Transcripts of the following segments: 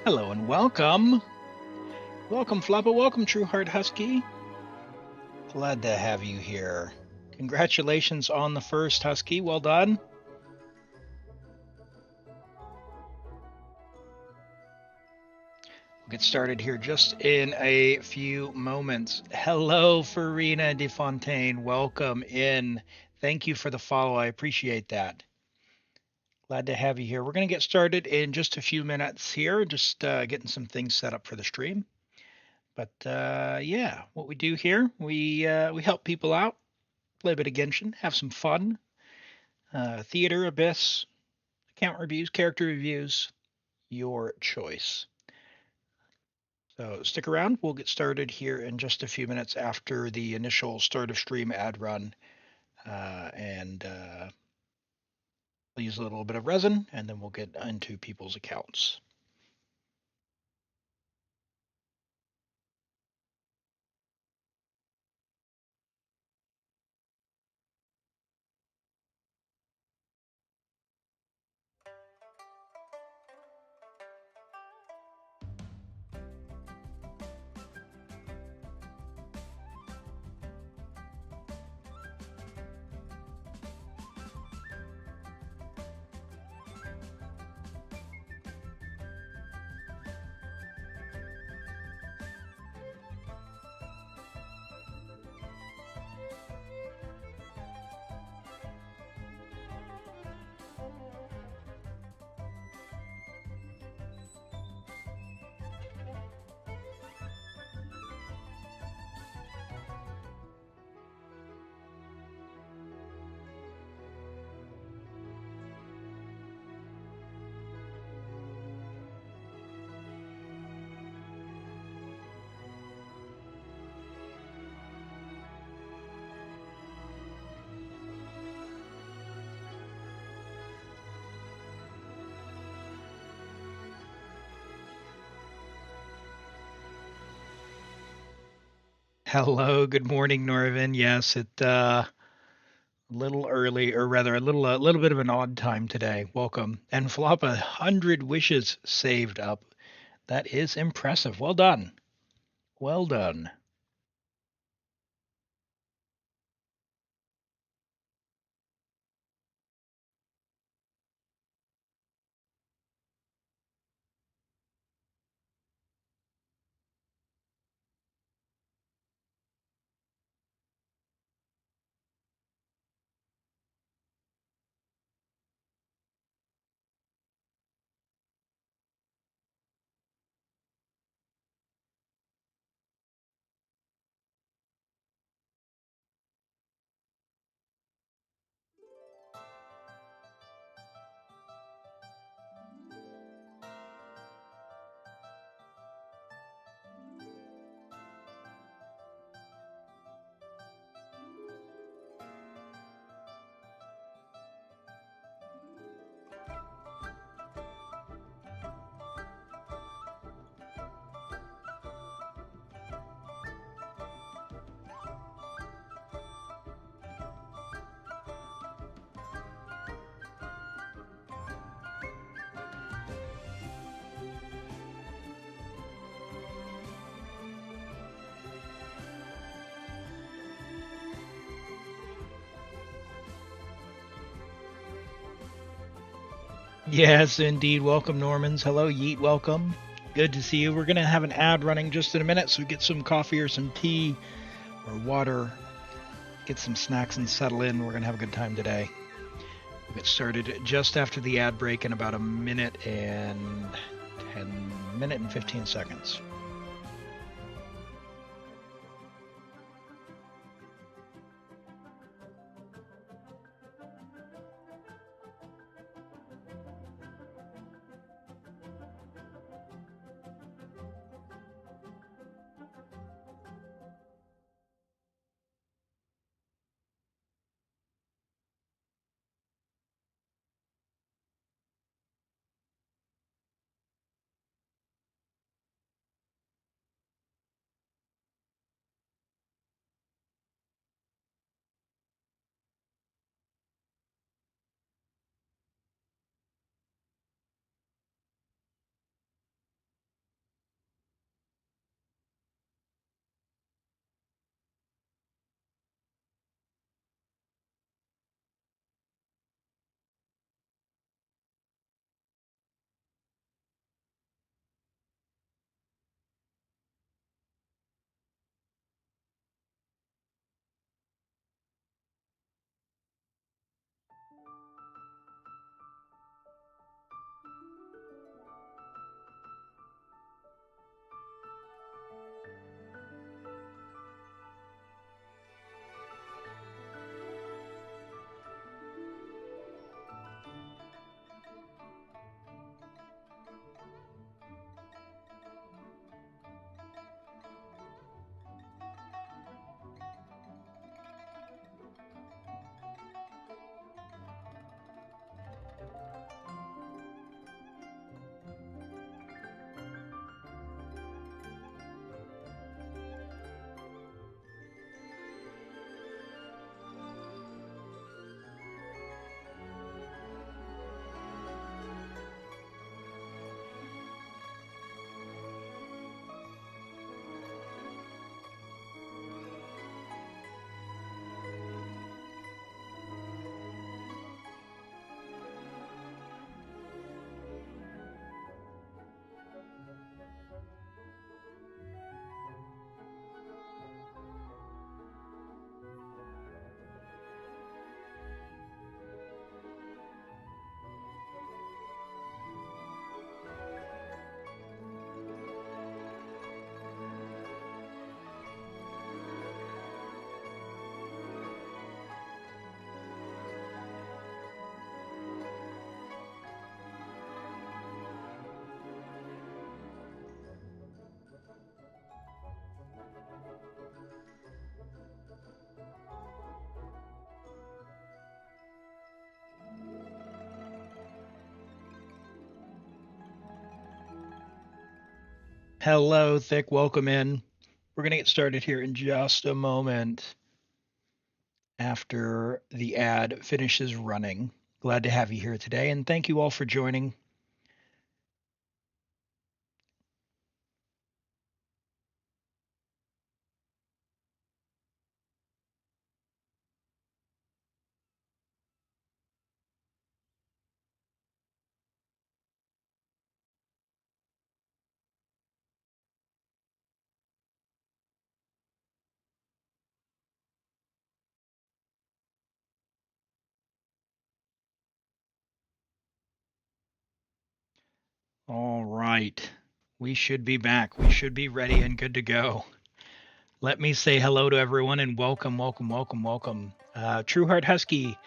Hello and welcome. Welcome, Floppa. Welcome, True Heart Husky. Glad to have you here. Congratulations on the first Husky. Well done. We'll get started here just in a few moments. Hello, Farina DeFontaine. Welcome in. Thank you for the follow. I appreciate that. Glad to have you here. We're going to get started in just a few minutes here, just getting some things set up for the stream. But yeah, what we do here, we help people out, play a bit of Genshin, have some fun. Theater, Abyss, account reviews, character reviews, your choice. So stick around. We'll get started here in just a few minutes after the initial start of stream ad run. And we'll use a little bit of resin, and then we'll get into people's accounts. Hello, good morning, Norvin. Yes, a little early, or rather, a little bit of an odd time today. Welcome, and Flop 100 wishes saved up. That is impressive. Well done. Well done. Yes, indeed. Welcome, Normans. Hello, Yeet. Welcome. Good to see you. We're going to have an ad running just in a minute, so get some coffee or some tea or water, get some snacks and settle in. We're going to have a good time today. We'll get started just after the ad break in about a minute and 15 seconds. Hello, Thick. Welcome in. We're going to get started here in just a moment after the ad finishes running. Glad to have you here today, and thank you all for joining. All right. We should be back. We should be ready and good to go. Let me say hello to everyone and welcome, welcome, welcome, welcome. Trueheart Husky,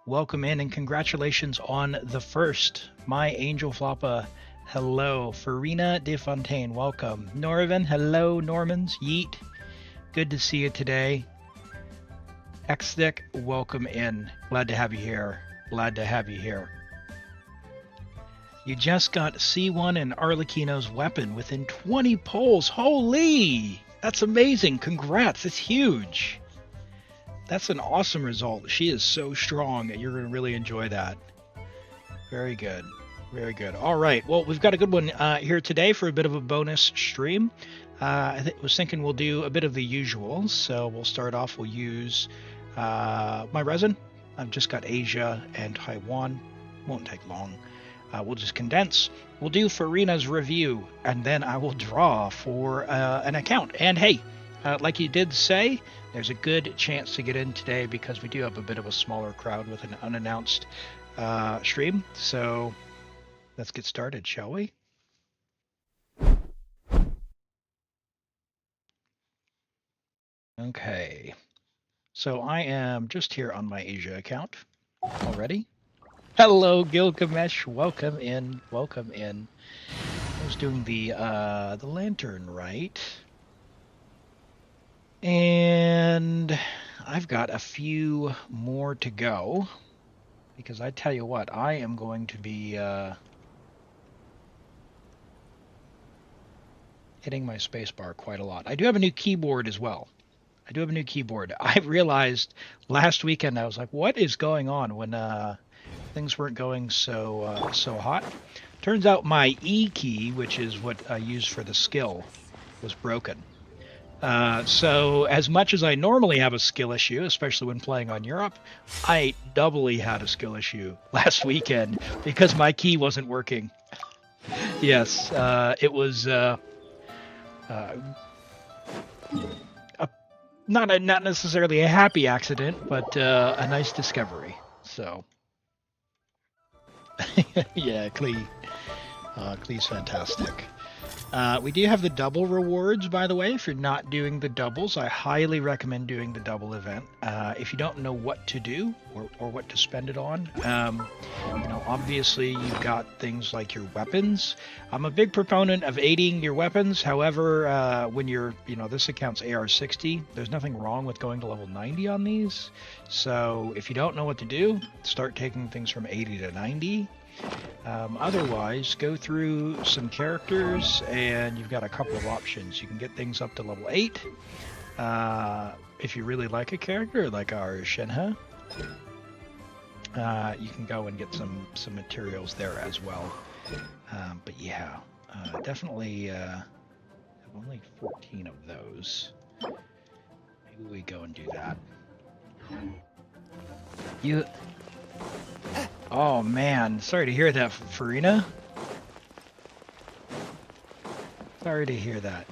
welcome in and congratulations on the first. My Angel Floppa, hello. Farina De Fontaine, welcome. Norvin, hello. Normans, yeet. Good to see you today. X-Thick, welcome in. Glad to have you here. Glad to have you here. You just got C1 and Arlecchino's weapon within 20 polls. Holy! That's amazing. Congrats. It's huge. That's an awesome result. She is so strong. You're going to really enjoy that. Very good. Very good. All right. Well, we've got a good one here today for a bit of a bonus stream. I was thinking we'll do a bit of the usual. So we'll start off. We'll use my resin. I've just got Asia and Taiwan. Won't take long. We'll just condense. We'll do Farina's review, and then I will draw for an account. And hey, like you did say, there's a good chance to get in today because we do have a bit of a smaller crowd with an unannounced stream. So let's get started, shall we? Okay. So I am just here on my Asia account already. Hello, Gilgamesh. Welcome in. Welcome in. I was doing the lantern right. And I've got a few more to go because I tell you what, I am going to be hitting my spacebar quite a lot. I do have a new keyboard as well. I realized last weekend, I was like, what is going on when things weren't going so hot? Turns out my E key, which is what I use for the skill, was broken. So as much as I normally have a skill issue, especially when playing on Europe, I doubly had a skill issue last weekend because my key wasn't working. Yes, it was not necessarily a happy accident, but a nice discovery. So yeah, Klee's fantastic. We do have the double rewards, by the way. If you're not doing the doubles, I highly recommend doing the double event. If you don't know what to do or what to spend it on, obviously you've got things like your weapons. I'm a big proponent of aiding your weapons. However, when you're, this account's AR60, there's nothing wrong with going to level 90 on these. So if you don't know what to do, start taking things from 80 to 90. Otherwise, go through some characters and you've got a couple of options. You can get things up to level 8 if you really like a character like our Shenhe. You can go and get some materials there as well. But yeah, definitely have only 14 of those. Maybe we go and do that. Oh man, sorry to hear that, Farina. Sorry to hear that.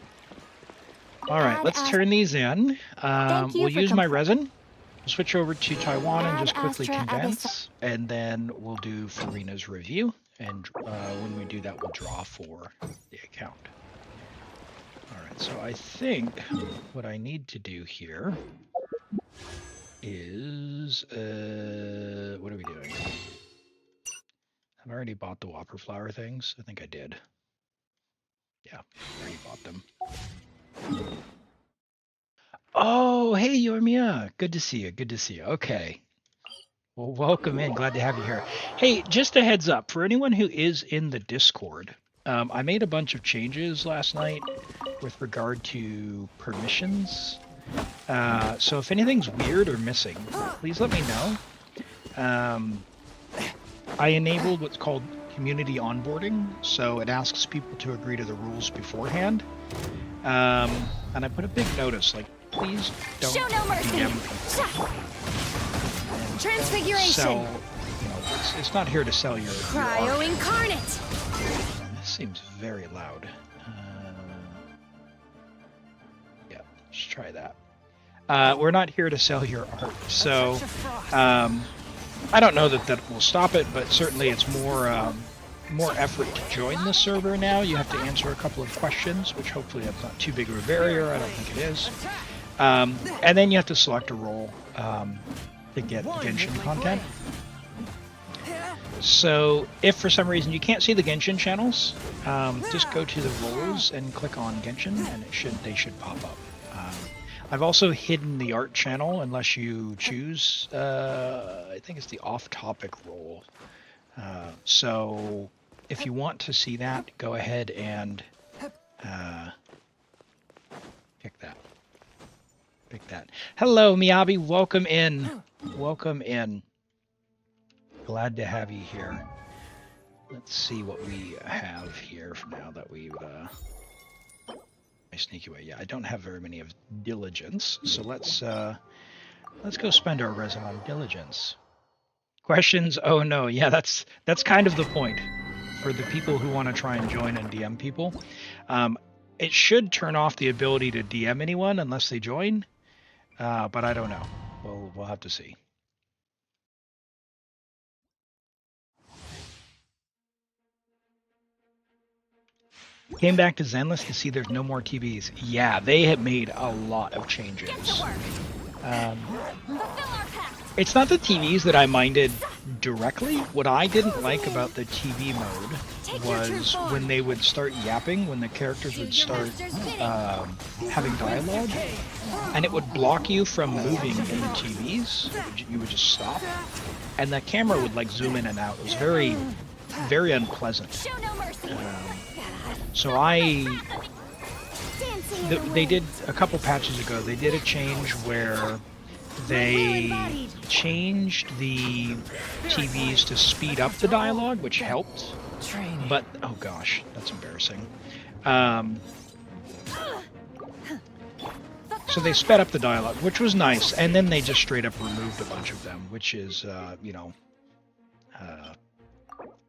All right, let's turn these in. We'll use my resin. We'll switch over to Taiwan and just quickly condense, and then we'll do Farina's review. And when we do that, we'll draw for the account. All right, so I think what I need to do here is, what are we doing? I've already bought the Whopper flower things. I think I did. Yeah, I already bought them. Oh, hey, Yormia. Good to see you. Good to see you. Okay. Well, welcome in. Glad to have you here. Hey, just a heads up for anyone who is in the Discord. I made a bunch of changes last night with regard to permissions. So if anything's weird or missing, please let me know. I enabled what's called community onboarding, so it asks people to agree to the rules beforehand. And I put a big notice, like, please don't Show no mercy. DM people. Transfiguration. Sell, it's not here to sell your Cryo art. incarnate. This seems very loud. Yeah, let's try that. We're not here to sell your art, so I don't know that will stop it, but certainly it's more effort to join the server now. You have to answer a couple of questions, which hopefully that's not too big of a barrier. I don't think it is. And then you have to select a role to get Genshin content. So if for some reason you can't see the Genshin channels, just go to the roles and click on Genshin, and they should pop up. I've also hidden the art channel unless you choose, I think it's the off-topic role. So if you want to see that, go ahead and pick that. Pick that. Hello, Miyabi. Welcome in. Welcome in. Glad to have you here. Let's see what we have here for now that we've... my sneaky way. Yeah, I don't have very many of diligence, so let's go spend our resin on diligence. Questions? Oh no, yeah, that's kind of the point for the people who want to try and join and DM people. It should turn off the ability to DM anyone unless they join, but I don't know. We'll have to see. Came back to Zenless to see there's no more TVs. Yeah, they have made a lot of changes. It's not the TVs that I minded directly. What I didn't like about the TV mode was when they would start yapping, when the characters would start having dialogue, and it would block you from moving in the TVs. You would just stop, and the camera would like zoom in and out. It was very, very unpleasant. So they did a couple patches ago, they did a change where they changed the TVs to speed up the dialogue, which helped. But, oh gosh, that's embarrassing. So they sped up the dialogue, which was nice, and then they just straight up removed a bunch of them, which is,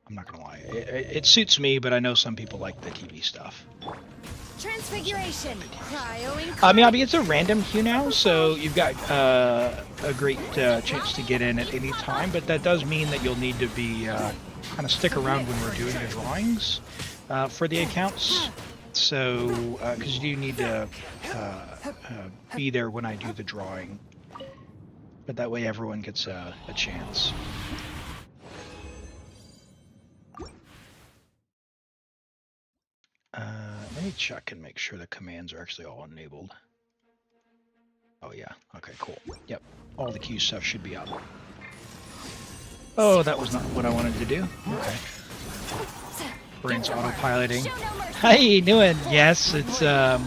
I'm not gonna lie. It suits me, but I know some people like the TV stuff. Transfiguration. Miyabi, it's a random queue now, so you've got a great chance to get in at any time, but that does mean that you'll need to be kind of stick around when we're doing the drawings for the accounts. So, because you need to be there when I do the drawing, but that way everyone gets a chance. Let me check and make sure the commands are actually all enabled. Oh yeah, okay, cool. Yep, all the queue stuff should be up. Oh, that was not what I wanted to do. Okay. Brain's autopiloting. How you doing? Yes, it's a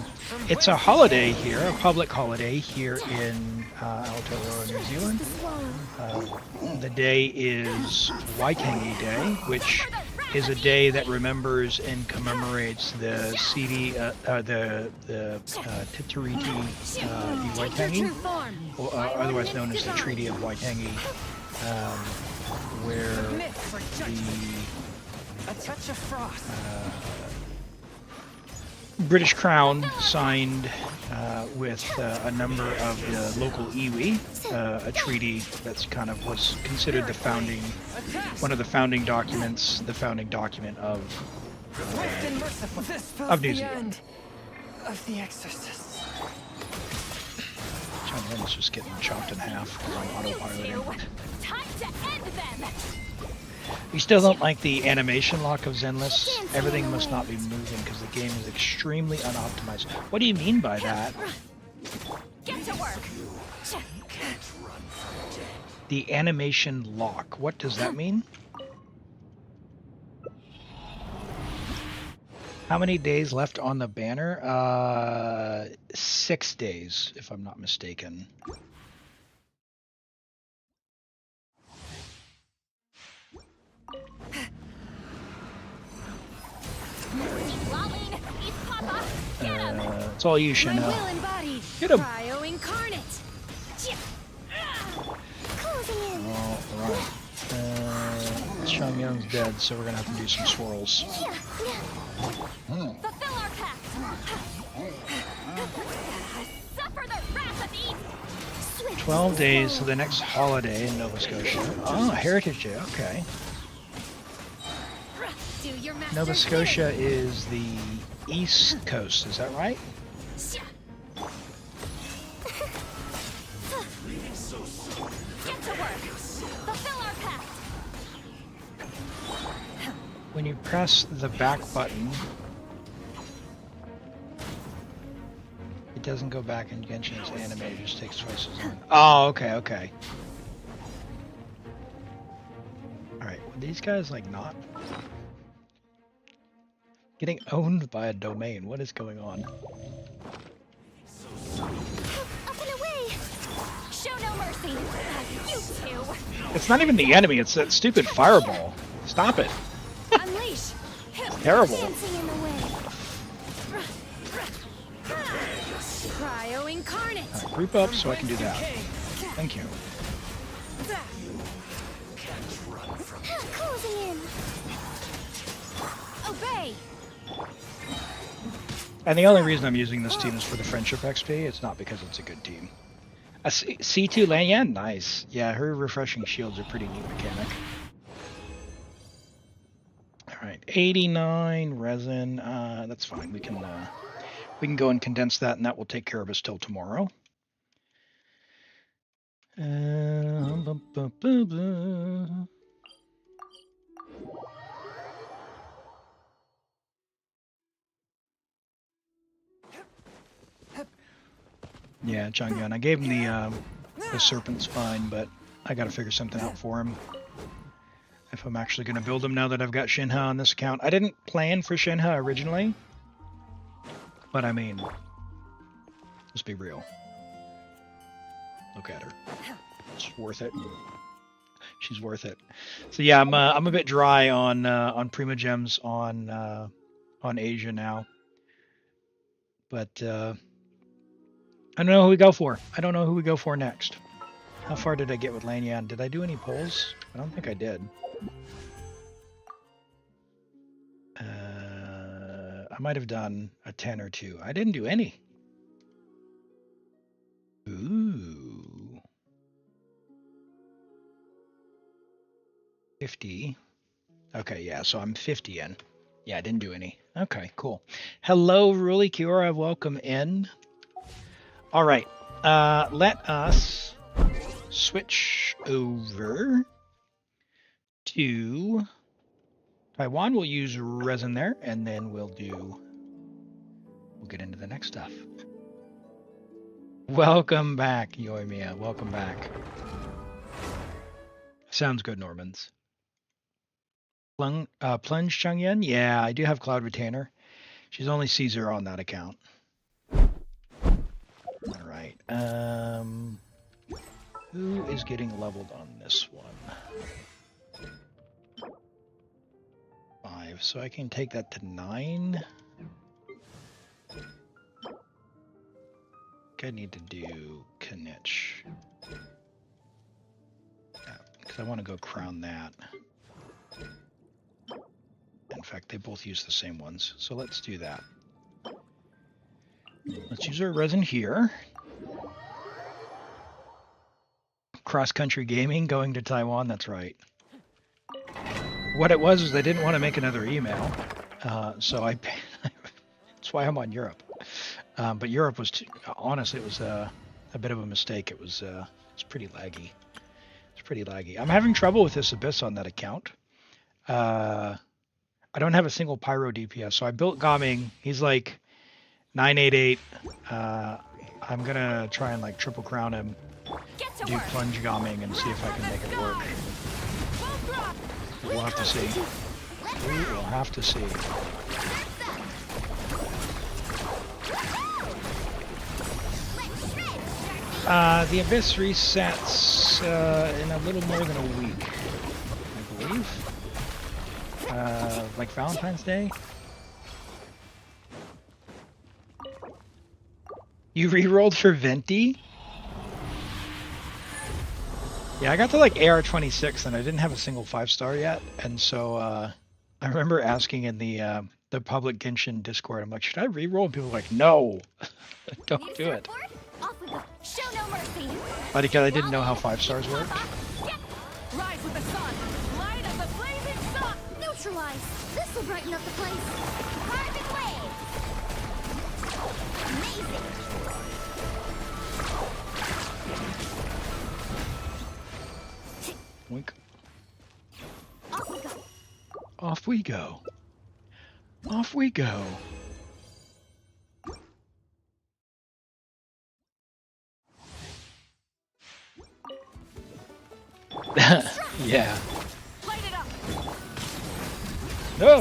holiday here, a public holiday here in Aotearoa, New Zealand. The day is Waitangi Day, which is a day that remembers and commemorates the Titiriti i Waitangi, otherwise known as the Treaty of Waitangi, where the British Crown signed with a number of the local iwi, a treaty that's kind of was considered one of the founding documents, the founding document of New Zealand. Of the exorcists. John Len's just getting chopped in half on autopiloting. Time to end them. We still don't like the animation lock of Zenless. Everything must not be moving because the game is extremely unoptimized. What do you mean by that? Get to work. The animation lock. What does that mean? How many days left on the banner? 6 days, if I'm not mistaken. Lolling. Eat Papa. Get him. It's all you, My Chanel. will embodied. Get him. Cryo incarnate. Closing in. All right. Changyun's dead, so we're gonna have to do some swirls. Fulfill our pact. Suffer the wrath of Eve. 12 days to the next holiday in Nova Scotia. Oh, Heritage Day. Okay. Do your master's Nova Scotia bidding. is the East Coast. Is that right? Get to work. Fulfill our pact. When you press the back button, it doesn't go back in Genshin. It's animated. It just takes twice as long. Oh, okay, okay. All right. Well, these guys like not getting owned by a domain. What is going on? Up and away. Show no mercy. You two. It's not even the enemy. It's that stupid fireball. Stop it. Unleash. Terrible. Dancing in the way. Cryo incarnate. All right, group up so I can do that. Thank you. Closing in. Obey. And the only reason I'm using this team is for the friendship XP. It's not because it's a good team. A C2 Lan Yan, nice. Yeah, her refreshing shields are pretty neat mechanic. All right, 89 resin. That's fine. We can go and condense that, and that will take care of us till tomorrow. Yeah, Changyun. I gave him the serpent spine, but I got to figure something out for him. If I'm actually going to build him now that I've got Shinha on this account. I didn't plan for Shinha originally, but I mean, let's be real. Look at her. It's worth it. She's worth it. So yeah, I'm a bit dry on Prima Gems on Asia now, but I don't know who we go for. I don't know who we go for next. How far did I get with Lan Yan? Did I do any polls? I don't think I did. I might have done a 10 or 2. I didn't do any. Ooh. 50. Okay, yeah, so I'm 50 in. Yeah, I didn't do any. Okay, cool. Hello, Ruli Kiora. Welcome in. All right, let us switch over to Taiwan. We'll use resin there, and then we'll get into the next stuff. Welcome back, Yoimiya. Welcome back. Sounds good, Normans. Plunge Changyan? Yeah, I do have Cloud Retainer. She's only C0 on that account. All right. Who is getting leveled on this one? 5. So I can take that to 9. I need to do Kanich. Because I want to go crown that. In fact, they both use the same ones. So let's do that. Let's use our resin here. Cross-country gaming going to Taiwan, that's right. What it was is they didn't want to make another email. So that's why I'm on Europe. But Europe was, honestly, it was a bit of a mistake. It's pretty laggy. It's pretty laggy. I'm having trouble with this Abyss on that account. I don't have a single Pyro DPS, so I built Gaming. He's like 988. I'm gonna try and like triple crown him, do plunge Gaming, and see if I can make it work. We'll have to see. We will have to see. The Abyss resets in a little more than a week, I believe. Like Valentine's Day. You re-rolled for Venti? Yeah, I got to like AR-26 and I didn't have a single 5-star yet, and so I remember asking in the public Genshin Discord, I'm like, should I re-roll? And people were like, no, don't Need a do it. surfboard? Off we go. Show no mercy. But because I didn't know how 5-stars worked. Rise with the sun. Light as a blazing sun. Neutralize. This will brighten up the place. Carbon wave. Amazing. Wink. Off we go. Off we go. Off we go. Yeah. Light it up. No.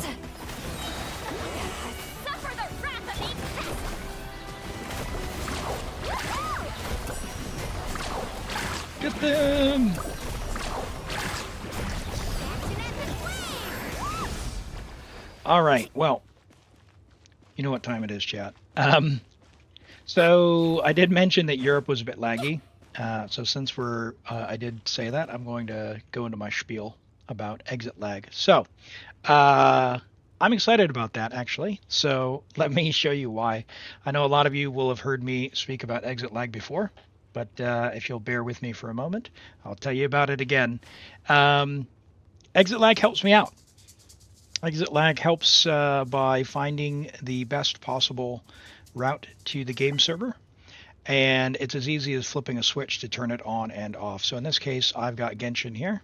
Suffer the wrath of each. Get them. All right. Well, you know what time it is, chat. So I did mention that Europe was a bit laggy. So since I did say that, I'm going to go into my spiel about exit lag. So I'm excited about that, actually. So let me show you why. I know a lot of you will have heard me speak about exit lag before, but if you'll bear with me for a moment, I'll tell you about it again. Exit lag helps me out. Exit lag helps by finding the best possible route to the game server. And it's as easy as flipping a switch to turn it on and off. So in this case, I've got Genshin here.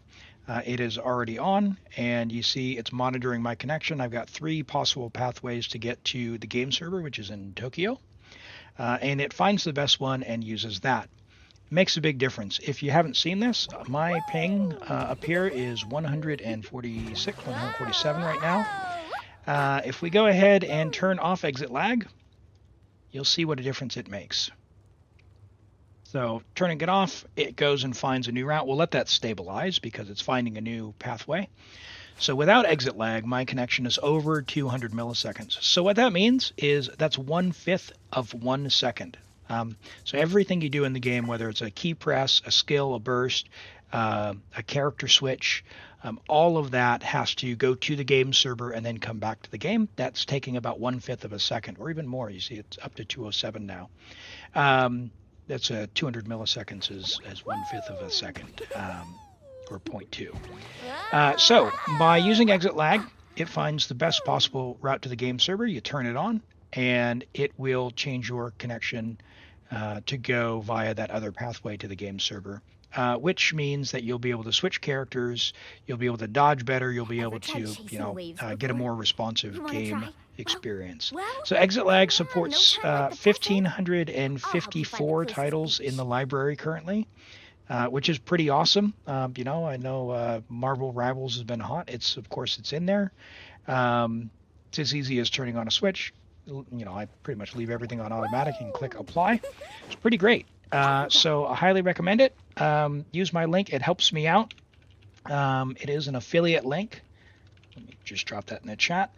It is already on, and you see it's monitoring my connection. I've got 3 possible pathways to get to the game server, which is in Tokyo. And it finds the best one and uses that. Makes a big difference. If you haven't seen this, my ping up here is 146, 147 right now. If we go ahead and turn off exit lag, you'll see what a difference it makes. So turning it off, it goes and finds a new route. We'll let that stabilize because it's finding a new pathway. So without exit lag, my connection is over 200 milliseconds. So what that means is that's 1/5 of 1 second. So everything you do in the game, whether it's a key press, a skill, a burst, a character switch, all of that has to go to the game server and then come back to the game. That's taking about 1/5 of a second, or even more. You see it's up to 207 now. That's 200 milliseconds is 1/5 of a second, or 0.2. So by using exit lag, it finds the best possible route to the game server. You turn it on, and it will change your connection to go via that other pathway to the game server, which means that you'll be able to switch characters, you'll be able to dodge better, you'll be able to, get a more responsive game experience. So exit lag supports 1,554 titles in the library currently, which is pretty awesome. I know Marvel Rivals has been hot. Of course it's in there. It's as easy as turning on a switch. I pretty much leave everything on automatic and click apply. It's pretty great. So I highly recommend it. Use my link. It helps me out. It is an affiliate link. Let me just drop that in the chat.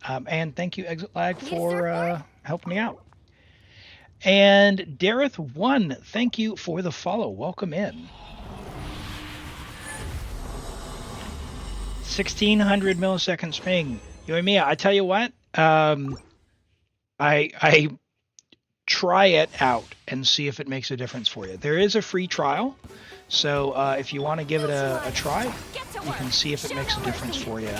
And thank you, Exit Lag, for helping me out. And Dareth1, thank you for the follow. Welcome in. 1,600 milliseconds ping. You and me, I tell you what, I try it out and see if it makes a difference for you. There is a free trial, so if you want to give it a try, you can see if it makes a difference for you.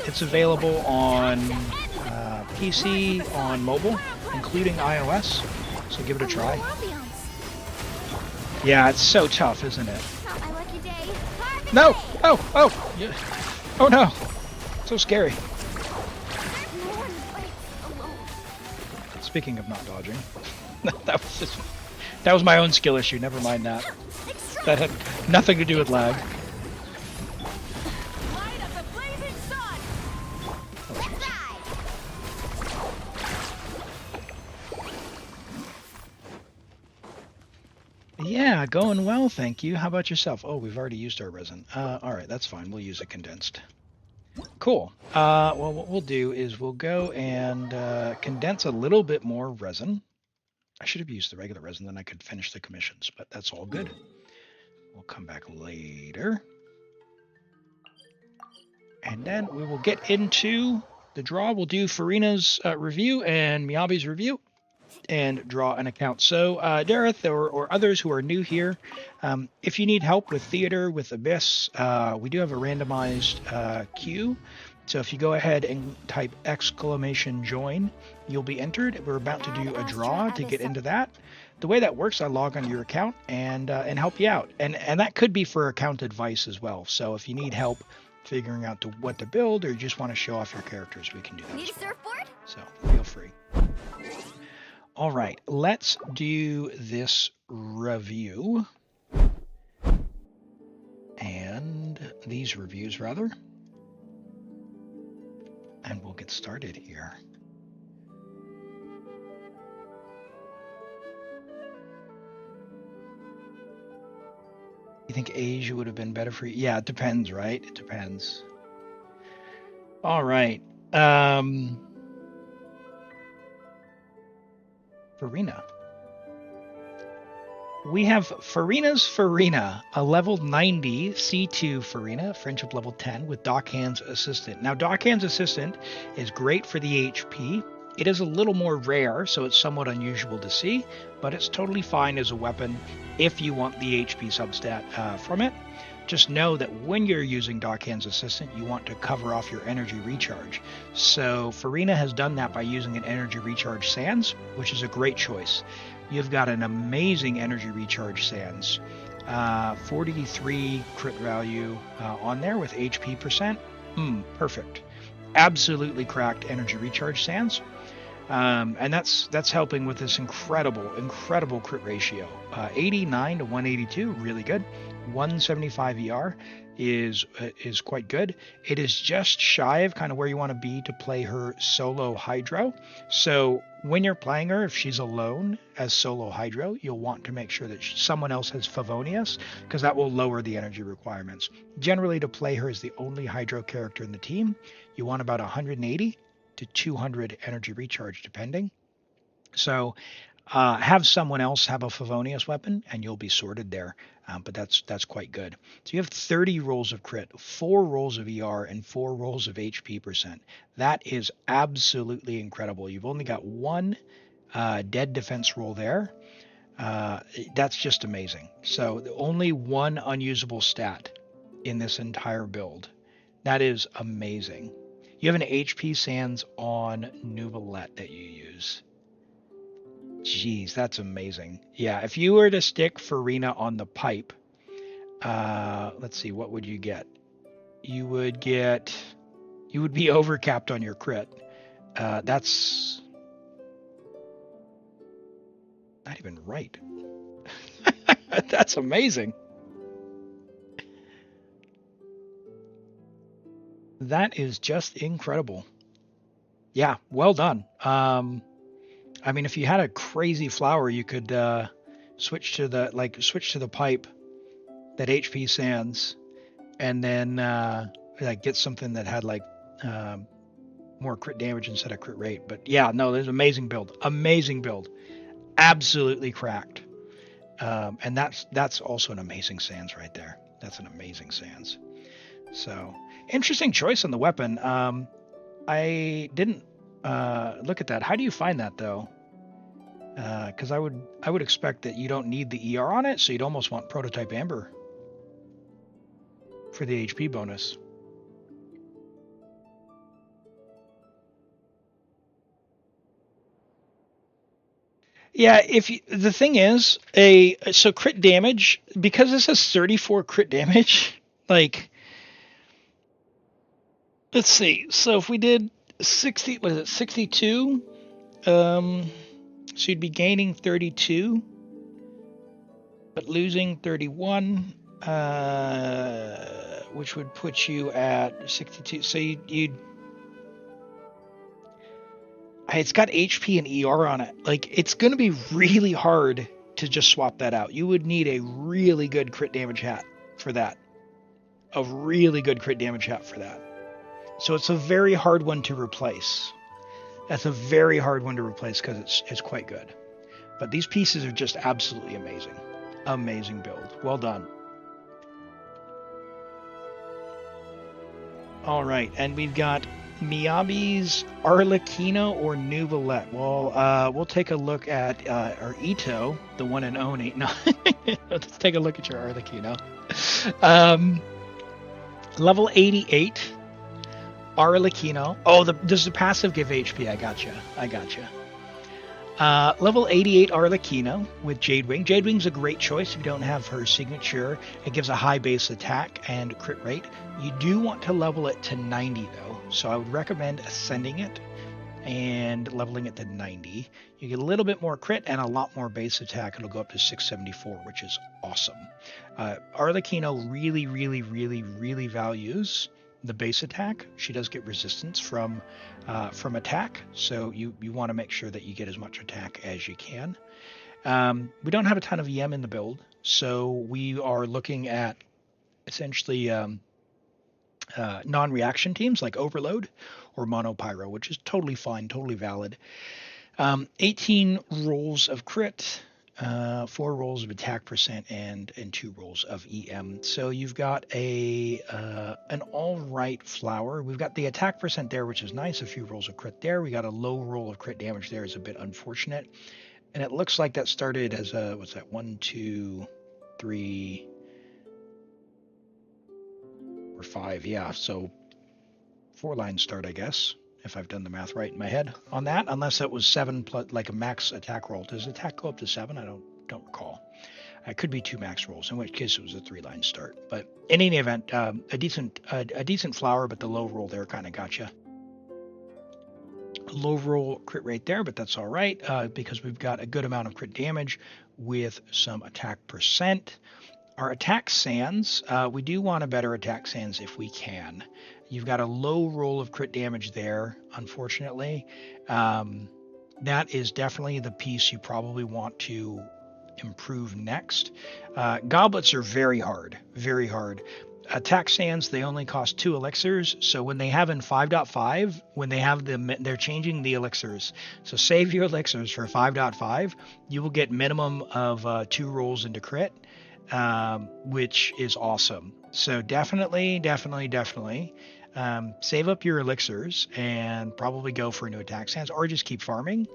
It's available on PC, on mobile, including iOS, so give it a try. Yeah, it's so tough, isn't it? No! Oh! Yeah. Oh no! So scary. Speaking of not dodging, that was my own skill issue. Never mind that. That had nothing to do with lag. Yeah, going well, thank you. How about yourself? Oh, we've already used our resin. All right, that's fine. We'll use a condensed. Cool. Well, what we'll do is we'll go and condense a little bit more resin. I should have used the regular resin, then I could finish the commissions, but that's all good. We'll come back later. And then we will get into the draw. We'll do Farina's review and Miyabi's review and draw an account. So, Dareth or others who are new here, if you need help with theater, with Abyss, we do have a randomized queue. So if you go ahead and type !join, you'll be entered. We're about to do a draw to get into that. The way that works, I log onto your account and help you out. And that could be for account advice as well. So if you need help figuring out what to build or you just want to show off your characters, we can do that. Need a surfboard? So feel free. All right, let's do this review. And these reviews, rather. And we'll get started here. You think Asia would have been better for you? Yeah, it depends, right? It depends. All right. Farina. We have Farina's Farina, a level 90 C2 Farina, friendship level 10 with Dockhand's Assistant. Now, Dockhand's Assistant is great for the HP. It is a little more rare, so it's somewhat unusual to see, but it's totally fine as a weapon if you want the HP substat from it. Just know that when you're using Dockhand's Assistant, you want to cover off your energy recharge. So Farina has done that by using an energy recharge Sands, which is a great choice. You've got an amazing energy recharge Sands. 43 crit value on there with HP percent. Perfect. Absolutely cracked energy recharge Sands. And that's helping with this incredible crit ratio. 89 to 182, really good. 175 ER is quite good. It is just shy of kind of where you want to be to play her solo Hydro. So when you're playing her, if she's alone as solo Hydro, you'll want to make sure that someone else has Favonius, because that will lower the energy requirements. Generally, to play her as the only Hydro character in the team, you want about 180 to 200 energy recharge, depending. So have someone else have a Favonius weapon, and you'll be sorted there. But that's quite good. So you have 30 rolls of crit, 4 rolls of ER, and 4 rolls of HP percent. That is absolutely incredible. You've only got 1 dead defense roll there. That's just amazing. So only 1 unusable stat in this entire build. That is amazing. You have an HP Sands on Nuvolette that you use. Jeez, that's amazing. Yeah, if you were to stick Farina on the pipe, let's see, what would you get? You would be overcapped on your crit. That's not even right. That's amazing. That is just incredible. Yeah, well done. I mean, if you had a crazy flower, you could switch to the pipe, that HP Sands, and then get something that had more crit damage instead of crit rate. But yeah, no, there's amazing build, absolutely cracked. And that's also an amazing Sands right there. That's an amazing Sands. So interesting choice on the weapon. I didn't look at that. How do you find that though? Because I would expect that you don't need the ER on it, so you'd almost want Prototype Amber for the HP bonus. Yeah, the thing is, so crit damage, because this has 34 crit damage, let's see. So if we did 60, what is it, 62? So you'd be gaining 32, but losing 31, which would put you at 62. So it's got HP and ER on it. It's going to be really hard to just swap that out. You would need a really good crit damage hat for that. A really good crit damage hat for that. So it's a very hard one to replace. That's a very hard one to replace because it's quite good. But these pieces are just absolutely amazing. Amazing build. Well done. All right, and we've got Miyabi's Arlecchino or Nuvolette. Well, we'll take a look at our Ito, the one and only. No, let's take a look at your Arlecchino. Level 88, Arlecchino. Oh, does the passive give HP? I gotcha. Level 88 Arlecchino with Jadewing. Jadewing's a great choice if you don't have her signature. It gives a high base attack and crit rate. You do want to level it to 90 though, so I would recommend ascending it and leveling it to 90. You get a little bit more crit and a lot more base attack. It'll go up to 674, which is awesome. Arlecchino really values the base attack. She does get resistance from attack, so you want to make sure that you get as much attack as you can. We don't have a ton of EM in the build, so we are looking at essentially non-reaction teams like Overload or Mono Pyro, which is totally fine, totally valid. 18 rolls of crit, 4 rolls of attack percent, and 2 rolls of EM. So you've got an all right flower. We've got the attack percent there, which is nice. A few rolls of crit there. We got a low roll of crit damage there. Is a bit unfortunate. And it looks like that started as a, what's that? 1, 2, 3, or 5. Yeah. So 4-line start, I guess, if I've done the math right in my head on that, unless it was 7 plus like a max attack roll. Does attack go up to 7? I don't recall. It could be 2 max rolls, in which case it was a 3-line start. But in any event, a decent flower, but the low roll there kind of gotcha. Low roll crit rate there, but that's all right because we've got a good amount of crit damage with some attack percent. Our attack sands, we do want a better attack sands if we can. You've got a low roll of crit damage there, unfortunately. That is definitely the piece you probably want to improve next. Goblets are very hard, very hard. Attack sands, they only cost 2 elixirs, so when they have in 5.5, when they have them, they're changing the elixirs. So save your elixirs for 5.5. You will get minimum of 2 rolls into crit, which is awesome. So definitely save up your elixirs and probably go for a new attack stance, or just keep farming,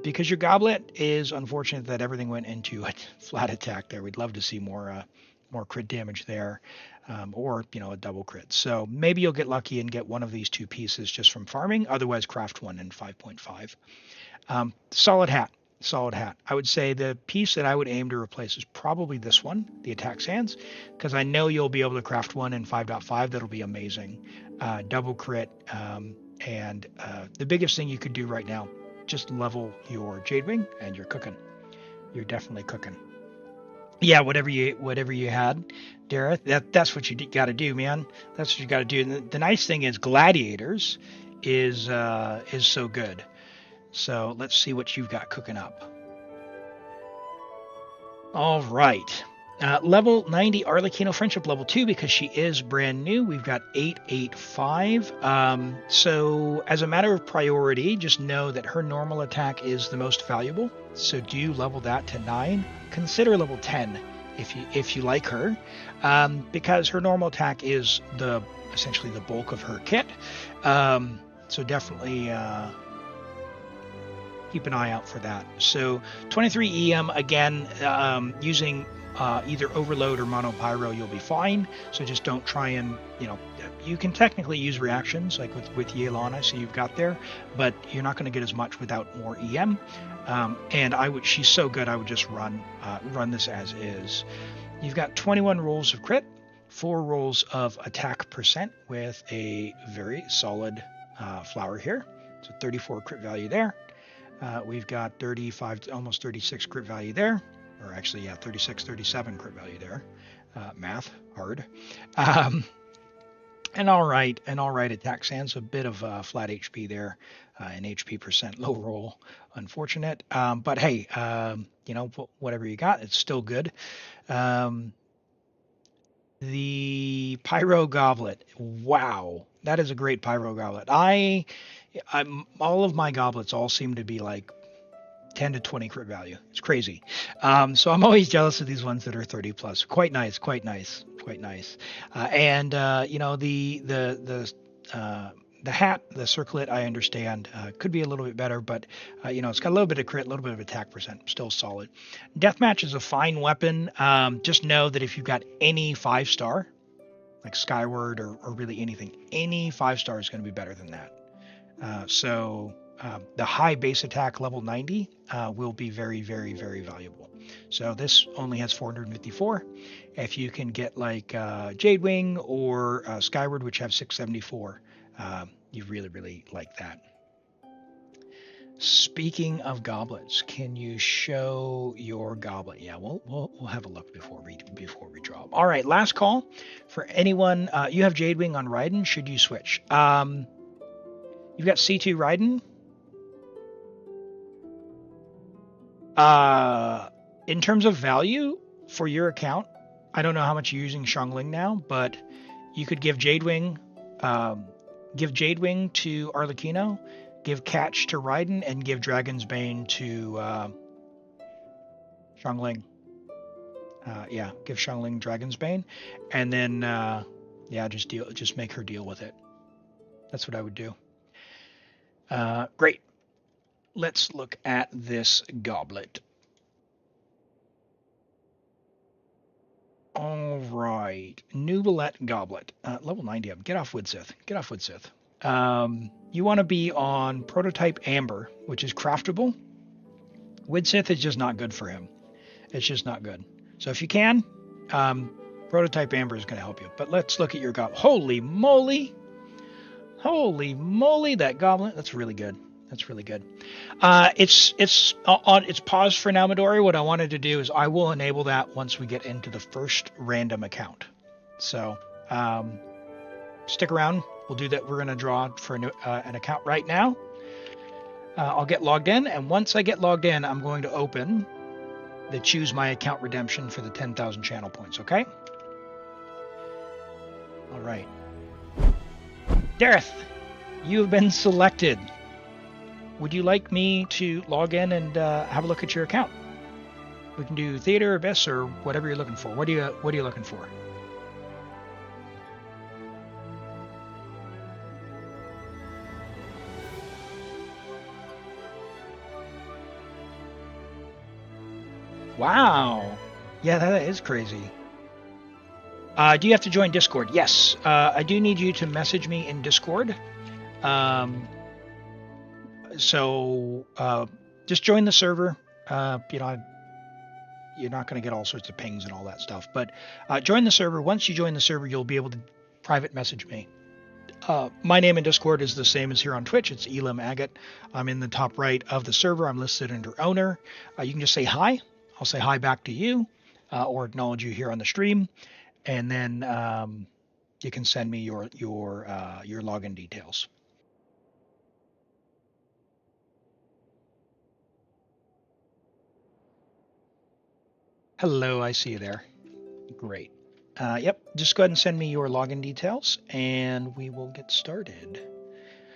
because your goblet is unfortunate that everything went into a flat attack there. We'd love to see more crit damage there, or a double crit. So maybe you'll get lucky and get one of these 2 pieces just from farming. Otherwise, craft one in 5.5. Solid hat. I would say the piece that I would aim to replace is probably this one, the attack sands, because I know you'll be able to craft one in 5.5. That'll be amazing. Double crit, and the biggest thing you could do right now, just level your Jadewing and you're cooking. You're definitely cooking. Yeah, whatever you had, Dareth, that's what you got to do, man. That's what you got to do. And the nice thing is Gladiators is so good. So let's see what you've got cooking up. All right. Level 90 Arlecchino Friendship level 2, because she is brand new. We've got 885. So as a matter of priority, just know that her normal attack is the most valuable. So do level that to 9. Consider level 10 if you like her, because her normal attack is essentially the bulk of her kit. So definitely keep an eye out for that. So 23 EM again, using either Overload or Mono Pyro, you'll be fine. So just don't try and, you can technically use reactions like with Yealana, so you've got there, but you're not going to get as much without more EM. And she's so good, I would just run this as is. You've got 21 rolls of crit, 4 rolls of attack percent with a very solid flower here. So 34 crit value there. We've got 35, almost 36 crit value there, or actually, 36, 37 crit value there. Math, hard. An all right attack. Sans a bit of flat HP there, an HP percent low roll. Unfortunate. But hey, you know, whatever you got, it's still good. Um, the Pyro Goblet. Wow, that is a great Pyro Goblet. All of my goblets all seem to be like 10 to 20 crit value. It's crazy. So I'm always jealous of these ones that are 30 plus. Quite nice, quite nice, quite nice. And you know, the hat, the circlet, I understand could be a little bit better, but you know, it's got a little bit of crit, a little bit of attack percent, still solid. Deathmatch is a fine weapon. Just know that if you've got any 5-star, like Skyward or really anything, any 5-star is going to be better than that. The high base attack level 90 will be very, very, very valuable. So this only has 454. If you can get like Jadewing or Skyward, which have 674, you really, really like that. Speaking of goblets, can you show your goblet? Yeah, we'll have a look before we draw. All right, last call for anyone. You have Jadewing on Raiden. Should you switch? You've got C2 Raiden. In terms of value for your account, I don't know how much you're using Xiangling now, but you could give Jadewing to Arlecchino, give Catch to Raiden, and give Dragon's Bane to Xiangling. Yeah, give Xiangling Dragon's Bane, and then yeah, just make her deal with it. That's what I would do. Great. Let's look at this goblet. All right, Nubilette Goblet, level 90 up. Get off Woodsith. Get off Woodsith. You want to be on Prototype Amber, which is craftable. Woodsith is just not good for him. It's just not good. So if you can, Prototype Amber is going to help you. But let's look at your goblet. Holy moly! Holy moly, that goblet. That's really good. That's really good. It's paused for now, Midori. What I wanted to do is I will enable that once we get into the first random account. So stick around. We'll do that. We're going to draw for an account right now. I'll get logged in, and once I get logged in, I'm going to open the Choose My Account redemption for the 10,000 channel points, okay? All right. Dareth, you have been selected. Would you like me to log in and have a look at your account? We can do theater, abyss, or whatever you're looking for. What are you looking for? Wow. Yeah, that is crazy. Do you have to join Discord? Yes. I do need you to message me in Discord. So just join the server. You know, you're not going to get all sorts of pings and all that stuff, but join the server. Once you join the server, you'll be able to private message me. My name in Discord is the same as here on Twitch. It's Elam Agate. I'm in the top right of the server. I'm listed under owner. You can just say hi. I'll say hi back to you, or acknowledge you here on the stream, and then you can send me your login details. Hello, I see you there. Great. Yep, just go ahead and send me your login details, and we will get started.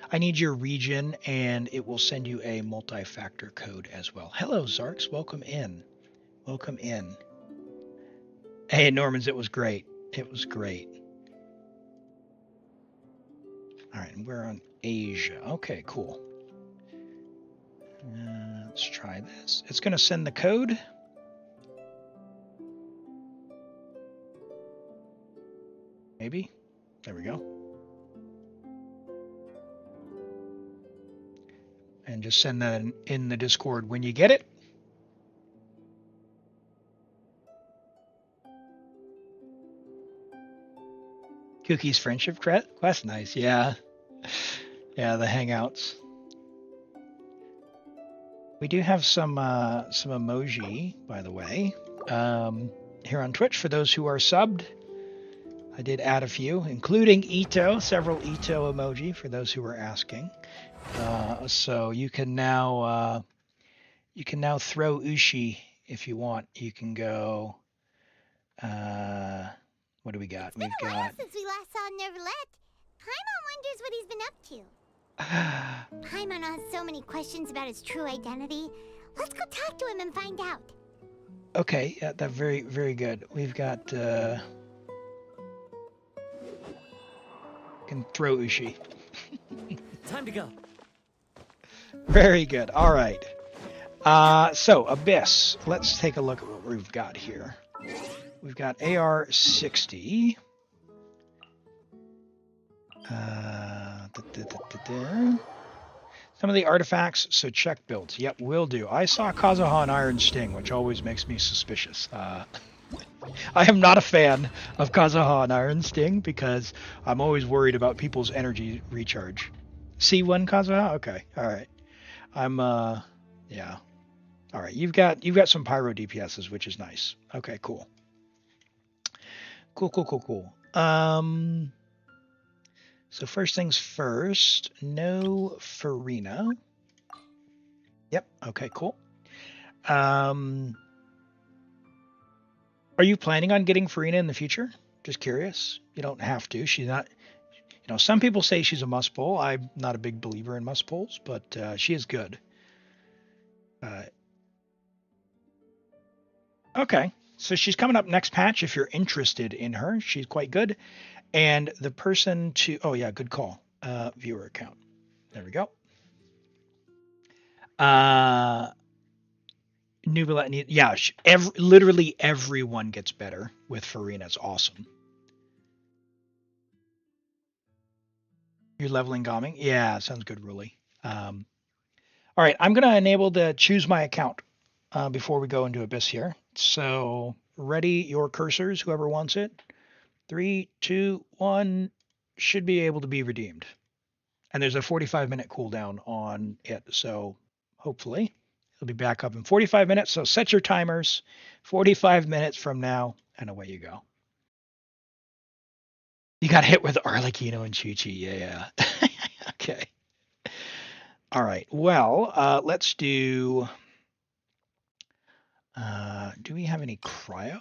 I need your region, and it will send you a multi-factor code as well. Hello, Zarks. Welcome in. Welcome in. Hey, Normans, it was great. It was great. All right, we're on Asia. Okay, cool. Let's try this. It's going to send the code. Maybe. There we go. And just send that in the Discord when you get it. Cookie's friendship quest, nice. Yeah, yeah, the Hangouts. We do have some emoji, by the way, here on Twitch for those who are subbed. I did add a few, including Ito, several Ito emoji for those who were asking. So you can now throw Ushi if you want. You can go. Uh, what do we got? It's been a while since we last saw Nervalette. Paimon wonders what he's been up to. Paimon has so many questions about his true identity. Let's go talk to him and find out. Okay, yeah, that's very, very good. We've got. Can throw Ushi. Time to go. Very good. All right. So Abyss. Let's take a look at what we've got here. We've got AR-60. Some of the artifacts, so check builds. Yep, will do. I saw Kazuha and Iron Sting, which always makes me suspicious. I am not a fan of Kazuha and Iron Sting because I'm always worried about people's energy recharge. C1 Kazuha? Okay, all right. I'm yeah. All right, you've got some pyro DPSs, which is nice. Okay, cool. Cool. So first things first, no Farina. Yep, okay, cool. Are you planning on getting Farina in the future? Just curious. You don't have to. She's not, some people say she's a must pull. I'm not a big believer in must pulls, but she is good. Okay, so she's coming up next patch if you're interested in her. She's quite good. And the person to, oh yeah, good call. Viewer account. There we go. Nubila, yeah, literally everyone gets better with Farina. It's awesome. You're leveling Gaming? Yeah, sounds good, Ruli. All right, I'm going to enable the choose my account before we go into Abyss here. So ready your cursors, whoever wants it. 3, 2, 1, should be able to be redeemed. And there's a 45-minute cooldown on it, so hopefully it'll be back up in 45 minutes. So set your timers, 45 minutes from now, and away you go. You got hit with Arlecchino and Chi-Chi, yeah. Okay. All right, well, let's do... do we have any cryo?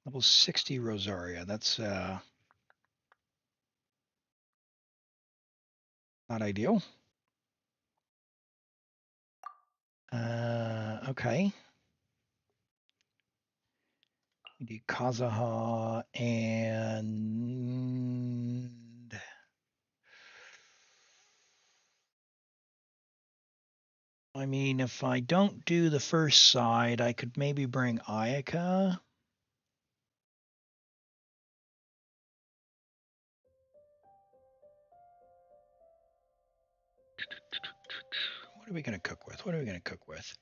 Level 60 Rosaria, that's not ideal. Okay. We do Kazaha and I mean, if I don't do the first side, I could maybe bring Ayaka. What are we going to cook with?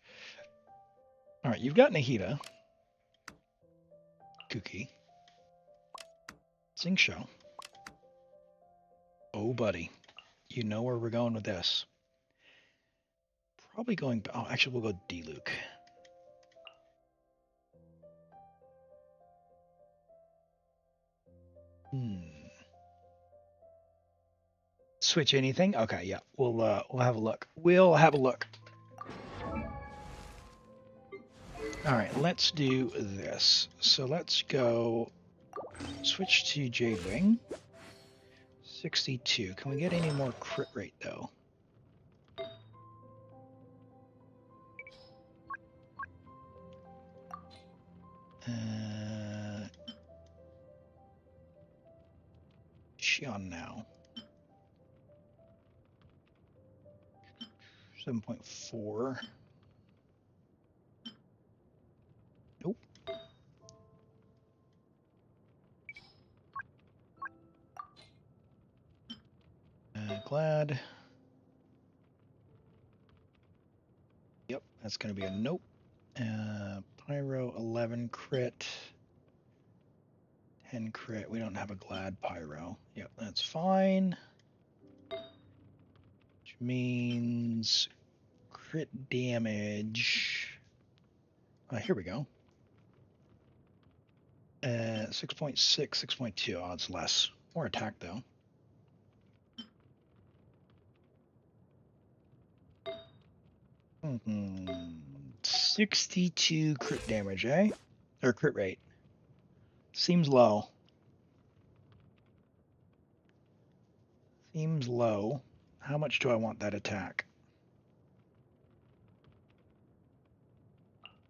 All right, you've got Nahida. Kuki. Xingqiu. Oh, buddy. You know where we're going with this. Probably going... Oh, actually, we'll go D-Luke. Switch anything? Okay, yeah. We'll have a look. All right, let's do this. So let's go switch to Jadewing. 62. Can we get any more crit rate though? Xion now. 7.4. Nope. Glad. Yep, that's going to be a nope. Pyro 11 crit. 10 crit. We don't have a Glad Pyro. Yep, that's fine. Which means crit damage. Here we go. 6.6, 6.2. Oh, it's less. More attack, though. Mm-hmm. 62 crit damage, eh? Or crit rate. Seems low. Seems low. How much do I want that attack?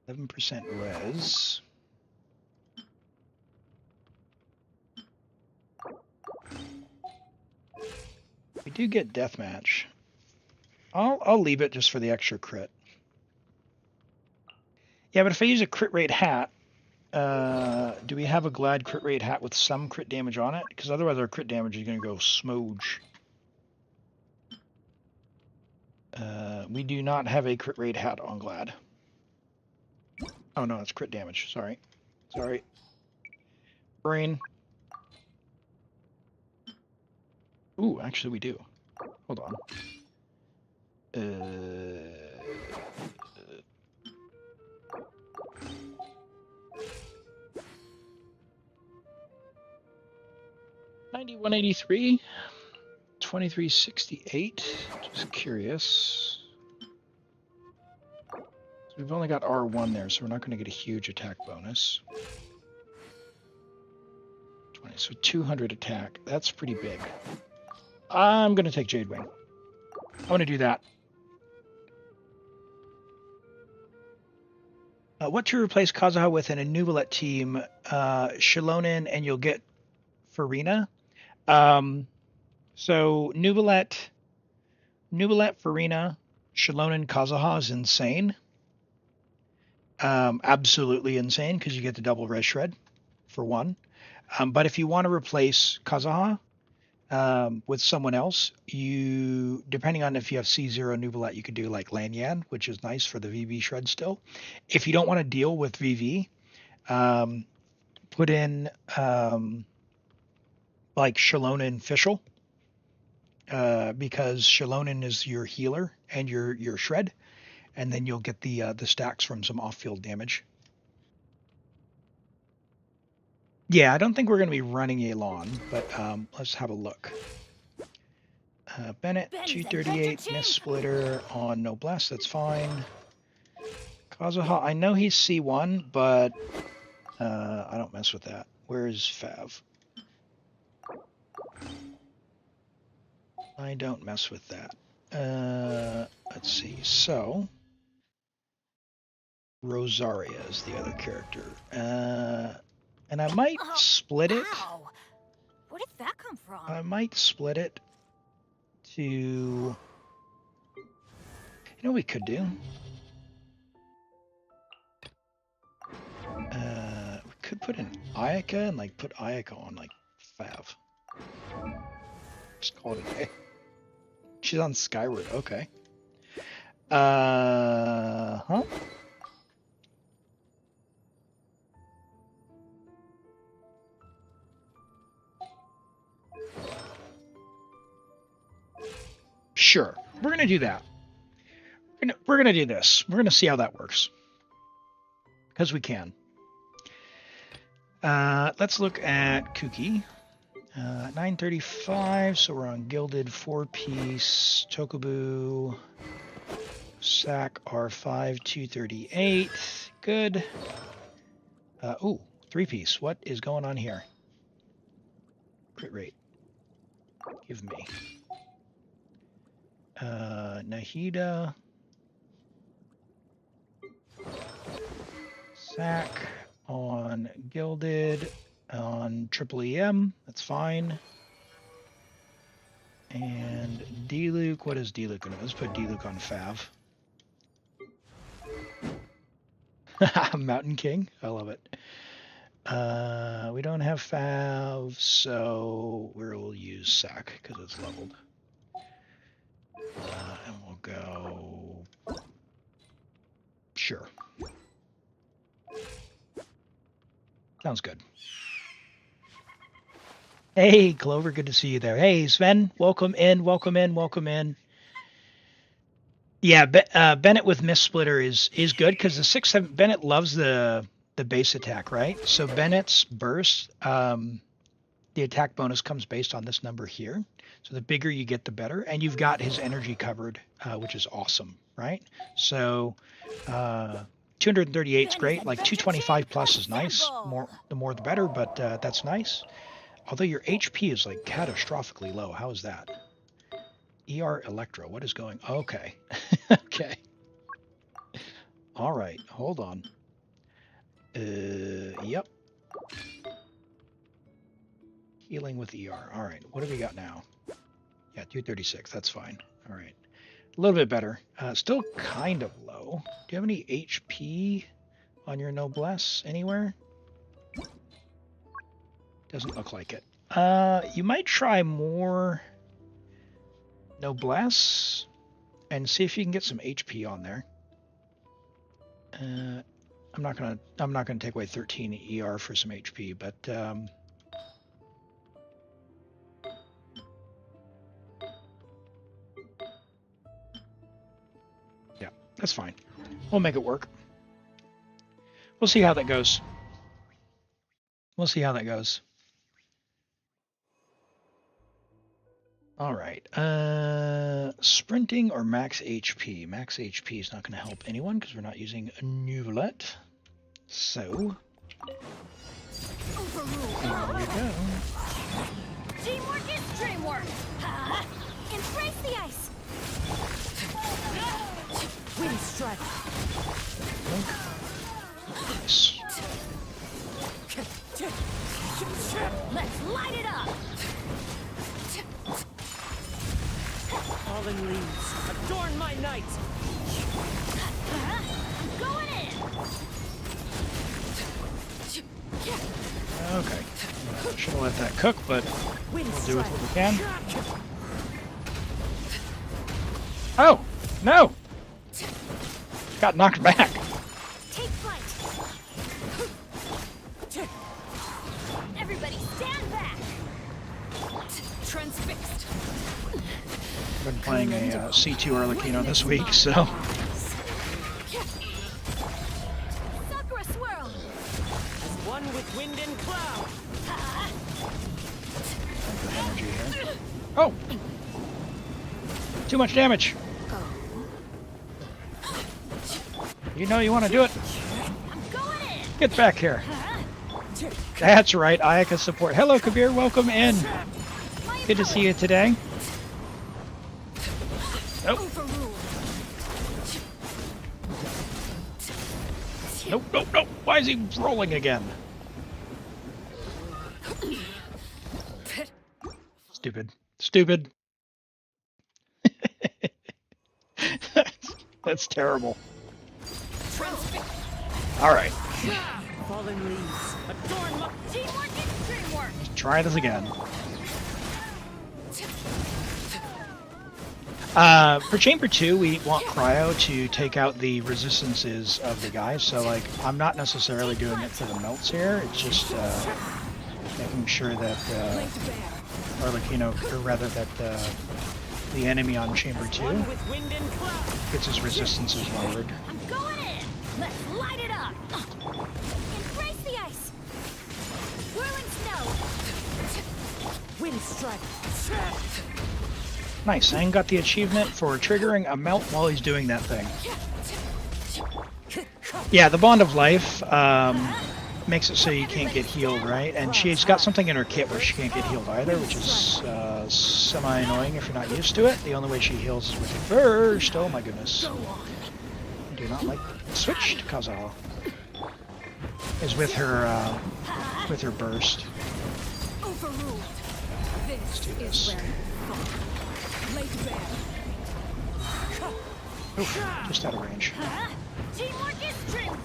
11% res. We do get deathmatch. I'll leave it just for the extra crit. Yeah, but if I use a crit rate hat, do we have a Glad crit rate hat with some crit damage on it? Because otherwise our crit damage is going to go smooge. We do not have a crit rate hat on Glad. Oh no, it's crit damage. Sorry. Brain. Ooh, actually we do. Hold on. 9183, 2368. Just curious. So we've only got R1 there, so we're not going to get a huge attack bonus. 20, so 200 attack. That's pretty big. I'm going to take Jade Wing. I want to do that. What to replace Kazuha with in a Nuvalet team? Shilonen, and you'll get Farina. So Nuvalet, Farina, Shilonen, Kazuha is insane. Absolutely insane because you get the double res shred for one. But if you want to replace Kazuha with someone else, you, depending on if you have C0 Nuvalet, you could do like Lanyan, which is nice for the VV shred still. If you don't want to deal with VV, put in like Shilonen Fischl, because Shilonen is your healer and your shred, and then you'll get the stacks from some off-field damage. Yeah, I don't think we're going to be running Yelan, but let's have a look. Bennett, 238, Miss Splitter on Noblesse, that's fine. Kazuha, I know he's C1, but I don't mess with that. Where is Fav? I don't mess with that. Let's see. So, Rosaria is the other character. And I might split it. Ow. Where did that come from? I might split it to... You know what we could do? We could put in Ayaka and like put Ayaka on like Fav. Just call it a day. She's on Skyward, okay. Huh? Sure, we're gonna do that. We're gonna do this. We're gonna see how that works, because we can. Let's look at Kuki. 935, so we're on Gilded 4-piece, Tokubu, Sack R5, 238, good. Ooh, 3-piece, what is going on here? Crit rate, give me. Nahida, Sack on Gilded, on Triple EM, that's fine. And D-Luke, what is D-Luke gonna? Let's put D-Luke on Fav. Mountain King, I love it. We don't have Fav, so we'll use Sack because it's leveled. And we'll go. Sure. Sounds good. Hey, Clover, good to see you there. Hey, Sven, welcome in, welcome in, welcome in. Yeah, Bennett with Miss Splitter is good because the 6-7 Bennett loves the the base attack, right? So Bennett's burst, the attack bonus comes based on this number here. So the bigger you get, the better. And you've got his energy covered, which is awesome, right? So 238 is great. Like 225 plus is nice. The more the better, but that's nice. Although your HP is like catastrophically low. How is that? ER Electro, what is going? Okay. Okay. All right, hold on. Yep. Healing with ER. All right, what do we got now? Yeah, 236, that's fine. All right. A little bit better. Still kind of low. Do you have any HP on your Noblesse anywhere? Doesn't look like it. You might try more Noblesse and see if you can get some HP on there. I'm not gonna take away 13 ER for some HP, but yeah, that's fine. We'll make it work. We'll see how that goes. We'll see how that goes. All right. Sprinting or max HP? Max HP is not going to help anyone because we're not using a Nouvelette. So there we go. Teamwork is dreamwork. Embrace the ice. Wind strike. Nice. Let's light it up. Fallen leaves, adorn my night. I'm going in. Okay. Should have let that cook, but we'll do with what we can. Oh, no! Got knocked back. Take flight. Everybody stand back. Transfixed. Been playing a C2 Arlecchino this week, so Sakura swirl. As one with wind and cloud. energy here. Oh! Too much damage. You know you want to do it. I'm going in. Get back here. That's right, Ayaka support. Hello, Kabir. Welcome in. Good to see you today. Nope. Nope, nope, nope. Why is he rolling again? Stupid. Stupid. That's terrible. All right. Fallen leaves, adorn my Teamwork is dreamwork. Let's try this again. For Chamber 2, we want Cryo to take out the resistances of the guys, so like, I'm not necessarily doing it for the melts here, it's just making sure that Arlecchino, or rather that the enemy on Chamber 2 with wind and cloud. gets his resistances lowered. I'm going in. Let's light it up. Embrace the ice. Whirling snow. Wind strike. Nice, and got the achievement for triggering a melt while he's doing that thing. Yeah, the Bond of Life makes it so you can't get healed, right? And she's got something in her kit where she can't get healed either, which is semi-annoying if you're not used to it. The only way she heals is with a burst. Oh my goodness. I do not like switch to Kazal. Is with her burst. Overruled. Let's do this. Oof, just out of range. Teamwork is dream.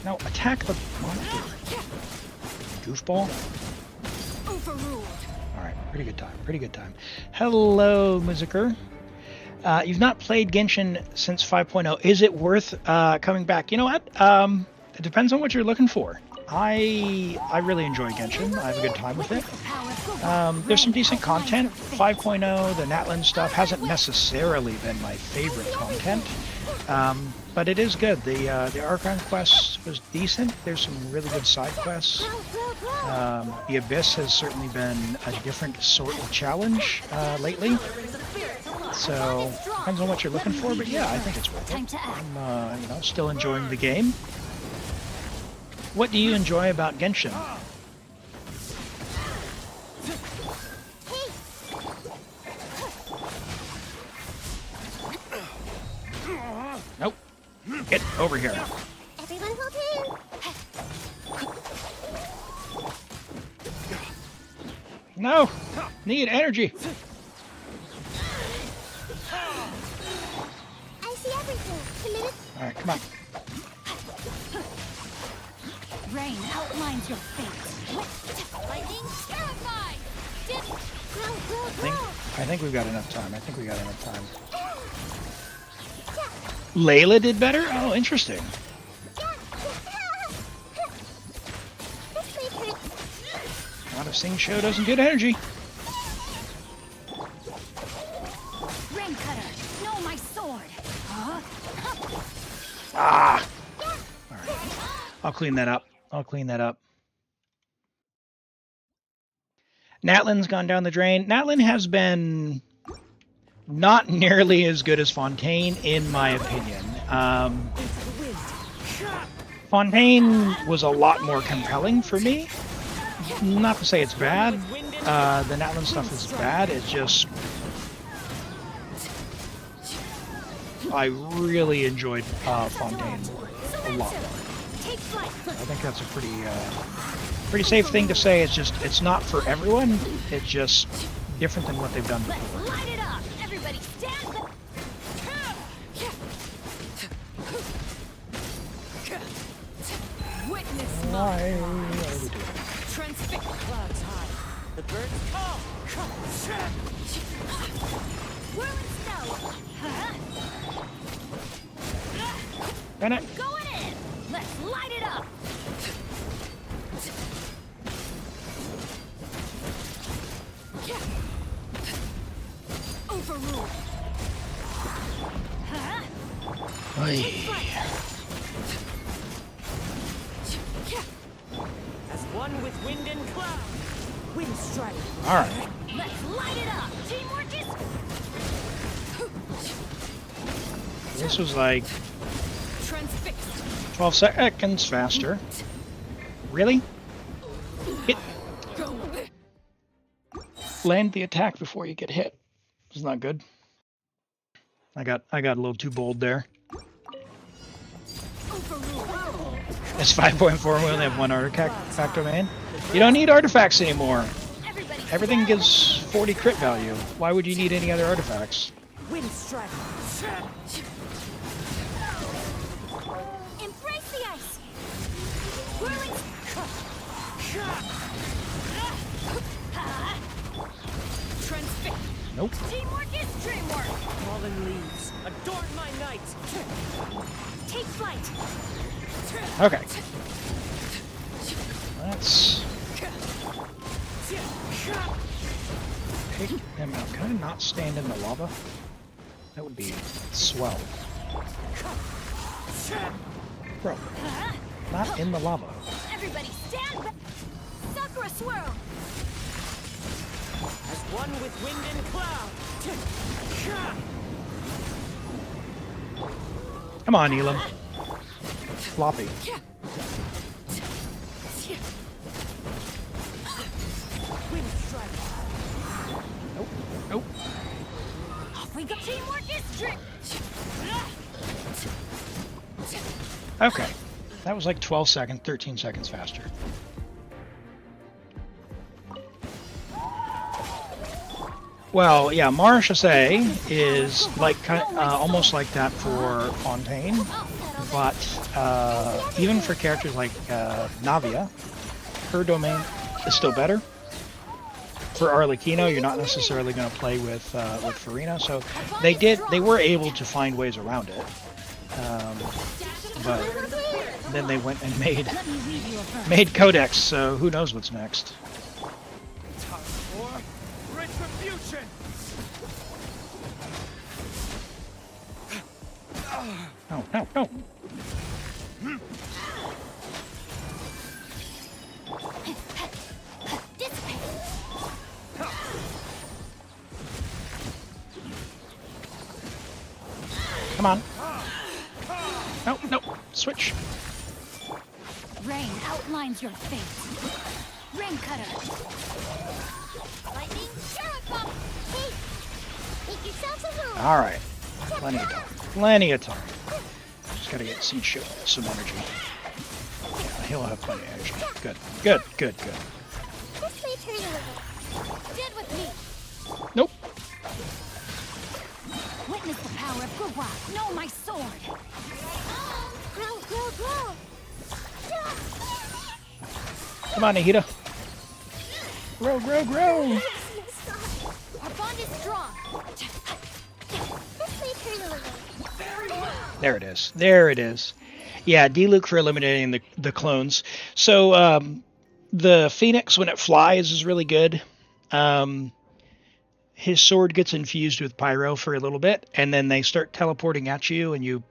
No, attack the monster. Goofball. Overruled. Alright, pretty good time, pretty good time. Hello, Musiker. You've not played Genshin since 5.0. Is it worth coming back? You know what? It depends on what you're looking for. I really enjoy Genshin. I have a good time with it. There's some decent content. 5.0, the Natlan stuff hasn't necessarily been my favorite content, but it is good. The Archon quest was decent. There's some really good side quests. The Abyss has certainly been a different sort of challenge lately. So depends on what you're looking for, but yeah, I think it's worth it. I'm still enjoying the game. What do you enjoy about Genshin? Nope. Get over here. Everyone hold hands. No! Need energy! I see everything. Alright, come on. Rain outlines your fate. Lightning terrified. I think we've got enough time. Layla did better? Oh, interesting. Not a Sing show doesn't get energy. Rain cutter, no, my sword. Huh? Ah! Alright. I'll clean that up. Natlan's gone down the drain. Natlan has been not nearly as good as Fontaine, in my opinion. Fontaine was a lot more compelling for me. Not to say it's bad. The Natlan stuff is bad. It's just... I really enjoyed Fontaine a lot more. I think that's a pretty safe thing to say. It's just, it's not for everyone. It's just different than what they've done before. Light it up. Everybody stand back. Witness Why? Transfix clouds high. The birds call. Whirling snow. Bennett. Going in. Let's light it up. Overruled. As one with wind and cloud. Wind strike. All right. Let's light it up. Teamwork is... This was like Transfixed. 12 seconds faster. Really? Hit. Land the attack before you get hit. It's not good. I got a little too bold there. It's 5.4. We only have one artifact domain. You don't need artifacts anymore. Everything gives 40 crit value. Why would you need any other artifacts? Wind strike. Embrace the ice. Whirling. Transfix. Nope. Teamwork is dreamwork. Fallen leaves. Adorn my night. Take flight. Okay. Let's take him out. Can I not stand in the lava? That would be swell. Bro, not in the lava. Everybody stand back. Sakura swirl. As one with wind and cloud. Come on, Elam. Floppy. Wind strike. Nope. Nope. Off we go. Teamwork is dream. Okay. That was like 12 seconds, 13 seconds faster. Well, yeah, Marche is like almost like that for Fontaine, but even for characters like Navia, her domain is still better. For Arlecchino, you're not necessarily going to play with Farina, so they were able to find ways around it. But then they went and made Let me read you a verse. made Codex. So who knows what's next? Time for retribution. No, no, no. Dissipate. Come on. No, no. Switch. Rain outlines your fate. Rain cutter. Lightning, Shuriken! Hey, make yourselves at home. All right. Plenty of time. Plenty of time. Just gotta get some energy. Yeah, he'll have plenty of energy. Good. Good. Good. Good. This may turn a little. Dead with me. Nope. Witness the power of Gurwa. Know my sword. Grow, grow, grow. Come on, Nahida. Grow, grow, grow. Our bond is strong. This may turn a little. There it is. There it is. Yeah, Diluc for eliminating the clones. So the Phoenix, when it flies, is really good. His sword gets infused with pyro for a little bit, and then they start teleporting at you, and you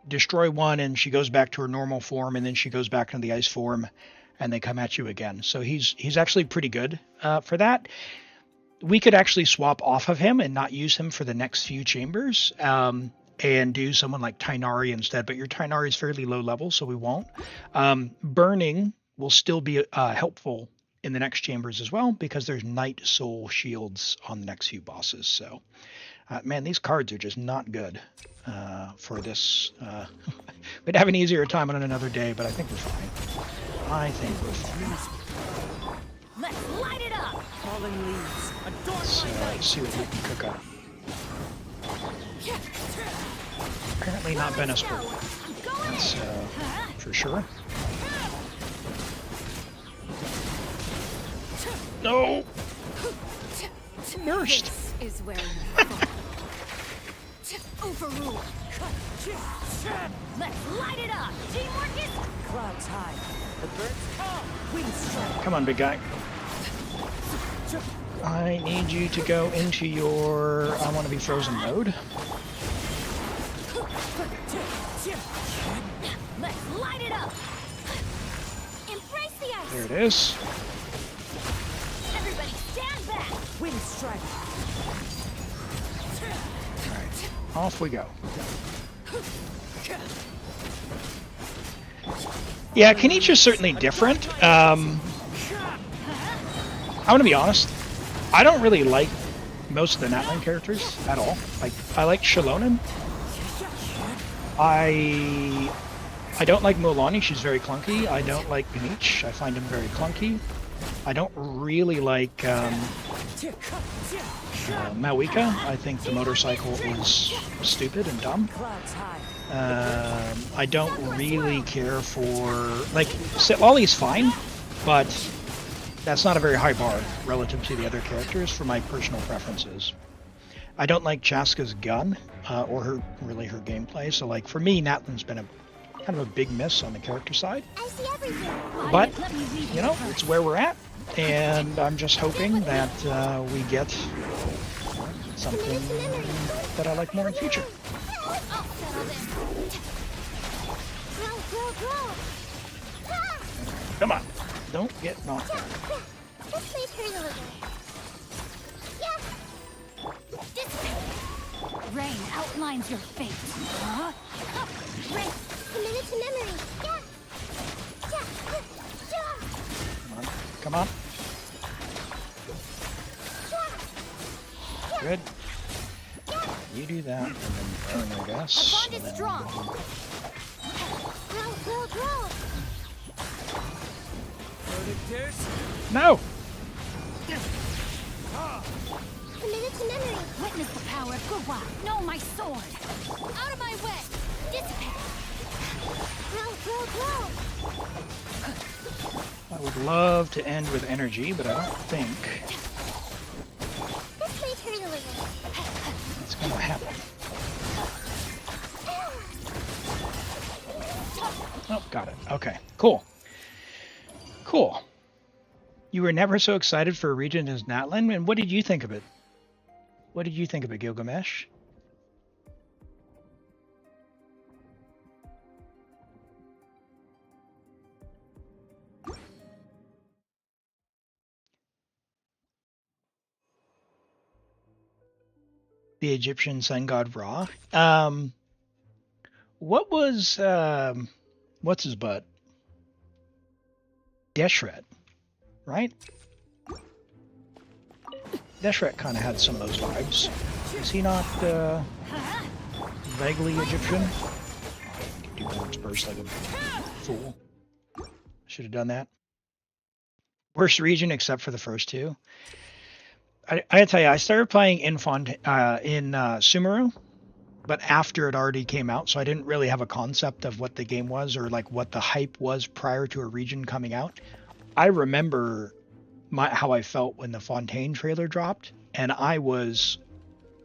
destroy one, and she goes back to her normal form, and then she goes back into the ice form, and they come at you again. So he's actually pretty good for that. We could actually swap off of him and not use him for the next few chambers, and do someone like Tainari instead. But your Tainari is fairly low level, so we won't. Burning will still be helpful in the next chambers as well, because there's Night Soul shields on the next few bosses. So, man, these cards are just not good for this. We'd have an easier time on another day, but I think we're fine. I think we're fine. Let's light it up. Falling leaves. Adorn Let's my night. see what we can cook up. Apparently not Venusport. That's for sure. No! Burst! This is where you fall. Overrule. Let's light it up. Teamwork is Clouds high. The birds come. Wind strike. Come on, big guy. I need you to go into your I want to be frozen mode. Let's light it up. Embrace the ice. There it is. Everybody stand back. Wind strike. Alright, off we go. Yeah, Kenichi's certainly different. I'm gonna be honest. I don't really like most of the Natlan characters at all. Like, I like Shalonen. I don't like Mualani, she's very clunky. I don't like Kenichi, I find him very clunky. I don't really like Mawika. I think the motorcycle is stupid and dumb. Clouds high. I don't really care for... Like, Sitlali's fine, but that's not a very high bar relative to the other characters for my personal preferences. I don't like Chaska's gun, or her gameplay, so like, for me, Natlan's been a kind of a big miss on the character side. I see everything. But, Let me read you know, it's where we're at, and I'm just hoping that we get something that I like more in future. I'll settle this. Grow, grow, grow. Ah! Come on, don't get knocked out. This may turn a little. Yeah. Rain outlines your fate. Huh? Rain. Commit it to memory. Yeah. Yeah. Come on. Good. You do that, and then burn, I guess. Our bond is and then- strong. Grow, grow, grow. Verdictus. No! Commit it to memory. Witness the power of Gurwa. Know my sword. Out of my way. Dissipate. Grow, grow, grow. I would love to end with energy, but I don't think This may turn a little. it's going to happen. Oh, got it. Okay, cool. Cool. You were never so excited for a region as Natlan, and what did you think of it? What did you think of it, Gilgamesh? The Egyptian sun god Ra. What was what's his butt? Deshret, right? Deshret kind of had some of those vibes. Is he not vaguely Egyptian? Do bounce burst like a fool. Should have done that. Worst region except for the first two. I gotta tell you, I started playing in Sumeru, but after it already came out, so I didn't really have a concept of what the game was or like what the hype was prior to a region coming out. I remember how I felt when the Fontaine trailer dropped, and I was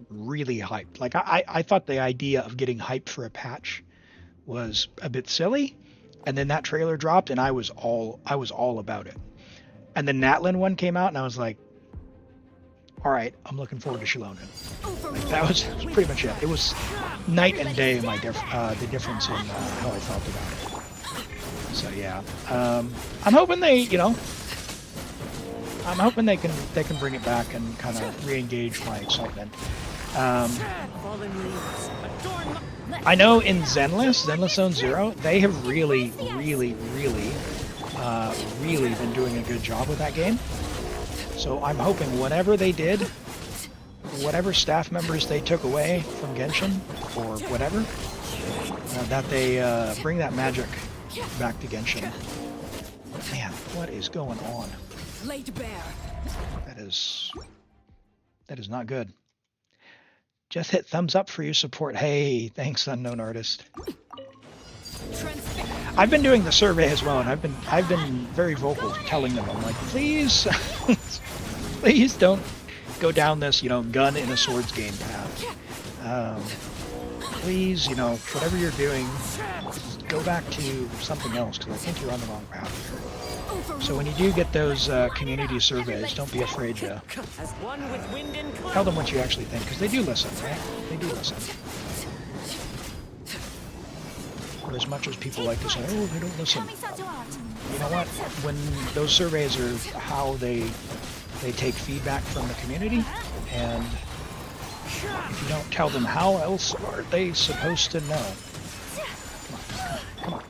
really hyped. Like I thought the idea of getting hyped for a patch was a bit silly, and then that trailer dropped, and I was all about it. And the Natlan one came out, and I was like, all right, I'm looking forward to Shalonen. Like, that was pretty much it. It was night and day the difference in how I felt about it. So yeah, I'm hoping they, I'm hoping they can bring it back and kind of re-engage my excitement. I know in Zenless Zone Zero, they have really been doing a good job with that game. So I'm hoping whatever they did, whatever staff members they took away from Genshin or whatever, that they bring that magic back to Genshin. Man, what is going on? That is not good. Just hit thumbs up for your support. Hey, thanks, unknown artist. I've been doing the survey as well, and I've been very vocal telling them, I'm like, please, please don't go down this, gun in a swords game path. Please, whatever you're doing, go back to something else, because I think you're on the wrong path here. So when you do get those community surveys, don't be afraid to tell them what you actually think, because they do listen, right? They do listen. For as much as people like to say, oh, they don't listen. You know what? When those surveys are how they take feedback from the community, and if you don't tell them, how else are they supposed to know? Come on.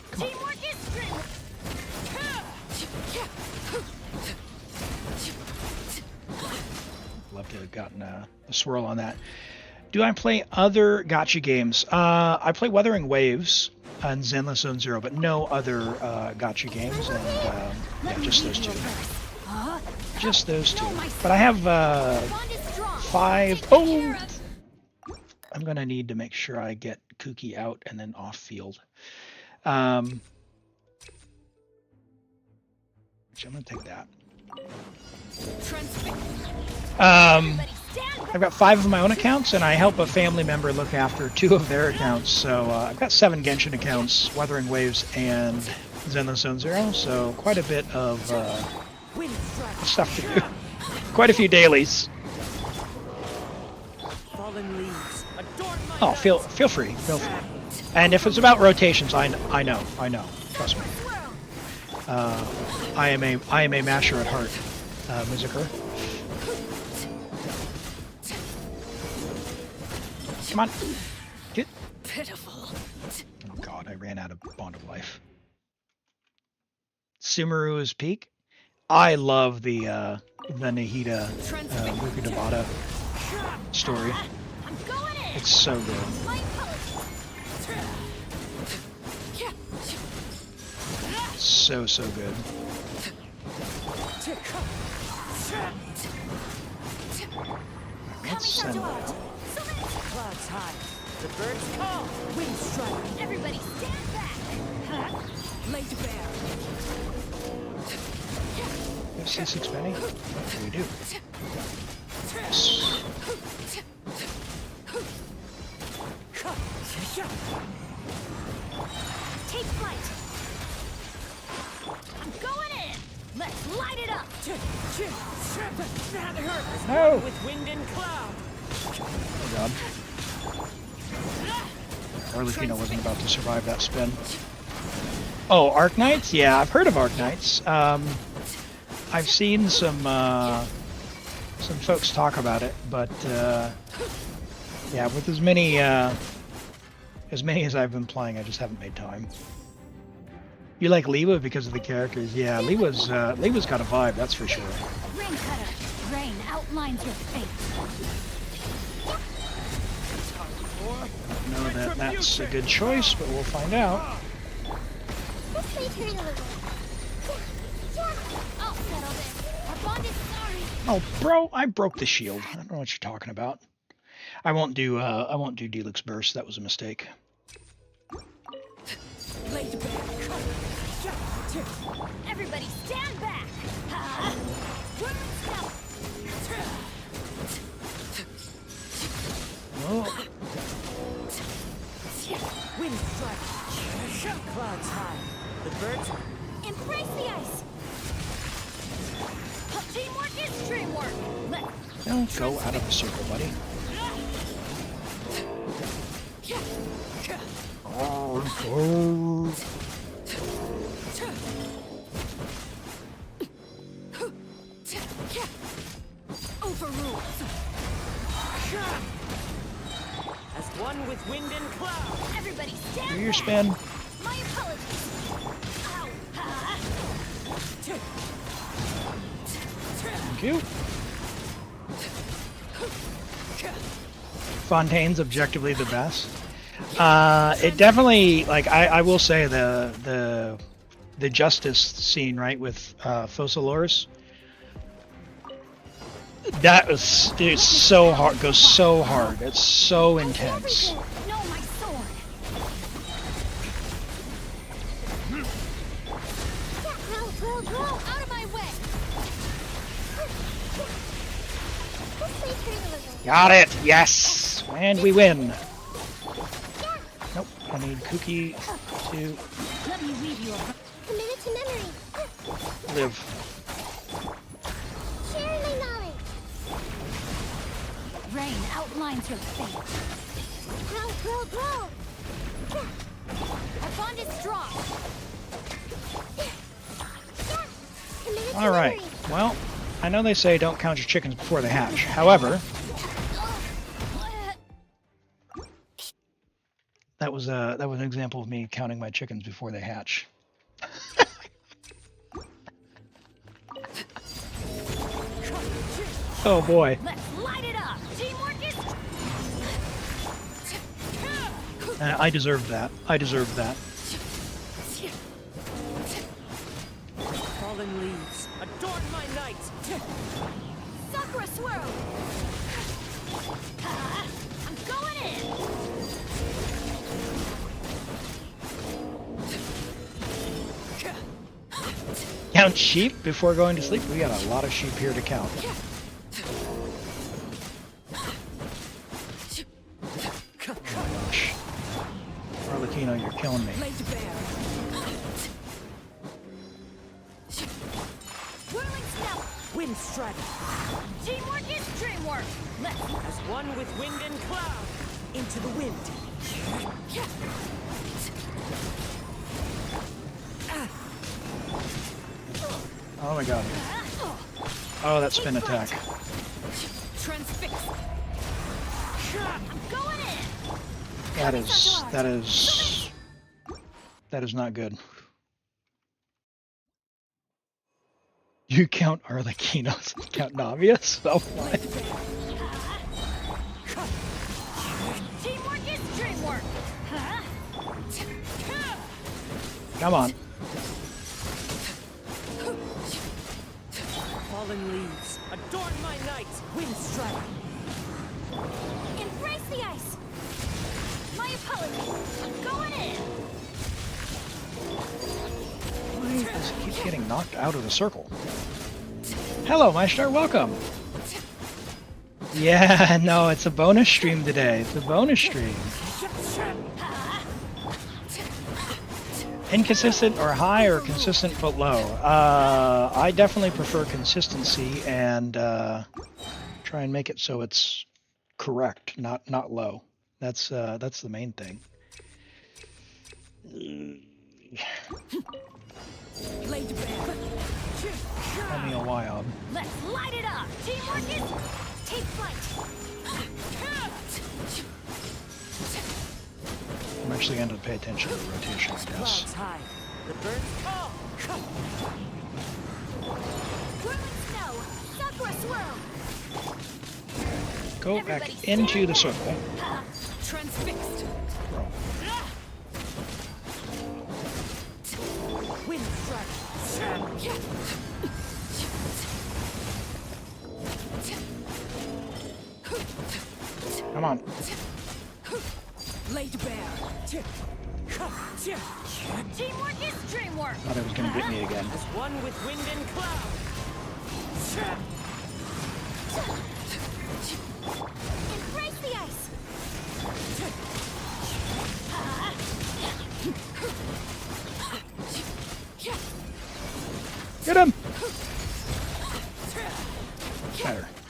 Love to have gotten a swirl on that. Do I play other gacha games? I play Wuthering Waves and Zenless Zone Zero, but no other gacha games, and yeah, just those two. Just those two. But I have 5. Oh! I'm going to need to make sure I get Kuki out and then off field. So I'm going to take that. I've got 5 of my own accounts, and I help a family member look after 2 of their accounts. So I've got 7 Genshin accounts, Wuthering Waves and Zenless Zone Zero, so quite a bit of stuff to do. Quite a few dailies. Oh, feel free. And if it's about rotations, I know. Trust me. I am a masher at heart, Mizuker. Come on. Get. Pitiful. Oh god, I ran out of Bond of Life. Sumeru's Peak. I love the Nahida Rukudabata story. It's so good. So good. Let's send that. Clouds high. The birds call. Wind strike. Everybody stand back. Lay to bear. You have C6 Benny? We do. Yes. Take flight. I'm going in. Let's light it up. That hurt! No! With wind and cloud. Oh god. Arlecchino wasn't about to survive that spin. Oh, Arknights? Yeah, I've heard of Arknights. I've seen some folks talk about it, but yeah, with as many as I've been playing, I just haven't made time. You like Lewa because of the characters? Yeah, Lewa's got a vibe, that's for sure. Rain cutter. Rain outlines your fate. I know that that's a good choice, but we'll find out. This may turn a little. I'll settle this. Our bond is sorry. Oh, bro, I broke the shield. I don't know what you're talking about. I won't do Delix Burst. That was a mistake. Everybody stand back. Oh, Wind strike. Clouds high. The birds. Embrace the ice. Teamwork is dreamwork. don't go out of the circle, buddy. Oh. Overruled. As one with wind and cloud. Everybody stand Do your back. spin. My apologies. Ow. Thank you. Fontaine's objectively the best. It definitely, like, I will say the justice scene, right, with Focalors. That was, it's so hard, goes so hard. It's so intense. No, my sword. Roll out of my way. This may turn a little. Got it. Yes, and we win. Nope. I need Cookie to Let me weave you a Committed to memory. live. Share my knowledge. rain outlines your fate. Grow. Our bond is strong. Committed to All right. memory. Well, I know they say don't count your chickens before they hatch. However, that was an example of me counting my chickens before they hatch. Oh boy. Let's light it up. Teamwork is. I deserved that. I deserved that. Fallen leaves, adorn my night. Sakura swirl. I'm going in. Count sheep before going to sleep? We got a lot of sheep here to count. Oh my gosh. Arlecchino, you're killing me. Laid bare. Whirling snow. Wind strike. Teamwork is dreamwork. Let's. As one with wind and cloud. Into the wind. Oh my god. Oh, that spin attack. Transfix. I'm going in. That is not good. You count Arlecchinos and count Navias? Oh my. Teamwork is dreamwork. Come on. Fallen leaves, adorn my night. Wind strike. Embrace the ice. My apologies. I'm going in. Why does it keep getting knocked out of the circle? Hello, Maestro, welcome. Yeah, no, it's a bonus stream today. It's a bonus stream. Inconsistent or high or consistent but low? I definitely prefer consistency and try and make it so it's correct, not low. That's the main thing. Blade bear. Tell me a while. Let's light it up! Teamwork is... Take flight! I'm actually going to pay attention to the rotation, I guess. Clouds high. The birds call. Whirling snow! Sakura swirl! Go back into the circle. Transfixed. Roll. Wind strike. Come on. Blade bear. Teamwork is dreamwork! Thought it was going to get me again. As one with wind and cloud. Embrace the ice! Get him!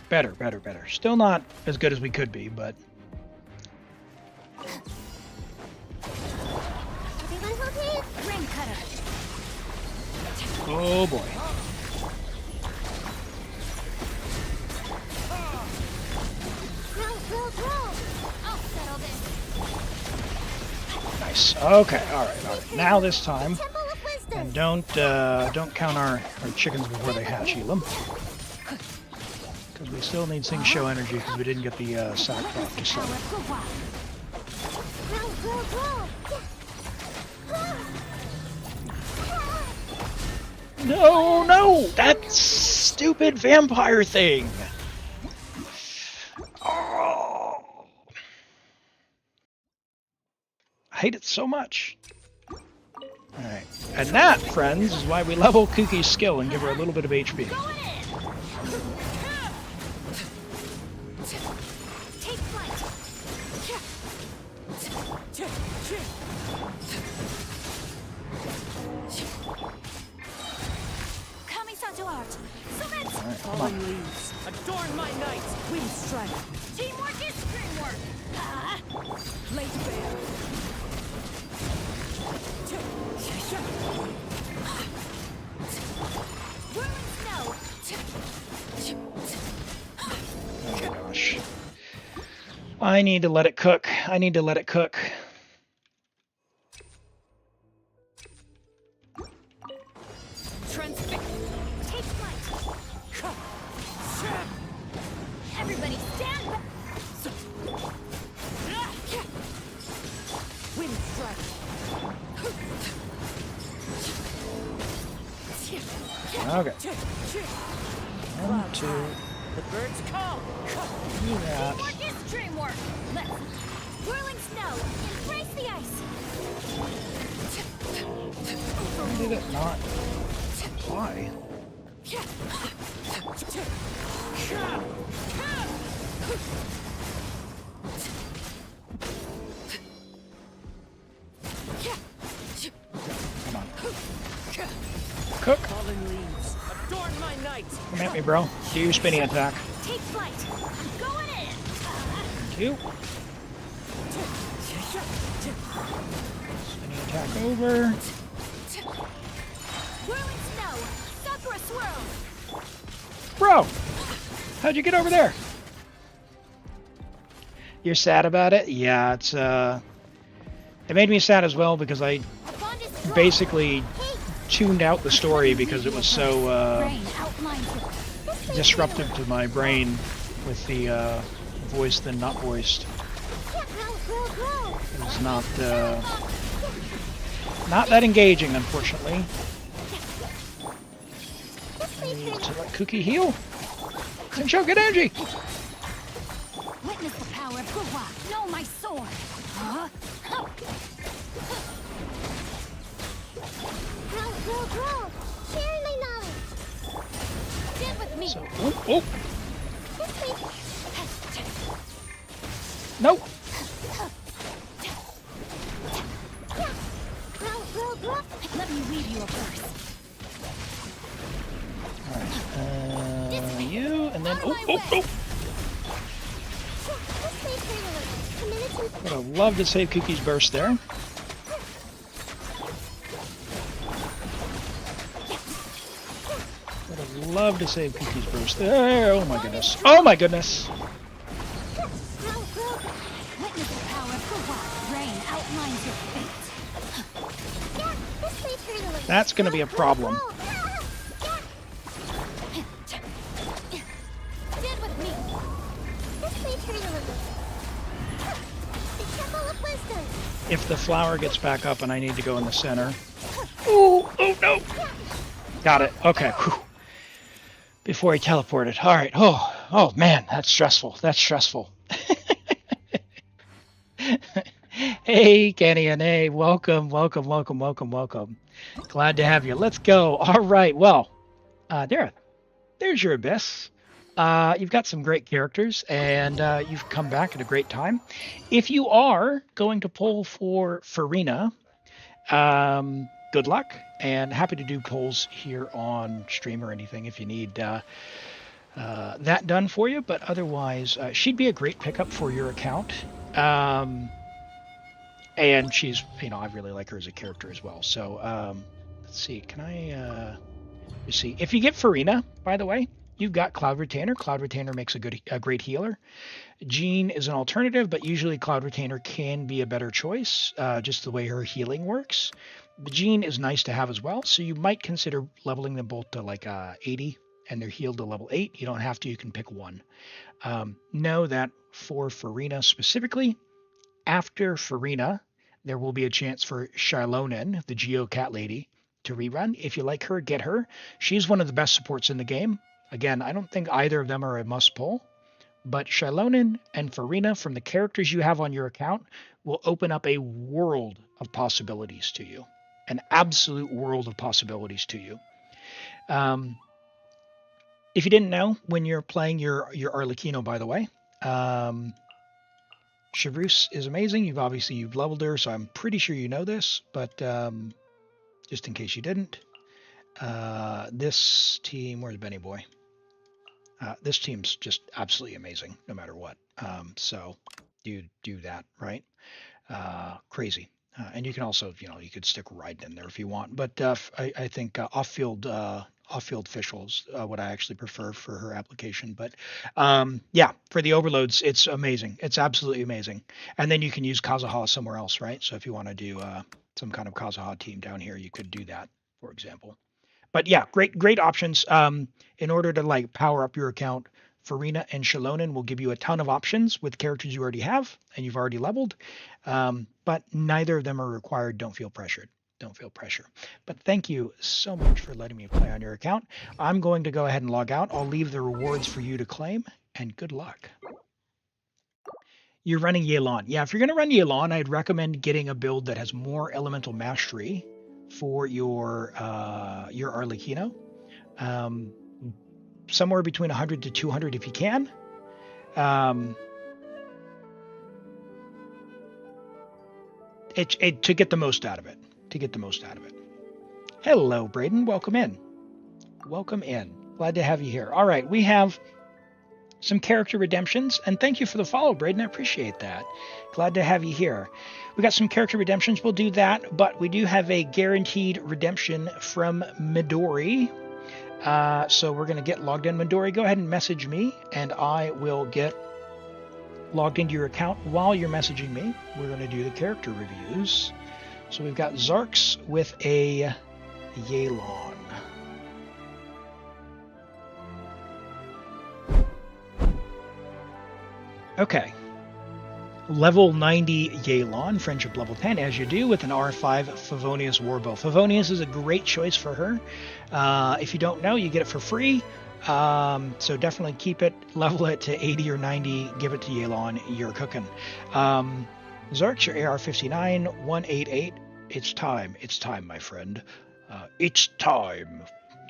Better. Still not as good as we could be, but... Everyone okay? Rain cutter! Oh boy. Roll. I'll settle this! Nice. Okay, alright. Now this time. Temple of Wisdom. And don't count our chickens before they hatch, Elam. Because we still need Sing Show energy because we didn't get the sackcloth to sell. Roll. No! That stupid vampire thing! Oh. I hate it so much. Alright. And that, friends, is why we level Kuki's skill and give her a little bit of HP. Take flight! Kamisato art! Submit! Alright, come Fallen on. leaves. Adorn my night. Wind strike. Teamwork is dreamwork! Blade bear. Whirling snow! Oh gosh. I need to let it cook. Transfix. Take flight! Everybody stand back! Wind strike. Okay. One, two, The birds call. do that. Teamwork is dreamwork! Let's... Whirling snow! Embrace the ice! Did it not apply? Come on. Cook. Fallen leaves. Adorn my night. Come at me, bro. Do your spinny attack. Take flight! I'm going in! Thank you. Spinny attack over. Whirling snow! Sakura swirl! Bro! How'd you get over there? You're sad about it? Yeah, it's it made me sad as well because I Bond is strong! basically tuned out the story because it was so Rain outlines it. disruptive to my brain with the voiced and not voiced. It was not that engaging, unfortunately. Need to let Cookie heal. And show good energy. Witness the power of Guhua! Know my sword! Huh? Roll. Share my knowledge. Stand with me! So, oh. Nope. Roll. Let me weave you a verse. Alright, you, and then... Oh! This may hurt a little. A minute and... Would have loved to save Cookie's burst there. Would have loved to save Cookie's burst there. Oh my goodness. Oh my goodness! Witness the power of the wild rain outlines your fate. Yeah, this may hurt a little. That's going to be a problem. Stand with me. This may hurt a little. The Temple of Wisdom. If the flower gets back up and I need to go in the center. Oh no! Got it. Okay. Whew. Before he teleported. All right. Oh man, that's stressful. That's stressful. Hey, Kenny and hey, welcome. Glad to have you. Let's go. All right. Well, there's your abyss. You've got some great characters, and you've come back at a great time. If you are going to pull for Farina, good luck, and happy to do polls here on stream or anything if you need that done for you. But otherwise, she'd be a great pickup for your account. And she's, I really like her as a character as well. So let's see, can I see if you get Farina, by the way, you've got Cloud Retainer. Cloud Retainer makes a great healer. Jean is an alternative, but usually Cloud Retainer can be a better choice, just the way her healing works. But Jean is nice to have as well, so you might consider leveling them both to like 80, and they're healed to level 8. You don't have to, you can pick one. Know that for Farina specifically, after Farina, there will be a chance for Shilonen, the Geo Cat Lady, to rerun. If you like her, get her. She's one of the best supports in the game. Again, I don't think either of them are a must pull, but Shilonen and Farina, from the characters you have on your account, will open up a world of possibilities to you. An absolute world of possibilities to you. If you didn't know, when you're playing your Arlecchino, by the way, Chevreuse is amazing. You've leveled her, so I'm pretty sure you know this, but just in case you didn't, this team, where's Benny Boy? This team's just absolutely amazing, no matter what. So you do that, right? Crazy. And you can also, you could stick Raiden in there if you want. But I think off-field Fischl is what I actually prefer for her application. But yeah, for the overloads, it's amazing. It's absolutely amazing. And then you can use Kazuha somewhere else, right? So if you want to do some kind of Kazuha team down here, you could do that, for example. But yeah, great options. In order to power up your account, Farina and Shilonen will give you a ton of options with characters you already have and you've already leveled. But neither of them are required. Don't feel pressured. Don't feel pressure. But thank you so much for letting me play on your account. I'm going to go ahead and log out. I'll leave the rewards for you to claim, and good luck. You're running Yelan. Yeah, if you're going to run Yelan, I'd recommend getting a build that has more elemental mastery for your Arlecchino. Somewhere between 100 to 200 if you can. To get the most out of it. Hello, Braden. Welcome in. Glad to have you here. All right, we have some character redemptions, and thank you for the follow, Braden. I appreciate that. Glad to have you here. We got some character redemptions. We'll do that, but we do have a guaranteed redemption from Midori. So we're going to get logged in. Midori, go ahead and message me, and I will get logged into your account. While you're messaging me, we're going to do the character reviews. So we've got Zarks with a Yelan. Okay. Level 90 Yelan, Friendship level 10, as you do, with an R5 Favonius Warbow. Favonius is a great choice for her. If you don't know, you get it for free. So definitely keep it, level it to 80 or 90, give it to Yelan, you're cooking. Zarks, your AR-59, 188. It's time, my friend. It's time.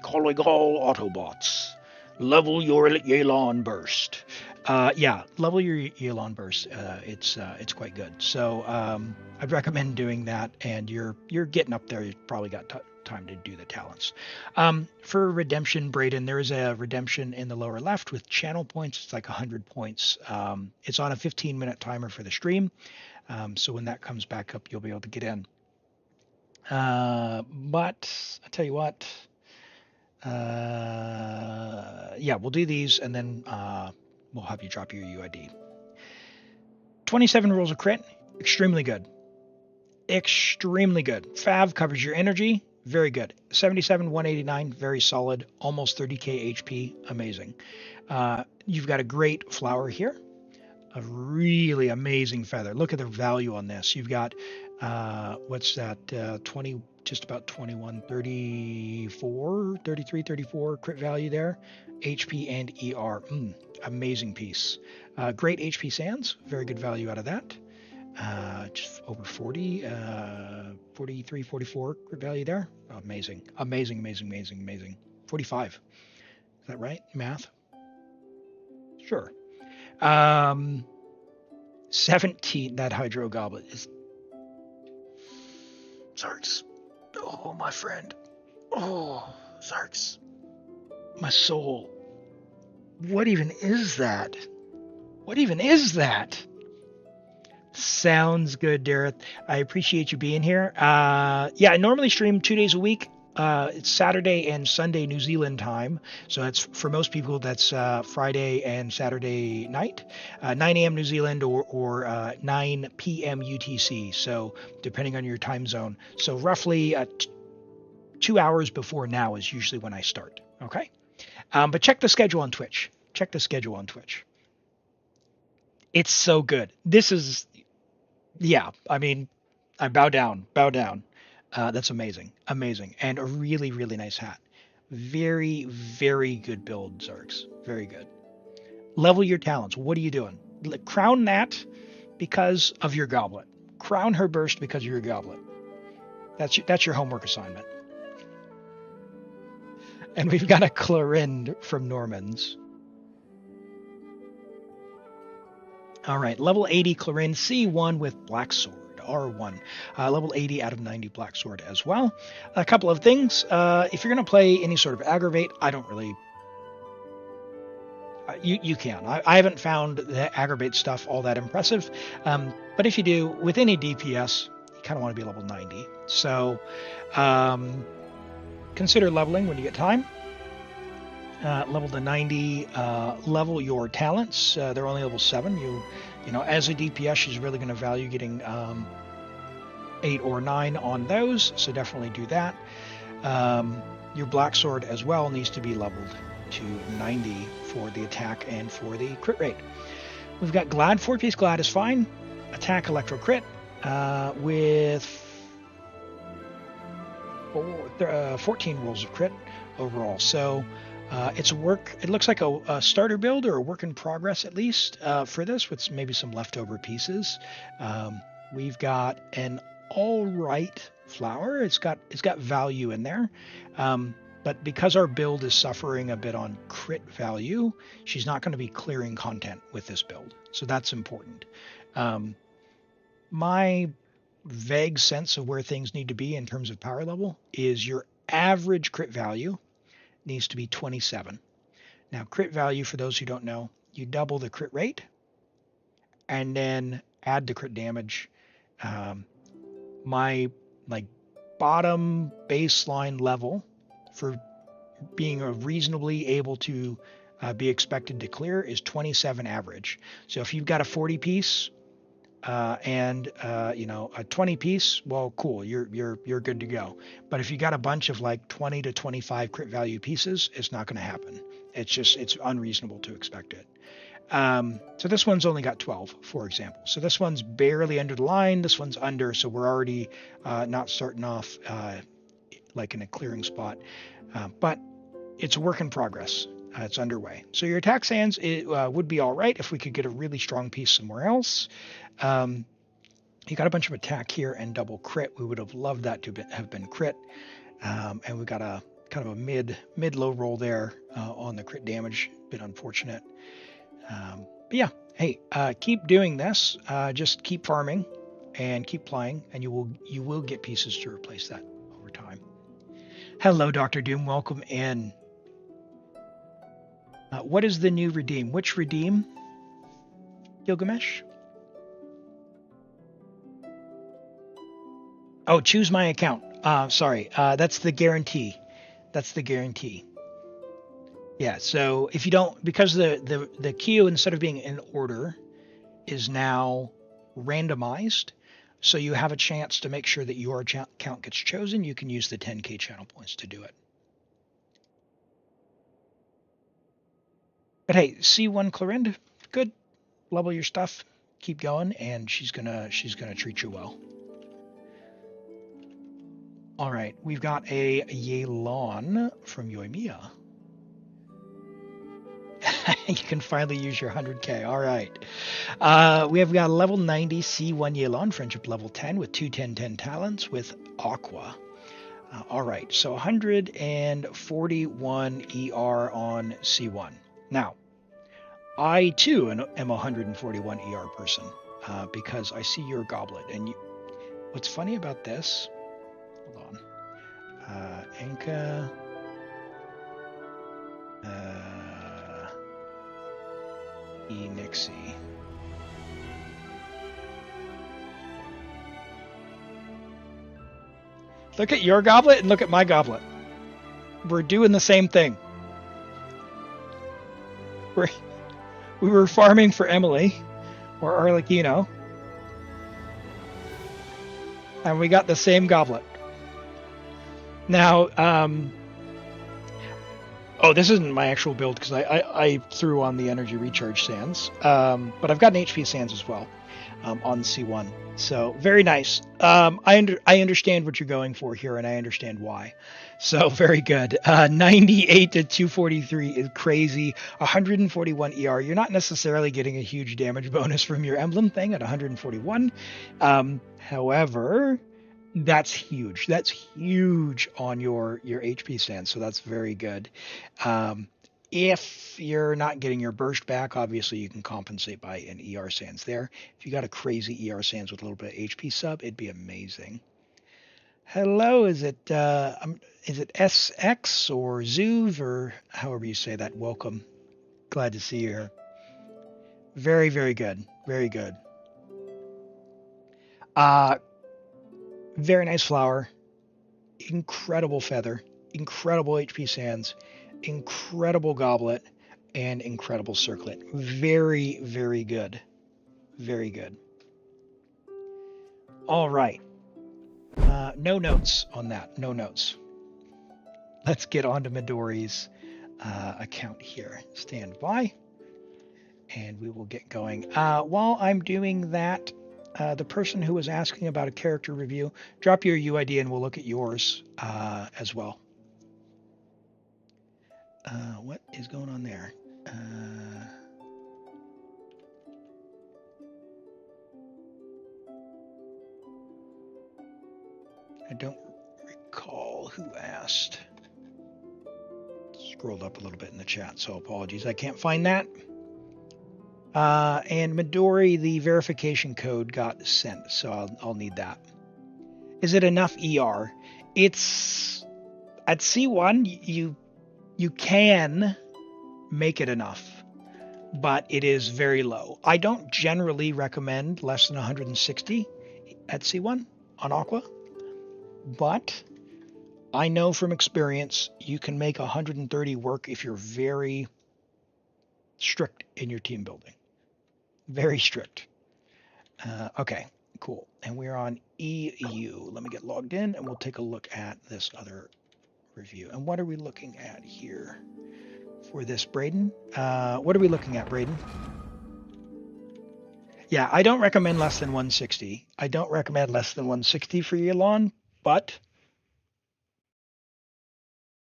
Calling all Autobots. Level your Yelan burst. Yeah, level your Elon burst. It's quite good. So I'd recommend doing that, and you're getting up there. You've probably got time to do the talents. For redemption, Braden, there is a redemption in the lower left with channel points. It's like 100 points. It's on a 15-minute timer for the stream. So when that comes back up, you'll be able to get in. But I tell you what, yeah, we'll do these, and then we'll have you drop your UID. 27 rules of crit, extremely good. Extremely good. Fav covers your energy, very good. 77, 189, very solid. Almost 30k HP, amazing. You've got a great flower here. A really amazing feather. Look at the value on this. You've got, what's that, 20, just about 21, 34, 33, 34 crit value there. HP and ER. Amazing piece. Great HP sands. Very good value out of that. Just over 40, 43, 44 crit value there. Amazing. Amazing, amazing, amazing, amazing. 45. Is that right? Math? Sure. 17, that Hydro Goblet is... Zarks. Oh, my friend. Oh, Zarks. My soul. What even is that? What even is that? Sounds good, Dareth. I appreciate you being here. Yeah, I normally stream 2 days a week. It's Saturday and Sunday New Zealand time. So that's, for most people, that's Friday and Saturday night, 9 a.m. New Zealand or 9 p.m. UTC. So depending on your time zone. So roughly 2 hours before now is usually when I start. Okay. But check the schedule on Twitch. Check the schedule on Twitch. It's so good. This is, yeah, I mean, I bow down. That's amazing. Amazing. And a really, really nice hat. Very, very good build, Zarks. Very good. Level your talents. What are you doing? Crown that because of your goblet. Crown her burst because of your goblet. That's your homework assignment. And we've got a Clarind from Normans. All right, level 80 Clarind, C1 with Black Sword. R1, level 80 out of 90 Black Sword as well. A couple of things. If you're going to play any sort of aggravate, I don't really... You can. I haven't found the aggravate stuff all that impressive. But if you do, with any DPS, you kind of want to be level 90. So consider leveling when you get time. Level to 90, level your talents. They're only level 7. You know, as a DPS, she's really going to value getting 8 or 9 on those, so definitely do that. Your Black Sword as well needs to be leveled to 90 for the attack and for the crit rate. We've got Glad. 4-piece Glad is fine. Attack Electro Crit with 14 rolls of crit overall. So it's a work. It looks like a starter build or a work in progress at least for this, with maybe some leftover pieces. We've got an all right flower. It's got value in there, but because our build is suffering a bit on crit value, she's not going to be clearing content with this build. So that's important. My vague sense of where things need to be in terms of power level is your average crit value needs to be 27. Now, crit value, for those who don't know, you double the crit rate and then add the crit damage. My bottom baseline level for being a reasonably able to be expected to clear is 27 average. So if you've got a 40 piece and a 20 piece, well, cool, you're good to go. But if you got a bunch of 20 to 25 crit value pieces, it's not going to happen. It's unreasonable to expect it. So this one's only got 12, for example. So this one's barely under the line. This one's under, so we're already not starting off in a clearing spot. But it's a work in progress. It's underway. So your attack sands would be all right if we could get a really strong piece somewhere else. You got a bunch of attack here and double crit. We would have loved that to have been crit. And we got a kind of a mid-low roll there on the crit damage. Bit unfortunate. But yeah, hey, keep doing this. Just keep farming and keep playing, and you will get pieces to replace that over time. Hello, Dr. Doom. Welcome in. What is the new redeem? Which redeem, Gilgamesh? Oh, choose my account. Sorry, that's the guarantee. That's the guarantee. Yeah, so if you don't, because the queue, instead of being in order, is now randomized, so you have a chance to make sure that your account gets chosen. You can use the 10K channel points to do it. But hey, C1 Clorinde, good. Level your stuff, keep going, and she's gonna treat you well. All right, we've got a Yelan from Yoimiya. You can finally use your 100K. All right. We have got a level 90 C1 Yelan, friendship level 10 with 210 talents with Aqua. All right, so 141 ER on C1. Now, I too am a 141 ER person because I see your goblet. And what's funny about this? Hold on. Anka. Nixie. Look at your goblet and look at my goblet. We're doing the same thing. We were farming for Emily or Arlecchino, and we got the same goblet. Now, oh, this isn't my actual build because I threw on the energy recharge sands, but I've got an HP sands as well on C1. So very nice. I understand what you're going for here, and I understand why. So very good. 98 to 243 is crazy. 141 ER. You're not necessarily getting a huge damage bonus from your emblem thing at 141. However, that's huge. That's huge on your HP sands. So that's very good. If you're not getting your burst back, obviously you can compensate by an ER sands there. If you got a crazy ER sands with a little bit of HP sub, it'd be amazing. Hello, is it SX or Zuv or however you say that? Welcome. Glad to see you here. Very, very good. Very good. Very nice flower. Incredible feather. Incredible HP sands. Incredible goblet and incredible circlet. Very, very good. Very good. All right. No notes on that. No notes. Let's get on to Midori's account here. Stand by. And we will get going. While I'm doing that, the person who was asking about a character review, drop your UID and we'll look at yours as well. What is going on there? I don't recall who asked. Scrolled up a little bit in the chat, so apologies. I can't find that. And Midori, the verification code got sent, so I'll need that. Is it enough ER? It's at C1. You can make it enough, but it is very low. I don't generally recommend less than 160 at C1 on Aqua, but I know from experience you can make 130 work if you're very strict in your team building. Very strict. Okay, cool. And we're on EU. Let me get logged in and we'll take a look at this other review. And what are we looking at here for this, Braden? What are we looking at, Braden? Yeah, I don't recommend less than 160. I don't recommend less than 160 for Yelan, but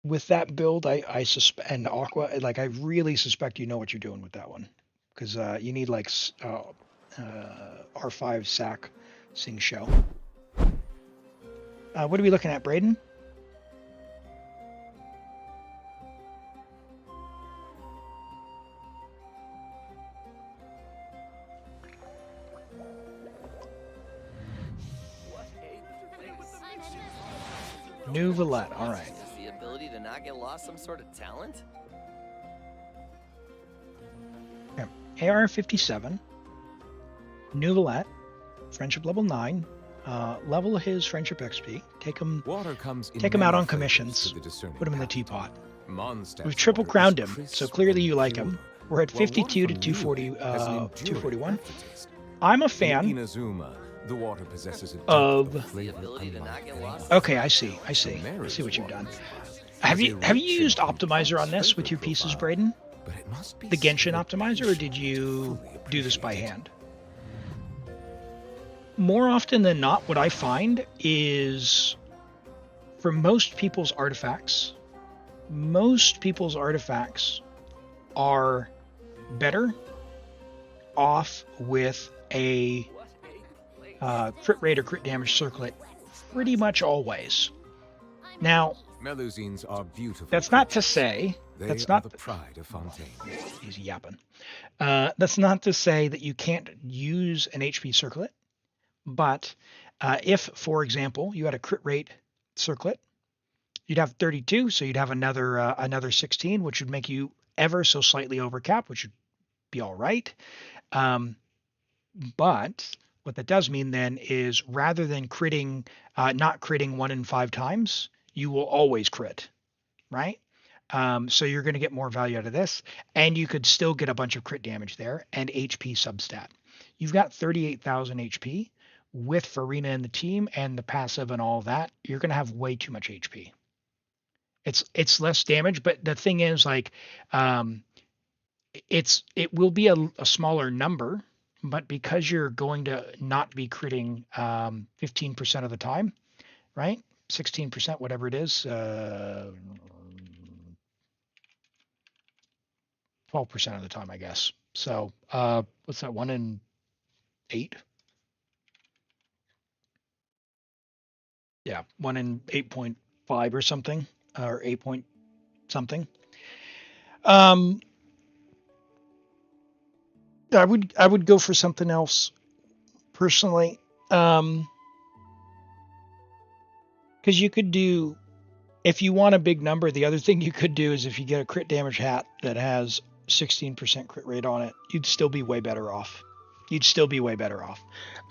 with that build, I suspect, and Aqua, like I really suspect you know what you're doing with that one, because you need like R5 sack sing show. What are we looking at, Braden? New Valette. All right. Is the ability to not get lost some sort of talent? Okay. AR-57. New Valette. Friendship level 9. Level his friendship XP. Take him out on commissions. Put him in the teapot. We've triple crowned him, so clearly you like him. We're at 52 to 241. I'm a fan of. Okay, I see what you've done. Have you used optimizer on this with your pieces, Braden? The Genshin optimizer, or did you do this by hand? More often than not, what I find is for most people's artifacts are better off with a crit rate or crit damage circlet pretty much always. Now, Melusines are beautiful. That's not to say That's not the pride of Fontaine. He's yapping. That's not to say that you can't use an HP circlet, but if, for example, you had a crit rate circlet, you'd have 32, so you'd have another 16, which would make you ever so slightly over cap, which would be all right. But what that does mean then is rather than critting, not critting 1 in 5 times, you will always crit, right? So you're going to get more value out of this, and you could still get a bunch of crit damage there and HP substat. You've got 38,000 HP with Farina in the team and the passive and all that. You're going to have way too much HP. It's less damage, but the thing is, like, it will be a smaller number, but because you're going to not be critting 15% of the time, right? 16%, whatever it is, 12% of the time, I guess. So what's that, 1 in 8? Yeah, 1 in 8.5 or something, or 8 point something. I would go for something else personally, because you could do, if you want a big number, the other thing you could do is if you get a crit damage hat that has 16% crit rate on it, you'd still be way better off.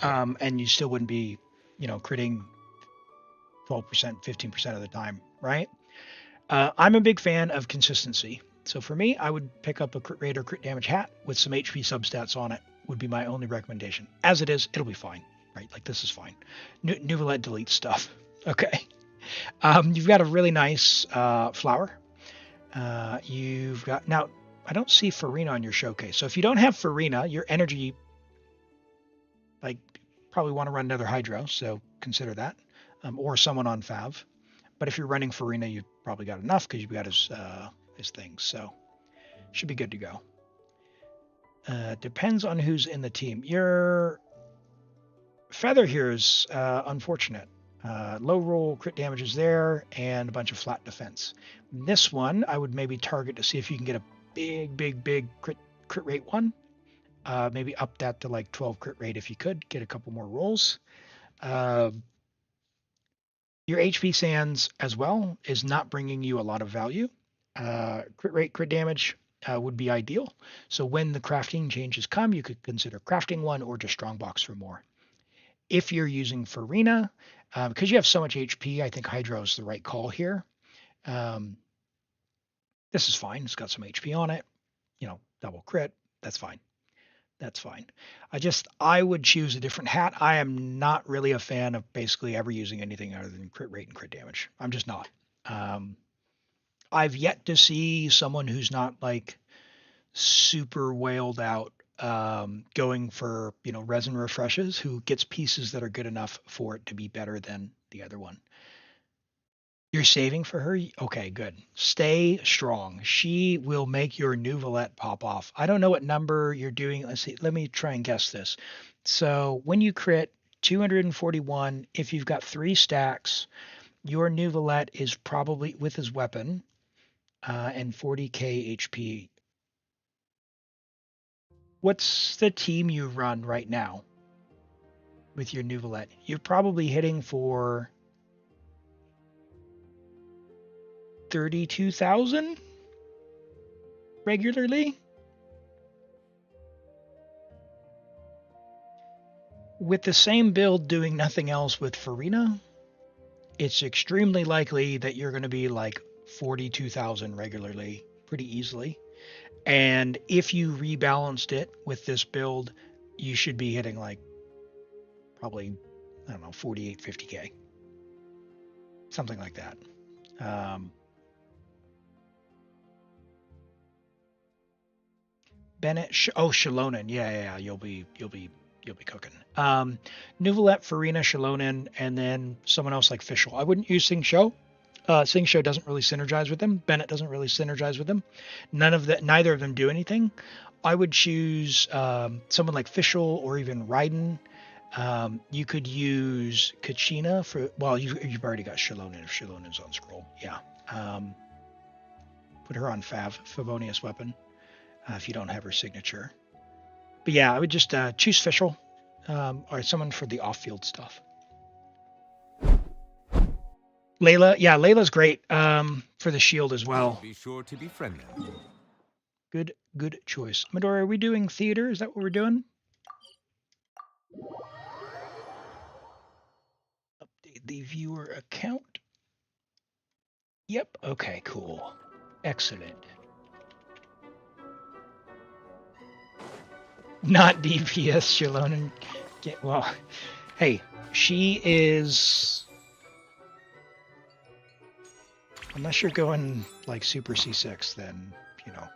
And you still wouldn't be, critting 12%, 15% of the time, right? I'm a big fan of consistency. So for me, I would pick up a crit rate or crit damage hat with some HP substats on it, would be my only recommendation. As it is, it'll be fine, right? Like, this is fine. New Valette deletes stuff. Okay. You've got a really nice flower. You've got, now, I don't see Farina on your showcase. So if you don't have Farina, your energy, like, probably want to run another Hydro, so consider that. Or someone on Fav. But if you're running Farina, you've probably got enough because you've got his things. So should be good to go. Depends on who's in the team. Your Feather here is unfortunate. Low roll crit damage is there and a bunch of flat defense. This one I would maybe target to see if you can get a big crit rate one. Maybe up that to like 12 crit rate if you could get a couple more rolls. Your HP Sands as well is not bringing you a lot of value. Crit rate, crit damage would be ideal. So when the crafting changes come, you could consider crafting one or just strongbox for more. If you're using Farina, because you have so much HP, I think Hydro is the right call here. This is fine. It's got some HP on it. Double crit. That's fine. I would choose a different hat. I am not really a fan of basically ever using anything other than crit rate and crit damage. I'm just not. I've yet to see someone who's not like super wailed out going for, resin refreshes, who gets pieces that are good enough for it to be better than the other one. You're saving for her? Okay, good. Stay strong. She will make your new Valette pop off. I don't know what number you're doing. Let's see. Let me try and guess this. So when you crit 241, if you've got 3 stacks, your new Valette is probably with his weapon and 40k HP. What's the team you run right now with your new Valette? You're probably hitting for 32,000 regularly. With the same build doing nothing else with Farina, it's extremely likely that you're going to be like 42,000 regularly pretty easily. And if you rebalanced it with this build, you should be hitting like probably, I don't know, 48, 50K. Something like that. Bennett, Shalonen. Yeah, you'll be cooking. Nuvolette, Farina, Shalonen, and then someone else like Fischl. I wouldn't use Sing-Sho. Sing-Sho doesn't really synergize with them. Bennett doesn't really synergize with them. Neither of them do anything. I would choose someone like Fischl or even Raiden. You could use Kachina for, well, you've already got Shalonen if Shalonen's on scroll. Yeah. Put her on Favonius weapon if you don't have her signature. But yeah, I would just choose Fischl or someone for the off-field stuff. Layla, yeah, Layla's great for the shield as well. Be sure to be friendly. Good choice. Midori, are we doing theater? Is that what we're doing? Update the viewer account. Yep. Okay, cool. Excellent. Not DPS Shalonen. Well, hey, she is... Unless you're going like Super C6, then, you know,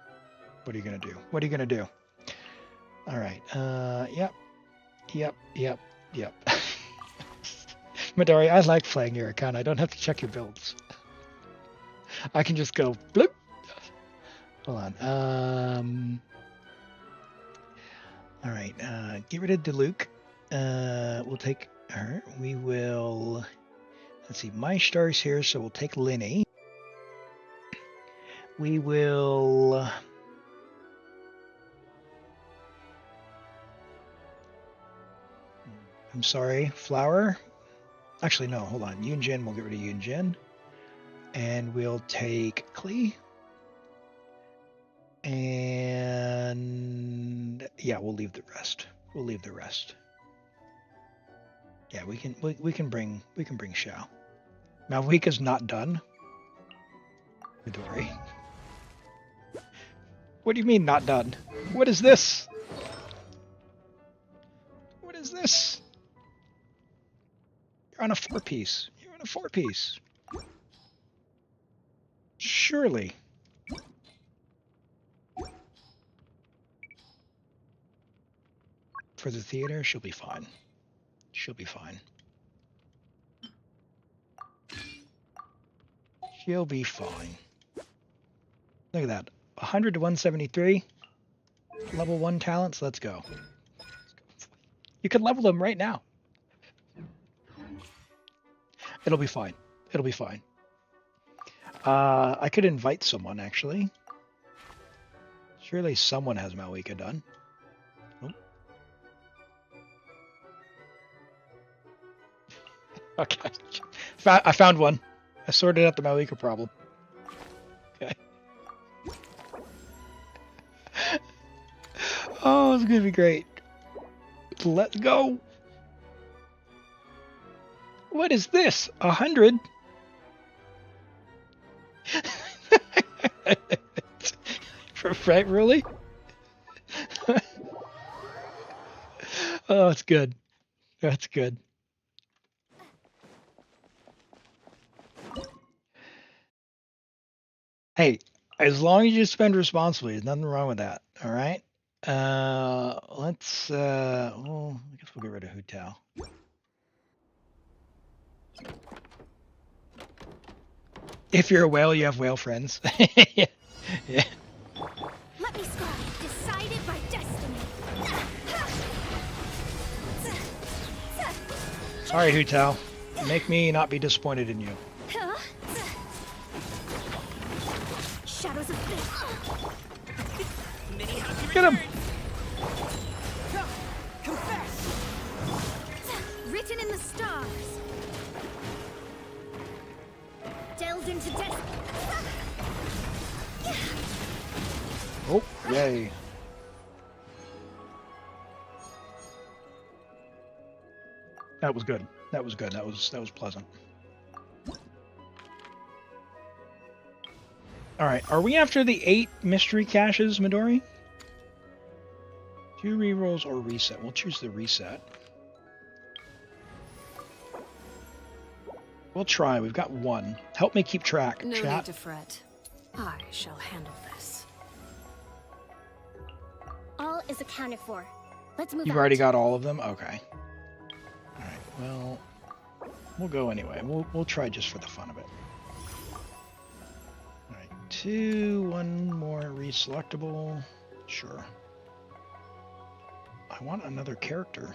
what are you going to do? What are you going to do? All right. Yep. Midori, I like playing your account. I don't have to check your builds. I can just go bloop. Hold on. All right. Get rid of Diluc. We'll take her. We will... Let's see. My star's here, so we'll take Linny. We will... I'm sorry, Flower. Actually, no, hold on. Yunjin, we'll get rid of Yunjin. And we'll take Klee. And yeah, we'll leave the rest. Yeah, we can bring Xiao. Malvika's not done. Midori. What do you mean not done? What is this? What is this? You're on a 4-piece. Surely. For the theater, she'll be fine. Look at that. 100 to 173. Level 1 talents. Let's go. You can level them right now. It'll be fine. I could invite someone, actually. Surely someone has Malvika done. Oh. Okay. I found one. I sorted out the Malvika problem. Okay. Oh, it's gonna be great. Let's go. What is this? 100? Right, really? Oh, it's good. That's good. Hey, as long as you spend responsibly, there's nothing wrong with that. All right. Let's. Well, I guess we'll get rid of Hu Tao. If you're a whale, you have whale friends. Yeah. Let me scar. Decided by destiny. All right, Hu Tao. Make me not be disappointed in you. Shadows of fate. Get him! Confess! Written in the stars. Delved into destiny. Yay. That was good. That was good. That was pleasant. All right. Are we after the 8 mystery caches, Midori? 2 rerolls or reset? We'll choose the reset. We'll try. We've got 1. Help me keep track, No chat. need to fret. I shall handle this. All is accounted for. Let's move You've out. already got all of them? Okay. All right. Well, we'll go anyway. We'll try just for the fun of it. All right. 2, 1 more reselectable. Sure. I want another character.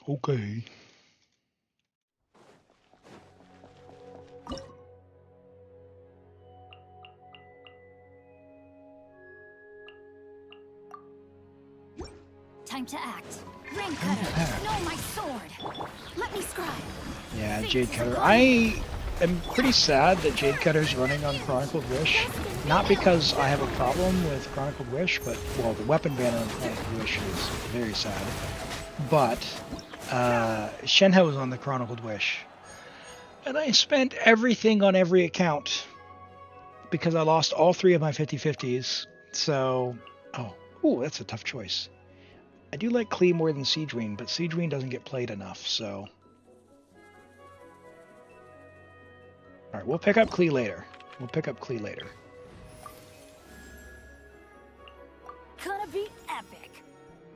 Okay. Time to act. Rain cutter. No, my sword. Let me scribe. Yeah, Jade Cutter. I am pretty sad that Jade Cutter's running on Chronicled Wish. Not because I have a problem with Chronicled Wish, but, well, the weapon banner on Chronicled Wish is very sad. But, Shenhe was on the Chronicled Wish. And I spent everything on every account. Because I lost all 3 of my 50/50s. So, ooh, that's a tough choice. I do like Klee more than Siegeween, but Siegeween doesn't get played enough, so... Alright, we'll pick up Klee later. Gonna be epic.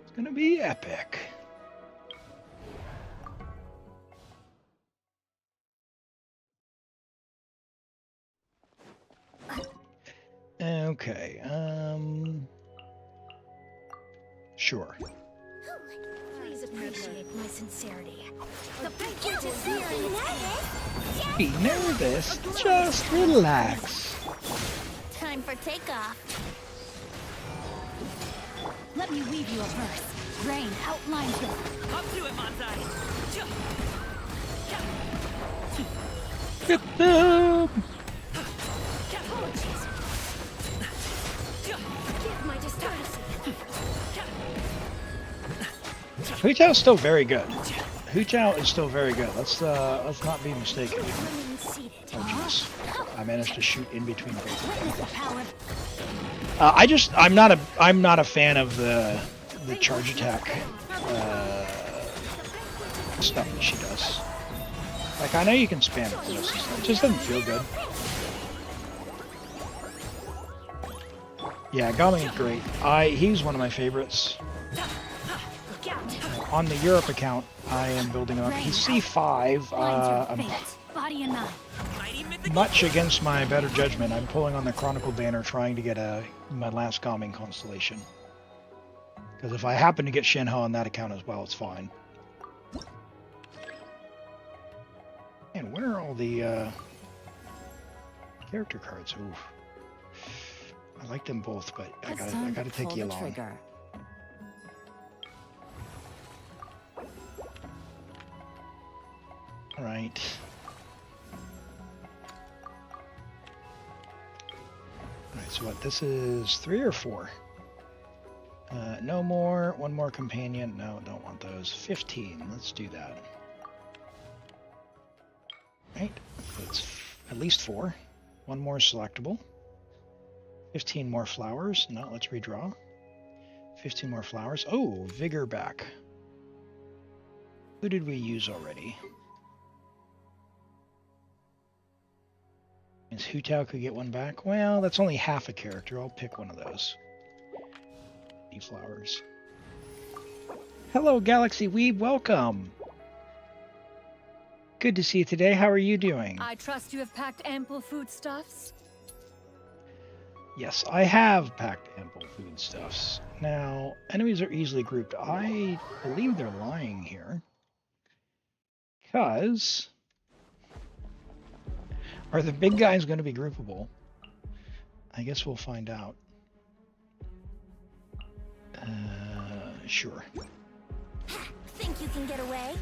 It's gonna be epic. Okay, sure. Please appreciate my sincerity. The banquet is nearing its end. Be nervous, just relax. Time for takeoff. Let me weave you a verse. Rain outlines it. Up to it, Manzai. Get them! Give my distortion. Hu Tao's still very good. Hu Tao is still very good. Let's not be mistaken. Remain seated. Oh jeez, I managed to shoot in between both. Witness the power. I'm not a fan of the charge attack stuff that she does. Like, I know you can spam it, but it just doesn't feel good. Yeah, Gaming is great. He's one of my favorites. On the Europe account, I am building up. He's C5. Body and mind. Much against my better judgment, I'm pulling on the Chronicle banner, trying to get my last Gaming constellation. Because if I happen to get Shenhe on that account as well, it's fine. And where are all the character cards? Oof. I like them both, but I gotta take you along. All right. All right. So what? This is 3 or 4. No more. 1 more companion. No, don't want those. 15. Let's do that. Right. That's at least 4. 1 more selectable. 15 more flowers. No, let's redraw. 15 more flowers. Oh, vigor back. Who did we use already? Means Hu Tao could get 1 back. Well, that's only half a character. I'll pick one of those. Flowers. Hello, Galaxy Weeb. Welcome. Good to see you today. How are you doing? I trust you have packed ample foodstuffs. Yes, I have packed ample foodstuffs. Now, enemies are easily grouped. I believe they're lying here. Because... Are the big guys going to be groupable? I guess we'll find out. Sure. Think you can get away?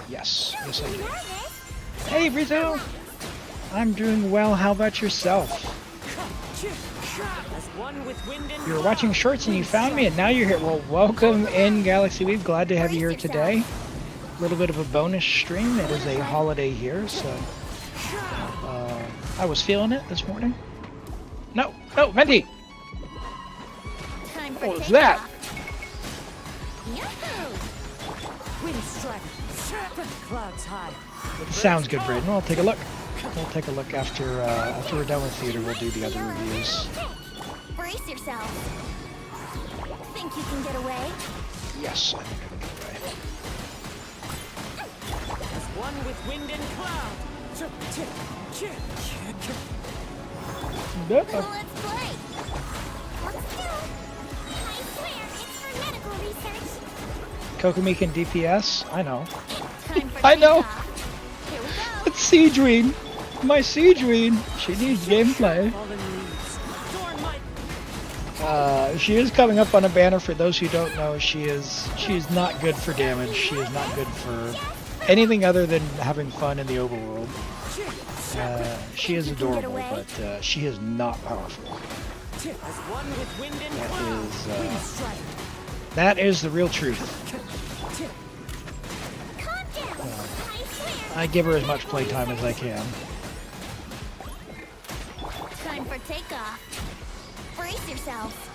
Yes. Yes, I do. Hey, Rizzo! I'm doing well. How about yourself? As one with wind and You were watching shorts and you found me, and now you're here. Well, welcome in, Galaxy Weave. Glad to have you here today. A little bit of a bonus stream. It is a holiday here, so I was feeling it this morning. No, Venti! Time for What was that? wind strike. Clouds high. Sounds good, Braden. I'll take a look. We'll take a look after we're done with theater. We'll do the other reviews. Brace yourself. Think you can get away? Yes, I think I can As one with wind and cloud. get away. Let's play. Let's do. I swear it's for medical research. Kokomi can DPS? I know. Time for I know. takeoff. Here we go. It's Siegeween. My Siegeween. She needs gameplay. Fallen leaves. Adorn my She is coming up on a banner. For those who don't know, she's not good for damage. She is not good for anything other than having fun in the overworld. She is adorable, but she is not powerful. as one with wind and That cloud. is, Wind strike. That is the real truth. Calm down. I swear. I give her as much playtime as I can. Time for takeoff. Brace yourself.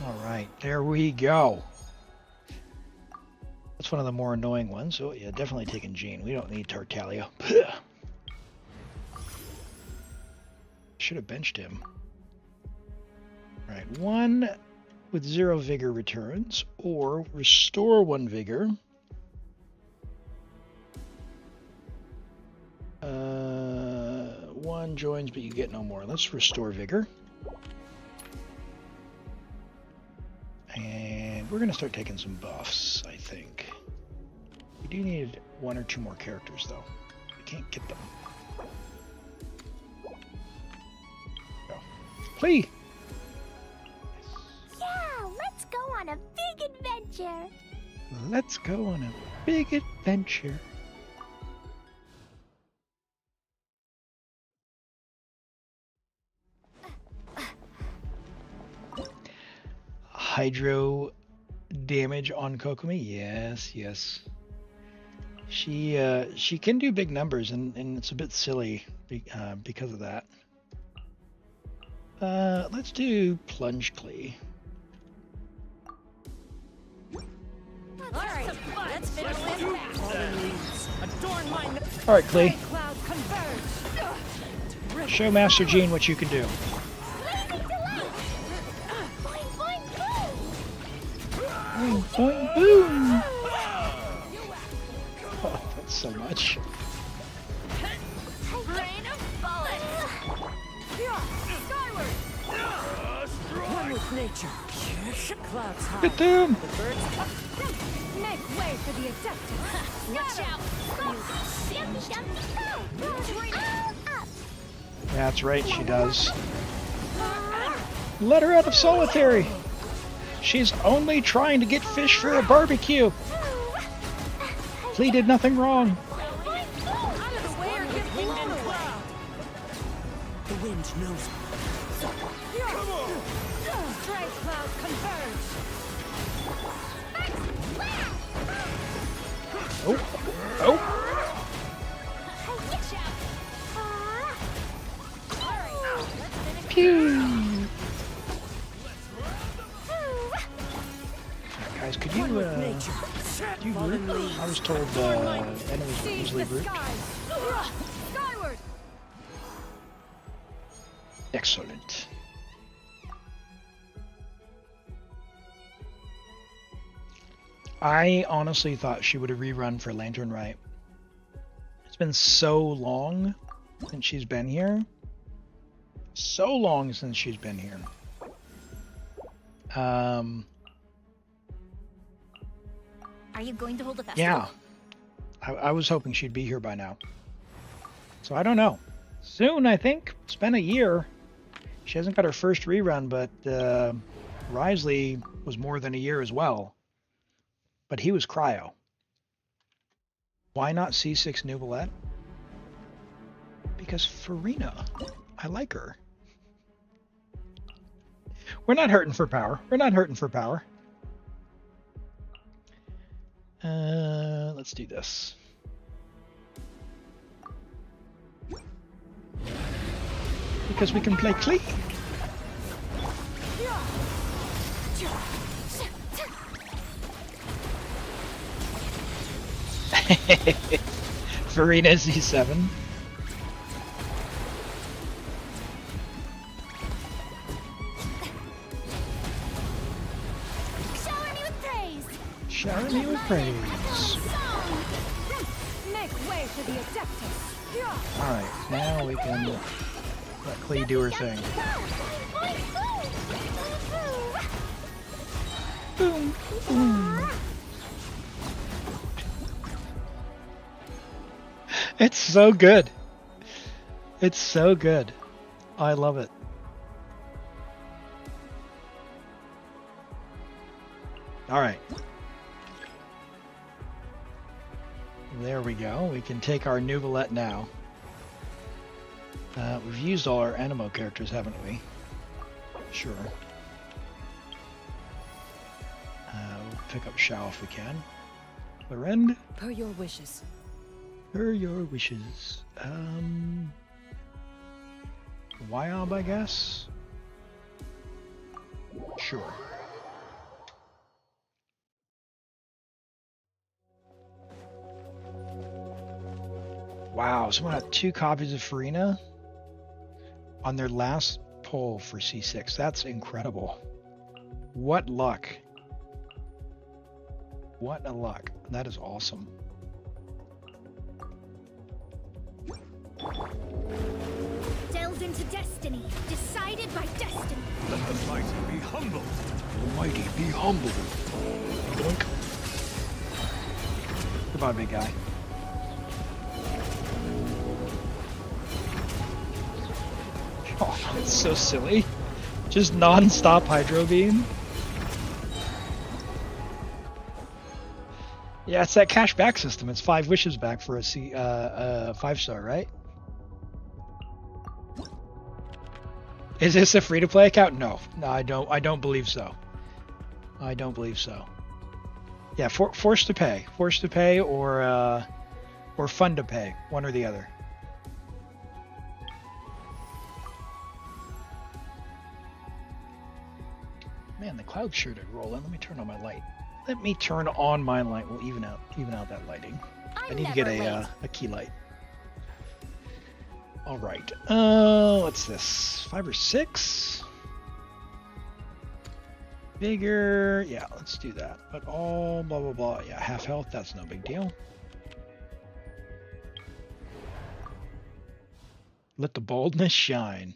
All right, there we go. That's one of the more annoying ones. So yeah, definitely taking Jean. We don't need Tartaglia. Should have benched him. All right, 1 with 0 vigor returns, or restore 1 vigor. 1 joins, but you get no more. Let's restore vigor. And we're going to start taking some buffs, I think. We do need 1 or 2 more characters, though. We can't get them. Go. Plea! Yeah, let's go on a big adventure. Let's go on a big adventure. Hydro damage on Kokomi. Yes. She can do big numbers, and it's a bit silly because of that. Let's do Plunge Clee. Alright, let's finish this back. Fallen leaves. Adorn my All right, Clee. cloud converge. Show Master Jean what you can do. Blazing delight. Boing, boing, boom. Boing, boing, boom. Oh, that's so much. Rain of bullets. Skyward. One with nature. Clouds high. Get them. The birds Make way for the abducted. Watch out. Dumpty, dumpty, go. All up. That's right, she does. Let her out of solitary. She's only trying to get fish for a barbecue. Flea did nothing wrong. out of the way or get blown away. The wind knows. Stray clouds converge. Oh. Pew. Guys, could you, Nature. you group? I was told enemies were easily grouped. Skyward. Excellent. I honestly thought she would have rerun for Lantern Right. It's been so long since she's been here. So long since she's been here. Are you going to hold a festival? Yeah. I was hoping she'd be here by now. So I don't know. Soon, I think. It's been a year. She hasn't got her first rerun, but Risley was more than a year as well. But he was cryo. Why not C6 Nubilette? Because Farina, I like her. We're not hurting for power. We're not hurting for power. Let's do this. Because we can play clean. Farina Z7. Shower me with praise. Shower me with praise. Make way for the Adeptus. Alright, now we can let Klee do her thing. Boom, boom. It's so good. It's so good. I love it. Alright. There we go. We can take our Nouvelette now. We've used all our Animo characters, haven't we? Sure. We'll pick up Shao if we can. Lorend? Per your wishes. Per your wishes. Wyob, I guess? Sure. Wow, someone had 2 copies of Farina on their last pull for C6. That's incredible. What luck. What a luck. That is awesome. Delved into destiny, decided by destiny. Let the mighty be humbled. The mighty be humble. Doink. Goodbye, big guy. Oh, it's so silly. Just non-stop Hydro Beam. Yeah, it's that cash back system. It's 5 wishes back for a 5-star, right? Is this a free-to-play account? No, I don't believe so. I don't believe so. Yeah, forced to pay, or fun to pay, one or the other. Man, the clouds sure did roll in. Let me turn on my light. Let me turn on my light. We'll even out that lighting. I need to get a key light. All right. What's this? 5 or 6? Bigger. Yeah, let's do that. But all blah blah blah. Yeah, half health. That's no big deal. Let the boldness shine.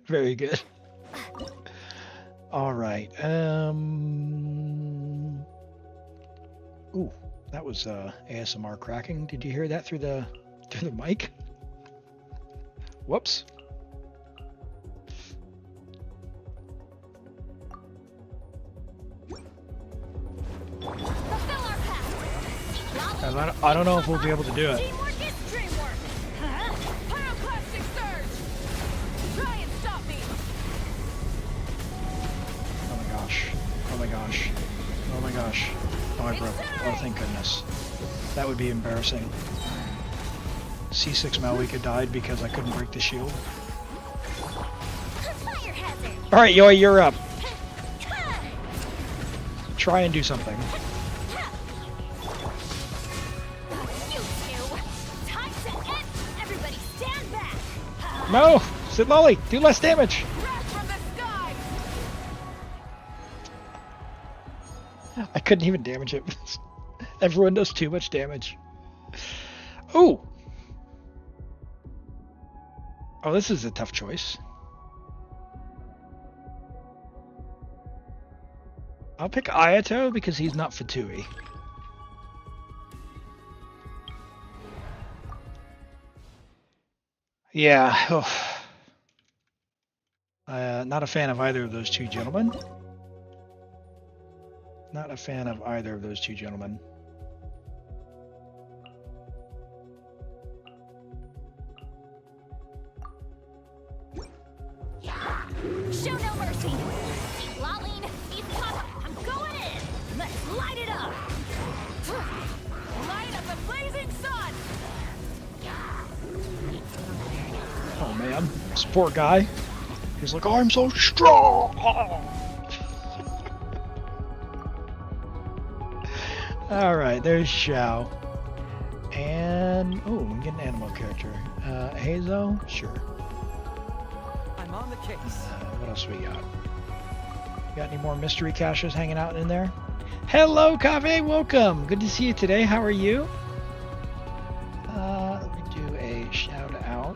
Very good. All right. Ooh, that was ASMR cracking. Did you hear that through the mic? Whoops. I don't know if we'll be able to do it. Teamwork is dreamwork. Pyroclastic surge. Try and stop me. Oh my gosh. Oh my gosh. Oh my gosh. Oh, I broke. Oh, thank goodness. That would be embarrassing. C6 Malwika died because I couldn't break the shield. Fire hazard. Alright, Yoi, you're up. Try and do something. You two. Time to end. Everybody stand back. No! Sit lolly! Do less damage! Wrath from the sky. I couldn't even damage it. Everyone does too much damage. Ooh! Oh, this is a tough choice. I'll pick Ayato because he's not Fatui. Yeah. Not a fan of either of those 2 gentlemen. Not a fan of either of those 2 gentlemen. Show no mercy. Keep lolling. Keep popping. I'm going in. Let's light it up. Light up the blazing sun. Oh man, this poor guy. He's like, I'm so strong. All right, there's Xiao. And oh, we can get an animal character. Hazo, sure. I'm on the case. What else we got? Got any more mystery caches hanging out in there? Hello, Kave, welcome. Good to see you today. How are you? Let me do a shout out.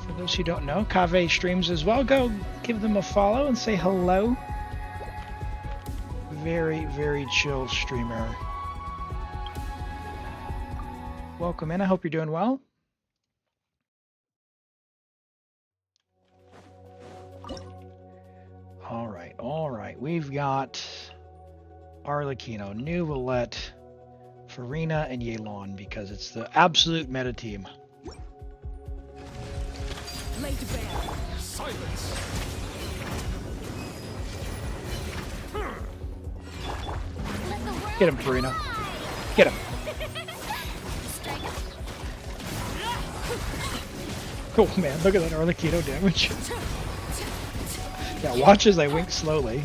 For those who don't know, Kave streams as well. Go give them a follow and say hello. Very, very chill streamer. Welcome in. I hope you're doing well. All right. We've got Arlecchino, New Valette, Farina, and Yelan because it's the absolute meta team. Lay to bear. Silence! Let the world Get him, Farina. Get him. strike up. Oh man, look at that Arlecchino damage. Yeah, watch as I wink slowly.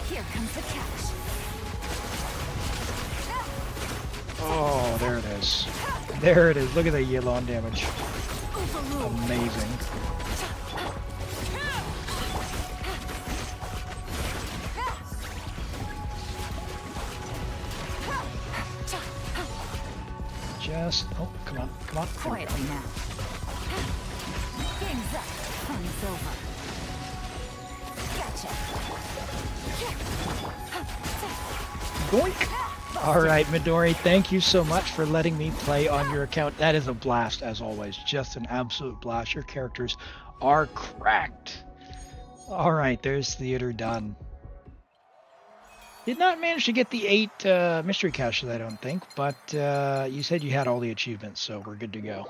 Here comes the catch. Oh, there it is. There it is. Look at the Yelan damage. Amazing. Just, oh, come on. There we go. Quietly now. Game's up. Fun's over. Gotcha. Boink. All right, Midori, thank you so much for letting me play on your account. That is a blast, as always. Just an absolute blast. Your characters are cracked. All right, there's theater done. Did not manage to get the 8 mystery caches, I don't think, but you said you had all the achievements, so we're good to go.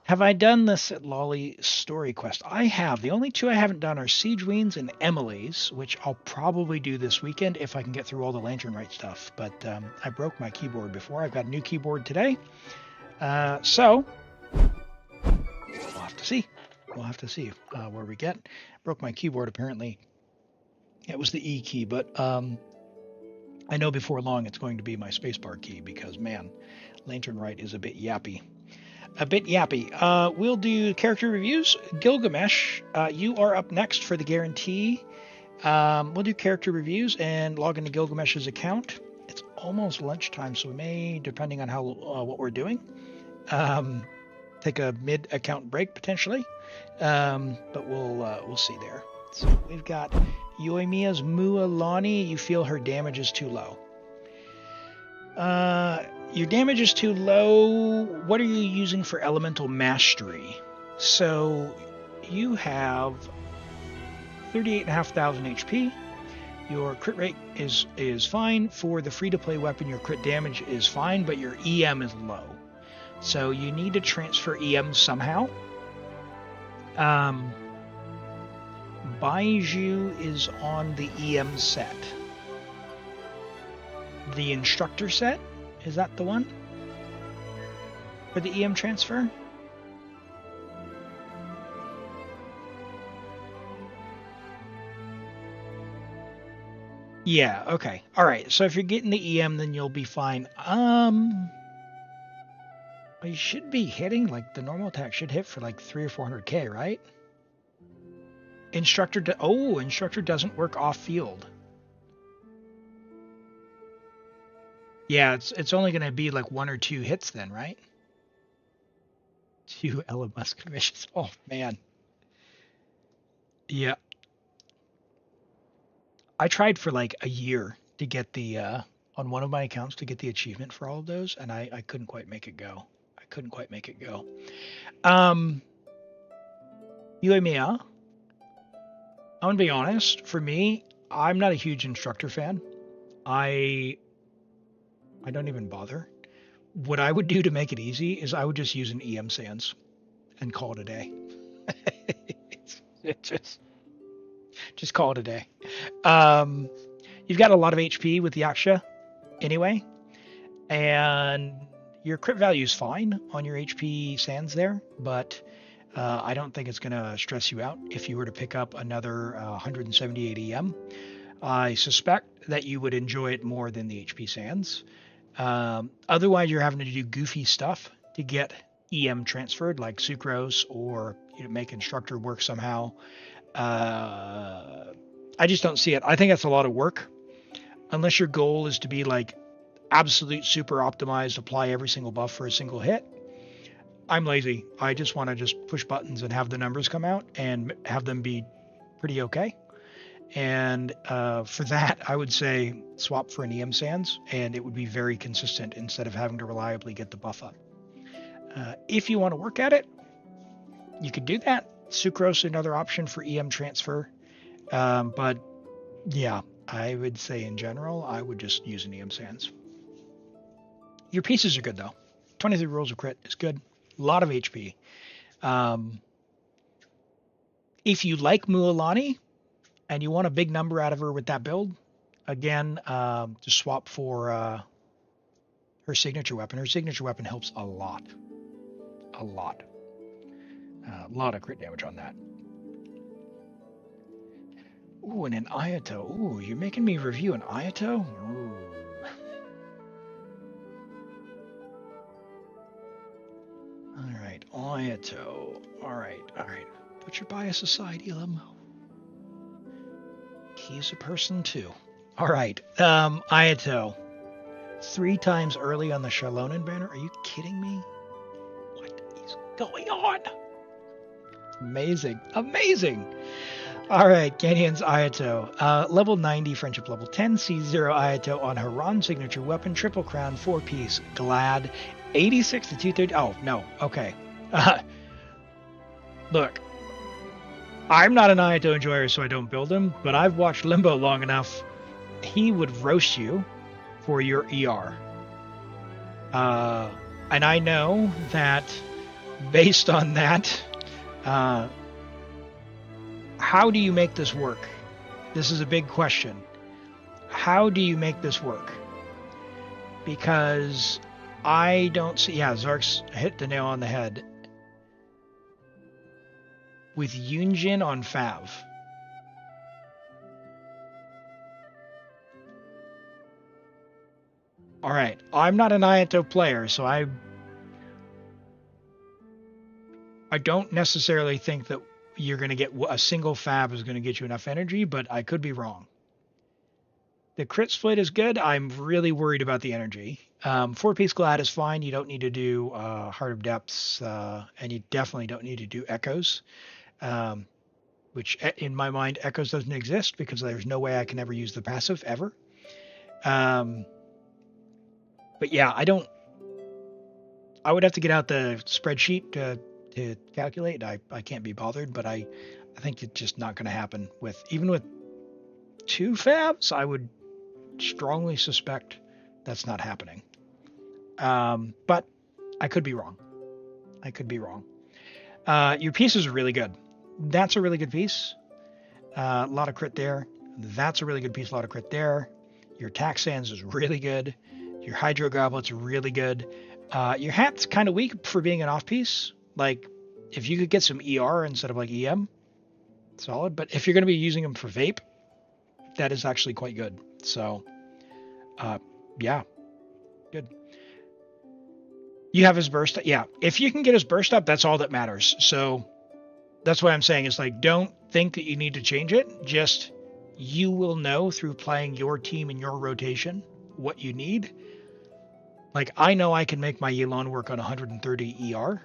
Have I done this at Lolly Story Quest? I have. The only 2 I haven't done are Siege Weens and Emily's, which I'll probably do this weekend if I can get through all the Lantern Rite stuff. But I broke my keyboard before. I've got a new keyboard today. So, we'll have to see. We'll have to see where we get. Broke my keyboard, apparently. It was the E key, but I know before long it's going to be my spacebar key because, man, Lantern Rite is a bit yappy. We'll do character reviews. Gilgamesh, you are up next for the guarantee. We'll do character reviews and log into Gilgamesh's account. It's almost lunchtime, so we may, depending on how what we're doing, take a mid-account break potentially. But we'll see there. So we've got Yoimiya's Mualani. You feel her damage is too low. Your damage is too low. What are you using for elemental mastery? So you have 38,500 HP. Your crit rate is fine. For the free-to-play weapon, your crit damage is fine, but your EM is low. So you need to transfer EM somehow. Baiju is on the EM set. The instructor set? Is that the one? For the EM transfer? Yeah, okay. Alright, so if you're getting the EM, then you'll be fine. You should be hitting, like, the normal attack should hit for, like, 300 or 400k, right? Instructor doesn't work off-field. Yeah, it's only going to be like 1 or 2 hits then, right? 2 Elon Musk missions. Oh, man. Yeah. I tried for like a year to get the, on one of my accounts to get the achievement for all of those, and I couldn't quite make it go. Yuemiya, I'm going to be honest, for me, I'm not a huge instructor fan. I don't even bother. What I would do to make it easy is I would just use an EM Sans and call it a day. It just call it a day. Um, you've got a lot of HP with the Yaksha anyway, and your crit value is fine on your HP sands there, but I don't think it's going to stress you out if you were to pick up another 178 EM. I suspect that you would enjoy it more than the HP sands. Otherwise, you're having to do goofy stuff to get EM transferred, like sucrose, or make instructor work somehow. I just don't see it. I think that's a lot of work. Unless your goal is to be like absolute super optimized, apply every single buff for a single hit. I'm lazy. I just want to just push buttons and have the numbers come out and have them be pretty okay. And for that, I would say swap for an EM Sands, and it would be very consistent instead of having to reliably get the buff up. If you want to work at it, you could do that. Sucrose is another option for EM transfer. But yeah, I would say in general, I would just use an EM Sands. Your pieces are good though. 23 rolls of crit is good. A lot of HP. If you like Mualani and you want a big number out of her with that build, again, just swap for her signature weapon. Her signature weapon helps a lot. A lot. A lot of crit damage on that. Ooh, and an Ayato. Ooh, you're making me review an Ayato? Ooh. Alright, Ayato. Alright. Put your bias aside, Elam. He's a person too. Alright, Ayato. 3 times early on the Shalonen banner? Are you kidding me? What is going on? Amazing. All right, Kenyon's Ayato. Level 90, friendship level 10, C0 Ayato on Haran signature weapon, triple crown, 4-piece, glad, 86 to 230. Oh, no. Okay. Look, I'm not an Ayato enjoyer, so I don't build him, but I've watched Limbo long enough. He would roast you for your ER. And I know that based on that, how do you make this work? This is a big question. How do you make this work? Because I don't see... Yeah, Zark's hit the nail on the head. With Yunjin on Fav. Alright, I'm not an Ayato player, so I don't necessarily think that you're going to get a single fab is going to get you enough energy, but I could be wrong. The crit split is good. I'm really worried about the energy. 4-piece glad is fine. You don't need to do Heart of Depths, and you definitely don't need to do Echoes, which in my mind, Echoes doesn't exist because there's no way I can ever use the passive ever. But yeah, I would have to get out the spreadsheet to calculate. I can't be bothered, but I think it's just not going to happen even with 2 fabs. I would strongly suspect that's not happening. But I could be wrong. Your pieces are really good. That's a really good piece. A lot of crit there. That's a really good piece. A lot of crit there. Your tax sands is really good. Your hydro goblet's really good. Your hat's kind of weak for being an off piece. Like, if you could get some ER instead of like EM, solid. But if you're going to be using them for vape, that is actually quite good. So, yeah, good. You have his burst. Yeah, if you can get his burst up, that's all that matters. So that's what I'm saying. Is like, don't think that you need to change it. Just you will know through playing your team and your rotation what you need. Like, I know I can make my Yilon work on 130 ER.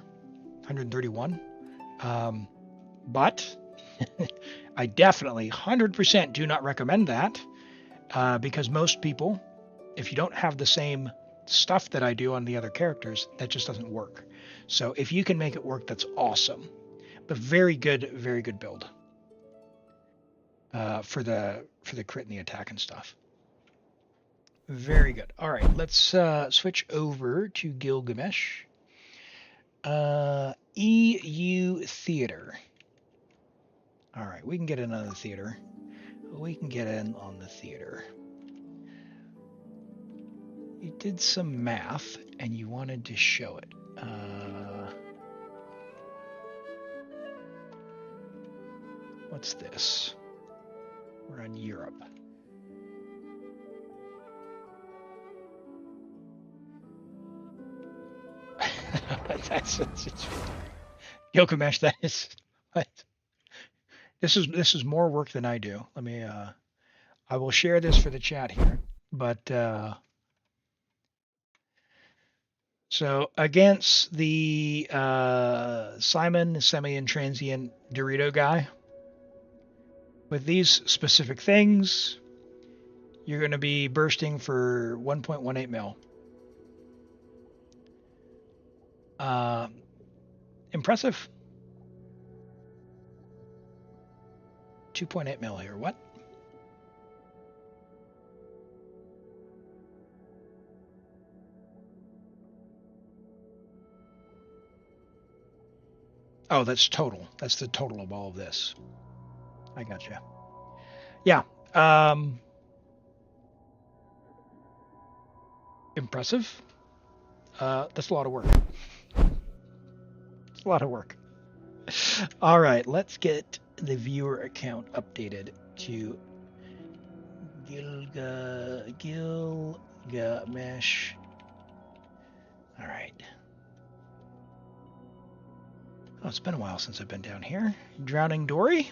131. But I definitely 100% do not recommend that because most people, if you don't have the same stuff that I do on the other characters, that just doesn't work. So if you can make it work, that's awesome. But very good build for the crit and the attack and stuff. Very good. All right, let's switch over to Gilgamesh. EU Theater. All right, we can get in on the theater. We can get in on the theater. You did some math and you wanted to show it. What's this? We're on Europe. that's Yokomesh, that is what? This is more work than I do. Let me I will share this for the chat here. But so against the Simon semi-intransient Dorito guy, with these specific things, you're going to be bursting for 1.18 mil. Impressive. 2.8 mil here. What? Oh, that's total. That's the total of all of this. I gotcha. Yeah. Impressive. That's a lot of work. It's a lot of work. All right, let's get the viewer account updated to Gilgamesh. All right. Oh, it's been a while since I've been down here. Drowning Dory?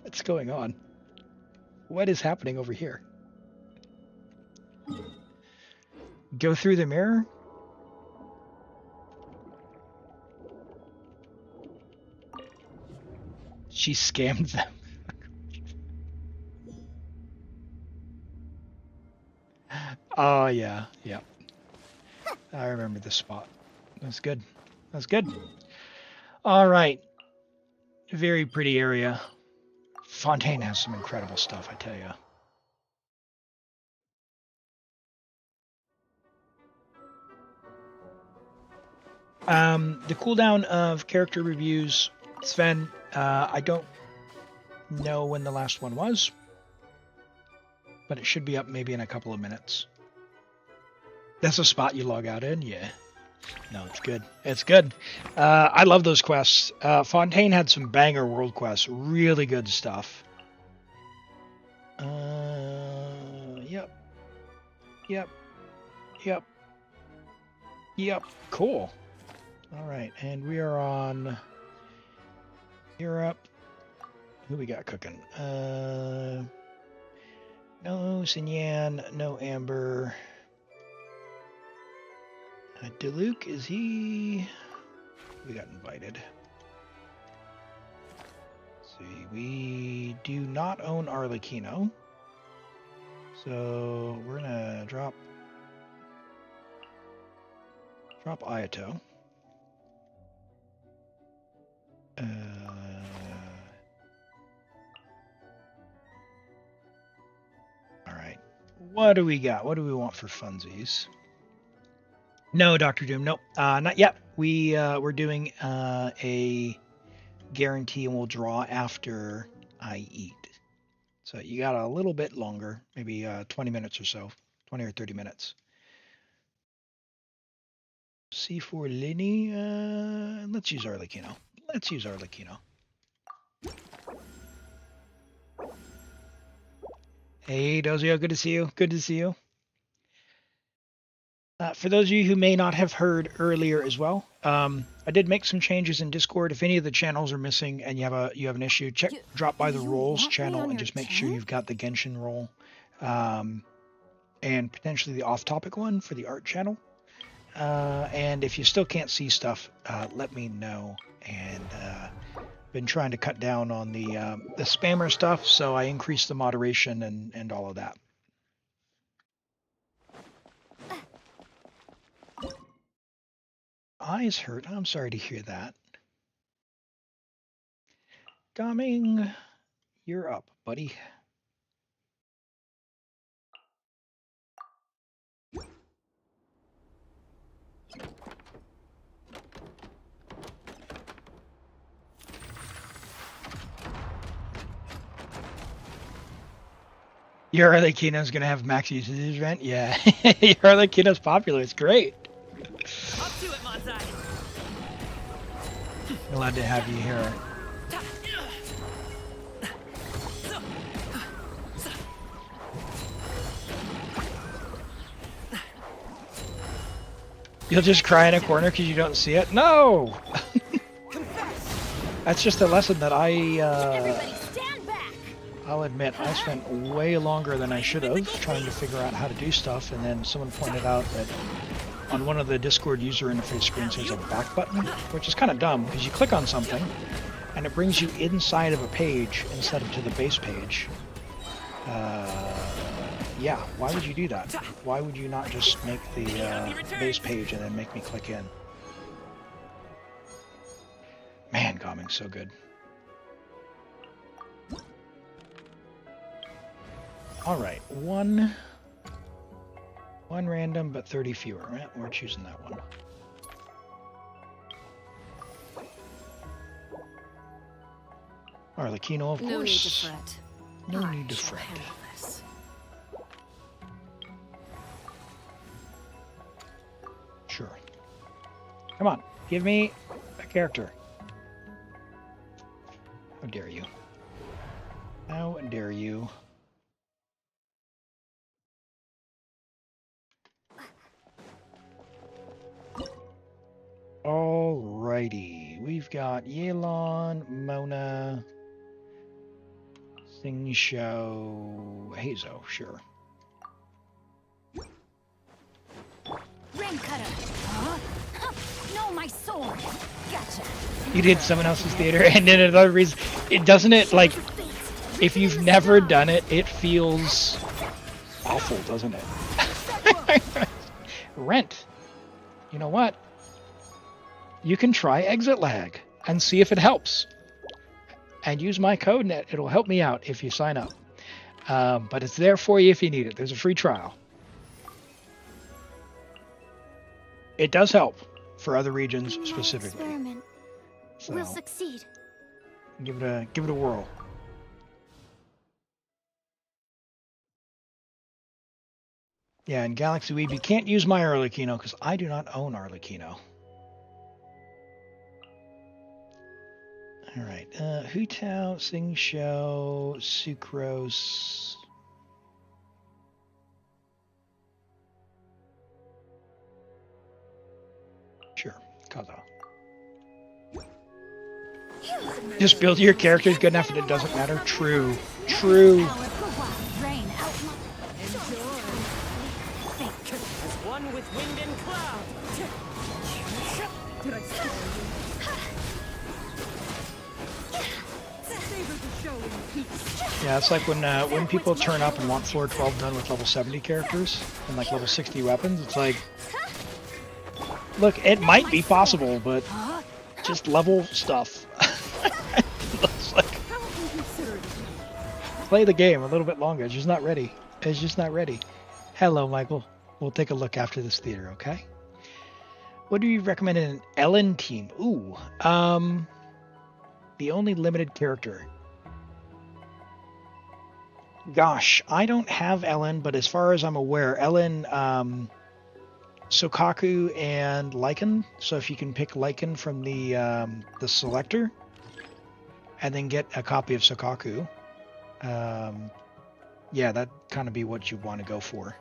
What's going on? What is happening over here? Go through the mirror? She scammed them. Oh, yeah. Yeah. I remember this spot. That's good. That's good. All right. Very pretty area. Fontaine has some incredible stuff, I tell you. The cooldown of character reviews, Sven, I don't know when the last one was, but it should be up maybe in a couple of minutes. That's a spot you log out in? Yeah. No, it's good. It's good. I love those quests. Fontaine had some banger world quests. Really good stuff. Yep. Yep. Yep. Yep. Cool. All right, and we are on Europe. Who we got cooking? No Sinyan, no Amber. Deluke, is he? We got invited. Let's see, we do not own Arlecchino. So we're gonna drop Ayato. All right. What do we got? What do we want for funsies? No, Dr. Doom. Nope. Not yet. We're doing a guarantee, and we'll draw after I eat. So you got a little bit longer, maybe 20 minutes or so, 20 or 30 minutes. C4 Linny. Let's use Arlecchino. Let's use Arlecchino. Hey, Dozio, good to see you. Good to see you. For those of you who may not have heard earlier as well, I did make some changes in Discord. If any of the channels are missing and you have an issue, drop by the roles channel and just make sure you've got the Genshin role, and potentially the off-topic one for the art channel. And if you still can't see stuff, let me know. And been trying to cut down on the spammer stuff, so I increased the moderation and all of that. Eyes hurt. I'm sorry to hear that. Coming, you're up, buddy. Your Arlecchino's gonna have max usage event? Yeah. Your Arlecchino's popular, it's great. Up to it, Monzai. Glad to have you here. You'll just cry in a corner because you don't see it? No! That's just a lesson that Everybody stand back! I'll admit, I spent way longer than I should have trying to figure out how to do stuff, and then someone pointed out that on one of the Discord user interface screens there's a back button, which is kind of dumb because you click on something and it brings you inside of a page instead of to the base page. Yeah, why would you do that? Why would you not just make the base page and then make me click in? Man, Gomming's so good. All right, one random, but 30 fewer. Right? We're choosing that one. Arlecchino, of No need to course. fret. No I need to shall fret. handle this. Sure. Come on, give me a character. How dare you? How dare you? Alrighty, we've got Yelan, Mona, Singsho, Hazo, sure. Rain cutter. Huh? No, my sword. Gotcha. You did someone else's theater, and then another reason, it doesn't it like, if you've never done it, it feels awful, doesn't it? Rent. You know what? You can try exit lag and see if it helps. And use my code net. It'll help me out if you sign up. But it's there for you if you need it. There's a free trial. It does help for other regions specifically. Experiment. So We'll succeed. give it a whirl. Yeah, and Galaxy Weeb, you can't use my Arlecchino because I do not own Arlecchino. All right, Hu Tao, Singsho, Sucrose. Sure, Kaza. Just build your characters good enough and it doesn't matter. True. True. Power for wild rain out. As one with wind and cloud. Did I scare you? Savor the show in peace. Yeah, it's like when people turn up and want floor 12 done with level 70 characters and like level 60 weapons, it's like, look, it might be possible, but just level stuff. It's like, play the game a little bit longer. It's just not ready. It's just not ready. Hello, Michael. We'll take a look after this theater, okay? What do you recommend in an Ellen team? Ooh, the only limited character. Gosh, I don't have Ellen, but as far as I'm aware, Ellen, Sokaku and Lycan. So if you can pick Lycan from the selector, and then get a copy of Sokaku, yeah, that kind of be what you want to go for.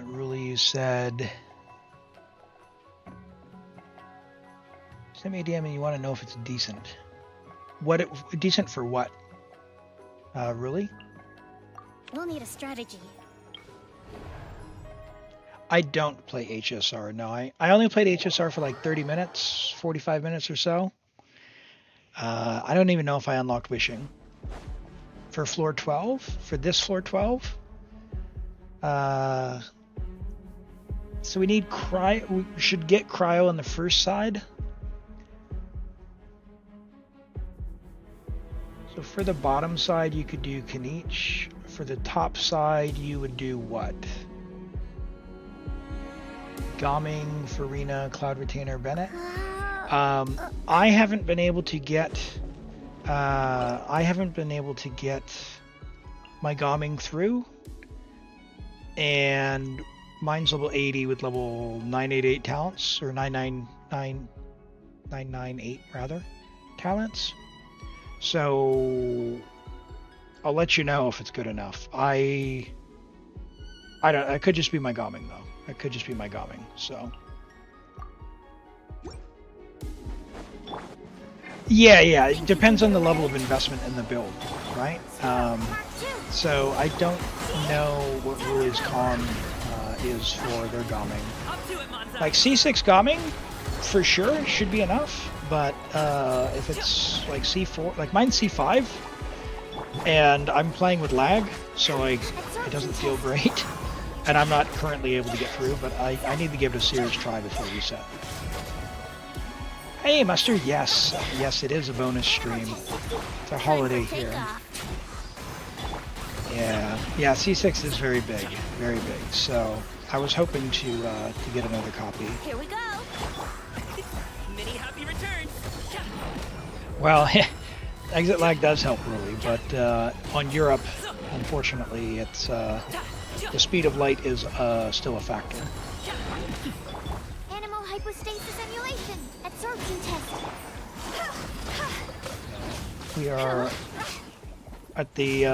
Really, you said. Send me a DM and you want to know if it's decent. Decent for what? Really? We'll need a strategy. I don't play HSR. No, I only played HSR for like 30 minutes, 45 minutes or so. I don't even know if I unlocked wishing. For floor 12? For this floor 12? So we need cryo. We should get cryo on the first side. So for the bottom side, you could do Kanich. For the top side, you would do what? Gomming, Farina, Cloud Retainer, Bennett. I haven't been able to get my Gomming through, and mine's level 80 with level 988 talents, or 998 rather talents. So I'll let you know if it's good enough. I don't. It could just be my Gomming though. It could just be my Gomming. So. Yeah. It depends on the level of investment in the build, right? So I don't know what Rui's con is for their Gomming. Like C6 Gomming, for sure, should be enough. But if it's like C4, like mine's C5, and I'm playing with lag, so it doesn't feel great. And I'm not currently able to get through, but I need to give it a serious try before reset. Hey, Mustard, yes, it is a bonus stream. It's a holiday here. Yeah, C6 is very big, so I was hoping to get another copy. Here we go. Many happy returns. Well, exit lag does help really, but on Europe, unfortunately, it's the speed of light is still a factor. Animal hypostasis emulation. Absorption test. We are at the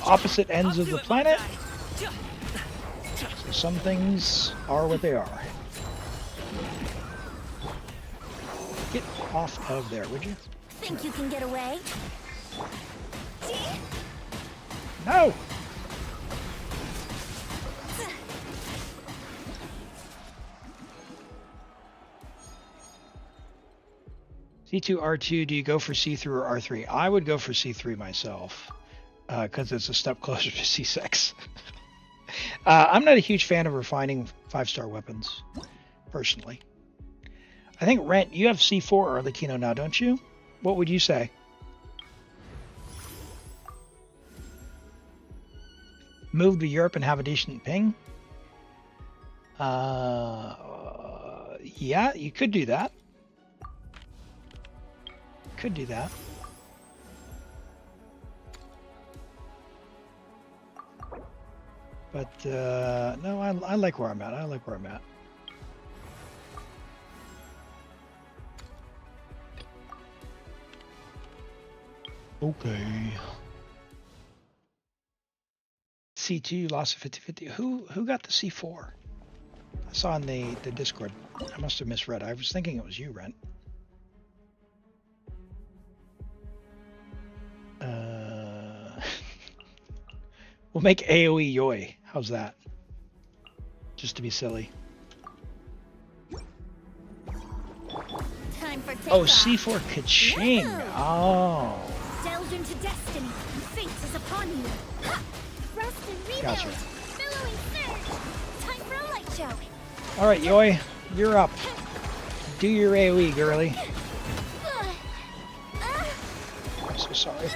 opposite ends of the planet. So some things are what they are. Get off of there, would you? Think you can get away? No! C2, R2, do you go for C3 or R3? I would go for C3 myself, because it's a step closer to C6. I'm not a huge fan of refining 5-star weapons, personally. I think, Rent, you have C4 or Arlecchino now, don't you? What would you say? Move to Europe and have a decent ping? Yeah, you could do that. Could do that. But no, I like where I'm at. I like where I'm at. Okay. C2 lost a 50-50. Who got the C4? I saw in the Discord. I must have misread. I was thinking it was you, Rent. We'll make AoE Yoi. How's that? Just to be silly. Time for Oh, takeoff. C4 Kaching. Oh. Delve into destiny. Fate is upon you. Rust and rebuild. Gotcha. Billowing surge. Time for a light show. All right, Yoi, you're up. Do your AoE, girly. I'm so sorry.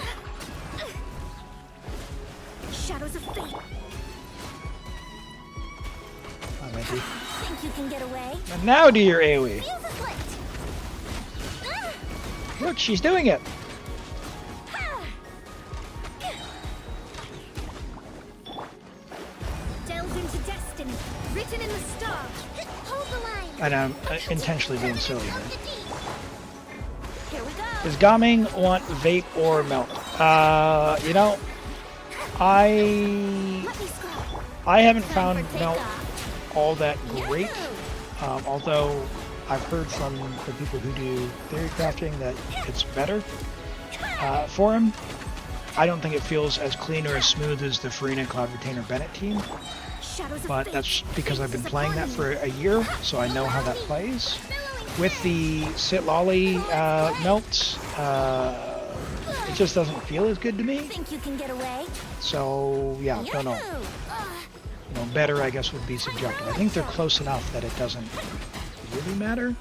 Shadows of fate. Hi, Minty. Think you can get away? And now do your AoE. Fuse is lit. Look, she's doing it. Delve into destiny. Written in the stars. Hold the line. And I'm intentionally being silly here. Here we go. Does Gaming want vape or melt? You know, Let me scroll. I haven't Time found for melt takeoff. all that great. Although I've heard from the people who do theory crafting that it's better for him. I don't think it feels as clean or as smooth as the Farina Cloud Retainer Bennett team, Shadows of but fate. that's because I've been Fate is playing that upon for you. a year, so I know how that plays. With the Sit Lolly melts, it just doesn't feel as good to me. Think you can get away? So yeah, don't know. Yahoo! You know, better I guess would be subjective. I think they're close enough that it doesn't really matter.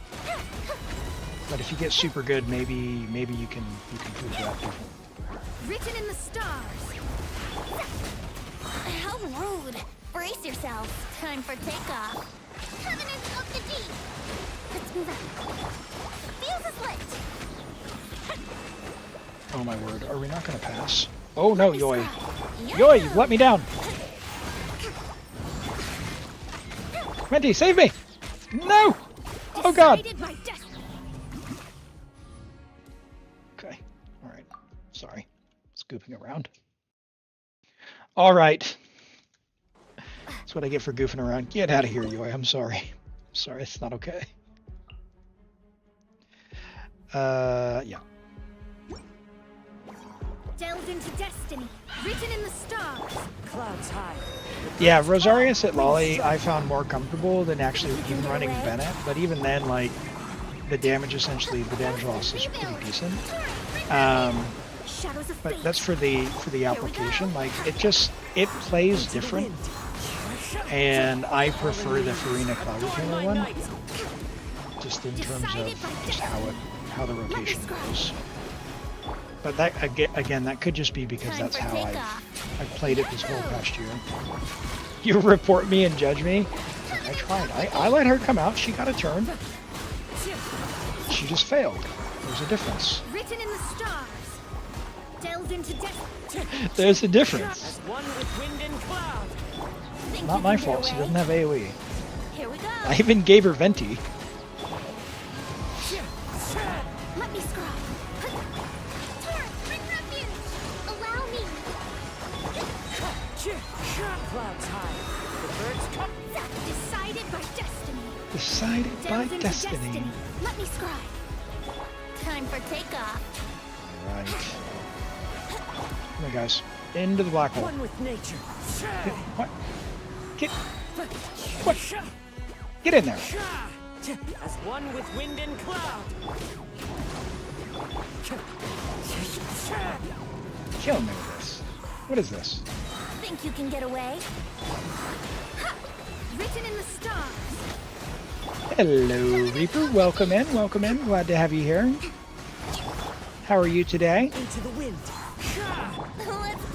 But if you get super good, maybe you can figure out different. Written in the stars. How rude. Brace yourself. Time for takeoff. Covenant of the Deep. Let's move out. Fuse is lit. Oh my word, are we not gonna pass? Oh no, Yoi. Yeah. Yoi, you let me down. Venti, save me! No! Oh god! Decided by destiny. Okay, alright. Sorry. Scooping around. Alright. That's what I get for goofing around. Get out of here, Yoi. I'm sorry. Sorry, it's not okay. Yeah. Delved into destiny, written in the stars. Clouds high. Yeah, Rosarius at Lolly I found more comfortable than actually even running Bennett, but even then, like, the damage loss is pretty decent. Shadows of But fate. that's for the application. Like, it plays different, and I prefer the Farina Cloud Tamer one, just in terms of just how the rotation goes. But that again, that could just be because that's how I've played it this whole past year. You report me and judge me? I tried. I let her come out. She got a turn. She just failed. There's a difference. Written in the stars. Delved into destiny. There's a difference. As one with wind and cloud. Think Not you my can get fault. She away? doesn't have AoE. Here we go. I even gave her Venti. Let me scry. Tor, bring refuge. Allow me. Clouds high. The birds come. Decided by destiny. Decided by Delved into destiny. Let me scry. Time for takeoff. Right. Come on, guys. Into the black hole. One with nature. What? Get. What? Get in there. As one with wind and cloud. Kill me with this. What is this? Think you can get away? Ha! Written in the stars. Hello, Reaper. Welcome in. Welcome in. Glad to have you here. How are you today? Into the wind. Let's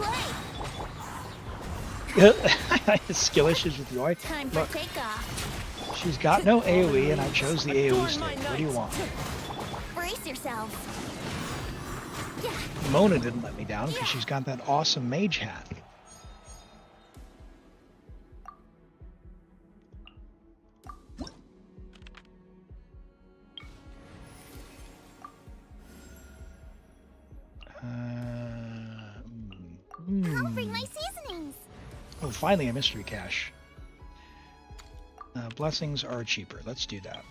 play. Skill issues with Yoi. Time for Look, takeoff. she's got no AoE, and I chose the AoE stick. What do you want? Brace yourselves. Mona didn't let me down because she's got that awesome mage hat. I'll bring my seasonings. Oh, finally a mystery cache. Blessings are cheaper. Let's do that.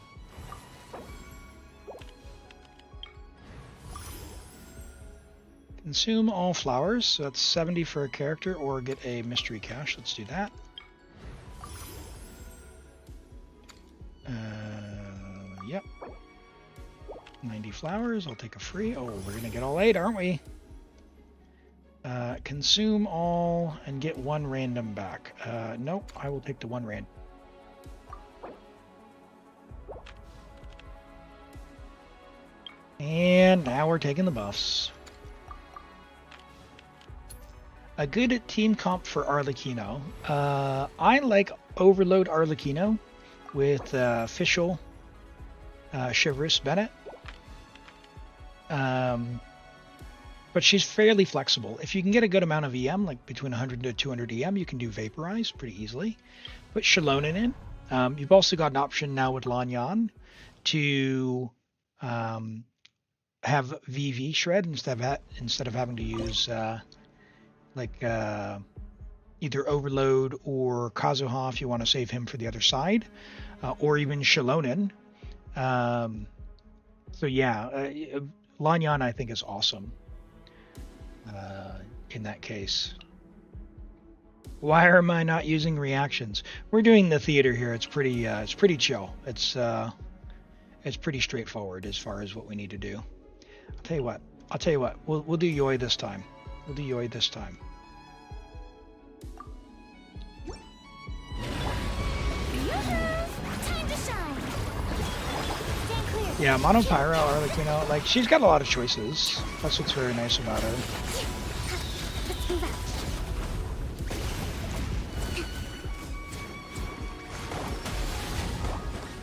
Consume all flowers. So that's 70 for a character, or get a mystery cache. Let's do that. Yep. 90 flowers. I'll take a free. Oh, we're gonna get all 8, aren't we? Consume all and get 1 random back. Nope, I will take the 1 random. And now we're taking the buffs. A good team comp for Arlecchino. I like Overload Arlecchino with Fischl, Chivalrous Bennett. But she's fairly flexible. If you can get a good amount of EM, like between 100 to 200 EM, you can do Vaporize pretty easily. Put Shalonen in. You've also got an option now with Lanyan to have VV Shred instead of having to use either Overload or Kazuha if you want to save him for the other side, or even Shalonen. So yeah, Lanyan I think is awesome. In that case, why am I not using reactions? We're doing the theater here. It's pretty chill. It's pretty straightforward as far as what we need to do. I'll tell you what. We'll do Yoi this time. We'll do Yoi this time. Time to shine. Stand clear. Yeah, Mono Pyro, Arlecchino, like she's got a lot of choices. That's what's very nice about her. Let's move out.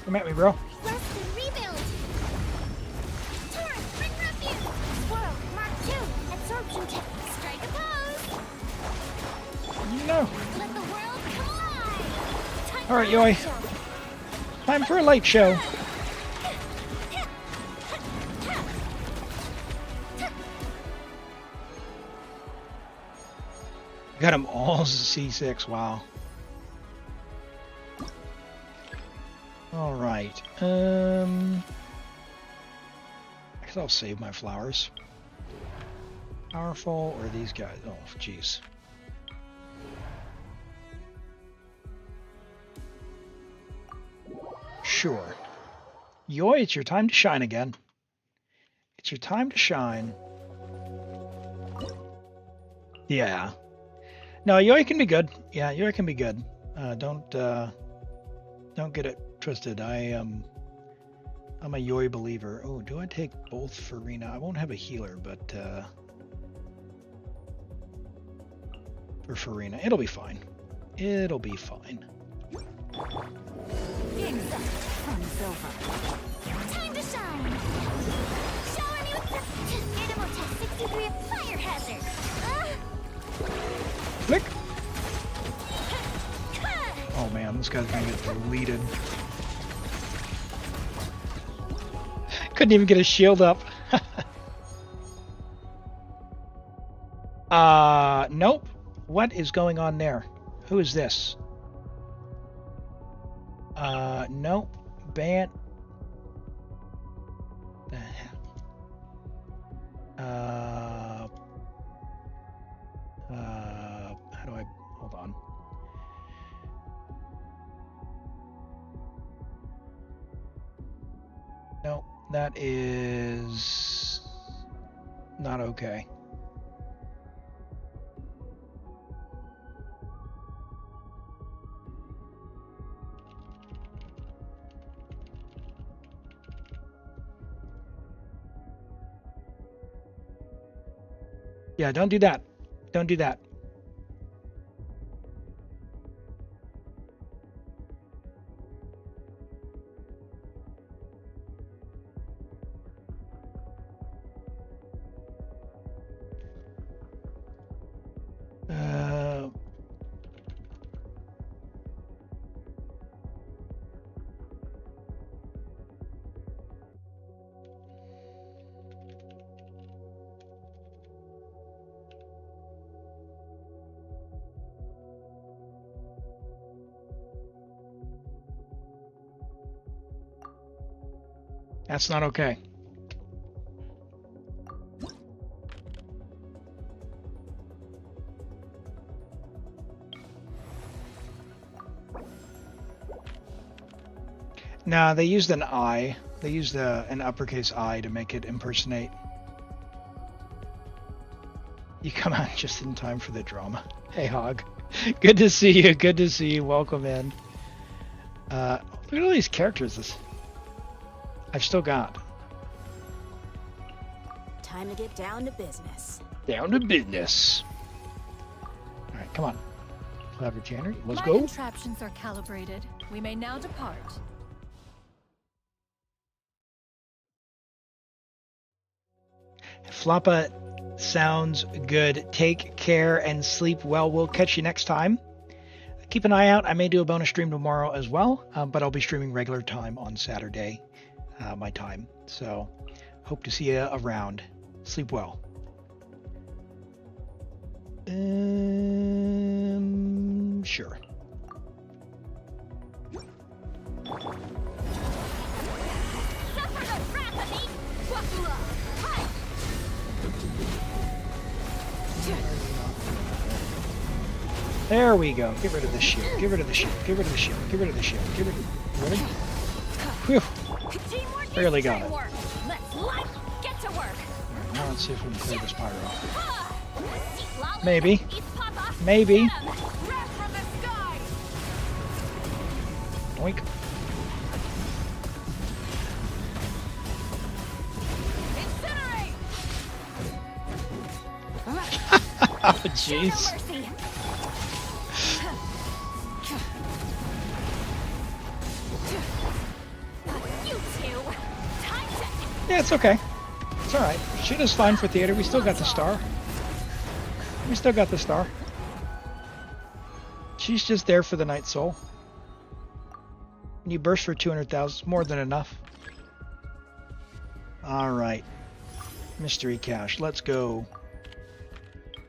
Come at me, bro. Rest and rebuild. Taurus, bring refuge. Squirrel, Mark 2. Absorption tip. Strike a pose. No. Let the world come alive. Time All right, for Yoi. action. Time for a light show. Got them all C6. Wow. All right. I guess I'll save my flowers. Powerful or these guys? Oh, jeez. Sure. Yoi, it's your time to shine again. It's your time to shine. Yeah. No, Yoi can be good. Yeah, Yoi can be good. Don't get it twisted. I'm a Yoi believer. Oh, do I take both for Rena? I won't have a healer, but for Farina, it'll be fine. It'll be fine. Game's up. Fun's over. Time to shine. Show a new Animal Test 63 of Fire Hazard. Click. Oh man, this guy's gonna get deleted. Couldn't even get his shield up. Nope. What is going on there? Who is this? Nope. Ban. The hell? How do I hold on? No, that is not okay. Yeah, don't do that. Don't do that. That's not okay. Nah, they used an I. They used an uppercase I to make it impersonate. You come out just in time for the drama. Hey, Hog. Good to see you. Good to see you. Welcome in. Look at all these characters I've still got. Time to get down to business. Down to business. All right, come on. Clever January. Let's My go. contraptions are calibrated. We may now depart. Floppa sounds good. Take care and sleep well. We'll catch you next time. Keep an eye out. I may do a bonus stream tomorrow as well, but I'll be streaming regular time on Saturday, my time. So hope to see you around. Sleep well. Sure. Suffer the wrath of me. Wakula. Hi. There we go. Get rid of the shield. Get rid of the shield. Get rid of the shield. Get rid of the shield. Get rid of Really? Whew. Teamwork Barely is got it. teamwork. Let's get to work. Alright, now let's see if we can clear this pyro. Lolly. Maybe. East Papa. Maybe. Get 'em. Wrath from the sky. Oink. Incinerate. Oh, jeez. No mercy. Yeah, it's okay. It's alright. Shit is fine for theater. We still got the star. We still got the star. She's just there for the Night Soul. And you burst for 200,000. More than enough. Alright. Mystery cache. Let's go.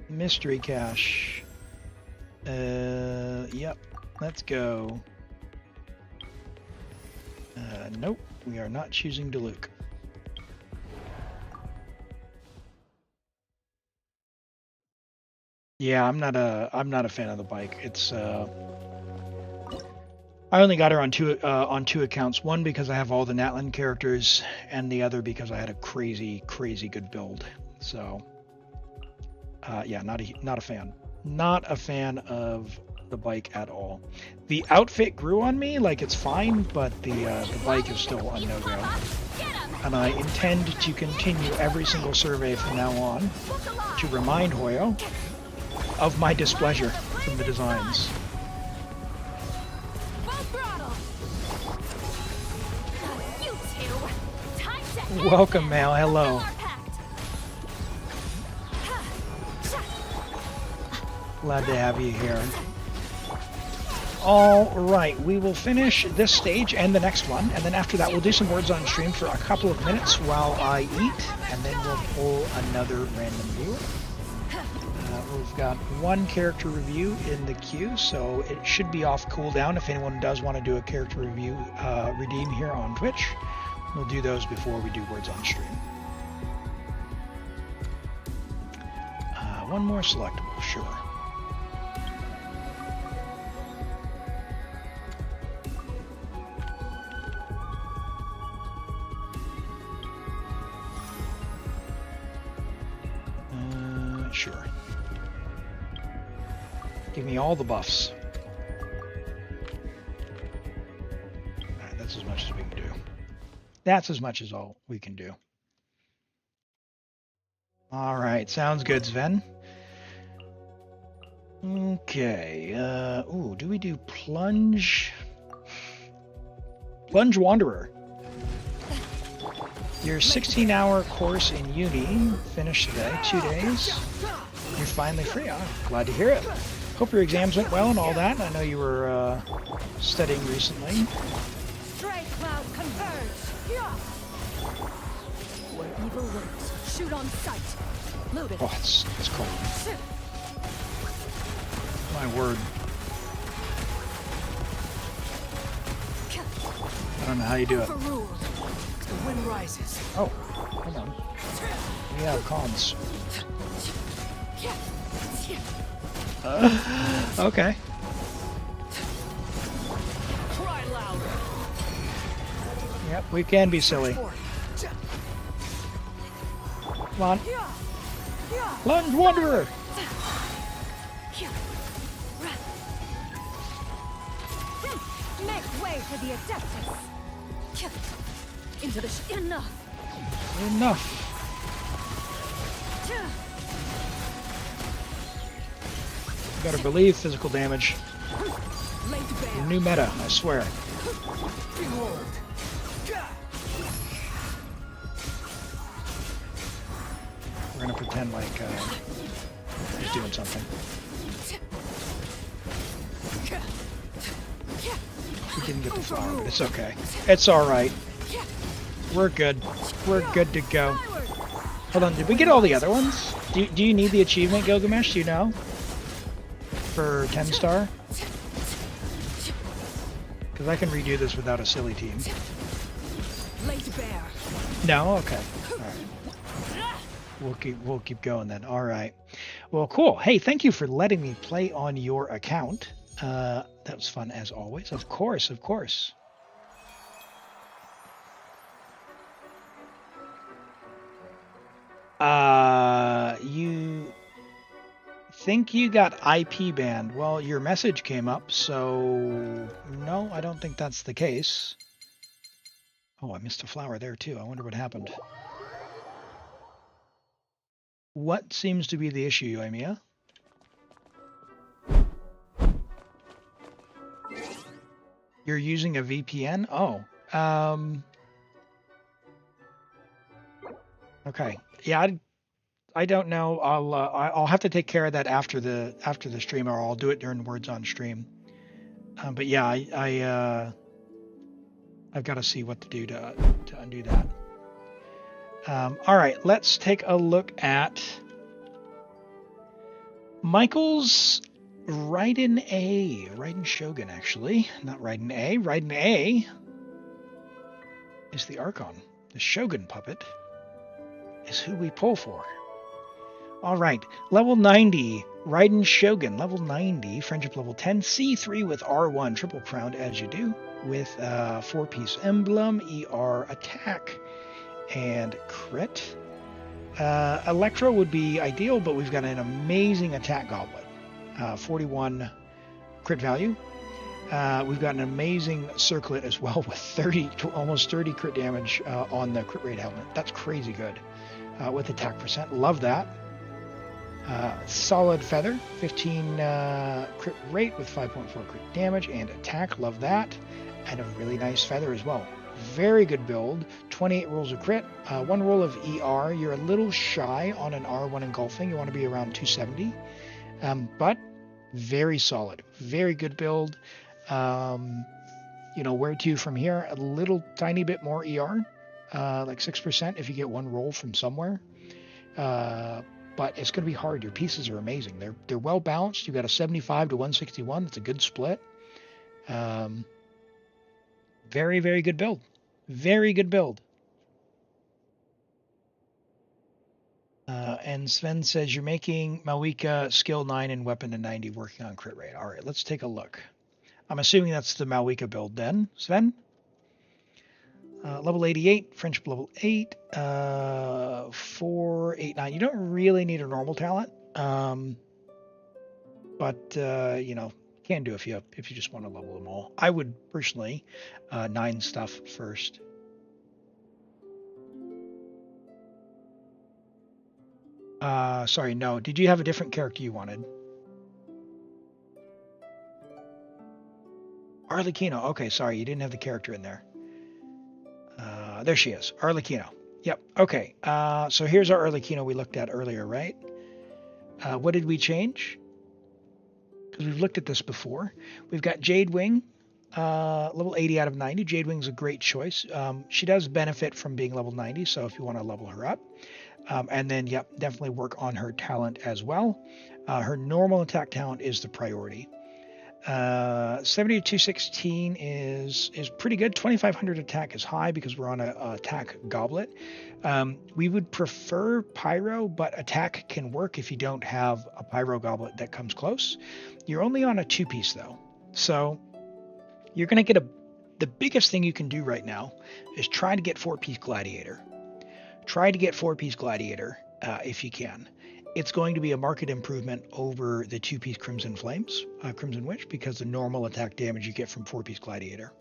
Mystery cache. Yep. Let's go. Nope. We are not choosing Diluc. Yeah, I'm not a fan of the bike. It's I only got her on two accounts. One because I have all the Natlan characters, and the other because I had a crazy good build. So yeah, not a fan. Not a fan of the bike at all. The outfit grew on me, like it's fine, but the bike is still a no-go. And I intend to continue every single survey from now on to remind Hoyo of my displeasure from the designs. Welcome, Mal. Hello. Glad to have you here. All right, we will finish this stage and the next one, and then after that we'll do some words on stream for a couple of minutes while I eat, and then we'll pull another random viewer. We've got one character review in the queue, so it should be off cooldown if anyone does want to do a character review redeem here on Twitch. We'll do those before we do words on stream. One more selectable, sure. Sure. Give me all the buffs. Alright, that's as much as we can do. That's as much as all we can do. Alright, sounds good, Sven. Okay, ooh, do we do Plunge? Plunge Wanderer. Your 16-hour course in uni finished today, 2 days. You're finally free. I'm glad to hear it. Hope your exams went well and all that. I know you were studying recently. Stray cloud converge. Where evil lurks, shoot on sight. Loaded. Oh, it's cold. My word. I don't know how you do it. The wind rises. Oh, hold on. We have comms. Okay. Cry louder. Yep, we can be silly. Come on. Plunge Wanderer! Make way for the Adeptus. Into the enough. Enough. You better believe physical damage. New meta, I swear. We're gonna pretend like he's doing something. We didn't get the flower, but it's okay. It's alright. We're good. We're good to go. Hold on, did we get all the other ones? Do you need the achievement, Gilgamesh? Do you know? For 10 star? Because I can redo this without a silly team. No? Okay. Alright. We'll keep going then. Alright. Well, cool. Hey, thank you for letting me play on your account. That was fun as always. Of course, of course. You think you got IP banned? Well, your message came up, so no, I don't think that's the case. Oh, I missed a flower there too. I wonder what happened. What seems to be the issue, Amiya? You're using a VPN? Oh, Okay. Yeah, I don't know. I'll have to take care of that after the stream, or I'll do it during words on stream. But yeah, I've got to see what to do to undo that. All right, let's take a look at Michael's Raiden A. Raiden Shogun, actually. Not Raiden A. Raiden A is the Archon. The Shogun puppet is who we pull for. All right, level 90, Raiden Shogun. Level 90, friendship level 10, C3 with R1, triple crowned as you do, with 4-piece emblem, ER attack, and crit. Electro would be ideal, but we've got an amazing attack goblet. 41 crit value. We've got an amazing circlet as well with 30 to almost 30 crit damage on the crit rate helmet. That's crazy good with attack percent. Love that. Solid feather, 15 crit rate with 5.4 crit damage and attack. Love that. And a really nice feather as well. Very good build. 28 rolls of crit, 1 roll of ER. You're a little shy on an R1 engulfing. You want to be around 270. But very solid. Very good build. Where to from here? A little tiny bit more ER, like 6% if you get 1 roll from somewhere. But it's going to be hard. Your pieces are amazing. They're well balanced. You got a 75 to 161. That's a good split. Very, very good build. Very good build. And Sven says you're making Malwika skill 9 and weapon to 90 working on crit rate. All right, let's take a look. I'm assuming that's the Malwika build then, Sven? Level 88, friendship level 8, 4, 8, 9. You don't really need a normal talent, but can do if you just want to level them all. I would personally 9 stuff first. Sorry, no. Did you have a different character you wanted? Arlecchino. Okay, sorry, you didn't have the character in there. There she is, Arlecchino. Yep. Okay. So here's our Arlecchino we looked at earlier, right? What did we change? Because we've looked at this before. We've got Jade Wing, level 80 out of 90. Jade Wing's a great choice. She does benefit from being level 90, so if you want to level her up. And then, yep, definitely work on her talent as well. Her normal attack talent is the priority. 70 to 216 is pretty good. 2500 attack is high because we're on a attack goblet. We would prefer pyro, but attack can work if you don't have a pyro goblet that comes close. You're only on a 2-piece though, so you're going to get the biggest thing you can do right now is try to get 4-piece gladiator. Try to get 4-piece gladiator if you can. It's going to be a market improvement over the 2-piece Crimson Witch, because the normal attack damage you get from 4-piece Gladiator.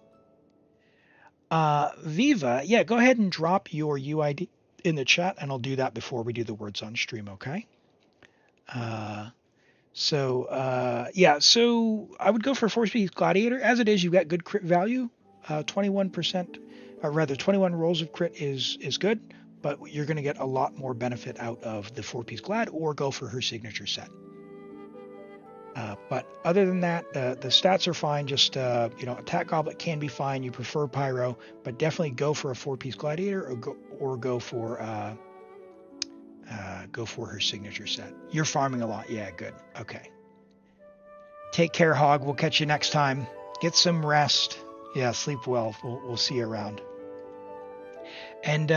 Viva, yeah, go ahead and drop your UID in the chat, and I'll do that before we do the words on stream, okay? So I would go for 4-piece Gladiator. As it is, you've got good crit value. 21%, or rather 21 rolls of crit is good. But you're going to get a lot more benefit out of the 4-piece Glad, or go for her signature set. But other than that, the stats are fine. Just attack goblet can be fine. You prefer pyro, but definitely go for a 4-piece gladiator, or go for her signature set. You're farming a lot. Yeah, good. Okay. Take care, Hog. We'll catch you next time. Get some rest. Yeah, sleep well. We'll see you around. And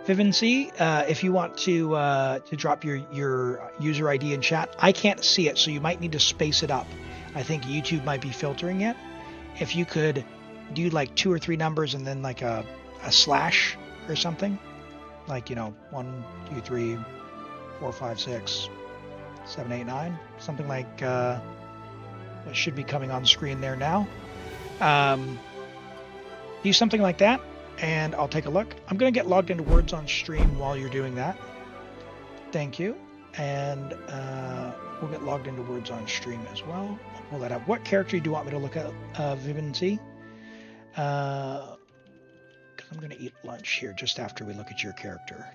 Vivency, if you want to drop your user ID in chat, I can't see it, so you might need to space it up. I think YouTube might be filtering it. If you could do like 2 or 3 numbers and then like a slash or something, like 1, 2, 3, 4, 5, 6, 7, 8, 9, something like what should be coming on the screen there now. Do something like that, and I'll take a look. I'm going to get logged into words on stream while you're doing that. Thank you. And we'll get logged into words on stream as well. I'll pull that up. What character do you want me to look at, Vivency? Because I'm going to eat lunch here just after we look at your character.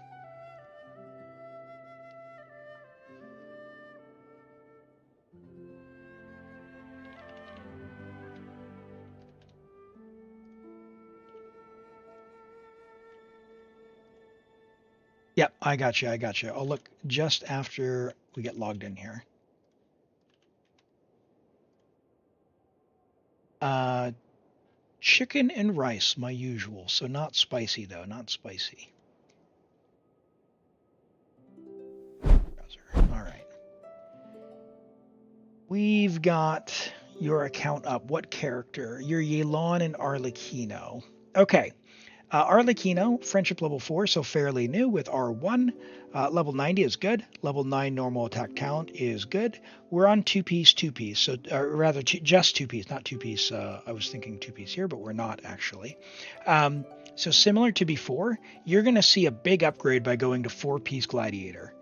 Yep, I got you. I got you. I'll look just after we get logged in here. Chicken and rice, my usual. So not spicy though, not spicy. All right. We've got your account up. What character? You're Yelan and Arlecchino. Okay. Arlecchino, friendship level 4, so fairly new with R1. Level 90 is good. Level 9 normal attack talent is good. We're on two-piece, so rather just two-piece, not two-piece. I was thinking two-piece here, but we're not actually. So similar to before, you're going to see a big upgrade by going to four-piece gladiator.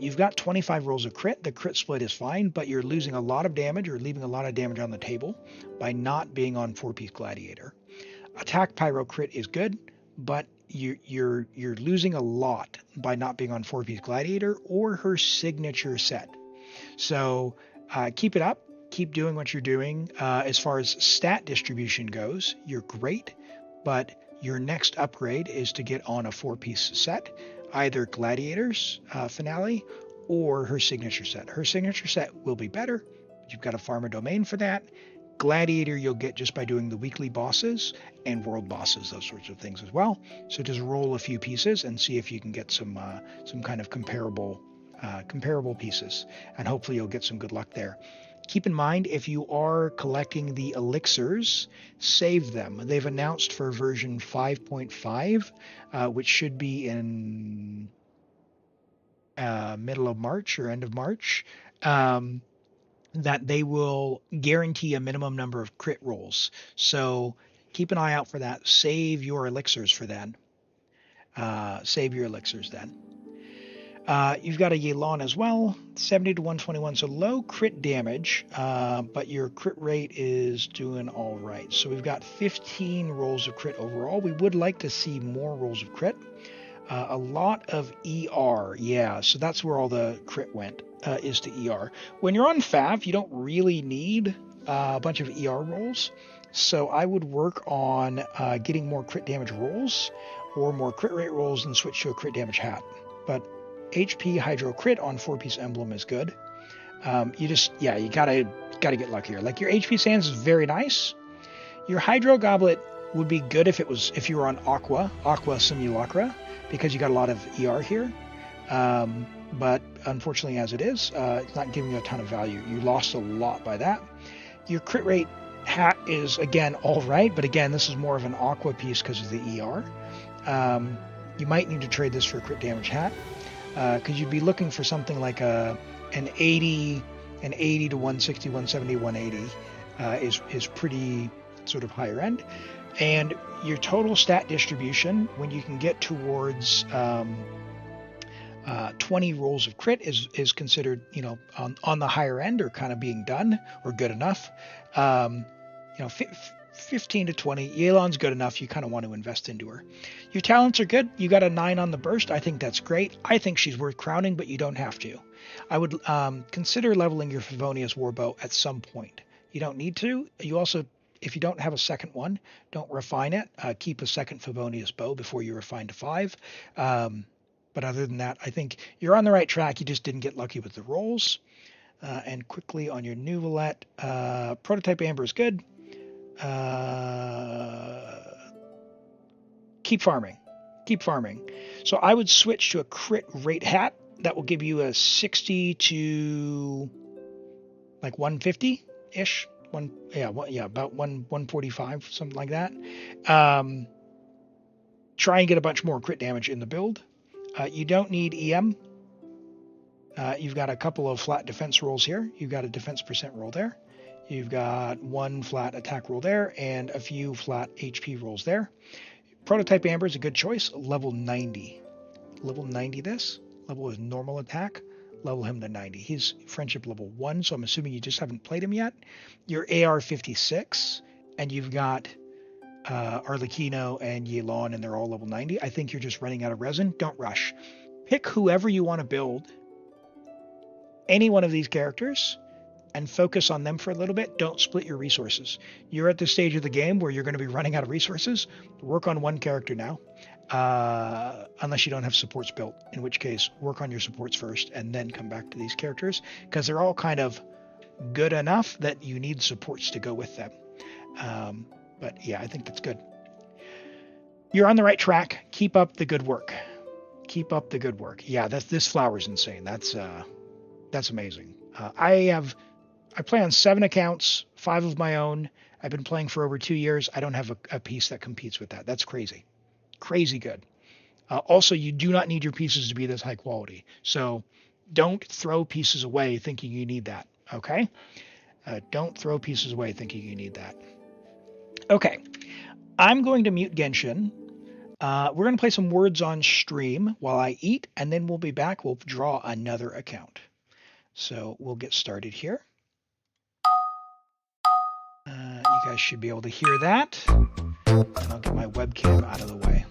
You've got 25 rolls of crit. The crit split is fine, but you're losing a lot of damage or leaving a lot of damage on the table by not being on four-piece gladiator. Attack pyro crit is good, but you're losing a lot by not being on four-piece gladiator or her signature set. So keep it up. Keep doing what you're doing. As far as stat distribution goes, you're great, but your next upgrade is to get on a four-piece set, either gladiators finale or her signature set. Her signature set will be better. You've got to farm a domain for that. Gladiator you'll get just by doing the weekly bosses and world bosses, those sorts of things as well. So just roll a few pieces and see if you can get some kind of comparable pieces, and hopefully you'll get some good luck there. Keep in mind, if you are collecting the elixirs, save them. They've announced for version 5.5, which should be in middle of March or end of March. That they will guarantee a minimum number of crit rolls. So keep an eye out for that. Save your elixirs for then. Save your elixirs then. You've got a Yelan as well, 70 to 121, so low crit damage, but your crit rate is doing all right. So we've got 15 rolls of crit overall. We would like to see more rolls of crit. A lot of ER, yeah, so that's where all the crit went, is to ER. When you're on Fav, you don't really need a bunch of ER rolls, so I would work on getting more crit damage rolls or more crit rate rolls and switch to a crit damage hat. But HP Hydro Crit on 4-piece emblem is good. You gotta get luckier. Like your HP Sands is very nice. Your Hydro Goblet would be good if you were on Aqua Simulacra, because you got a lot of ER here. But unfortunately, as it is, it's not giving you a ton of value. You lost a lot by that. Your crit rate hat is again all right, but again, this is more of an Aqua piece because of the ER. You might need to trade this for a crit damage hat, because you'd be looking for something like an 80 to 160, 170, 180 is pretty sort of higher end. And your total stat distribution, when you can get towards 20 rolls of crit, is considered, on the higher end, or kind of being done or good enough. 15 to 20, Yelan's good enough. You kind of want to invest into her. Your talents are good. You got a 9 on the burst. I think that's great. I think she's worth crowning, but you don't have to. I would consider leveling your Favonius Warbow at some point. You don't need to. You also, if you don't have a second one, don't refine it. Keep a second Favonius bow before you refine to 5. But other than that, I think you're on the right track. You just didn't get lucky with the rolls. And quickly on your new Valette, Prototype Amber is good. Keep farming. So I would switch to a crit rate hat. That will give you a 60 to like 150-ish. About 145, something like that. Try and get a bunch more crit damage in the build. You don't need EM. You've got a couple of flat defense rolls here. You've got a defense percent roll there. You've got one flat attack roll there and a few flat HP rolls there. Prototype Amber is a good choice. Level 90. Level 90 this. Level is normal attack. Level him to 90. He's friendship level 1, so I'm assuming you just haven't played him yet. You're AR 56, and you've got Arlecchino and Yelan, and they're all level 90. I think you're just running out of resin. Don't rush. Pick whoever you want to build, any one of these characters, and focus on them for a little bit. Don't split your resources. You're at the stage of the game where you're going to be running out of resources. Work on one character now, unless you don't have supports built, in which case work on your supports first and then come back to these characters, because they're all kind of good enough that you need supports to go with them. But yeah, I think that's good. You're on the right track. Keep up the good work. Keep up the good work. Yeah, this flower's insane. That's amazing. I play on 7 accounts, 5 of my own. I've been playing for over 2 years. I don't have a piece that competes with that. That's crazy. Crazy good. Also, you do not need your pieces to be this high quality. So don't throw pieces away thinking you need that. Okay? Don't throw pieces away thinking you need that. Okay. I'm going to mute Genshin. We're going to play some words on stream while I eat, and then we'll be back. We'll draw another account. So we'll get started here. You guys should be able to hear that. And I'll get my webcam out of the way.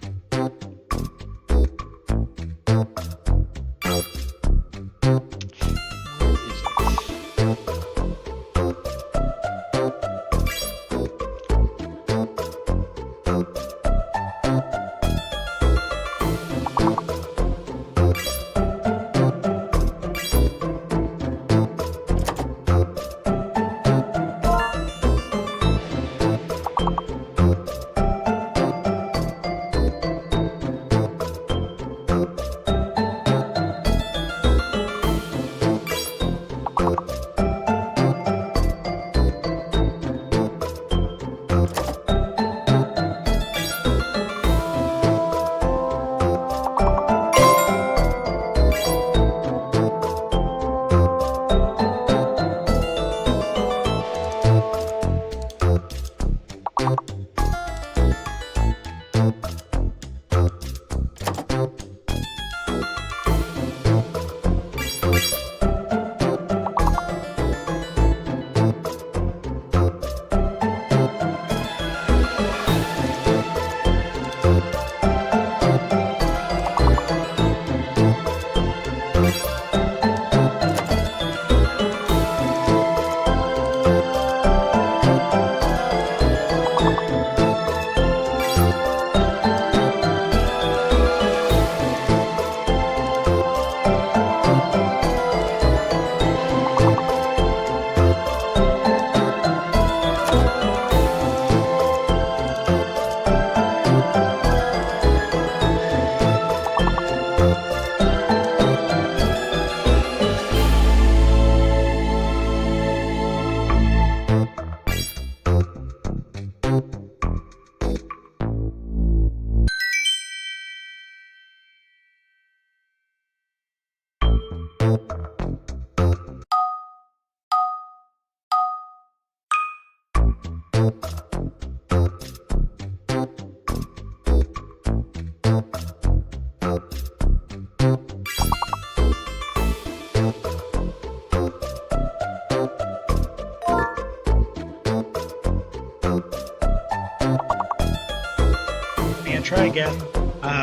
Try again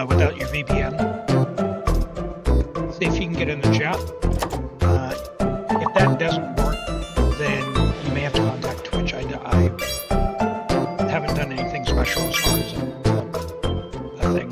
without your VPN. See if you can get in the chat. If that doesn't work, then you may have to contact Twitch. I haven't done anything special as far as a thing.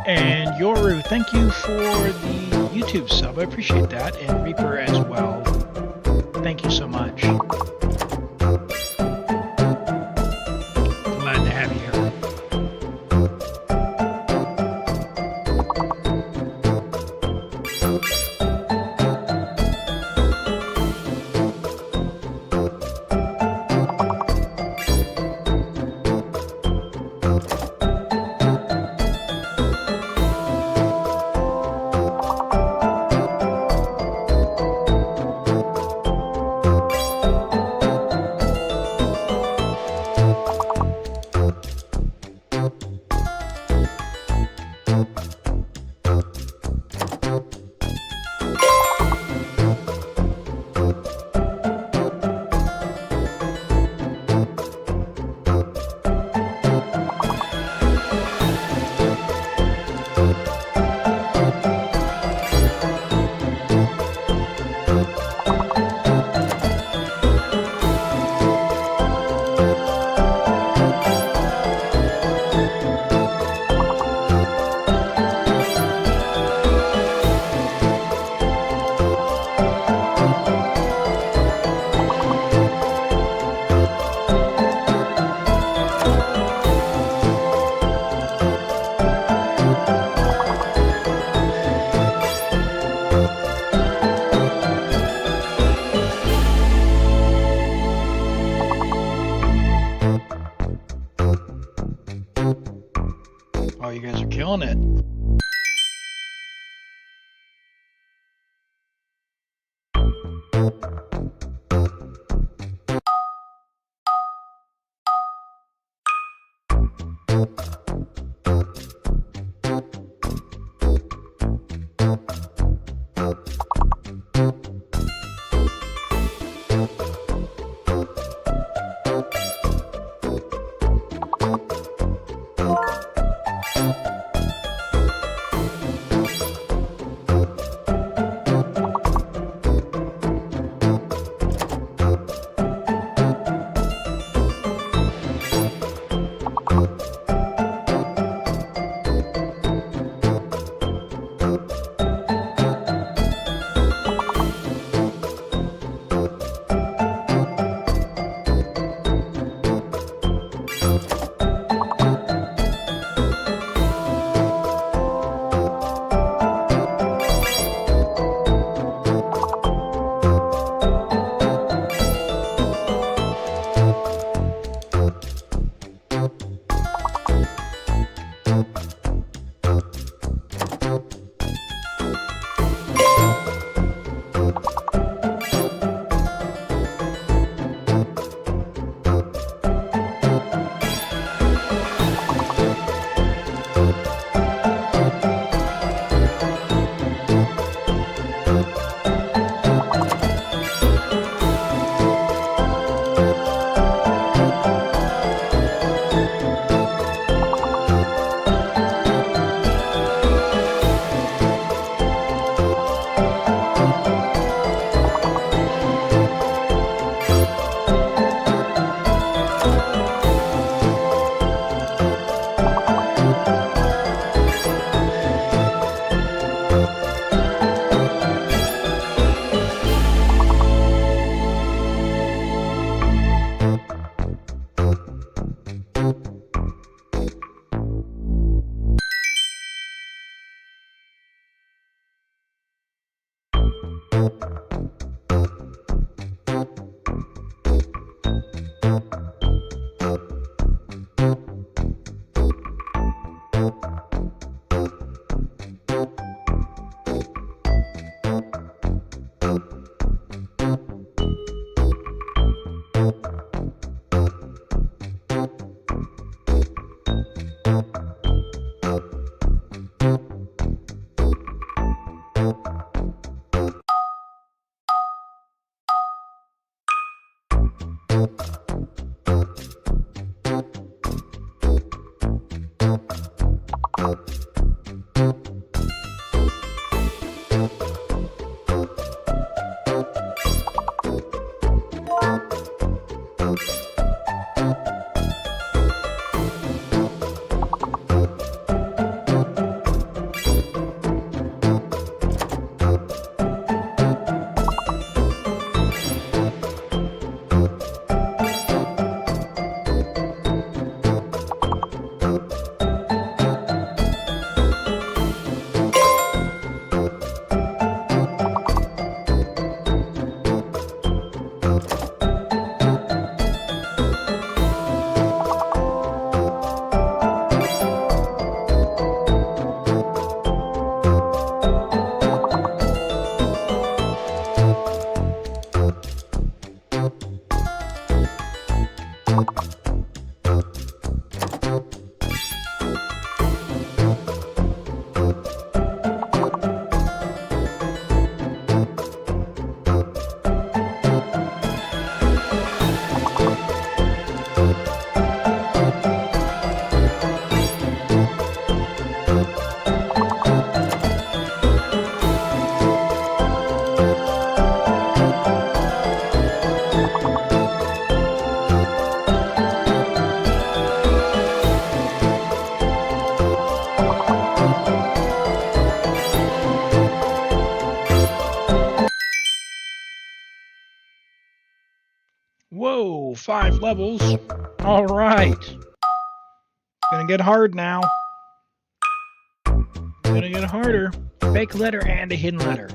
And Yoru, thank you for the YouTube sub. I appreciate that. And Reaper as well. Thank you so much. Glad to have you here. Oh, you guys are killing it. Whoa, 5 levels. All right. Gonna get hard now. Gonna get harder. Fake letter and a hidden letter.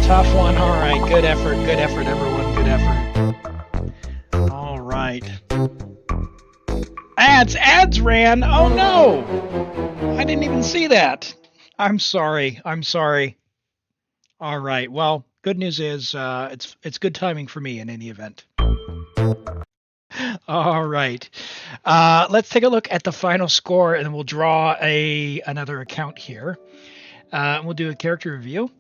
Tough one. All right. Good effort. Good effort, everyone. Good effort. All right. Ads ran. Oh no. I didn't even see that. I'm sorry. All right. Well, good news is it's good timing for me in any event. All right. Let's take a look at the final score, and then we'll draw another account here. We'll do a character review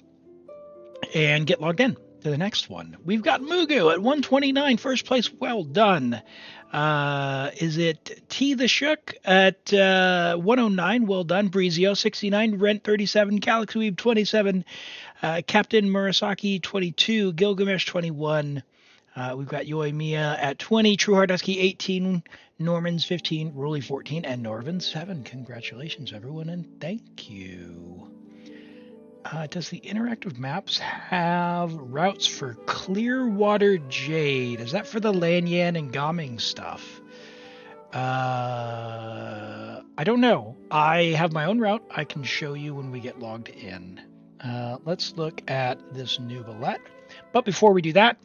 and get logged in to the next one. We've got Mugu at 129, first place. Well done. Is it T the Shook at 109? Well done. Breezio 69, Rent 37, Galaxy Weave 27, Captain Murasaki 22, Gilgamesh 21. We've got Yoimiya at 20, True Heart Husky 18, Norman's 15, Ruli 14, and Norvin 7. Congratulations, everyone, and thank you. Does the interactive maps have routes for Clearwater Jade? Is that for the Lanyan and Gaming stuff? I don't know. I have my own route. I can show you when we get logged in. Let's look at this new bullet. But before we do that,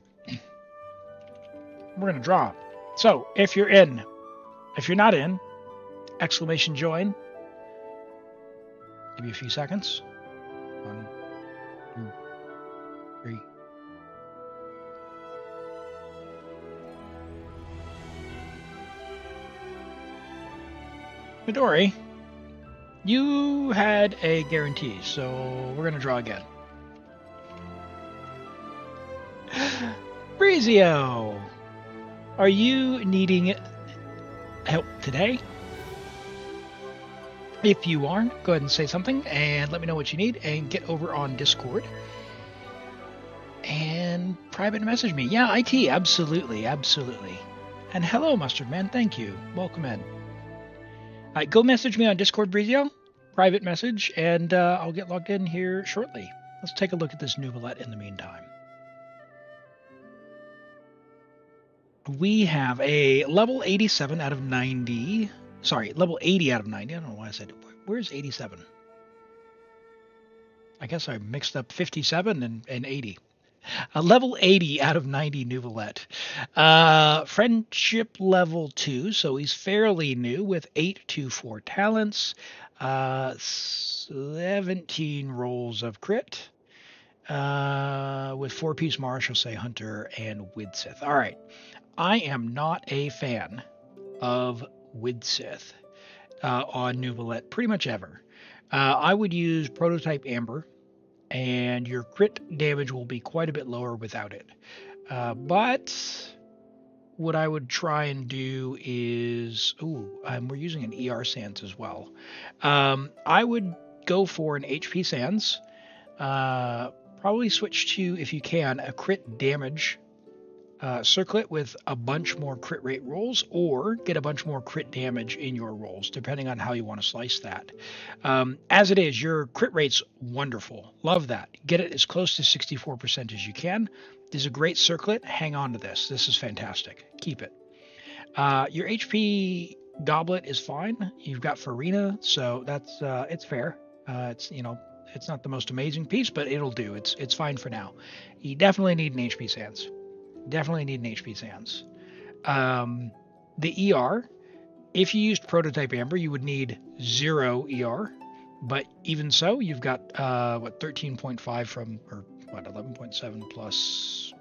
we're going to draw. So if you're in, if you're not in, exclamation join. Give me a few seconds. 1, 2, 3. Midori, you had a guarantee, so we're going to draw again. Breezio! Are you needing help today? If you are, go ahead and say something and let me know what you need and get over on Discord and private message me. Yeah, IT, absolutely, absolutely. And hello, Mustard Man, thank you. Welcome in. Go message me on Discord, Brizio, private message, and I'll get logged in here shortly. Let's take a look at this novelette in the meantime. We have a level 87 out of 90. Sorry, level 80 out of 90. I don't know why I said it. Where's 87? I guess I mixed up 57 and 80. A level 80 out of 90 novelette. Friendship level 2, so he's fairly new with 8 to 4 talents. 17 rolls of crit. With 4-piece martial, say Hunter and Widsith. All right. I am not a fan of Widsith on novelette pretty much ever. I would use Prototype Amber, and your crit damage will be quite a bit lower without it. But what I would try and do is, we're using an ER Sands as well. I would go for an HP Sands. Probably switch to, if you can, a crit damage circlet with a bunch more crit rate rolls, or get a bunch more crit damage in your rolls, depending on how you want to slice that. As it is, your crit rate's wonderful. Love that. Get it as close to 64% as you can. This is a great circlet. Hang on to this. This is fantastic. Keep it. Your HP goblet is fine. You've got Farina, so that's it's fair. It's not the most amazing piece, but it'll do. It's fine for now. You definitely need an HP Sands. Definitely need an HP Sands. The ER, if you used Prototype Amber, you would need 0 ER. But even so, you've got 13.5 from, or 11.7 plus.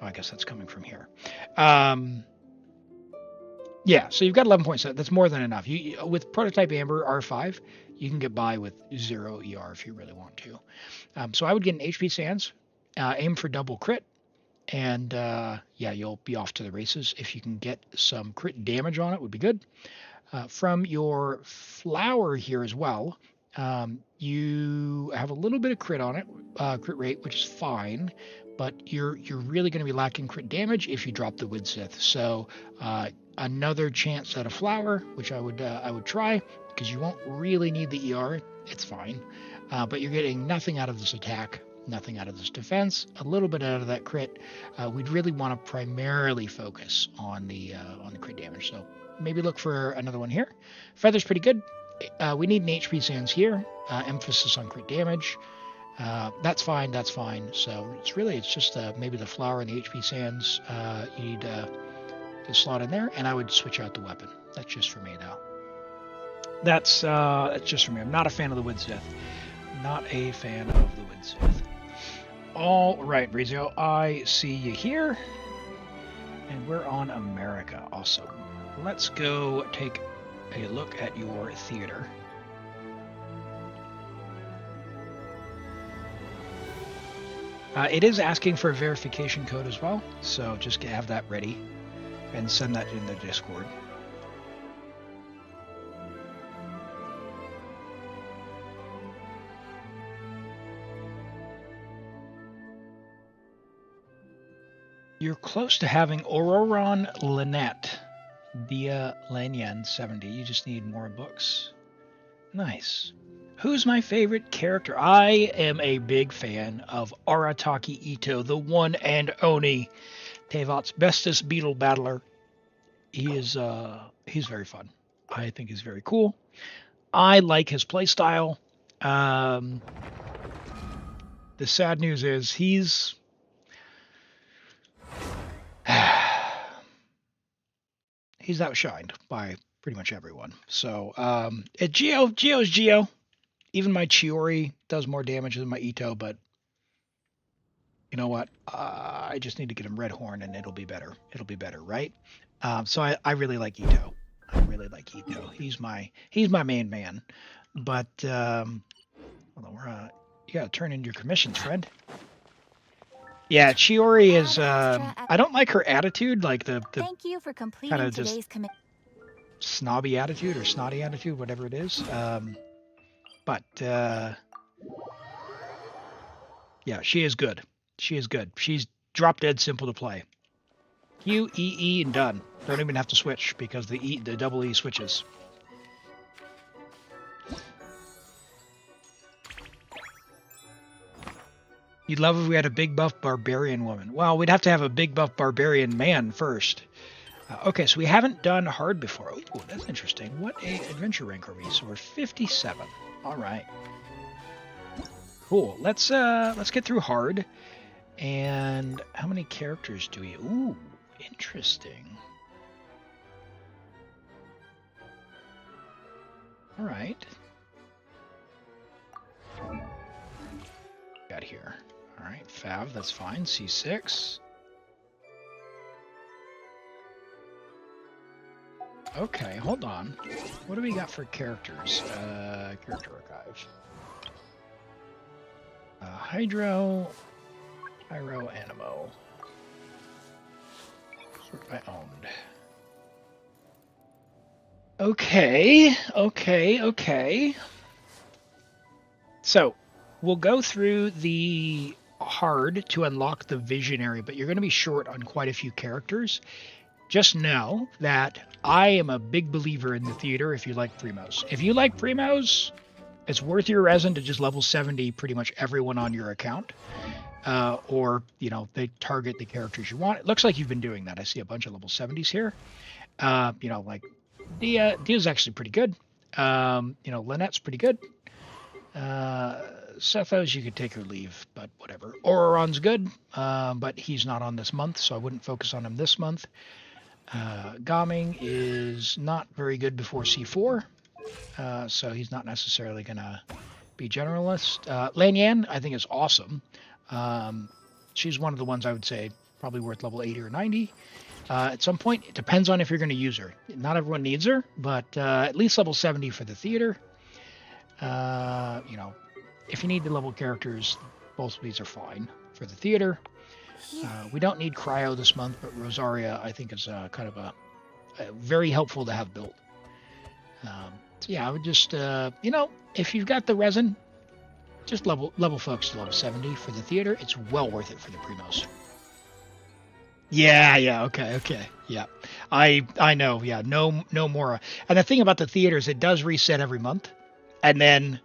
Oh, I guess that's coming from here. Yeah, so you've got 11.7. That's more than enough. With Prototype Amber R5, you can get by with 0 ER if you really want to. So I would get an HP Sands, aim for double crit, and you'll be off to the races. If you can get some crit damage on it, would be good. From your flower here as well, you have a little bit of crit on it, crit rate, which is fine, but you're really going to be lacking crit damage if you drop the Widsith. So another chance at a flower, which I would try, because you won't really need the ER. It's fine, but you're getting nothing out of this attack, nothing out of this defense, a little bit out of that crit. We'd really want to primarily focus on the crit damage. So maybe look for another one here. Feather's pretty good. We need an HP Sands here. Emphasis on crit damage. That's fine. That's fine. So it's just maybe the flower and the HP Sands you need to slot in there, and I would switch out the weapon. That's just for me though. That's just for me. I'm not a fan of the Widsith. Not a fan of the Widsith. All right, Brizio, I see you here, and we're on America. Awesome. Let's go take a look at your theater. It is asking for a verification code as well, so just have that ready and send that in the Discord. You're close to having Auroron Lynette via Lanyan 70. You just need more books. Nice. Who's my favorite character? I am a big fan of Arataki Ito, the one and only Tevat's bestest beetle battler. He's very fun. I think he's very cool. I like his playstyle. The sad news is he's outshined by pretty much everyone. So Geo's Geo. Even my Chiori does more damage than my Ito, but you know what? I just need to get him Red Horn and it'll be better. It'll be better, right? So I really like Ito. I really like Ito. He's my main man. But hold on, you gotta turn in your commissions, friend. Yeah, Chiori is. Extra I don't like her attitude, like the Thank you for kind completing of just today's commit. snobby attitude or snotty attitude, whatever it is. But yeah, she is good. She is good. She's drop dead simple to play. Q, E, E, and done. Don't even have to switch because the double E switches. You'd love if we had a big buff barbarian woman. Well, we'd have to have a big buff barbarian man first. Okay, so we haven't done hard before. Oh, that's interesting. What a adventure rank are we? So we're 57. All right. Cool. Let's get through hard. And how many characters do we? Ooh, interesting. All right. Got here. All right, Fav, that's fine. C6. Okay, hold on. What do we got for characters? Character archive. Hydro, Animo. Sort by owned. Okay. So, we'll go through the hard to unlock the visionary, but you're going to be short on quite a few characters. Just know that I am a big believer in the theater if you like primos. If you like primos, it's worth your resin to just level 70 pretty much everyone on your account. Or, they target the characters you want. It looks like you've been doing that. I see a bunch of level 70s here. Like Dia's actually pretty good. Lynette's pretty good. Sethos, you could take or leave, but whatever. Auroron's good, but he's not on this month, so I wouldn't focus on him this month. Gaming is not very good before C4, so he's not necessarily going to be generalist. Lanyan, I think, is awesome. She's one of the ones I would say probably worth level 80 or 90. At some point, it depends on if you're going to use her. Not everyone needs her, but at least level 70 for the theater. If you need the level characters, both of these are fine for the theater. We don't need Cryo this month, but Rosaria, I think, is kind of a very helpful to have built. So yeah, I would just, if you've got the resin, just level folks to level 70 for the theater. It's well worth it for the primos. Yeah, okay, yeah. I know, yeah, no more. And the thing about the theater is it does reset every month, and then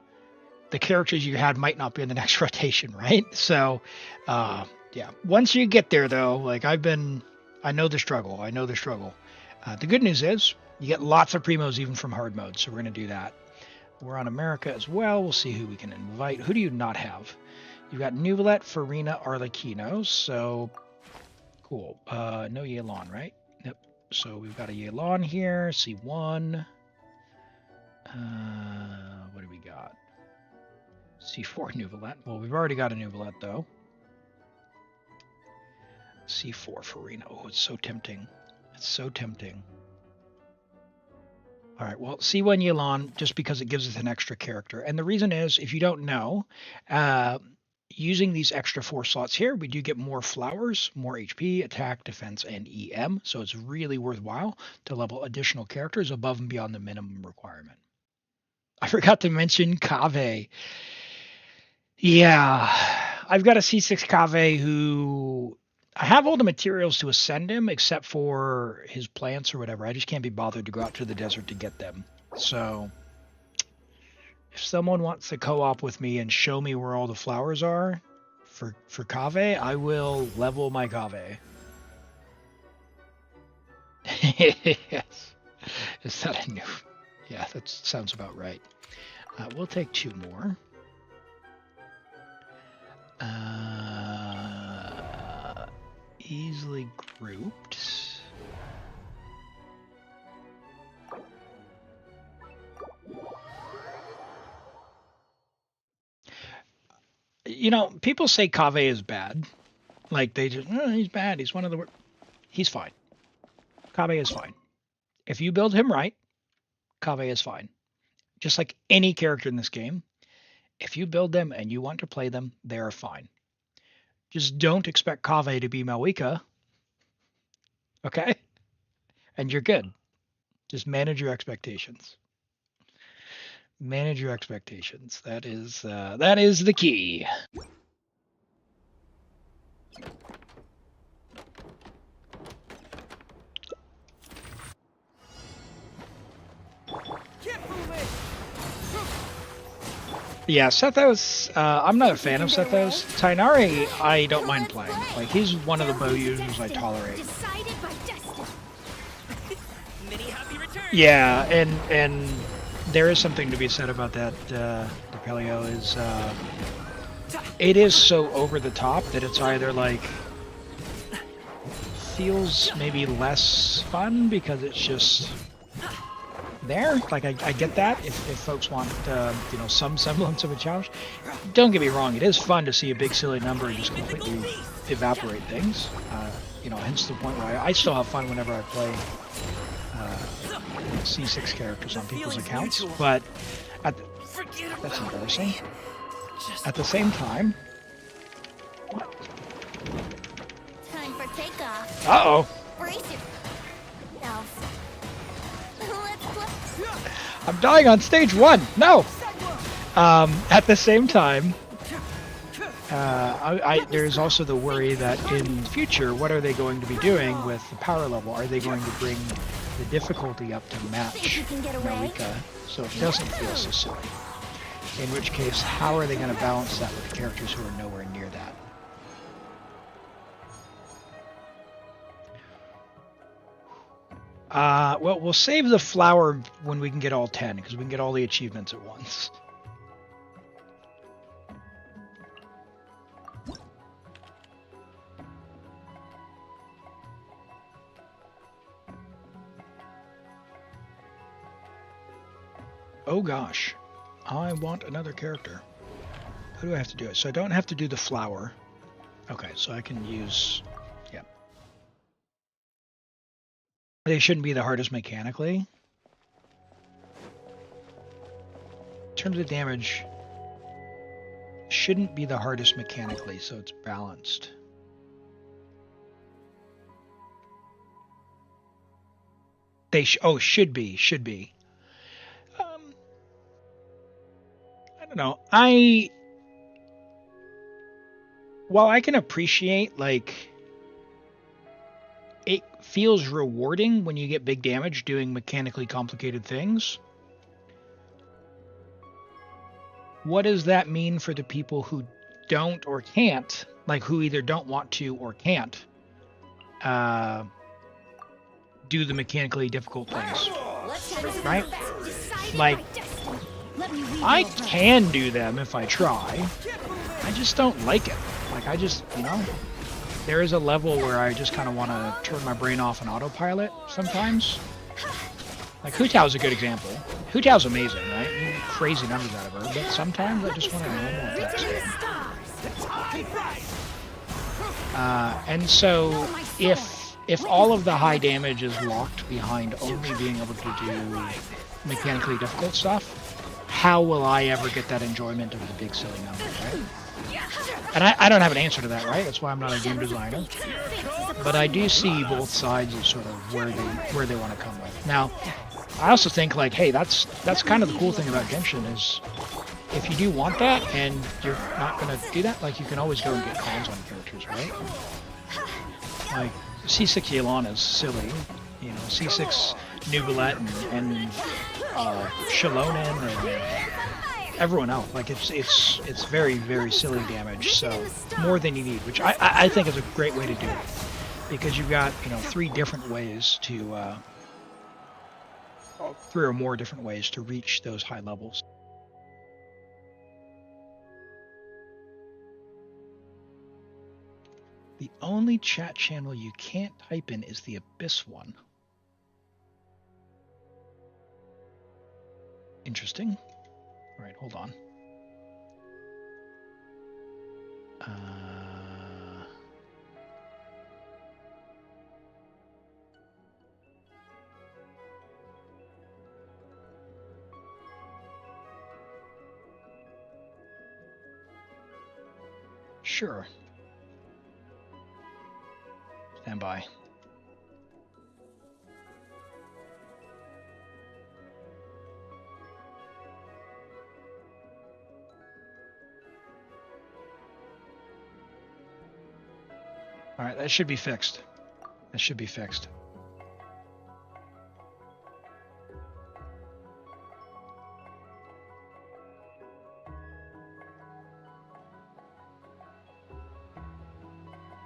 the characters you had might not be in the next rotation, right? So, yeah. Once you get there, though, like I know the struggle. The good news is you get lots of primos even from hard mode, so we're going to do that. We're on America as well. We'll see who we can invite. Who do you not have? You've got Nuvolette, Farina, Arlecchino, so cool. No Yelan, right? Yep. So we've got a Yelan here, C1. What do we got? C4 Nuvolette. Well, we've already got a Nuvolette, though. C4 Farina. Oh, it's so tempting. All right, well, C1 Yelan, just because it gives us an extra character. And the reason is, if you don't know, using these extra 4 slots here, we do get more flowers, more HP, attack, defense, and EM. So it's really worthwhile to level additional characters above and beyond the minimum requirement. I forgot to mention Kaveh. Yeah, I've got a C6 Kaveh who I have all the materials to ascend him except for his plants or whatever. I just can't be bothered to go out to the desert to get them. So if someone wants to co-op with me and show me where all the flowers are for Kaveh, I will level my Kaveh. Yes. Is that a new? Yeah, that sounds about right. We'll take 2 more. Easily grouped. People say Kaveh is bad. Like they just, he's bad. He's one of the. He's fine. Kaveh is fine. If you build him right, Kaveh is fine. Just like any character in this game, if you build them and you want to play them, they are fine. Just don't expect Kaveh to be Malika, okay? And you're good. Just manage your expectations. Manage your expectations. That is the key. Yeah, Sethos, I'm not a fan of Sethos. Tainari, I don't mind playing. Like, he's one of the bow users I tolerate. Decided by destiny. Yeah, and there is something to be said about that, Depelio, is, it is so over the top that it's either, like, feels maybe less fun because it's just there. Like, I get that if folks want, you know, some semblance of a challenge. Don't get me wrong, it is fun to see a big silly number just completely evaporate things. You know, hence the point where I still have fun whenever I play C6 characters on people's accounts, but that's embarrassing. At the same time, Time for takeoff. uh-oh, Brace yourself. Let's play. I'm dying on stage 1. No. At the same time, there's also the worry that in future, what are they going to be doing with the power level? Are they going to bring the difficulty up to match Malika so it doesn't feel so silly? In which case, how are they going to balance that with the characters who are nowhere near that? Well, we'll save the flower when we can get all 10, because we can get all the achievements at once. Oh gosh, I want another character. How do I have to do it? So I don't have to do the flower. Okay, so I can use, yeah. They shouldn't be the hardest mechanically. In terms of damage, shouldn't be the hardest mechanically, so it's balanced. They should be. I don't know. While I can appreciate, like, it feels rewarding when you get big damage doing mechanically complicated things. What does that mean for the people who don't or can't, like who either don't want to or can't do the mechanically difficult things, right? Like, I can do them if I try. I just don't like it. Like, I just, you know, there is a level where I just kind of want to turn my brain off and autopilot sometimes. Like, Hu Tao's a good example. Hu Tao's amazing, right? You get crazy numbers out of her, but sometimes I just want to normal attacks. And so, if all of the high damage is locked behind only being able to do mechanically difficult stuff, how will I ever get that enjoyment of the big silly number, right? And I don't have an answer to that, right? That's why I'm not a game designer. But I do see both sides of sort of where they want to come with. Now, I also think, like, hey, that's kind of the cool thing about Genshin is if you do want that and you're not going to do that, like, you can always go and get cons on characters, right? Like, C6 Yelan is silly, you know, C6 Nubilet and Shalonen and everyone else. Like, it's very, very silly damage, so more than you need, which I think is a great way to do it. Because you've got, you know, three or more different ways to reach those high levels. The only chat channel you can't type in is the Abyss one. Interesting. All right, hold on. Sure. Stand by. All right, that should be fixed. That should be fixed.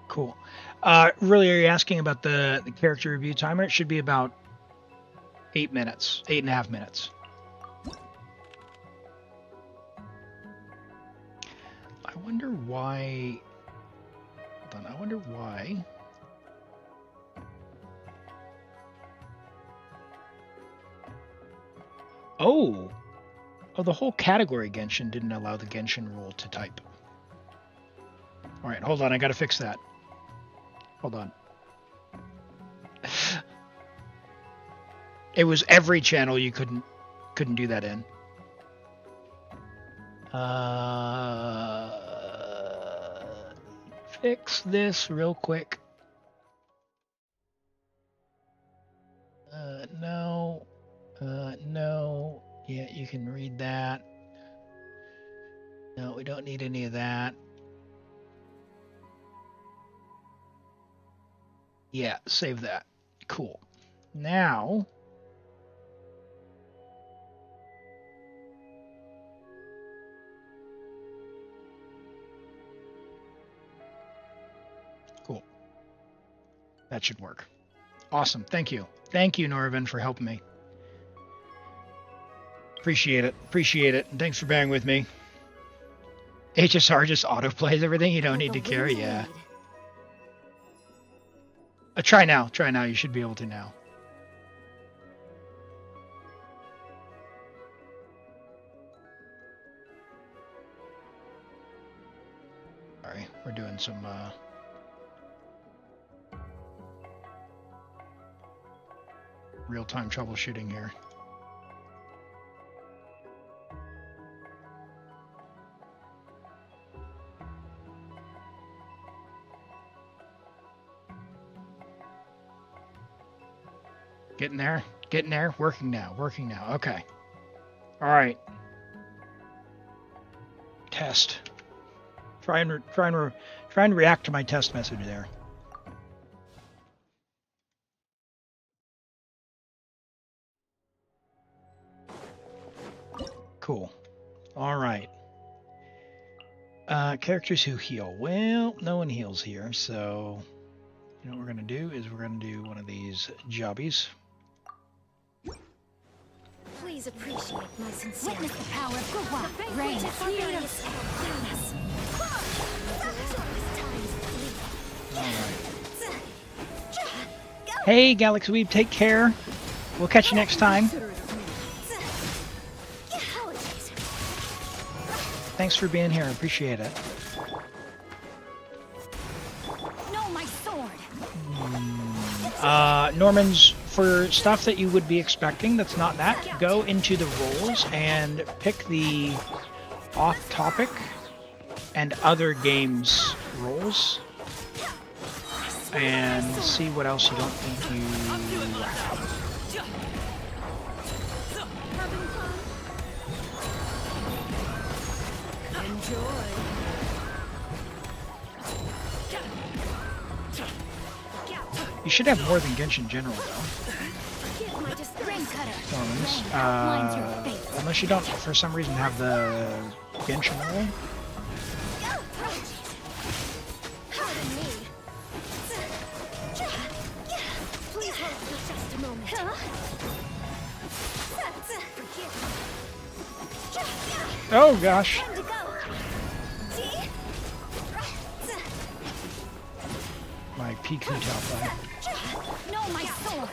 Cool. Really, are you asking about the character review timer? It should be about 8 minutes, 8.5 minutes. I wonder why. Hold on, I wonder why. Oh, the whole category Genshin didn't allow the Genshin rule to type. All right, hold on, I gotta fix that. Hold on. It was every channel you couldn't do that in. Fix this real quick. No. No. Yeah, you can read that. No, we don't need any of that. Yeah, save that. Cool. Now, cool. That should work. Awesome. Thank you. Thank you, Norvin, for helping me. Appreciate it. Appreciate it. And thanks for bearing with me. HSR just autoplays everything. You don't need to carry. Yeah. Try now. Try now. You should be able to now. Sorry, we're doing some real-time troubleshooting here. Getting there, getting there, working now, okay. All right. Test. Try and react to my test message there. Cool. All right. Characters who heal. Well, no one heals here, so you know what we're gonna do is we're gonna do one of these jobbies. Please appreciate my sincerity. Witness the power of Gua, reign, freedom, clearness. Hey, Galaxy Weeb, take care. We'll catch you next time. Thanks for being here. Appreciate it. No, my sword. Norman's, for stuff that you would be expecting that's not that, go into the roles and pick the off-topic and other games roles and see what else you don't think you have. You should have more than Genshin General, though. Unless you don't, for some reason, have the Genshin role. Oh gosh. My Piku Talpa. No, my sword.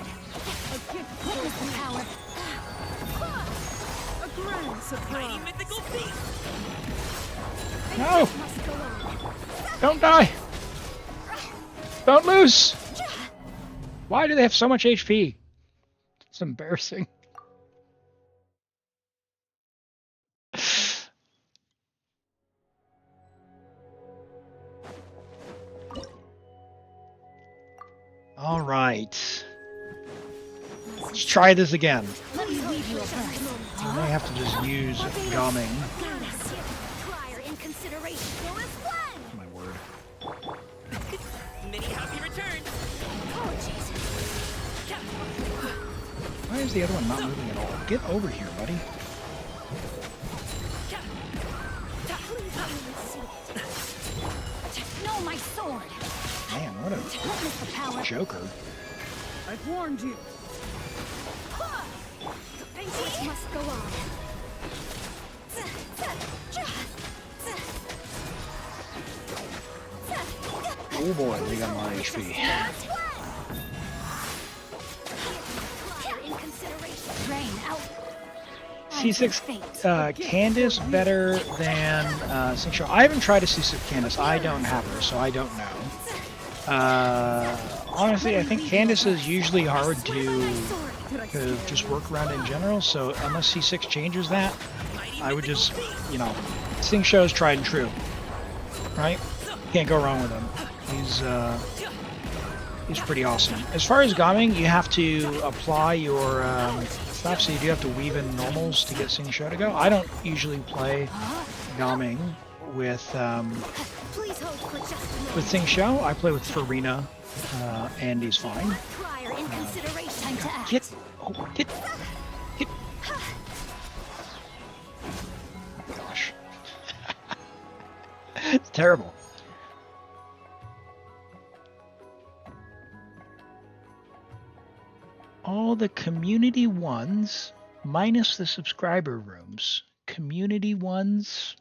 Witness the power. A grand surprise. Mythical beast! No! Don't die! Don't lose! Why do they have so much HP? It's embarrassing. All right. Let's try this again. Let me leave you a first. I may have to just use gumming. Prior in consideration. My word. Many happy returns. Oh, Jesus. Why is the other one not moving at all? Get over here, buddy. No, my sword. Man, what Witness the power. a joker. I've warned you. This must go on. Oh boy, we got more HP. Prior in consideration. Rain out. C6 Candace better than Xingqiu. I haven't tried a C6 Candace. I don't have her, so I don't know. Honestly, I think Candace is usually hard to just work around in general, so unless C6 changes that, I would just, you know, Xingqiu is tried and true, right? Can't go wrong with him. He's pretty awesome. As far as gaming, you have to apply your stuff, so you do have to weave in normals to get Xingqiu to go. I don't usually play gaming with Xingqiu. I play with Farina, and he's fine. Prior in consideration. Time to act. Get. Oh, get. Oh my gosh. It's terrible. All the community ones minus the subscriber rooms. Community ones.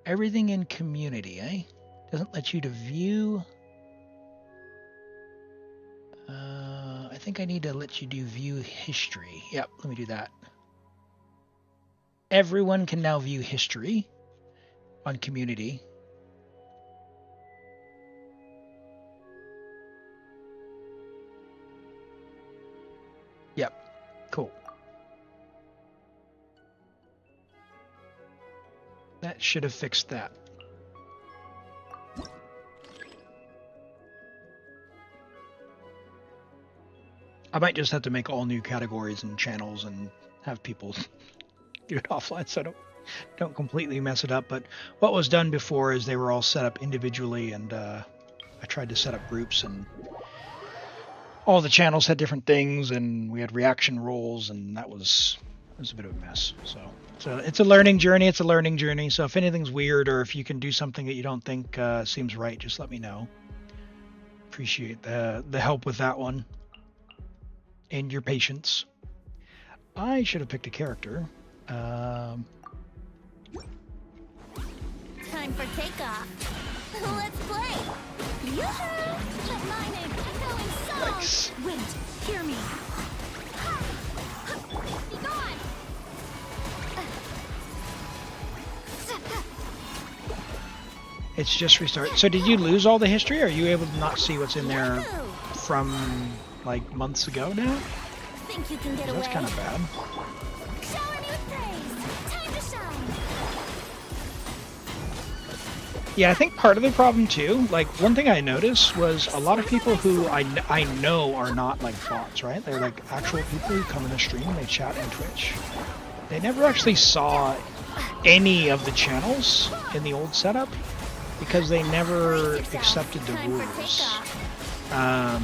Everything in community, eh? Doesn't let you to view. I think I need to let you do view history. Yep, let me do that. Everyone can now view history on community. Yep, cool. That should have fixed that. I might just have to make all new categories and channels and have people do it offline so I don't completely mess it up. But what was done before is they were all set up individually, and I tried to set up groups, and all the channels had different things, and we had reaction roles, and it was a bit of a mess. So it's a learning journey. It's a learning journey. So if anything's weird, or if you can do something that you don't think seems right, just let me know. Appreciate the help with that one and your patience. I should have picked a character. Time for takeoff. Let's play. Yoo-hoo! Let mining going so. Nice. Wind, hear me. Be gone. It's just restart. So did you lose all the history? Or are you able to not see what's in there from like months ago now? Think you can get That's away? kind of bad. Shower me with praise. Time to shine. Yeah, I think part of the problem too, like one thing I noticed was a lot of people who I know are not like bots, right? They're like actual people who come in the stream and they chat on Twitch. They never actually saw any of the channels in the old setup because they never accepted the Time for rules. takeoff.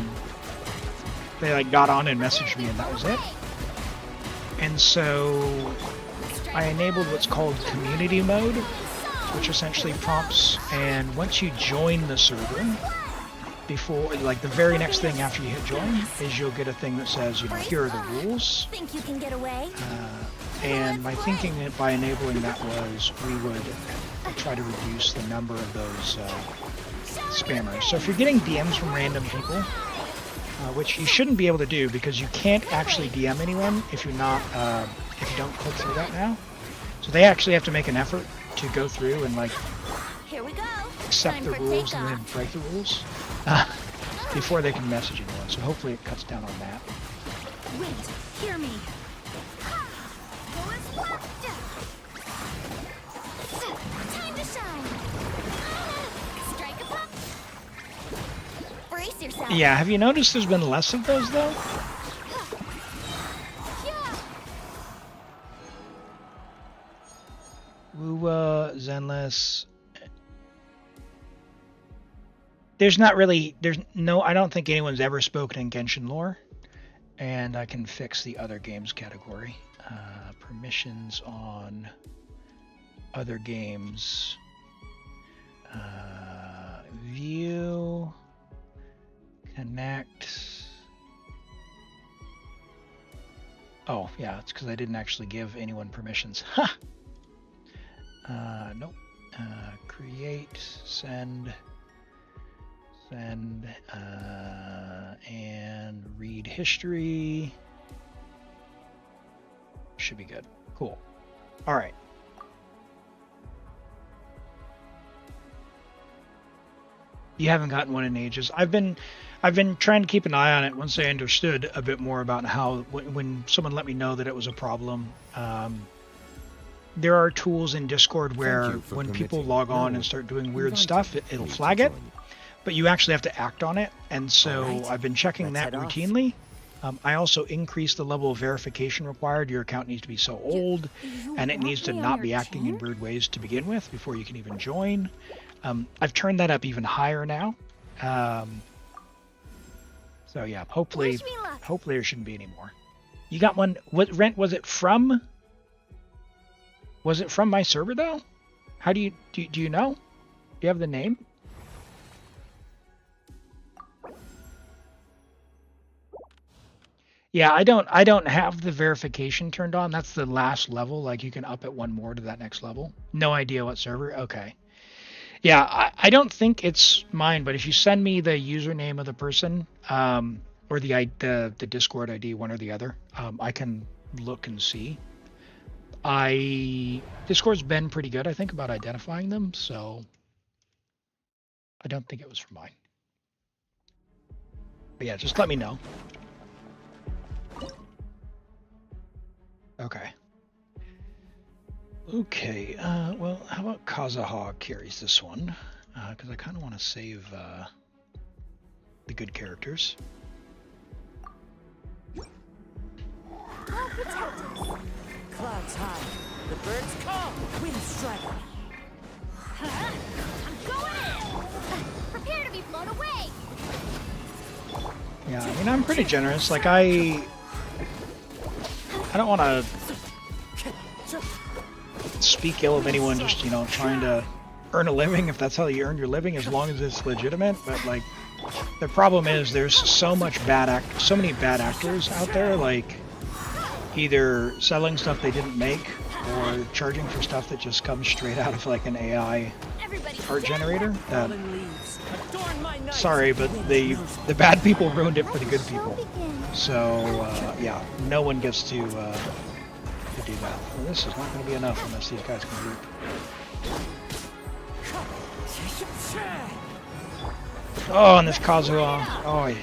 They like got on and messaged me and that was it. And so I enabled what's called community mode, which essentially prompts, and once you join the server, before, like the very next thing after you hit join, is you'll get a thing that says, you know, here are the rules. Think you can get away? And my thinking by enabling that was we would try to reduce the number of those spammers. So if you're getting DMs from random people, which you shouldn't be able to do because you can't actually DM anyone if you're not, if you don't click through that now. So they actually have to make an effort to go through and like Here we go. accept Time the for rules and then takeoff. break the rules before they can message anyone. So hopefully it cuts down on that. Wind, hear me. Time to shine. Strike a pop. Free. brace yourself. Yeah, have you noticed there's been less of those, though? Wuwa, Zenless. There's no, I don't think anyone's ever spoken in Genshin lore. And I can fix the other games category. Permissions on other games. View. Connect. Oh, yeah, it's because I didn't actually give anyone permissions. Ha! Nope. Create, send, and read history. Should be good. Cool. All right. You haven't gotten one in ages. I've been trying to keep an eye on it once I understood a bit more about how when someone let me know that it was a problem. There are tools in Discord where when people log on and start doing weird stuff, it'll flag it, but you actually have to act on it. And so I've been checking that routinely. I also increased the level of verification required. Your account needs to be so old, and it needs to not be acting in weird ways to begin with before you can even join. I've turned that up even higher now. So yeah, hopefully there shouldn't be any more. You got one. What rent was it from? Was it from my server though? How do you know? Do you have the name? Yeah, I don't have the verification turned on. That's the last level. Like you can up it one more to that next level. No idea what server. Okay. Yeah, I don't think it's mine, but if you send me the username of the person, or the Discord ID, one or the other, I can look and see. Discord's been pretty good, I think, about identifying them, so I don't think it was from mine. But yeah, just let me know. Okay. Okay, well, how about Kazaha carries this one? Because I kind of want to save the good characters. Clouds high, the birds call, wind strike. I'm going in! Prepare to be blown away! Yeah, I mean, I'm pretty generous. Like, I don't want to speak ill of anyone just, trying to earn a living, if that's how you earn your living, as long as it's legitimate. But, like, the problem is there's so many bad actors out there, like, either selling stuff they didn't make or charging for stuff that just comes straight out of like an AI art generator. Sorry, but the bad people ruined it for the good people. So yeah, no one gets to do that. Well, this is not going to be enough unless these guys can group. Oh, and this Kazuha. Oh,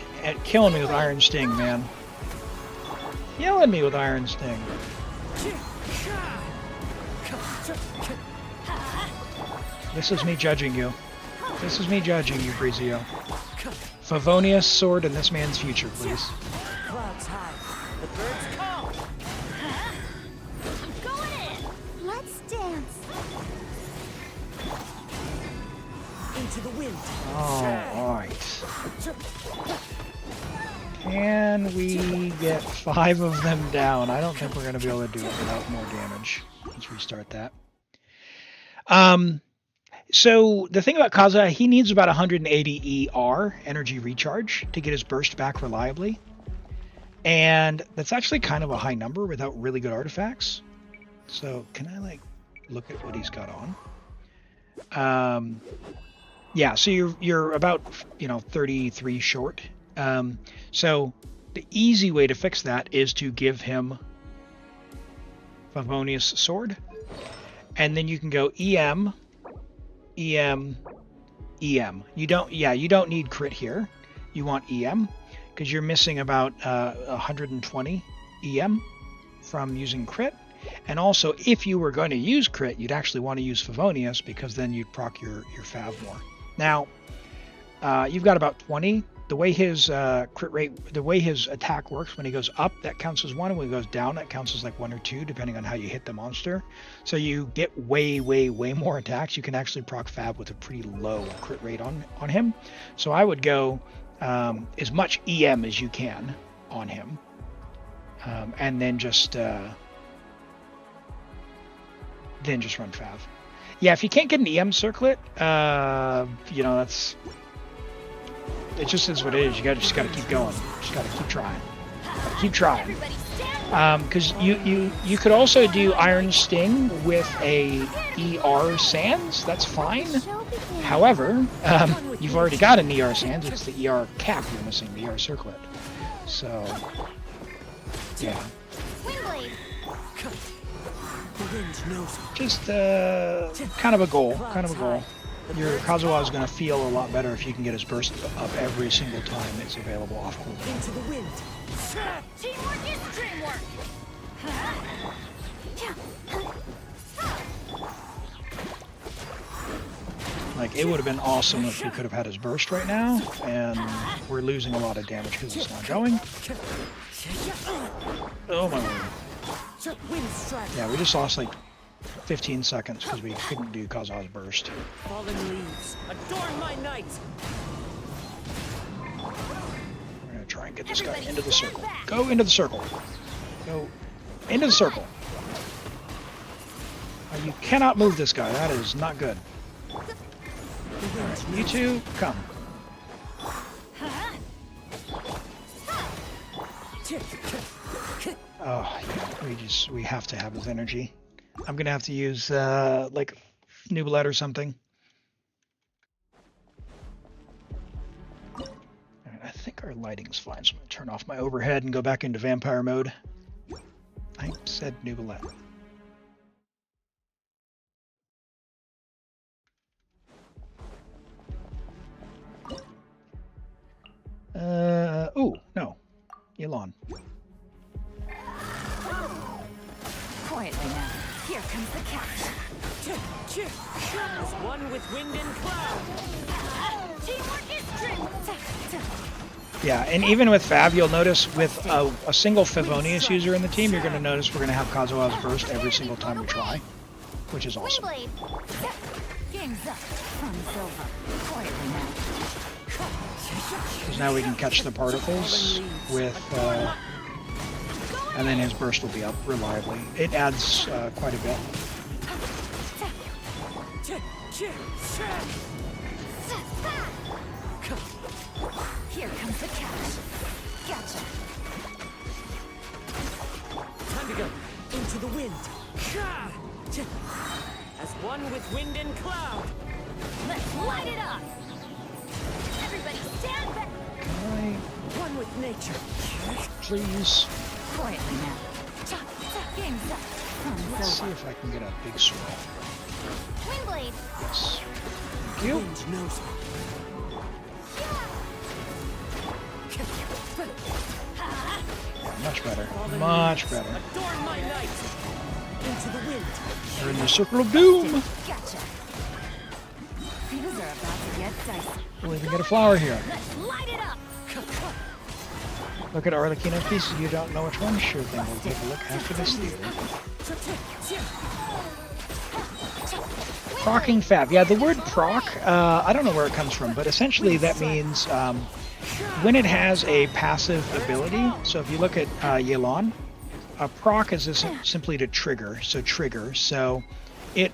killing me with Iron Sting, man. Killing me with Iron Sting. This is me judging you. This is me judging you, Brizio. Favonius sword in this man's future, please. Clouds high, the birds call. I'm going in! Let's dance. Into the wind. Alright. Can we get 5 of them down? I don't think we're going to be able to do it without more damage. Let's restart that. So the thing about Kaza, he needs about 180 ER, energy recharge, to get his burst back reliably. And that's actually kind of a high number without really good artifacts. So can I like look at what he's got on? Yeah, so you're about 33 short. So the easy way to fix that is to give him Favonius sword, and then you can go EM, EM, EM. You don't need crit here. You want EM because you're missing about 120 EM from using crit. And also, if you were going to use crit, you'd actually want to use Favonius because then you'd proc your Fav more. Now, you've got about 20. the way his crit rate, the way his attack works, when he goes up, that counts as 1, and when he goes down, that counts as like 1 or 2, depending on how you hit the monster. So you get way more attacks. You can actually proc Fab with a pretty low crit rate on him. So I would go as much EM as you can on him, and then just run Fav. Yeah, if you can't get an EM circlet, you know, that's, it just is what it is. You just gotta keep going. Just gotta keep trying. Keep trying. Because you could also do Iron Sting with a ER Sands. That's fine. However, you've already got an ER Sands. It's the ER cap you're missing, the ER circlet. So, yeah. Just kind of a goal. Your Kazuha is going to feel a lot better if you can get his burst up every single time it's available off cooldown. Into the wind. Teamwork is dreamwork. Like, it would have been awesome if we could have had his burst right now, and we're losing a lot of damage because it's not going. Oh my lord. Yeah, we just lost like 15 seconds because we couldn't do Kazuha's burst. Fallen leaves, adorn my night. We're gonna try and get this guy into the circle. Go into the circle. Go into the circle. You cannot move this guy. That is not good. Alright, you two, come. Oh, yeah, we have to have his energy. I'm gonna have to use like Nublet or something. Alright, I think our lighting's fine, so I'm gonna turn off my overhead and go back into vampire mode. I said Nublet. Oh no, Elon. Quietly now. Here comes the catch. As one with wind and cloud. Teamwork is dreamwork. Yeah, and even with Fab, you'll notice with a single Favonius user in the team, you're going to notice we're going to have Kazuha's burst every single time we try, which is awesome. Game's up. From Silva. Quietly now. Because now we can catch the particles with, and then his burst will be up reliably. It adds quite a bit. Here comes the catch. Gotcha. Time to go. Into the wind. As one with wind and cloud. Let's light it up. Everybody stand back. Can One with nature. I, please? Quietly now. Game's up. From Let's see Silva. if I can get a big swirl. Windblade. Yes. Thank you. Wind knows. Much better. Much better. Adorn my night. Into the wind. We're in the circle of doom. Gotcha. Things are about to get dicey. We'll even get a flower here. Let's light it up. Look at Arlecchino's pieces. You don't know which one? Sure thing. We'll take a look after this theater. Procking Fab. Yeah, the word proc, I don't know where it comes from, but essentially that means when it has a passive ability. So if you look at Yelan, a proc is simply to trigger. So trigger. So it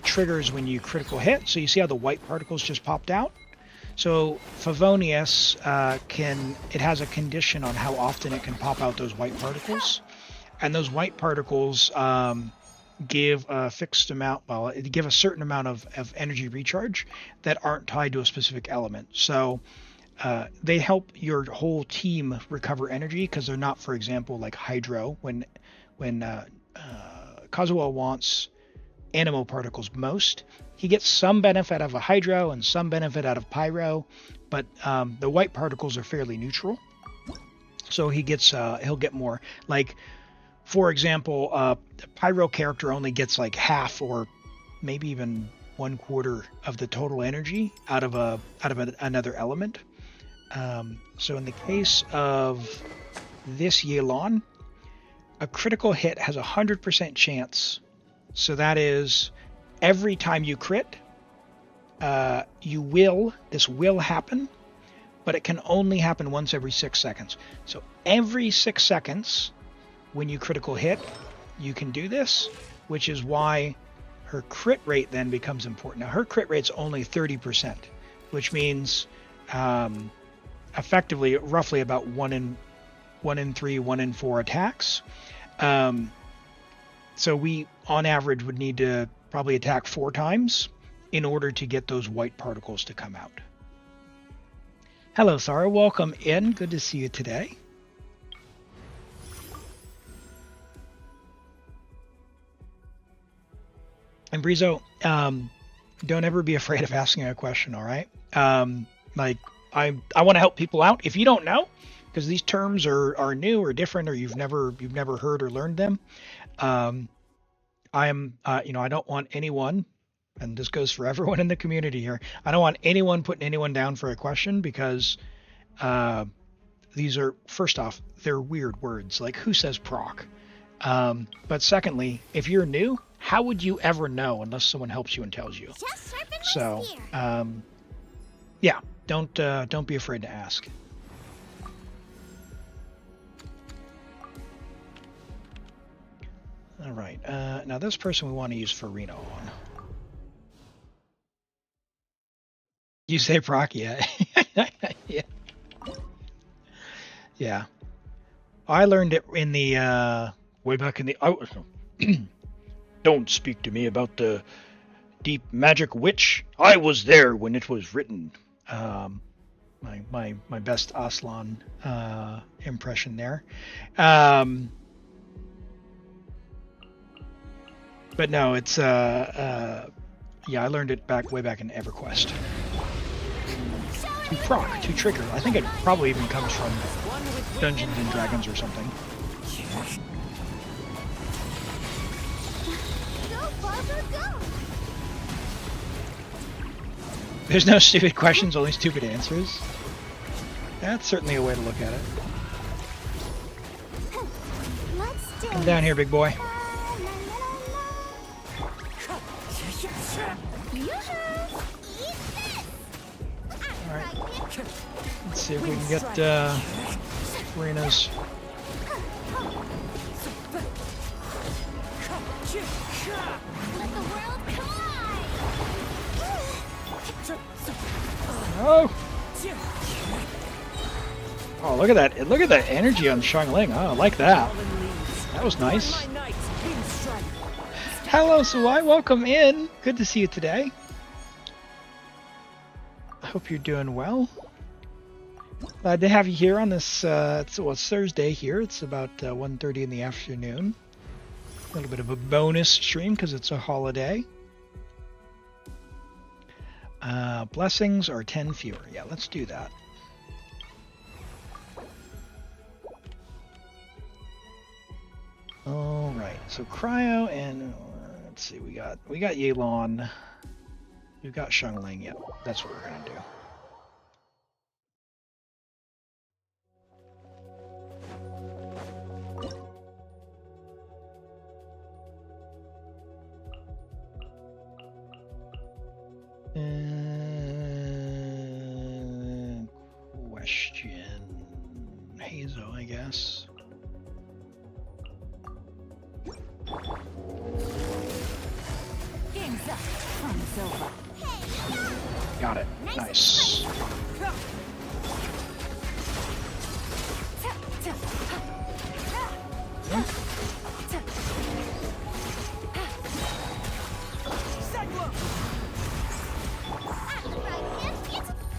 triggers when you critical hit. So you see how the white particles just popped out? So Favonius it has a condition on how often it can pop out those white particles, and those white particles give a fixed amount. Well, they give a certain amount of energy recharge that aren't tied to a specific element. So they help your whole team recover energy because they're not, for example, like Hydro. When Kazuha wants Animo particles most, he gets some benefit out of a Hydro and some benefit out of Pyro, but the white particles are fairly neutral, so he'll get more. Like, for example, the Pyro character only gets like half or maybe even 1/4 of the total energy out of another element, So in the case of this Yelan, a critical hit has a 100% chance. So that is every time you crit, this will happen, but it can only happen once every 6 seconds. So every 6 seconds, when you critical hit, you can do this, which is why her crit rate then becomes important. Now her crit rate's only 30%, which means effectively roughly about 1 in 3, 1 in 4 attacks. So we on average would need to probably attack 4 times in order to get those white particles to come out. Hello, Sarah. Welcome in. Good to see you today. And Brizo, don't ever be afraid of asking a question, all right? Like I want to help people out. If you don't know, because these terms are new or different, or you've never heard or learned them, I don't want anyone, and this goes for everyone in the community here, I don't want anyone putting anyone down for a question, because these are, first off, they're weird words, like who says proc? But secondly, if you're new, how would you ever know unless someone helps you and tells you? So, yeah, don't be afraid to ask. All right, now this person we want to use Farina on. You say proc, yeah. Yeah. Yeah. I learned it in the, way back in the... Don't speak to me about the deep magic witch. I was there when it was written. My best Aslan impression there. But no, it's yeah, I learned it way back in EverQuest. To proc, to trigger. I think it probably even comes from Dungeons and Dragons or something. There's no stupid questions, only stupid answers. That's certainly a way to look at it. Come down here, big boy. Alright. Let's see if we can get Rena's. Oh! Oh, look at that. Look at that energy on Xiangling. Oh, I like that. That was nice. Hello, Suai. Welcome in. Good to see you today. I hope you're doing well. Glad to have you here on this, it's Thursday here. It's about 1:30 in the afternoon. A little bit of a bonus stream because it's a holiday. Blessings are 10 fewer. Yeah, let's do that. All right, so Cryo and let's see, we got Yelan. We've got Xiangling. Yep, that's what we're gonna do. Question Hazo, I guess. Game's up. Time's over. Got it. Nice.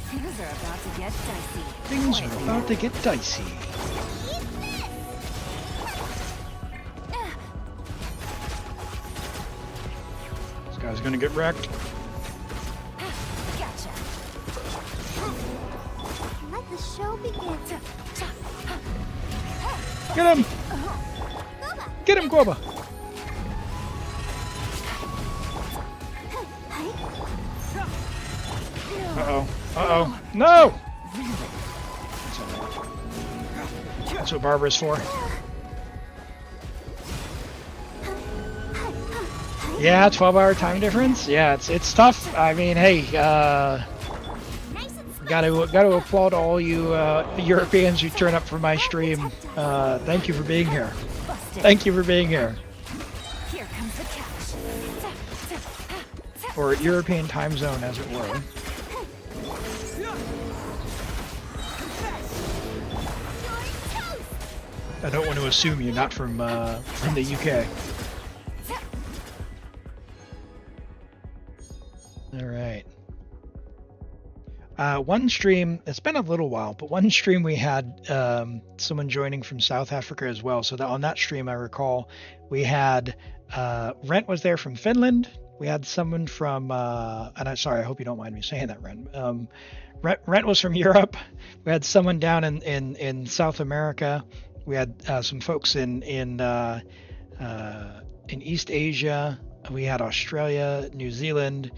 Things are about to get dicey. Things are about to get dicey. This guy's gonna get wrecked. Gotcha. Let the show begin. Get him! Get him, Guoba! Uh-oh. Uh-oh. No! That's what Barbara's for. Yeah, 12-hour time difference. Yeah, it's tough. I mean, hey, gotta applaud all you Europeans who turn up for my stream. Thank you for being here. Thank you for being here. Here comes the catch. Or European time zone, as it were. I don't want to assume you're not from the UK. All right. One stream, it's been a little while, but one stream we had someone joining from South Africa as well. So that on that stream, I recall we had Rent was there from Finland. We had someone from, and I'm sorry, I hope you don't mind me saying that, Rent. Rent was from Europe. We had someone down in South America. We had some folks in East Asia. We had Australia, New Zealand,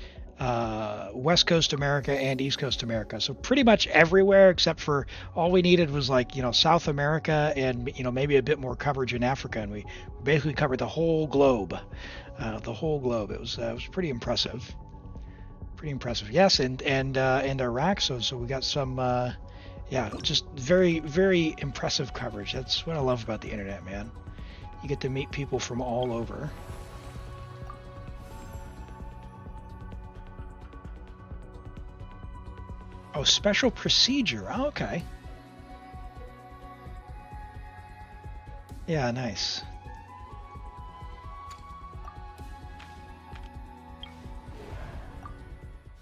West Coast America, and East Coast America. So pretty much everywhere, except for all we needed was like, South America and, maybe a bit more coverage in Africa. And we basically covered the whole globe. It was pretty impressive. Pretty impressive. Yes. And Iraq. So we got some, just very, very impressive coverage. That's what I love about the internet, man. You get to meet people from all over. Oh, special procedure. Oh, okay. Yeah, nice.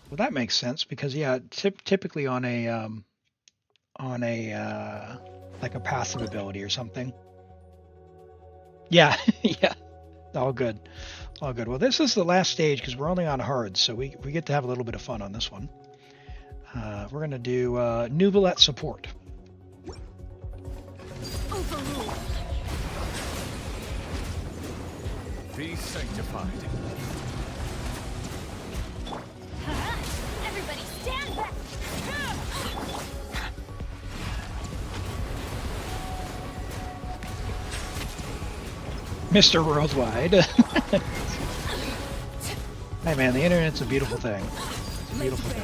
Well, that makes sense because typically on a like a passive ability or something. Yeah, yeah. All good. All good. Well, this is the last stage because we're only on hard, so we get to have a little bit of fun on this one. We're going to do Nubilet support. Overruled. Be sanctified. Everybody stand back. Mr. Worldwide. Hey man, the internet's a beautiful thing. It's a beautiful thing.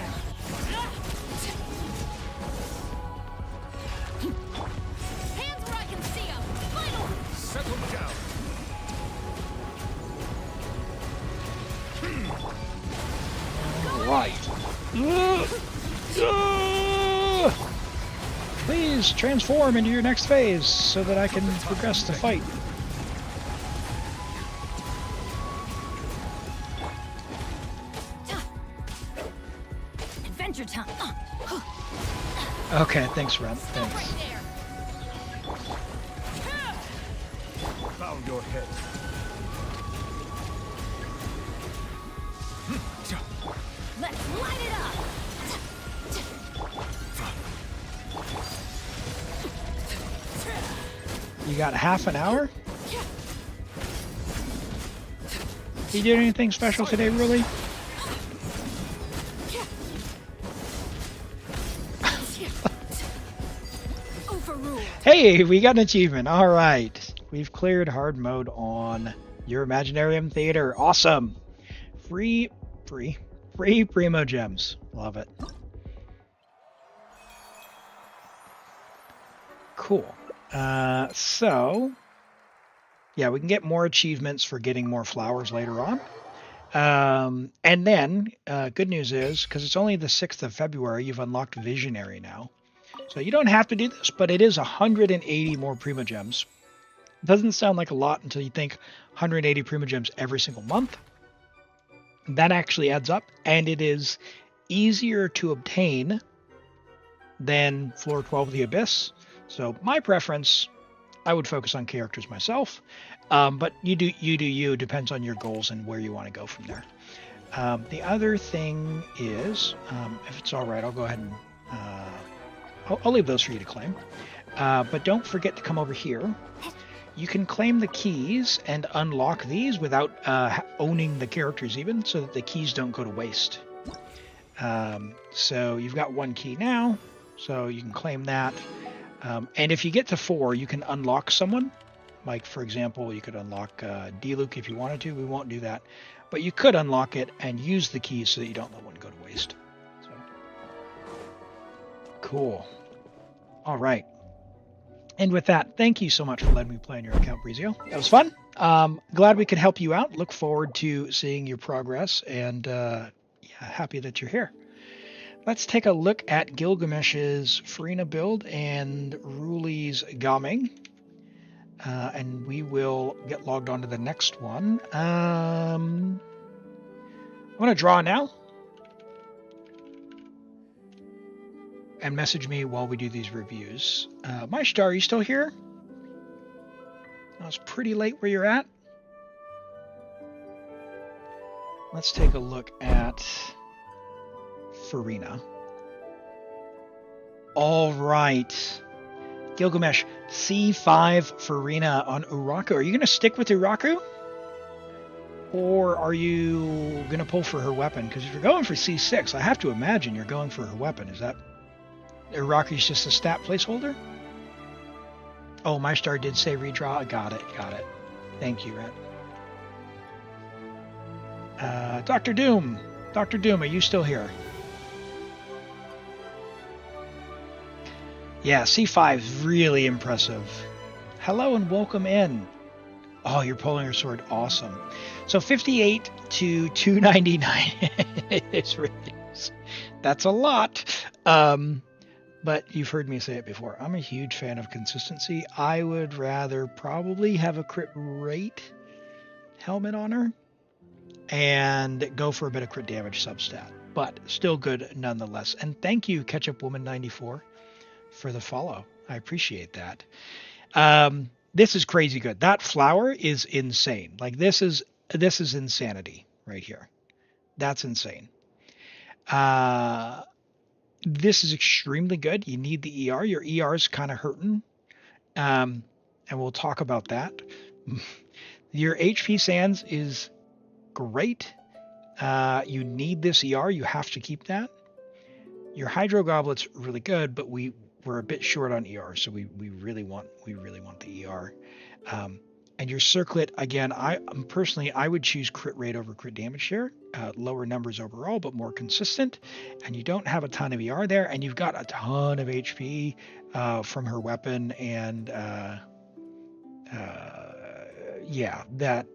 Hands where I can see 'em. Final. Settle down. Right. Please transform into your next phase so that I can progress the fight. Adventure time. Okay, thanks, Ren. Thanks. Right there. Found your head. Let's light it up. You got half an hour? You did anything special today, really? Overruled. Hey, we got an achievement. All right. We've cleared hard mode on your Imaginarium Theater. Awesome. Free Primo Gems. Love it. Cool. So, yeah, we can get more achievements for getting more flowers later on. And then, good news is, because it's only the 6th of February, you've unlocked Visionary now. So you don't have to do this, but it is 180 more Primo Gems. Doesn't sound like a lot until you think 180 Primo Gems every single month. That actually adds up, and it is easier to obtain than Floor 12 of the Abyss. So my preference, I would focus on characters myself, but you do you. Depends on your goals and where you want to go from there. The other thing is, if it's all right, I'll go ahead and I'll leave those for you to claim. But don't forget to come over here. You can claim the keys and unlock these without owning the characters even, so that the keys don't go to waste. So you've got one key now, so you can claim that. And if you get to 4, you can unlock someone. Like, for example, you could unlock D-Luke if you wanted to. We won't do that. But you could unlock it and use the keys so that you don't let one go to waste. So, cool. All right. And with that, thank you so much for letting me play on your account, Brizio. That was fun. Glad we could help you out. Look forward to seeing your progress. And yeah, happy that you're here. Let's take a look at Gilgamesh's Farina build and Ruli's Gaming. And we will get logged on to the next one. I'm going to draw now. And message me while we do these reviews. Char, are you still here? It's pretty late where you're at. Let's take a look at Farina. All right. Gilgamesh, C5 Farina on Uraku. Are you going to stick with Uraku? Or are you going to pull for her weapon? Because if you're going for C6, I have to imagine you're going for her weapon. Is that... Uraku's just a stat placeholder? Oh, Star did say redraw. Got it. Thank you, Red. Dr. Doom. Dr. Doom, are you still here? Yeah, C5 is really impressive. Hello and welcome in. Oh, you're pulling her sword. Awesome. So 58 to 299. It's ridiculous. That's a lot. But you've heard me say it before. I'm a huge fan of consistency. I would rather probably have a crit rate helmet on her and go for a bit of crit damage substat. But still good nonetheless. And thank you, Ketchup Woman 94, for the follow. I appreciate that. This is crazy good. That flower is insane. Like this is insanity right here. That's insane. This is extremely good. You need the ER. Your ER is kind of hurting. And we'll talk about that. Your HP Sands is great. You need this ER. You have to keep that. Your Hydro Goblet's really good, but we're a bit short on ER, so we really want the ER. And your Circlet, again, I would choose crit rate over crit damage share. Lower numbers overall, but more consistent. And you don't have a ton of ER there, and you've got a ton of HP from her weapon, and yeah, that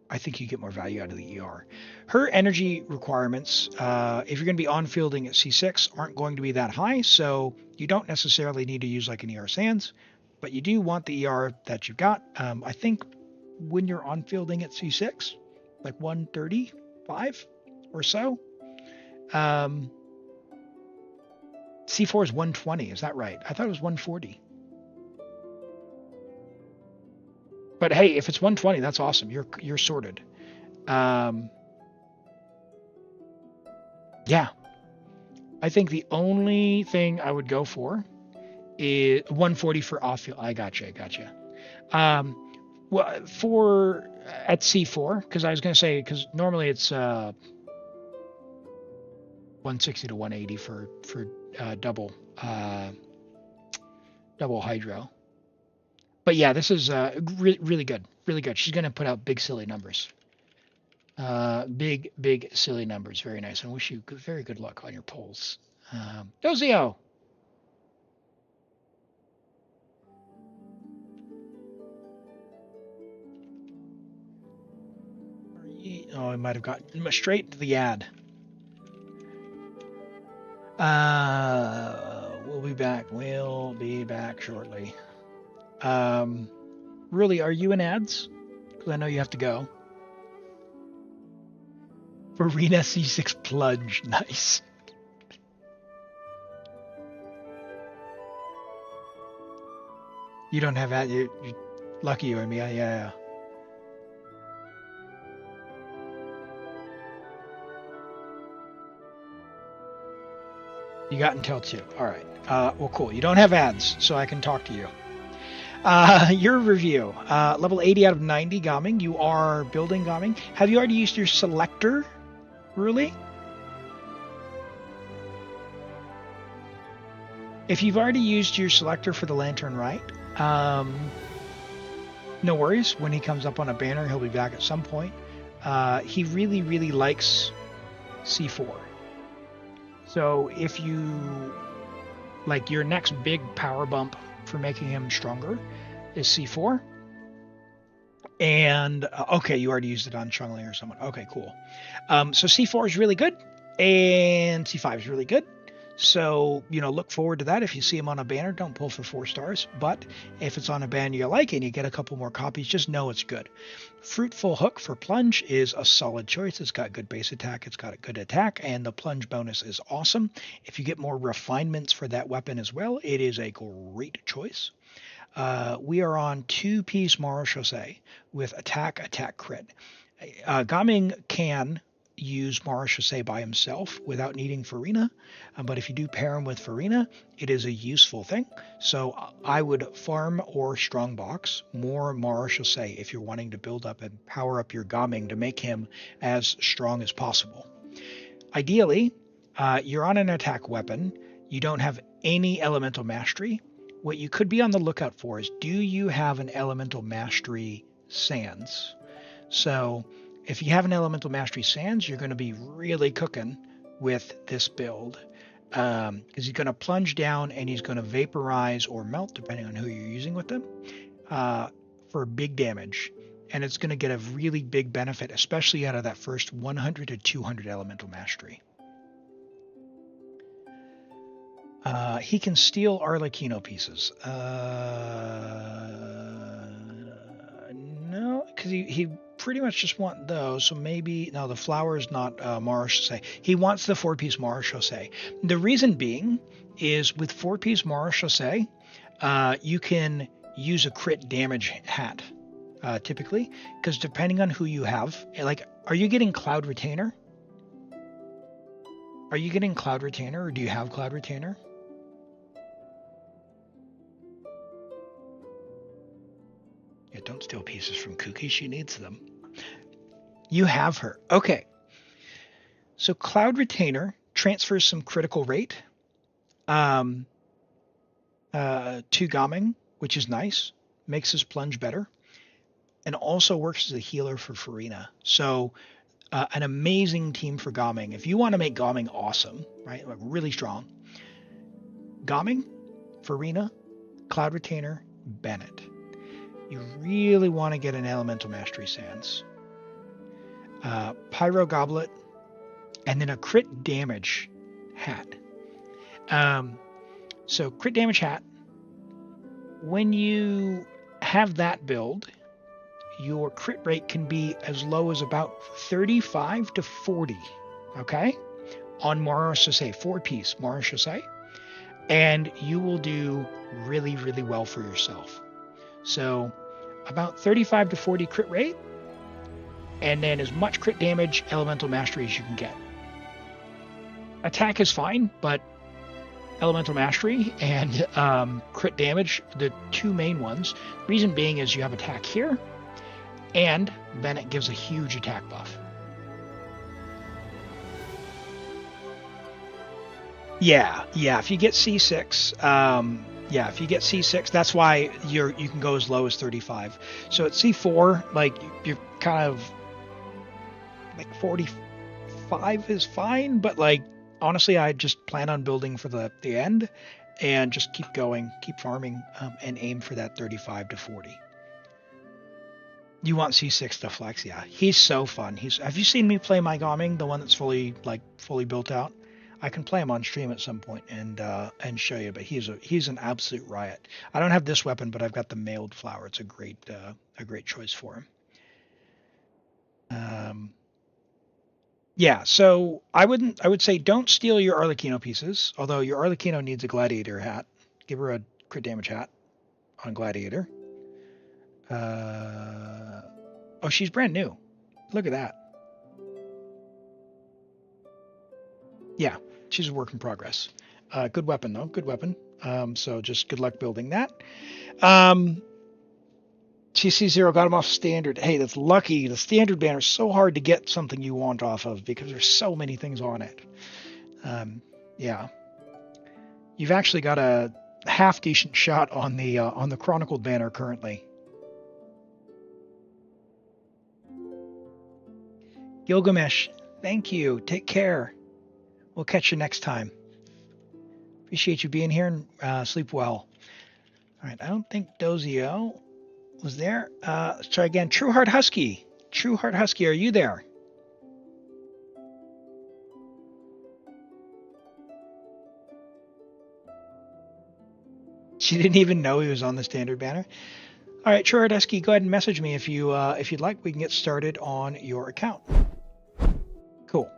I think you get more value out of the ER. Her energy requirements, if you're going to be on-fielding at C6, aren't going to be that high, so you don't necessarily need to use like an ER Sands, but you do want the ER that you've got. I think when you're on-fielding at C6, like 135 or so. C4 is 120, is that right? I thought it was 140. But hey, if it's 120, that's awesome. You're sorted. Yeah. I think the only thing I would go for is 140 for off-field. I gotcha. Well, for at C4, because I was going to say, because normally it's 160 to 180 for double Hydro. But yeah, this is really good. Really good. She's going to put out big, silly numbers. Big, silly numbers. Very nice. And wish you very good luck on your polls. Dozio! Oh, I might have gotten straight to the ad. We'll be back. We'll be back shortly. Really, are you in ads? Because I know you have to go. Arena C6 plunge. Nice. You don't have that. You're lucky you and me. Yeah. You got until 2. All right. Well, cool. You don't have ads, so I can talk to you. Your review. Level 80 out of 90 Gaming. You are building Gaming. Have you already used your selector, Ruli? If you've already used your selector for the Lantern Rite, no worries. When he comes up on a banner, he'll be back at some point. He really, really likes C4. So if you, like, your next big power bump for making him stronger is C4. And, okay, you already used it on Chungli or someone. Okay, cool. So C4 is really good, and C5 is really good. So, look forward to that. If you see him on a banner, don't pull for 4 stars. But if it's on a banner you like and you get a couple more copies, just know it's good. Fruitful Hook for Plunge is a solid choice. It's got good base attack, it's got a good attack, and the plunge bonus is awesome. If you get more refinements for that weapon as well, it is a great choice. We are on 2-piece Marechaussee with attack, crit. Gaming can use Marechaussee by himself without needing Farina, but if you do pair him with Farina, it is a useful thing. So I would farm or strongbox more Marechaussee if you're wanting to build up and power up your Gaming to make him as strong as possible. Ideally, you're on an attack weapon, you don't have any elemental mastery. What you could be on the lookout for is, do you have an elemental mastery Sans? So if you have an elemental mastery Sans, you're going to be really cooking with this build, because he's going to plunge down and he's going to vaporize or melt, depending on who you're using with them, for big damage. And it's going to get a really big benefit, especially out of that first 100 to 200 elemental mastery. He can steal Arlecchino pieces. No, because he pretty much just want those. So maybe, no, the flower is not Marechaussee. He wants the 4-piece Marechaussee. The reason being is with 4-piece Marechaussee, you can use a crit damage hat, typically, because depending on who you have, like, are you getting Cloud Retainer? Are you getting Cloud Retainer, or do you have Cloud Retainer? Yeah, don't steal pieces from Cookie. She needs them. You have her. Okay. So Cloud Retainer transfers some critical rate to Gaming, which is nice. Makes his plunge better. And also works as a healer for Farina. So an amazing team for Gaming. If you want to make Gaming awesome, right, like really strong, Gaming, Farina, Cloud Retainer, Bennett. You really want to get an Elemental Mastery Sans. Pyro Goblet, and then a crit damage hat. So crit damage hat, when you have that build, your crit rate can be as low as about 35 to 40, okay? On Marechaussee, 4-piece Marechaussee, and you will do really, really well for yourself. So about 35 to 40 crit rate, and then as much crit damage, elemental mastery as you can get. Attack is fine, but elemental mastery and crit damage, the two main ones. Reason being is you have attack here, and Bennett gives a huge attack buff. Yeah, if you get C6, if you get C6, that's why you can go as low as 35. So at C4, like, you're kind of like 45 is fine, but like honestly, I just plan on building for the end and just keep going, keep farming, and aim for that 35 to 40. You want C6 to flex, yeah. He's so fun. Have you seen me play my Gaming, the one that's fully built out? I can play him on stream at some point and show you, but he's an absolute riot. I don't have this weapon, but I've got the mailed flower. It's a great choice for him. Yeah, so I would say don't steal your Arlecchino pieces, although your Arlecchino needs a Gladiator hat. Give her a crit damage hat on Gladiator. Oh, she's brand new. Look at that. Yeah, she's a work in progress. Good weapon, though. Good weapon. So just good luck building that. TC0 got him off standard. Hey, that's lucky. The standard banner is so hard to get something you want off of because there's so many things on it. Yeah. You've actually got a half decent shot on the chronicled banner currently. Gilgamesh, thank you. Take care. We'll catch you next time. Appreciate you being here and sleep well. All right, I don't think Dozio was there. Let's try again. Trueheart Husky. Trueheart Husky, are you there? She didn't even know he was on the standard banner. All right, Trueheart Husky, go ahead and message me if you'd like. We can get started on your account. Cool.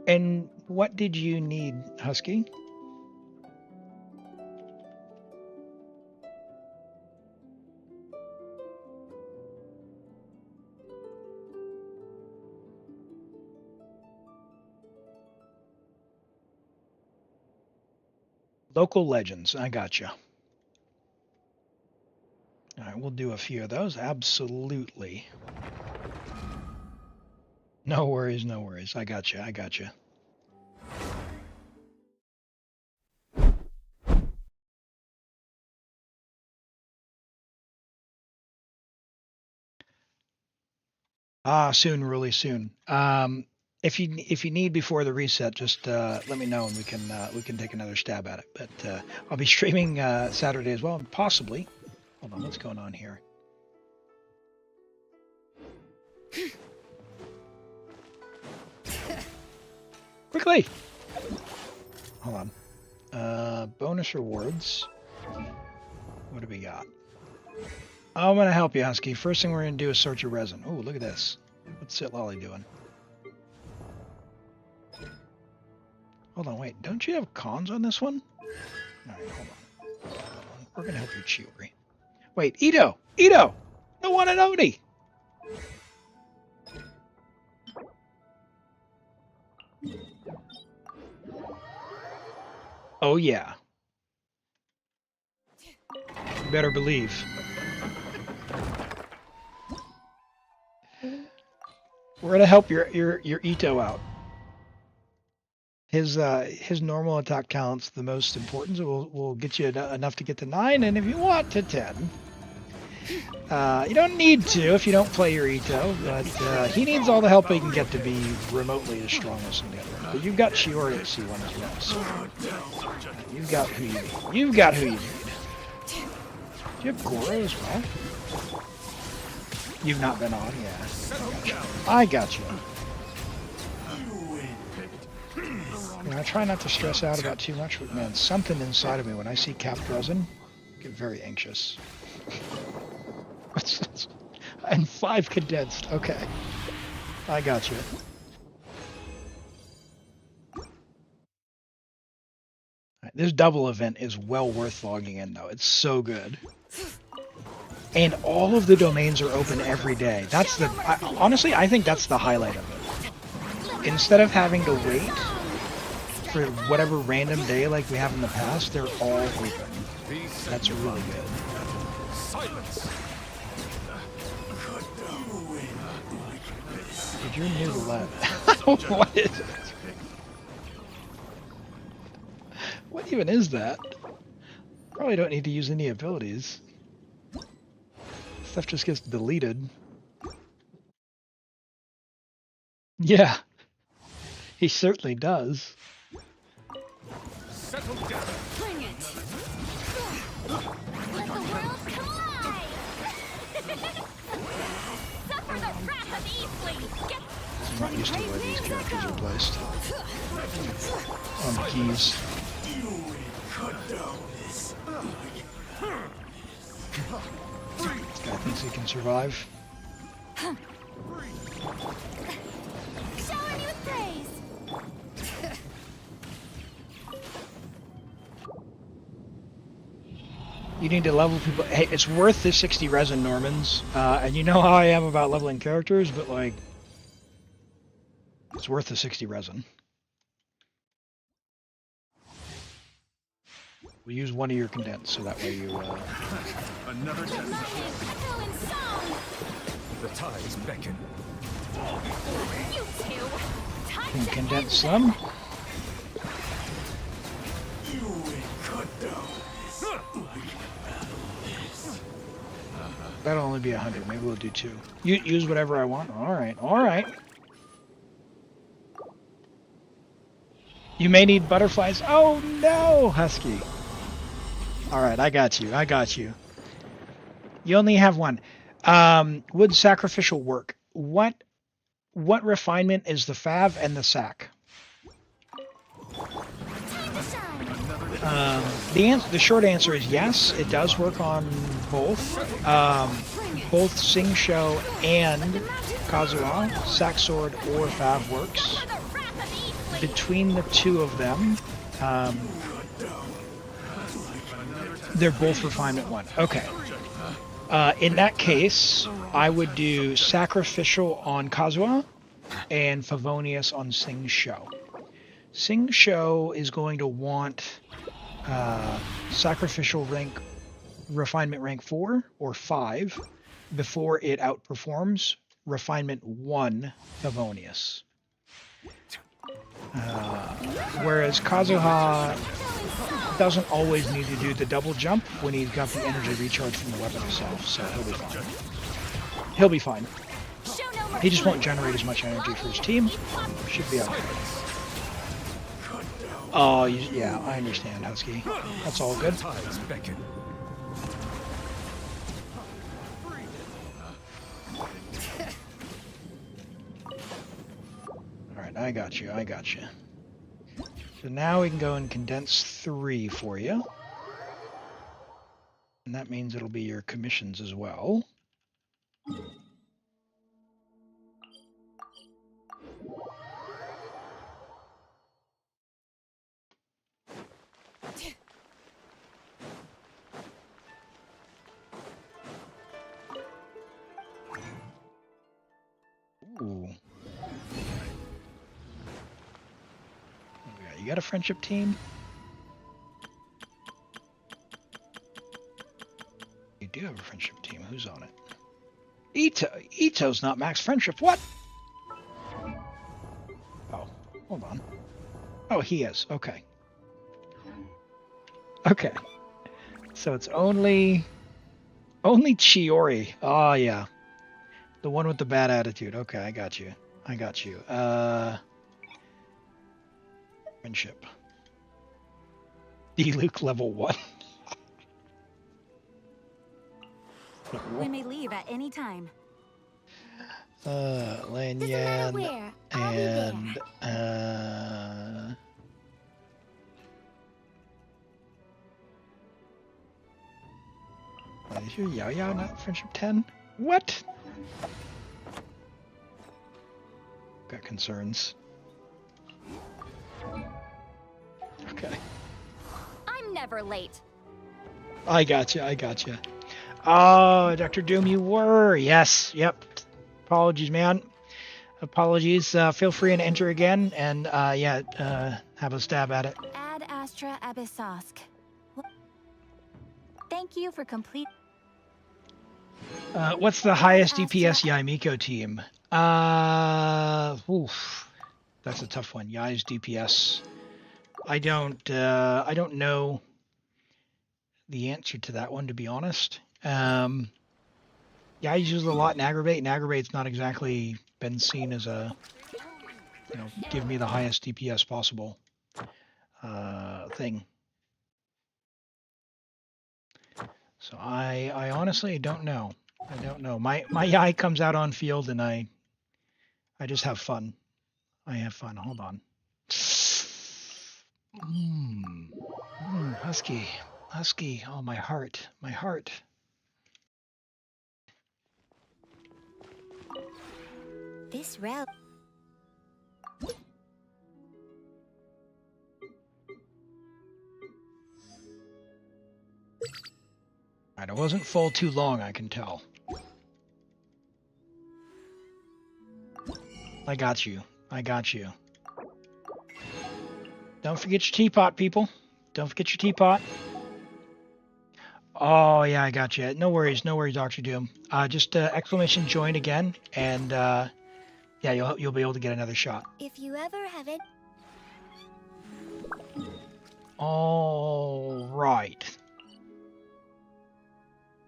And what did you need, Husky? Local legends. I gotcha. All right, we'll do a few of those. Absolutely. No worries, no worries. I gotcha. I gotcha. Soon, really soon. If you need before the reset, just let me know and we can take another stab at it. But I'll be streaming Saturday as well, and possibly. Hold on, what's going on here? Quickly! Hold on. Bonus rewards. What do we got? I'm gonna help you, Husky. First thing we're gonna do is sort your resin. Oh, look at this. What's Sit Lolly doing? Hold on, wait. Don't you have cons on this one? Alright, hold on. We're gonna help you, Chiori. Wait, Ito! Ito! No one and only! Oh yeah. You better believe. We're gonna help your Ito out. His normal attack count's the most important, so we'll get you enough to get to 9, and if you want to 10. You don't need to if you don't play your Ito, but he needs all the help he can get to be remotely as strong as the other. But you've got Chiori at C1 as well, so you've got who you need. You've got who you need. Do you have Goro as well? You've not been on, yeah. I got you. I try not to stress out about too much, but man, something inside of me when I see capped resin, I get very anxious. And 5 condensed. Okay, I got you. Right, this double event is well worth logging in, though. It's so good. And all of the domains are open every day. That's the honestly, I think that's the highlight of it. Instead of having to wait for whatever random day like we have in the past, they're all open. That's really good. Silence. Dude, you're new to lead. What is it? What even is that? Probably don't need to use any abilities. Stuff just gets deleted. Yeah, he certainly does. Settle down. Bring it. Let the world collide. Suffer the wrath of Eastling. Get I'm not used to the way these characters are placed. On the keys. This guy thinks he can survive. shower you praise. You need to level people. Hey, it's worth the 60 resin, Normans. And you know how I am about leveling characters, but like, it's worth the 60 resin. We'll use one of your condensed, so that way you. Another test. Echoing song. The tides beckon. You two. Time Can to condense end them. That'll only be 100. Maybe we'll do 2. Use whatever I want. All right. All right. You may need butterflies. Oh no, Husky. All right, I got you. I got you. You only have one. Wood sacrificial work. What refinement is the fav and the sac? The short answer is yes. It does work on both. Both Sing Show and Kazuha, sac sword or fav works. Between the two of them, they're both refinement 1. Okay. In that case, I would do sacrificial on Kazuha and Favonius on Sing Show. Sing Show is going to want sacrificial rank, refinement rank 4 or 5 before it outperforms refinement 1 Favonius. Whereas Kazuha doesn't always need to do the double jump when he's got the energy recharge from the weapon himself, so he'll be fine. He'll be fine. He just won't generate as much energy for his team. Should be okay. Oh, yeah, I understand, Husky. That's all good. Tides beckon. Alright, I got you, I got you. So now we can go and condense 3 for you. And that means it'll be your commissions as well. Ooh. You got a friendship team? You do have a friendship team. Who's on it? Ito's not max friendship. What? Oh, hold on. Oh, he is. Okay. Okay. So it's only Chiori. Oh, yeah. The one with the bad attitude. Okay, I got you. I got you. Friendship. D-Luke level 1. We may leave at any time. Lanyan where. and is your Yao not friendship 10? What? Got concerns. Okay. I'm never late. I got you. I got you. Oh, Dr. Doom, you were. Yes. Yep. Apologies, man. Apologies. Feel free and enter again, and have a stab at it. Ad Astra Abyssosk. Thank you for complete. What's the highest DPS Yaimiko team? That's a tough one. Yai's DPS. I don't know the answer to that one, to be honest. Yai's used a lot in Aggravate, and Aggravate's not exactly been seen as a, give me the highest DPS possible thing. So I honestly don't know. I don't know. My Yai comes out on field, and I just have fun. I have fun. Hold on. Husky. Oh, my heart. This route. Alright, it wasn't full too long, I can tell. I got you. Don't forget your teapot, people. Don't forget your teapot. Oh yeah, I got you. No worries, Doctor Doom. Just exclamation join again, and yeah, you'll be able to get another shot. If you ever have it. All right.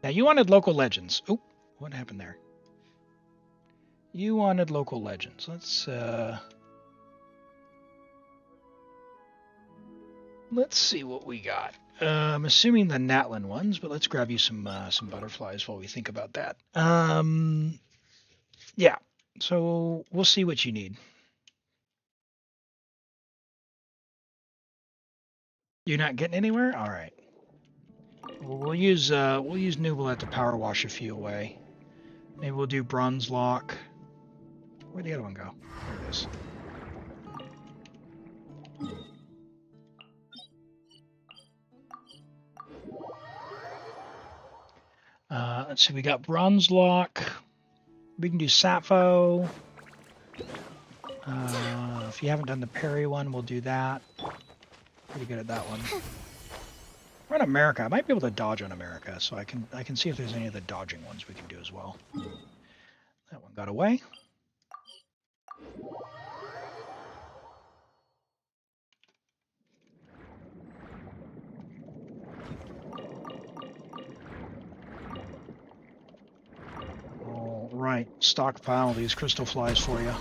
Now you wanted local legends. Oh, what happened there? You wanted local legends. Let's see what we got. I'm assuming the Natlin ones, but let's grab you some butterflies while we think about that. Yeah. So we'll see what you need. You're not getting anywhere? All right. Well, we'll use Nublet to power wash a few away. Maybe we'll do Bronze Lock. Where'd the other one go? There it is. Let's see. We got Bronze Lock. We can do Sappho. If you haven't done the parry one, we'll do that. Pretty good at that one. We're on America. I might be able to dodge on America, so I can see if there's any of the dodging ones we can do as well. That one got away. All right, stockpile these crystal flies for you.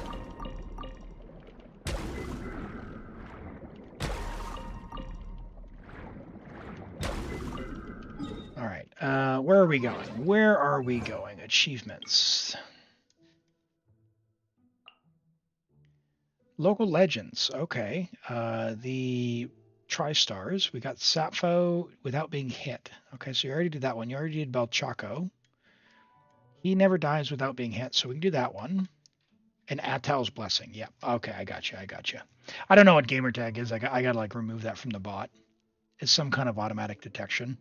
All right, where are we going? Where are we going? Achievements. Local legends. Okay. The Tri-Stars. We got Sappho without being hit. Okay, so you already did that one. You already did Belchaco. He never dies without being hit, so we can do that one. And Atal's Blessing. Yeah. Okay, I got you. I don't know what gamer tag is. I gotta like remove that from the bot. It's some kind of automatic detection.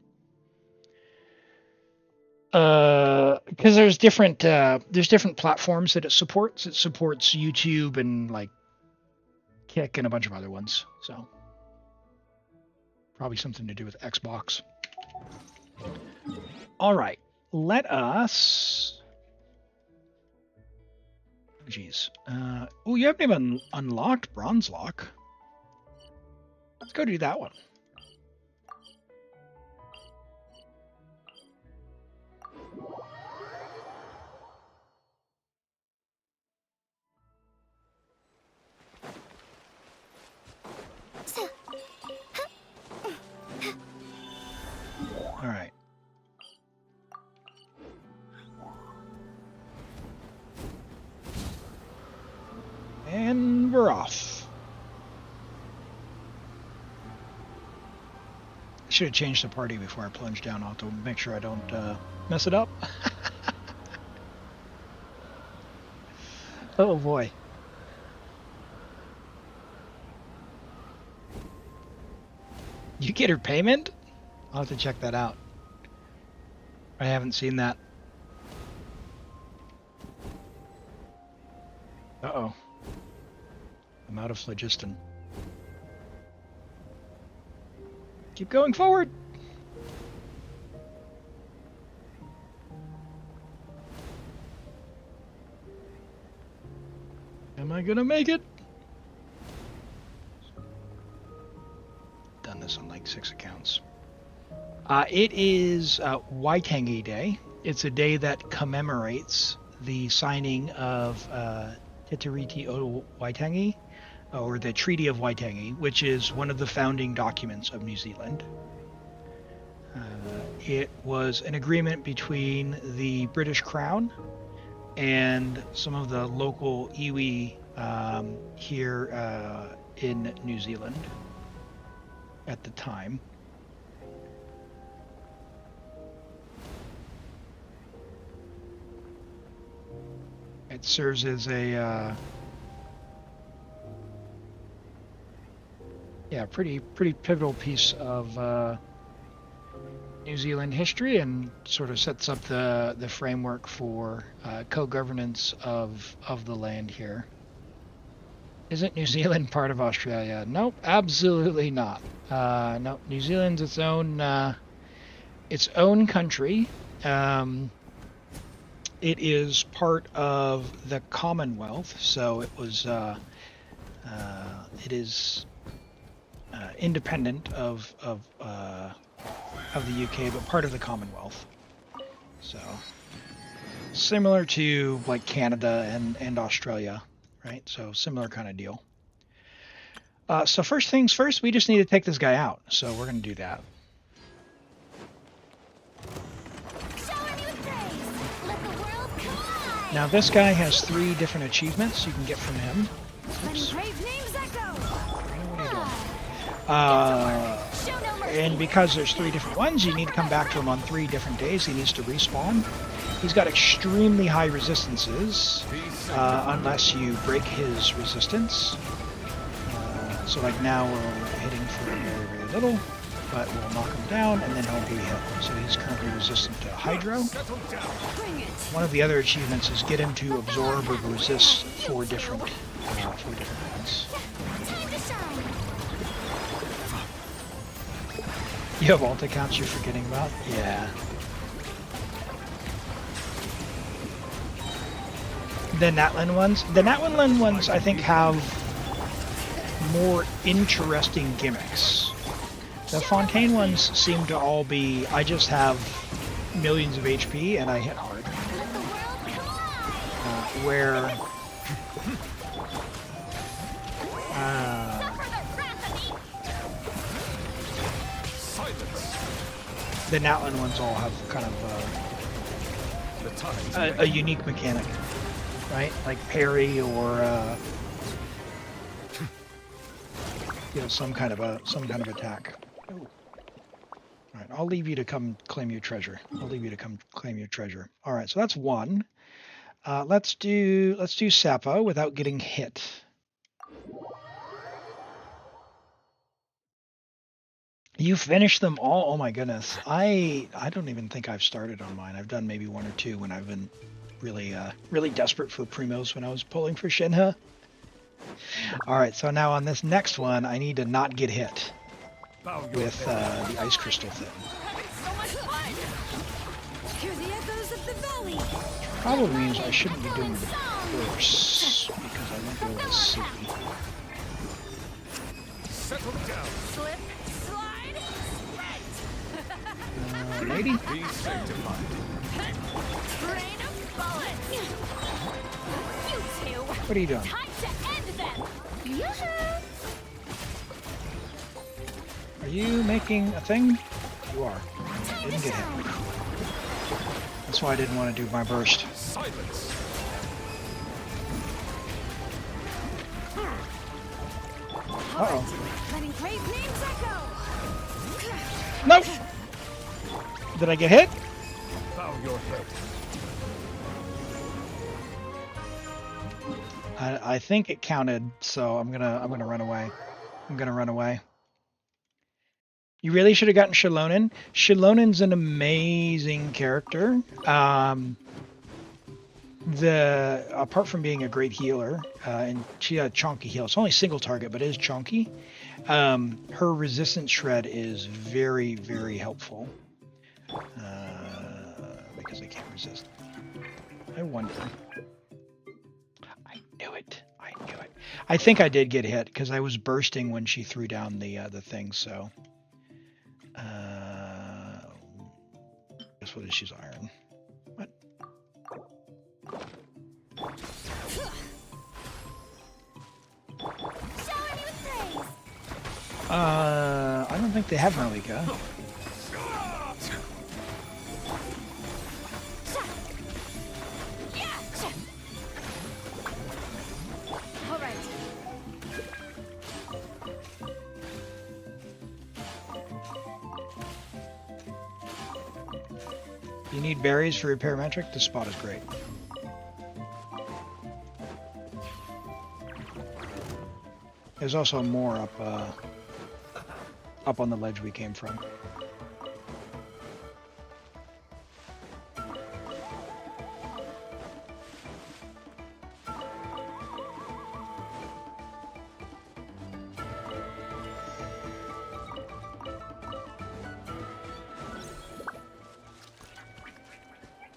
Because there's different platforms that it supports. It supports YouTube and like Kick and a bunch of other ones. So probably something to do with Xbox. All right, let us. Jeez. Oh, you haven't even unlocked Bronze Lock. Let's go do that one. All right. And we're off. I should have changed the party before I plunged down. I'll have to make sure I don't mess it up. Oh boy. You get her payment? I'll have to check that out. I haven't seen that. Uh-oh. I'm out of phlogiston. Keep going forward. Am I gonna make it? Done this on like 6 accounts. It is Waitangi Day. It's a day that commemorates the signing of Titiriti o Waitangi, or the Treaty of Waitangi, which is one of the founding documents of New Zealand. It was an agreement between the British Crown and some of the local iwi here in New Zealand at the time. It serves as a pretty pivotal piece of New Zealand history, and sort of sets up the framework for co-governance of the land here. Isn't New Zealand part of Australia? Nope, absolutely not. Nope, New Zealand's its own its own country. It is part of the Commonwealth, so it was. It is independent of the UK, but part of the Commonwealth. So similar to like Canada and Australia, right? So similar kind of deal. So first things first, we just need to take this guy out. So we're going to do that. Now this guy has 3 different achievements you can get from him. Oops. And because there's 3 different ones, you need to come back to him on 3 different days. He needs to respawn. He's got extremely high resistances, unless you break his resistance. So like now we're hitting for very, very little, but we'll knock him down and then he'll be hit. So he's currently resistant to Hydro. One of the other achievements is get him to absorb or resist 4 different ones. You have alt accounts you're forgetting about? Yeah. The Natlan ones? The Natlan ones, I think, have more interesting gimmicks. The Fontaine ones seem to all be, I just have millions of HP and I hit hard. Where... the Natlan ones all have kind of a unique mechanic, right? Like parry or some kind of attack. All right, I'll leave you to come claim your treasure. All right, so that's 1. Let's do Sappo without getting hit. You finished them all? Oh my goodness. I don't even think I've started on mine. I've done maybe 1 or 2 when I've been really desperate for primos when I was pulling for Shinha. Alright, so now on this next one, I need to not get hit with the ice crystal thing. Probably means I shouldn't be doing the bursts because I won't be able to see. Settle down. Slip, slide, right. Lady? Be sanctified. Rain of bullets. You two. What are you doing? Time to end them. Are you making a thing? You are. Didn't get hit. That's why I didn't want to do my burst. Silence. Uh-oh. Letting great names echo. Nope! Did I get hit? Bow your head. I think it counted, so I'm gonna run away. You really should have gotten Shilonen. Shilonen's an amazing character. Apart from being a great healer, and she had a chunky heal. It's only single target, but it is chunky. Her resistance shred is very, very helpful. Because I can't resist. I wonder. I knew it. I think I did get hit because I was bursting when she threw down the thing. So, guess what is she's iron? What? I don't think they have Malika. All right. You need berries for your parametric? This spot is great. There's also more up on the ledge we came from.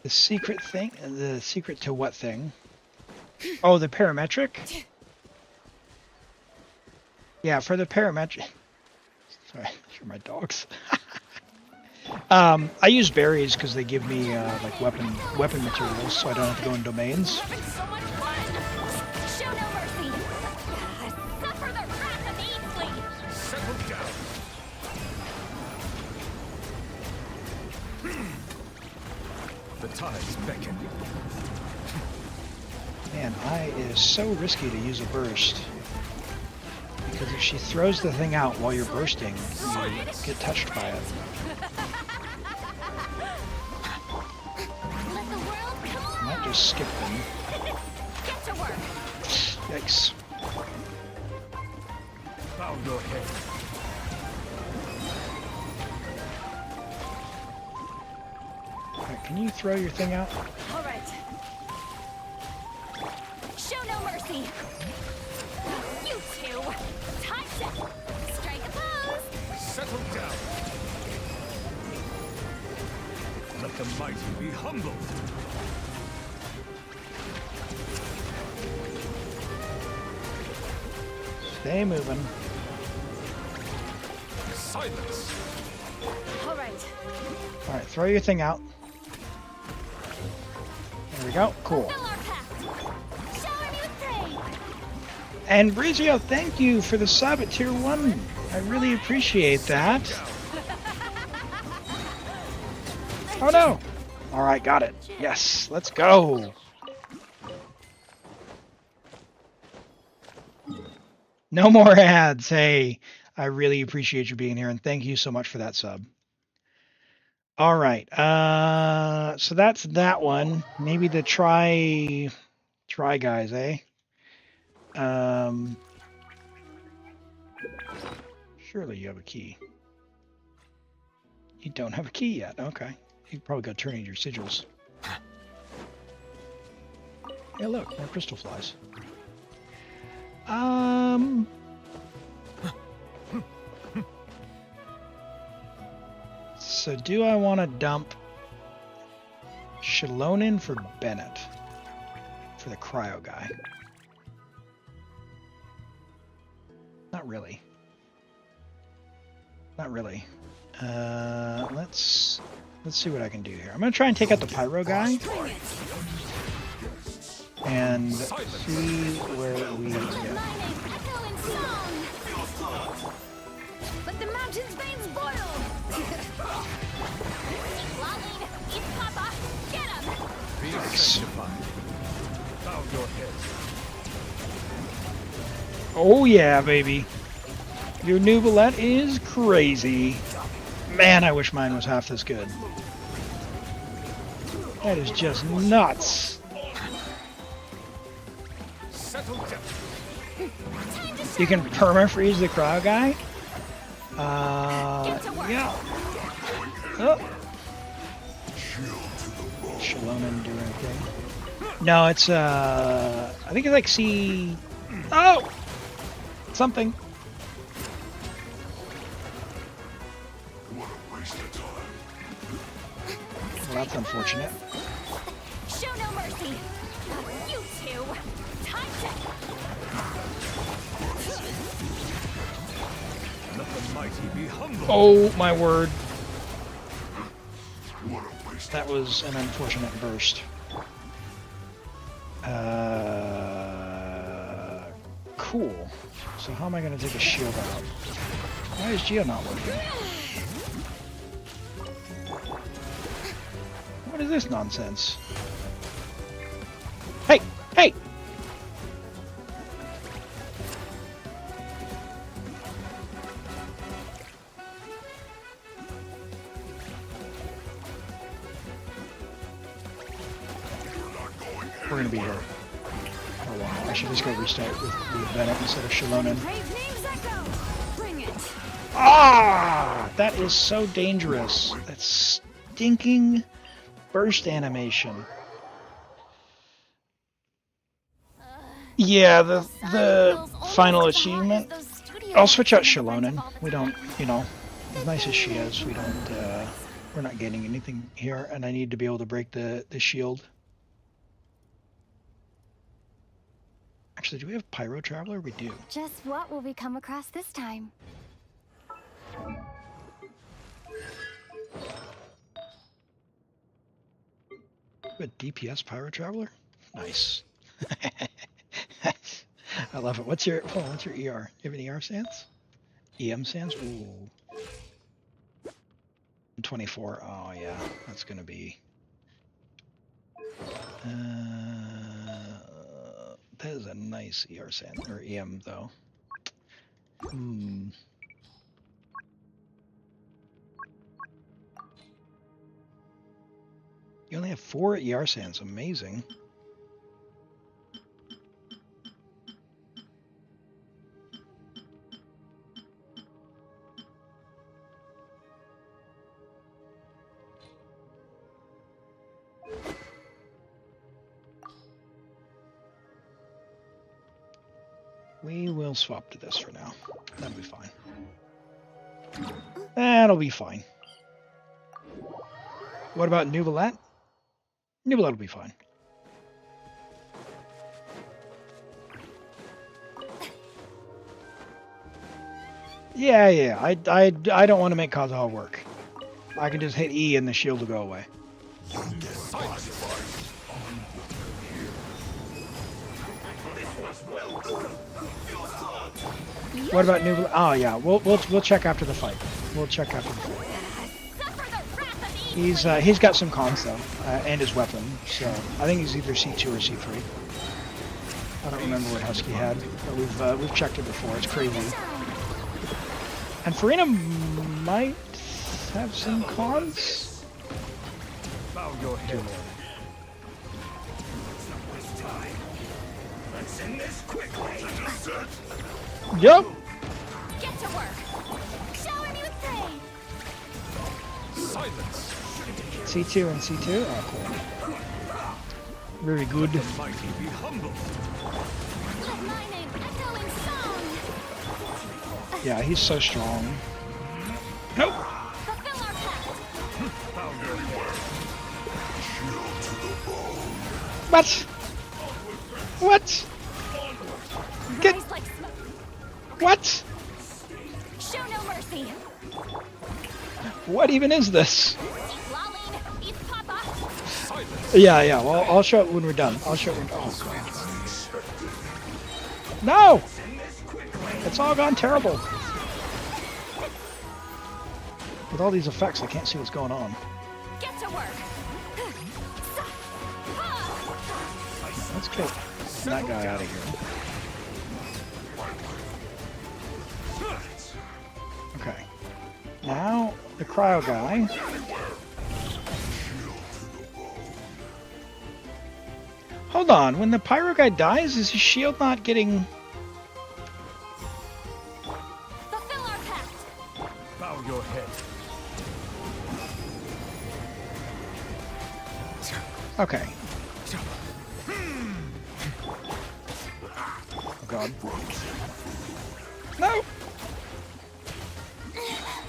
The secret thing? The secret to what thing? Oh, the parametric? Yeah, for the parametric. Sorry, for my dogs. I use berries because they give me like weapon materials, so I don't have to go in domains. Having so much fun! Show no mercy! Suffer the wrath of Ainsley! Settle down. The tides beckon. Man, I is so risky to use a burst. Because if she throws the thing out while you're bursting, you get touched by it. Let the world come I might just skip them. Get to work! Yikes. Bow your head. Alright, can you throw your thing out? All right. Show no mercy. You two. Time set. Strike a pose. Settle down. Let the mighty be humbled. Stay moving. Silence. All right. Alright, throw your thing out. There we go. Cool. Fill our pact. Shower me with praise. And Brizio, thank you for the sub at tier 1. I really appreciate that. Oh no! Alright, got it. Yes, let's go. No more ads. Hey, I really appreciate you being here and thank you so much for that sub. Alright, so that's that one. Maybe the try guys, eh? Surely you have a key. You don't have a key yet. Okay. You probably got to turn in your sigils. Hey, look, more crystal flies. So do I want to dump Shalonin for Bennett? For the cryo guy? Not really. Not really. Let's see what I can do here. I'm gonna try and take out the pyro guy and see where we get. Echo in song. Let the mountain's veins boil. Keep longing. Eat Papa. Get him. Be sanctified. Bow your head. Oh yeah, baby. Your new bullet is crazy. Man, I wish mine was half this good. That is just nuts. Settle down. You can perma-freeze the cryo guy? Yeah. Oh. Shalonin do anything? No, it's, I think it's like C... Oh! Something. Well, that's unfortunate. Show no mercy. You two. Time check. Let the mighty be humbled. Oh my word. That was an unfortunate burst. Cool. So how am I going to take a shield out? Why is Geo not working? What is this nonsense? Hey! Hey! We're going to be here for a while. I should just go restart with Bennett instead of Shalonin. Brave names echo. Bring it. Ah! That is so dangerous. That stinking burst animation. Yeah, the final achievement. I'll switch out Shalonin. We don't, you know, as nice as she is, we don't We're not gaining anything here, and I need to be able to break the shield. Actually, do we have Pyro Traveler? We do. Just what will we come across this time? A DPS Pyro Traveler? Nice. I love it. What's your what's your ER? You have an ER stance? EM stance? Ooh. 24. Oh yeah, that's gonna be that is a nice ER stance or EM though. Hmm. You only have 4 ER sands. Amazing. We will swap to this for now. That'll be fine. That'll be fine. What about Nubilat? Nubilat will be fine. Yeah. I don't want to make Kazuha work. I can just hit E and the shield will go away. What about Nubilat? Oh yeah, we'll check after the fight. We'll check after the fight. He's got some cons though, and his weapon. So I think he's either C2 or C3. I don't remember what Husky had, but we've checked it before. It's crazy. And Farina might have some cons. Bow your head. Yep. Get to work. Shower me with praise. Silence. C2 and C2. Oh, cool. Very good. Mighty be humble. Let my name echo in song. Yeah, he's so strong. Nope. Fulfill our pact. Bow your head. What? What? Get. Rise like smoke. What? Show no mercy. What even is this? Eat Laline. Eat Papa. Yeah. Well, I'll show it when we're done. I'll show it when. Oh god. No! It's all gone terrible. With all these effects, I can't see what's going on. Get to work. Let's get that guy out of here. Okay. Now, the cryo guy. Hold on, when the pyro guy dies, is his shield not getting... Fulfill our pact. Bow your head. Okay. Oh god. No!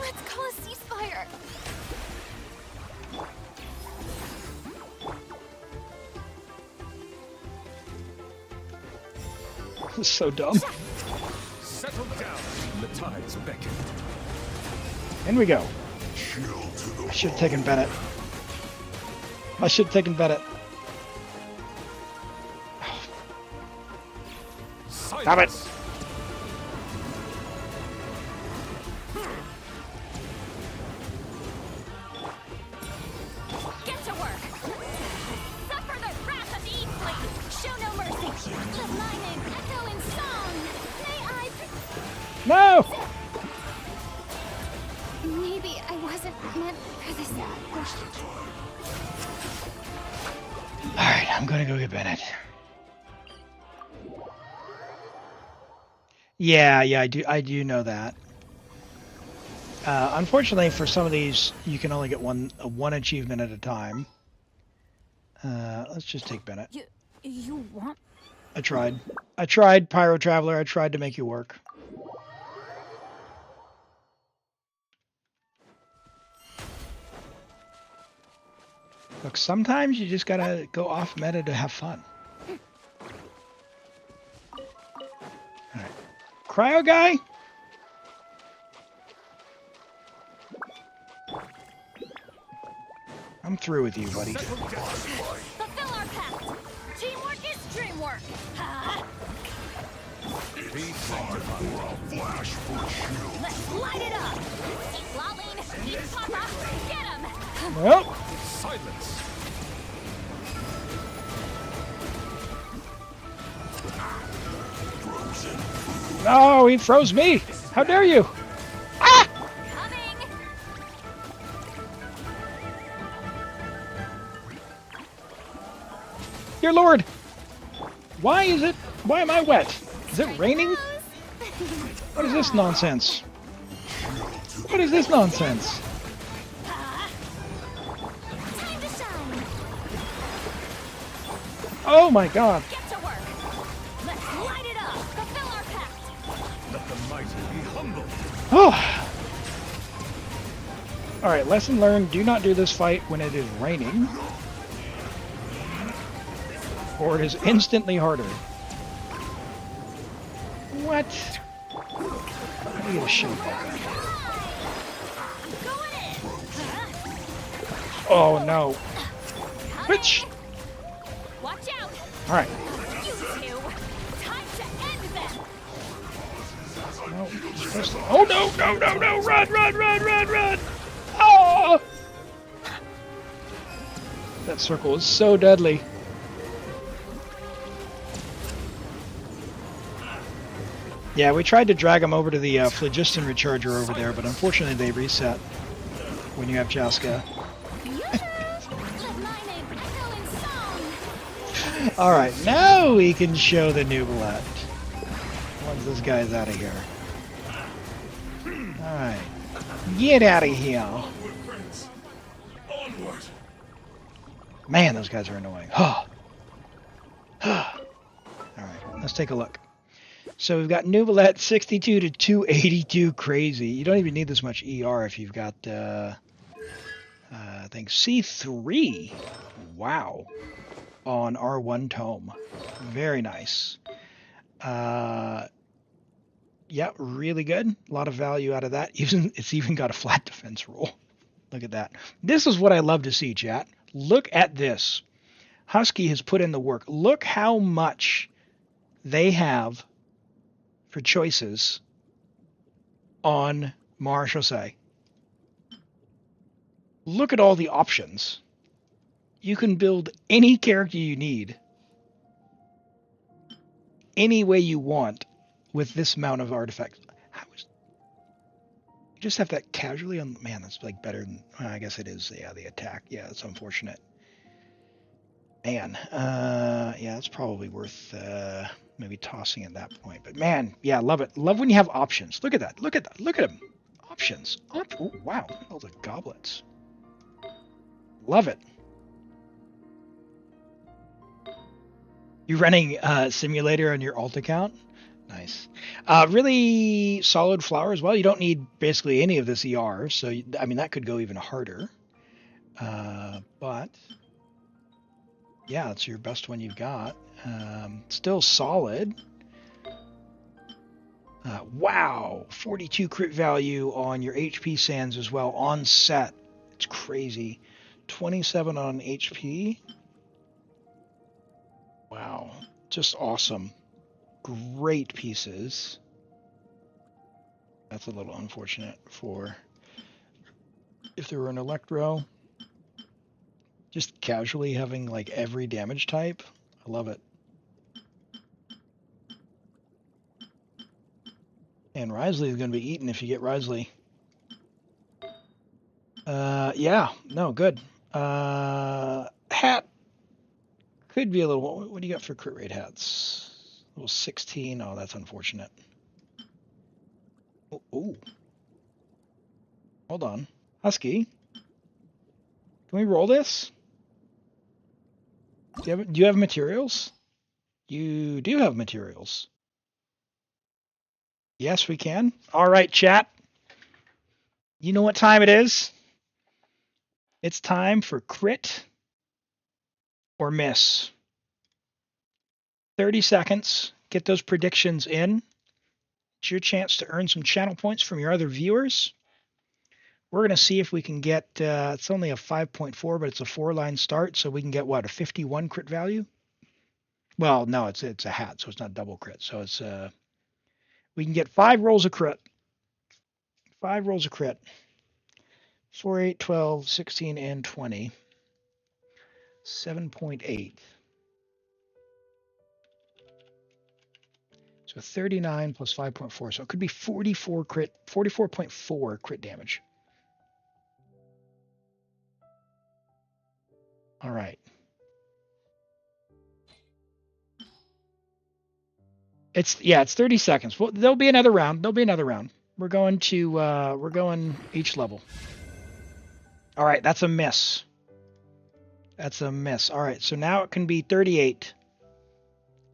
Let's call a ceasefire. This is so dumb. Settle down. The tides beckon. In we go. I should have taken Bennett. I should have taken Bennett. Damn it! Get to work. Suffer the wrath of Eastleigh. Show no mercy. Let my name echo in song. May I... No! Maybe I wasn't meant for this. Alright, I'm gonna go get Bennett. Yeah, I do know that. Unfortunately, for some of these, you can only get one achievement at a time. Let's just take Bennett. You want... I tried, Pyro Traveler. I tried to make you work. Look, sometimes you just gotta go off meta to have fun. Alright. Cryo guy? I'm through with you, buddy. Fulfill our pact. Teamwork is dreamwork. Let's light it up. Eat Lolene, eat Papa, get him. Well, Silence. no, he froze me. How dare you? Ah! Coming. Dear Lord! Why am I wet? Is it raining? What is this nonsense? What is this nonsense? Time to shine. Oh my god. Get to work. Let's light it up. Fulfill our pact. Let the mighty be humble. Oh. Alright, lesson learned. Do not do this fight when it is raining. Or it is instantly harder. What? I need a shit. Going in. Oh no. Which? Watch out. Alright. You two. Time to end them. No, you're supposed to... Oh no, no, no, no! Run, run, run, run, run! Oh! That circle is so deadly. Yeah, we tried to drag them over to the phlogiston recharger over there, but unfortunately they reset when you have Jaska. Let my name echo in song. Alright, now we can show the new bullet. Once this guy's out of here. Alright. Get out of here. Man, those guys are annoying. Alright, let's take a look. So we've got Nuvolette 62 to 282, crazy. You don't even need this much ER if you've got, I think C3. Wow. On R1 tome. Very nice. Yeah, really good. A lot of value out of that. It's even got a flat defense roll. Look at that. This is what I love to see, chat. Look at this. Husky has put in the work. Look how much they have for choices on Marechaussee. Look at all the options. You can build any character you need any way you want with this amount of artifacts. You just have that casually on. Man, that's like better than. Well, I guess it is. Yeah, the attack. Yeah, it's unfortunate. Man, yeah, it's probably worth maybe tossing at that point. But man, yeah, love it. Love when you have options. Look at that. Look at that. Look at them. Options. Oh, wow. All the goblets. Love it. You running simulator on your alt account? Nice. Really solid flower as well. You don't need basically any of this ER, so I mean that could go even harder. But yeah, it's your best one you've got. Still solid. Wow, 42 crit value on your HP sands as well on set. It's crazy. 27 on HP. Wow, just awesome. Great pieces. That's a little unfortunate for if there were an Electro. Just casually having like every damage type. I love it. And Risley is going to be eaten if you get Risley. Yeah, no, good. Hat could be a little. What do you got for crit rate hats? A little 16. Oh, that's unfortunate. Oh. Hold on. Husky. Can we roll this? Do you have materials? You do have materials. Yes, we can. All right, chat. You know what time it is? It's time for crit or miss. 30 seconds. Get those predictions in. It's your chance to earn some channel points from your other viewers. We're going to see if we can get, it's only a 5.4, but it's a 4-line start, so we can get, what, a 51 crit value? Well, no, it's a hat, so it's not double crit. So it's, we can get 5 rolls of crit. 5 rolls of crit. 4, 8, 12, 16, and 20. 7.8. So 39 plus 5.4. So it could be 44 crit, 44.4 crit damage. All right. It's 30 seconds. Well, there'll be another round. We're going each level. All right, that's a miss. All right, so now it can be 38.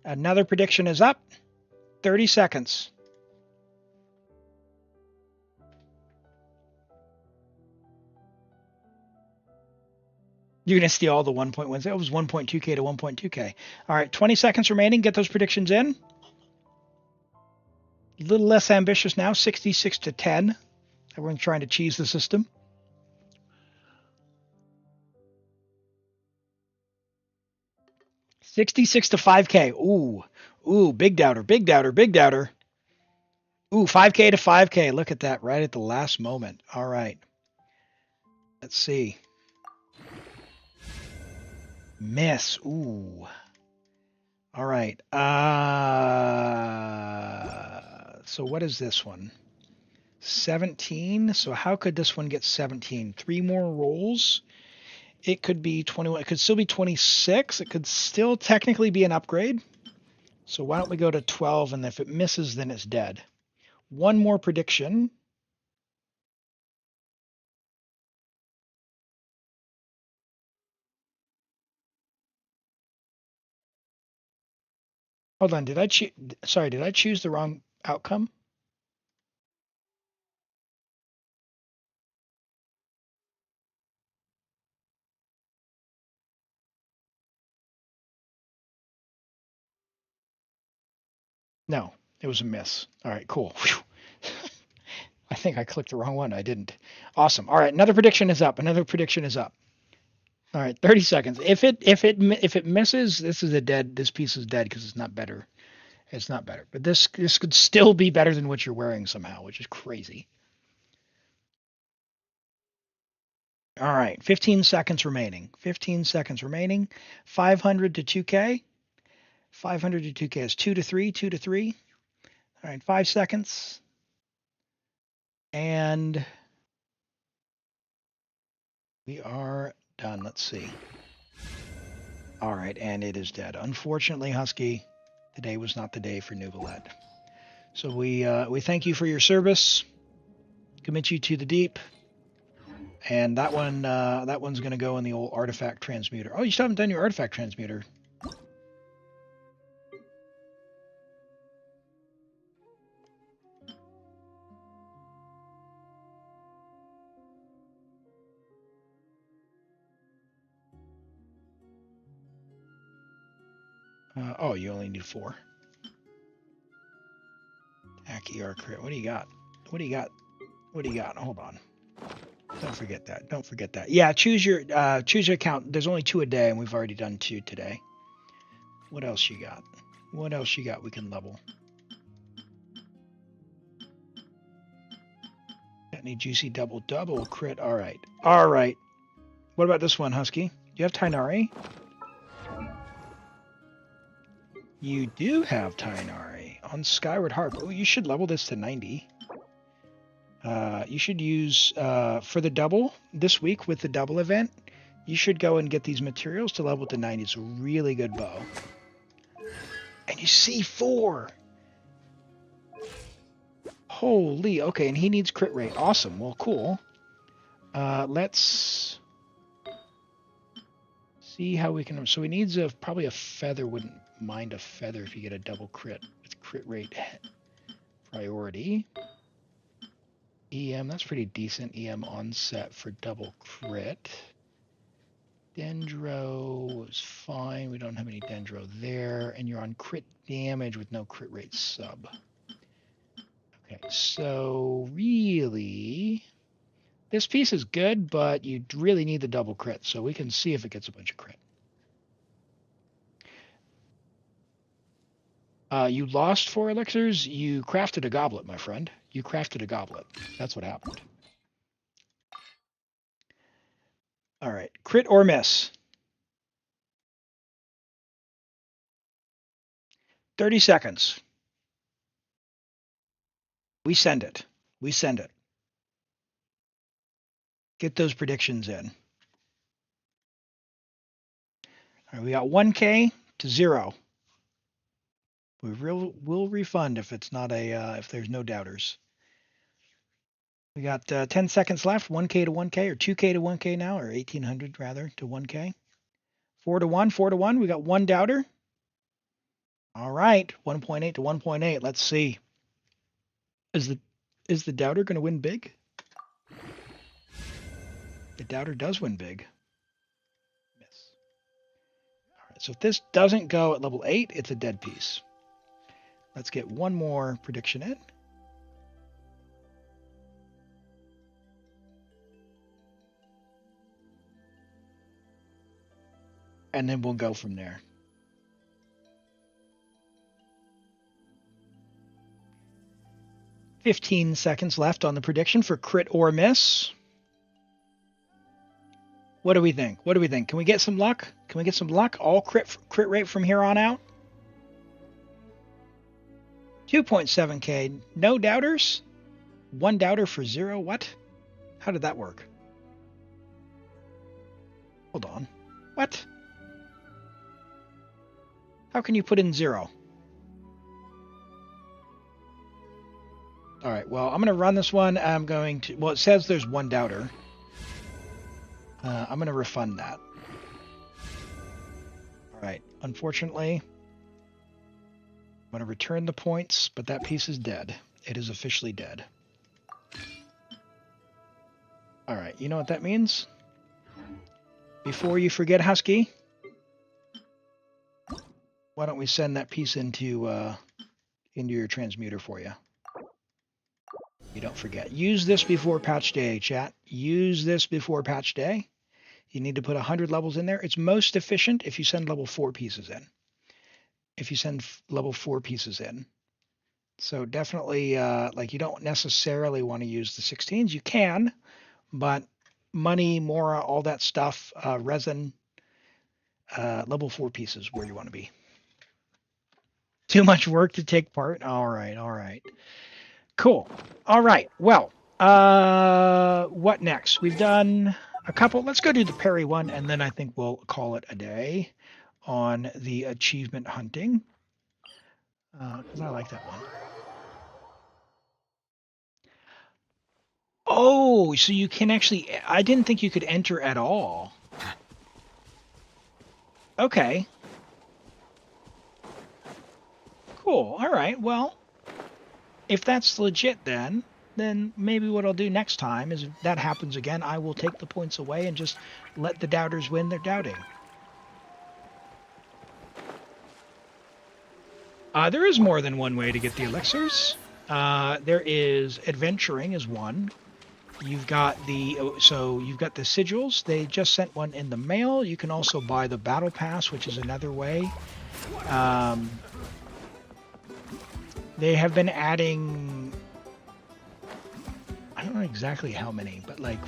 Another prediction is up. 30 seconds. You're going to steal all the 1.1. It was 1.2k to 1.2k. All right, 20 seconds remaining. Get those predictions in. A little less ambitious now, 66 to 10. Everyone's trying to cheese the system. 66 to 5k. Ooh, big doubter. Ooh, 5k to 5k. Look at that, right at the last moment. All right. Let's see. Miss. Ooh. All right. So what is this one? 17. So how could this one get 17? 3 more rolls. It could be 21. It could still be 26. It could still technically be an upgrade. So why don't we go to 12, and if it misses, then it's dead. One more prediction. Hold on. Did I choose the wrong outcome? No, it was a miss. All right, cool. I think I clicked the wrong one. I didn't. Awesome. All right, another prediction is up. All right, 30 seconds. If it misses, this piece is dead because it's not better. It's not better. But this could still be better than what you're wearing somehow, which is crazy. All right, 15 seconds remaining. 500 to 2K. 500 to 2K is 2 to 3, 2 to 3. All right, 5 seconds. And we are done. Let's see. All right, and it is dead. Unfortunately, Husky, today was not the day for Nuvalet. So we thank you for your service. Commit you to the deep. And that one's going to go in the old artifact transmuter. Oh, you still haven't done your artifact transmuter. Oh, you only need 4. Attack ER crit. What do you got? Hold on. Don't forget that. Yeah, choose your account. There's only 2 a day, and we've already done 2 today. What else you got? We can level. Got any juicy double crit? All right. What about this one, Husky? Do you have Tainari? You do have Tainari on Skyward Harp. Oh, you should level this to 90. You should use, for the double, this week with the double event, you should go and get these materials to level to 90. It's a really good bow. And you see 4. Holy, okay, and he needs crit rate. Awesome, well, cool. Let's see how we can, so he needs probably a feather. Wouldn't mind a feather if you get a double crit with crit rate priority. EM, that's pretty decent EM onset for double crit. Dendro is fine. We don't have any Dendro there. And you're on crit damage with no crit rate sub. Okay, so really, this piece is good, but you really need the double crit. So we can see if it gets a bunch of crit. You lost 4 elixirs. You crafted a goblet, my friend. You crafted a goblet. That's what happened. All right. Crit or miss? 30 seconds. We send it. We send it. Get those predictions in. All right, we got 1K to 0. We'll refund if it's not a if there's no doubters. We got 10 seconds left. 1K to 1K, or 2K to 1K now, or 1800 rather to 1K. 4 to 1, 4 to 1. We got 1 doubter. All right, 1.8 to 1.8. Let's see. Is the doubter going to win big? The doubter does win big. Miss. All right, so if this doesn't go at level 8, it's a dead piece. Let's get one more prediction in. And then we'll go from there. $15 seconds left on the prediction for crit or miss. What do we think? What do we think? Can we get some luck? Can we get some luck? All crit rate from here on out? 2.7K. No doubters? 1 doubter for 0? What? How did that work? Hold on. What? How can you put in 0? All right, well, I'm going to run this one. I'm going to... Well, it says there's 1 doubter. I'm going to refund that. All right, unfortunately, I'm going to return the points, but that piece is dead. It is officially dead. All right, you know what that means? Before you forget, Husky, why don't we send that piece into your transmuter for you? You don't forget. Use this before patch day, chat. Use this before patch day. You need to put 100 levels in there. It's most efficient if you send level 4 pieces in. If you send level 4 pieces in. So definitely, like, you don't necessarily want to use the 16s. You can, but money, Mora, all that stuff, resin, level 4 pieces where you want to be. Too much work to take part? All right, all right. Cool. All right. Well, what next? We've done a couple. Let's go do the parry one, and then I think we'll call it a day on the achievement hunting, because I like that one. Oh, so you can actually... I didn't think you could enter at all. Okay. Cool. All right. Well, if that's legit then maybe what I'll do next time is if that happens again, I will take the points away and just let the doubters win their doubting. There is more than one way to get the elixirs. There is adventuring is one. You've got the sigils. They just sent one in the mail. You can also buy the battle pass, which is another way. They have been adding, I don't know exactly how many, but like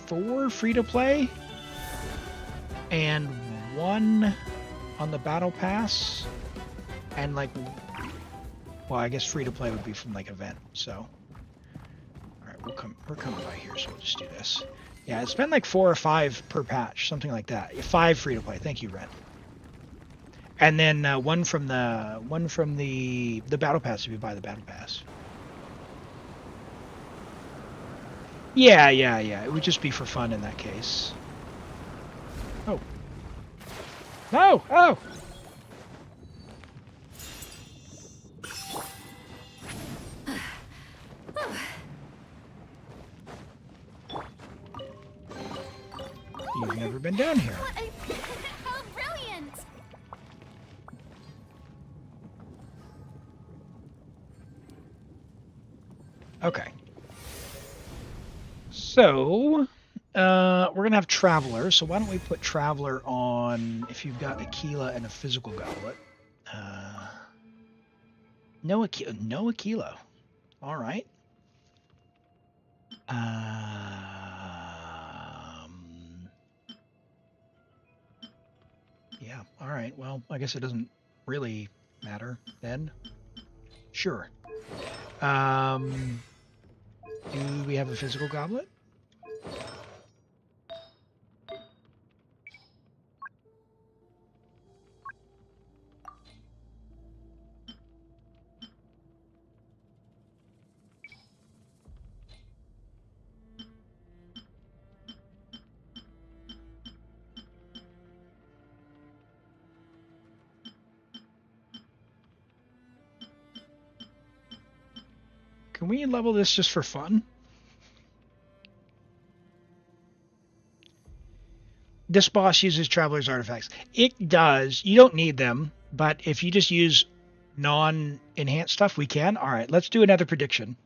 4 free-to-play and 1 on the battle pass, and like, well, I guess free-to-play would be from like event. So, all right, we're coming by here, so we'll just do this. Yeah, it's been like 4 or 5 per patch, something like that. 5 free-to-play. Thank you, Ren. And then one from the battle pass if you buy the battle pass. Yeah. It would just be for fun in that case. Oh. No! Oh! You've never been down here. How brilliant! Okay. So, we're going to have Traveler. So why don't we put Traveler on if you've got Aquila and a physical goblet. No Aquila. No Aquila. All right. Yeah. All right. Well, I guess it doesn't really matter then. Sure. Do we have a physical goblet? Can we level this just for fun? This boss uses Traveler's artifacts. It does. You don't need them, but if you just use non-enhanced stuff, we can. All right, let's do another prediction.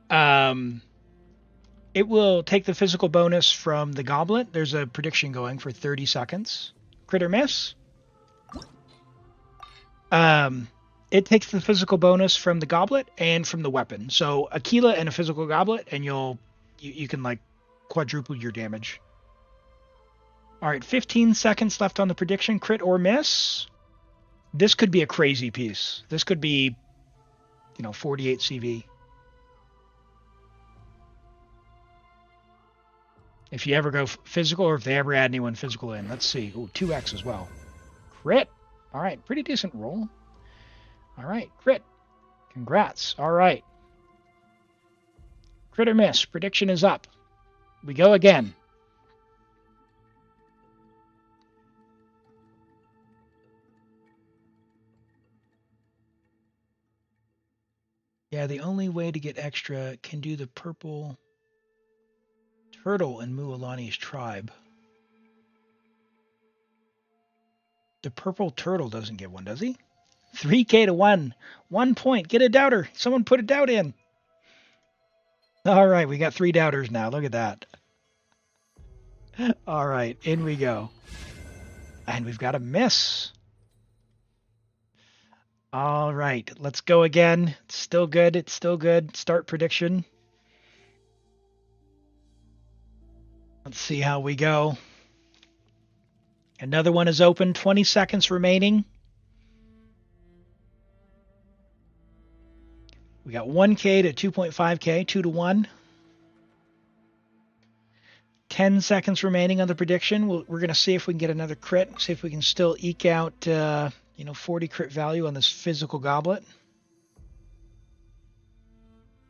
It will take the physical bonus from the goblet. There's a prediction going for 30 seconds. Crit or miss. It takes the physical bonus from the goblet and from the weapon. So Aquila and a physical goblet, and you can like quadruple your damage. All right, 15 seconds left on the prediction. Crit or miss. This could be a crazy piece. This could be, 48 CV. If you ever go physical, or if they ever add anyone physical in. Let's see. Ooh, 2x as well. Crit. All right, pretty decent roll. All right, crit. Congrats. All right. Crit or miss. Prediction is up. We go again. Yeah, the only way to get extra can do the purple turtle in Mualani's tribe. The purple turtle doesn't get one, does he? 3k to 1. 1 point. Get a doubter. Someone put a doubt in. All right, we got 3 doubters now. Look at that. All right, in we go. And we've got a miss. All right, let's go again. It's still good. It's still good. Start prediction. Let's see how we go. Another one is open. 20 seconds remaining. We got 1k to 2.5k, 2 to 1. 10 seconds remaining on the prediction. We're going to see if we can get another crit. See if we can still eke out, 40 crit value on this physical goblet.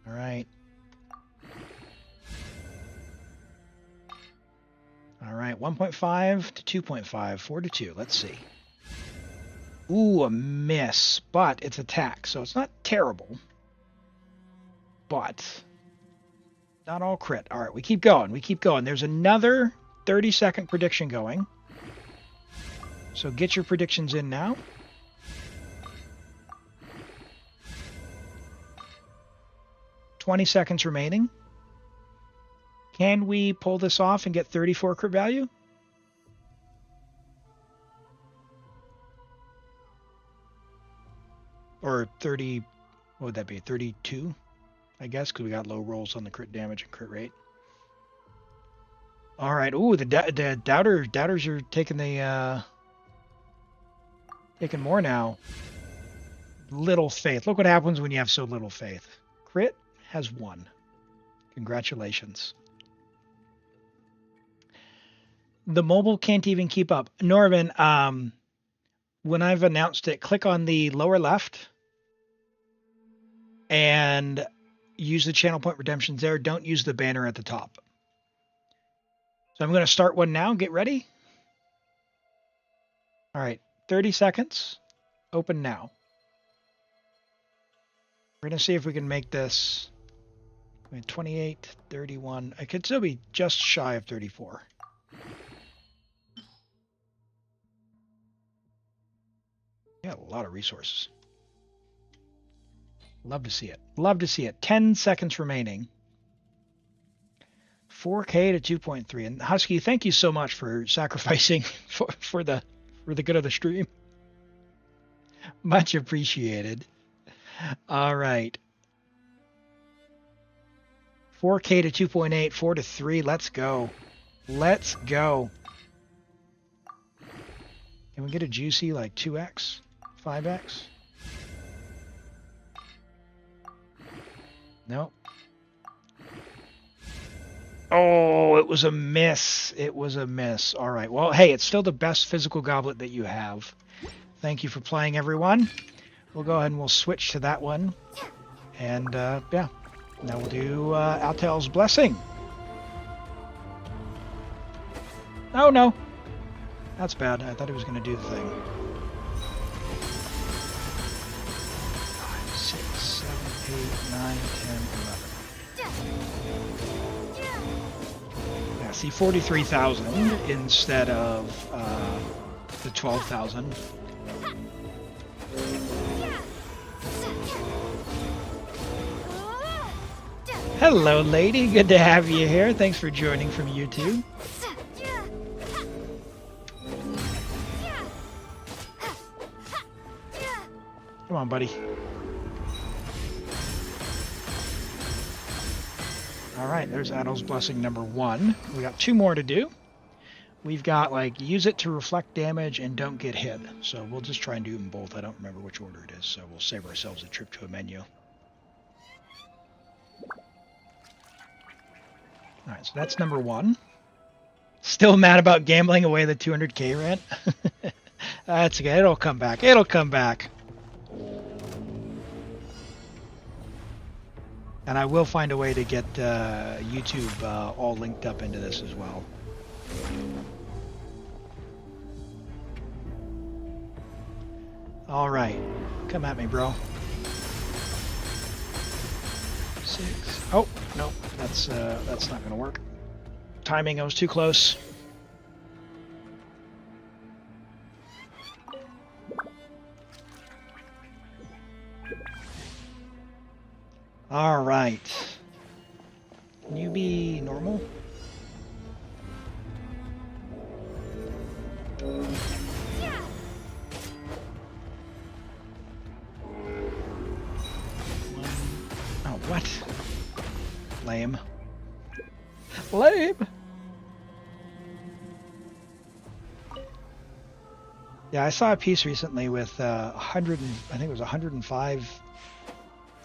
All right. All right, 1.5 to 2.5, 4 to 2. Let's see. Ooh, a miss, but it's attack, so it's not terrible. But not all crit. All right, we keep going. We keep going. There's another 30-second prediction going. So get your predictions in now. $20 seconds remaining. Can we pull this off and get 34 crit value? Or 30, what would that be? 32, I guess, because we got low rolls on the crit damage and crit rate. All right. Ooh, the doubters are taking taking more now. Little faith. Look what happens when you have so little faith. Crit has 1. Congratulations. The mobile can't even keep up. Norman, when I've announced it, click on the lower left and use the channel point redemptions there. Don't use the banner at the top. So I'm going to start one now. Get ready. All right. 30 seconds. Open now. We're going to see if we can make this I mean, 28, 31. I could still be just shy of 34. Yeah, a lot of resources. Love to see it. Love to see it. 10 seconds remaining. 4K to 2.3. And Husky, thank you so much for sacrificing for the good of the stream. Much appreciated. All right. 4K to 2.8, 4 to 3. Let's go. Let's go. Can we get a juicy like 2x? 5x? Nope. Oh, it was a miss. It was a miss. All right. Well, hey, it's still the best physical goblet that you have. Thank you for playing, everyone. We'll go ahead and we'll switch to that one. And, yeah. Now we'll do Altel's Blessing. Oh, no. That's bad. I thought he was going to do the thing. 5, 6, 7, 8, 9, 10, 11. Yeah, see, 43,000 instead of the 12,000. Hello, lady. Good to have you here. Thanks for joining from YouTube. Come on, buddy. All right, there's Adel's Blessing number 1. We got 2 more to do. We've got, like, use it to reflect damage and don't get hit. So we'll just try and do them both. I don't remember which order it is, so we'll save ourselves a trip to a menu. All right, so that's number 1. Still mad about gambling away the 200K rent? That's okay. It'll come back. It'll come back. And I will find a way to get YouTube all linked up into this as well. All right. Come at me, bro. 6. Oh, no. That's not going to work. Timing, I was too close. All right. Can you be normal? Oh, what? Lame. Lame! Yeah, I saw a piece recently with 100, I think it was 105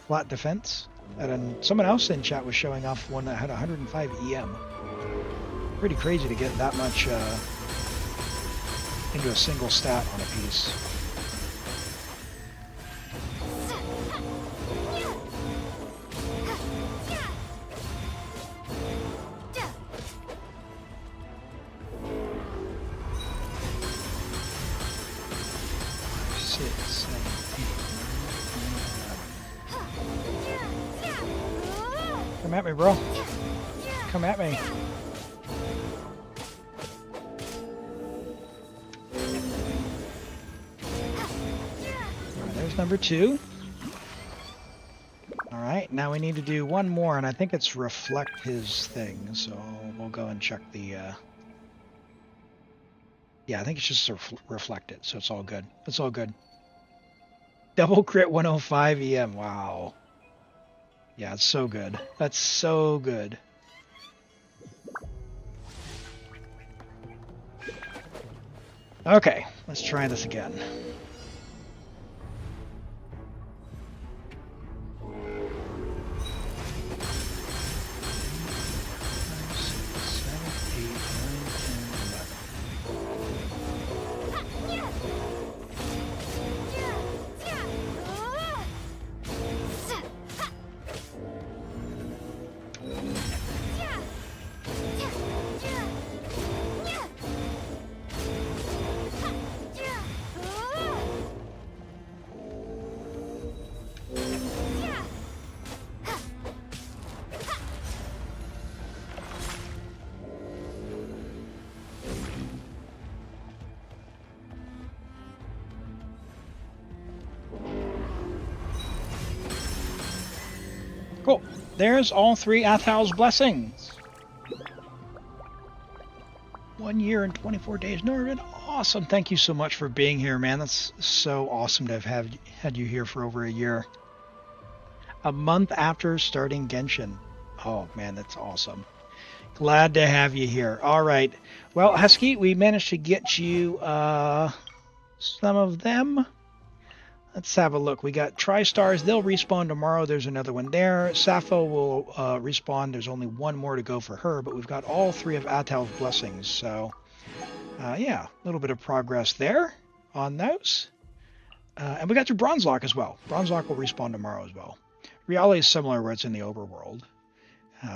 flat defense. And someone else in chat was showing off one that had 105 EM. Pretty crazy to get that much into a single stat on a piece. Come at me, bro. Come at me. Alright, there's number 2. Alright, now we need to do one more, and I think it's reflect his thing, so we'll go and check the... Yeah, I think it's just reflect it, so it's all good. It's all good. Double crit 105 EM, wow. Yeah, it's so good. That's so good. Okay, let's try this again. 5, 6, 7, 8, 9, 10, 11. There's all 3 Athal's blessings. 1 year and 24 days. Norman, awesome. Thank you so much for being here, man. That's so awesome to have had you here for over a year. A month after starting Genshin. Oh, man, that's awesome. Glad to have you here. All right. Well, Husky, we managed to get you some of them. Let's have a look. We got Tri-Stars. They'll respawn tomorrow. There's another one there. Sappho will respawn. There's only one more to go for her, but we've got all 3 of Athal's blessings. So, yeah, a little bit of progress there on those. And we got your Bronze Lock as well. Bronze Lock will respawn tomorrow as well. Reality is similar where it's in the overworld.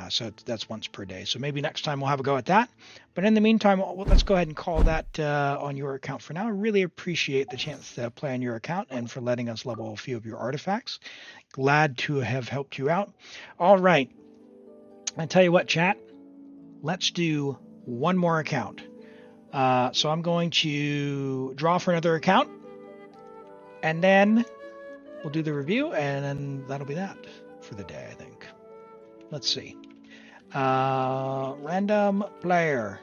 So that's once per day. So maybe next time we'll have a go at that. But in the meantime, let's go ahead and call that on your account for now. I really appreciate the chance to play on your account and for letting us level a few of your artifacts. Glad to have helped you out. All right. I tell you what, chat. Let's do one more account. So I'm going to draw for another account. And then we'll do the review. And then that'll be that for the day, I think. Let's see. Random player.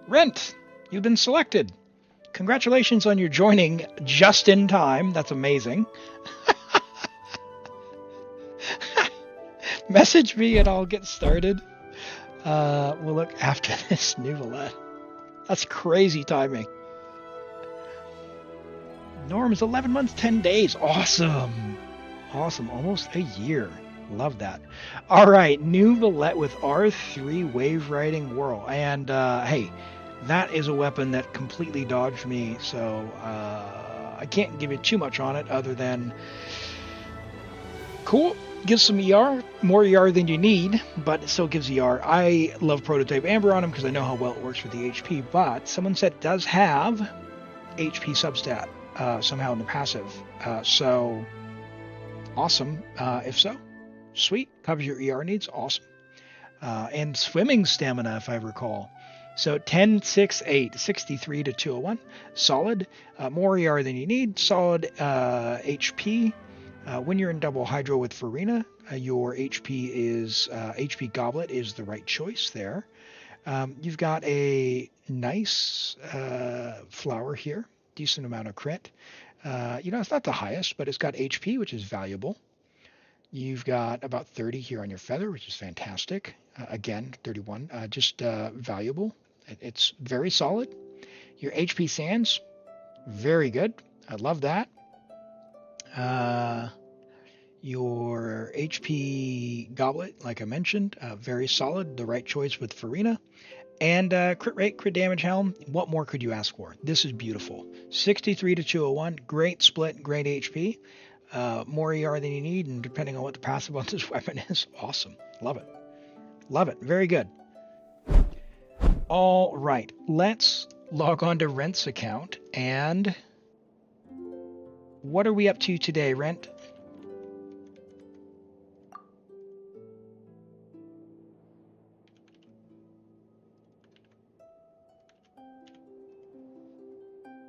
Rent, you've been selected. Congratulations on your joining just in time. That's amazing. Message me and I'll get started. We'll look after this new Valette. That's crazy timing. Norm's 11 months, 10 days. Awesome. Awesome. Almost a year. Love that. All right. New Valette with R3 Wave Riding Whirl. And, hey, that is a weapon that completely dodged me. So, I can't give you too much on it other than cool. Gives some ER, more ER than you need, but it still gives ER. I love Prototype Amber on him because I know how well it works with the HP, but someone said it does have HP substat somehow in the passive. So, awesome. If so, sweet. Covers your ER needs. Awesome. And swimming stamina, if I recall. So 10, 6, 8, 63 to 201. Solid. More ER than you need. Solid HP. When you're in double hydro with Farina, your HP goblet is the right choice there. You've got a nice flower here. Decent amount of crit. It's not the highest, but it's got HP, which is valuable. You've got about 30 here on your feather, which is fantastic. Again, 31, just valuable. It's very solid. Your HP sands, very good. I love that. Your HP goblet, like I mentioned, very solid. The right choice with Farina. And crit rate, crit damage helm, what more could you ask for? This is beautiful. 63 to 201, great split, great HP. More ER than you need, and depending on what the passive on this weapon is, awesome. Love it. Love it. Very good. All right, let's log on to Rent's account. And what are we up to today, Rent?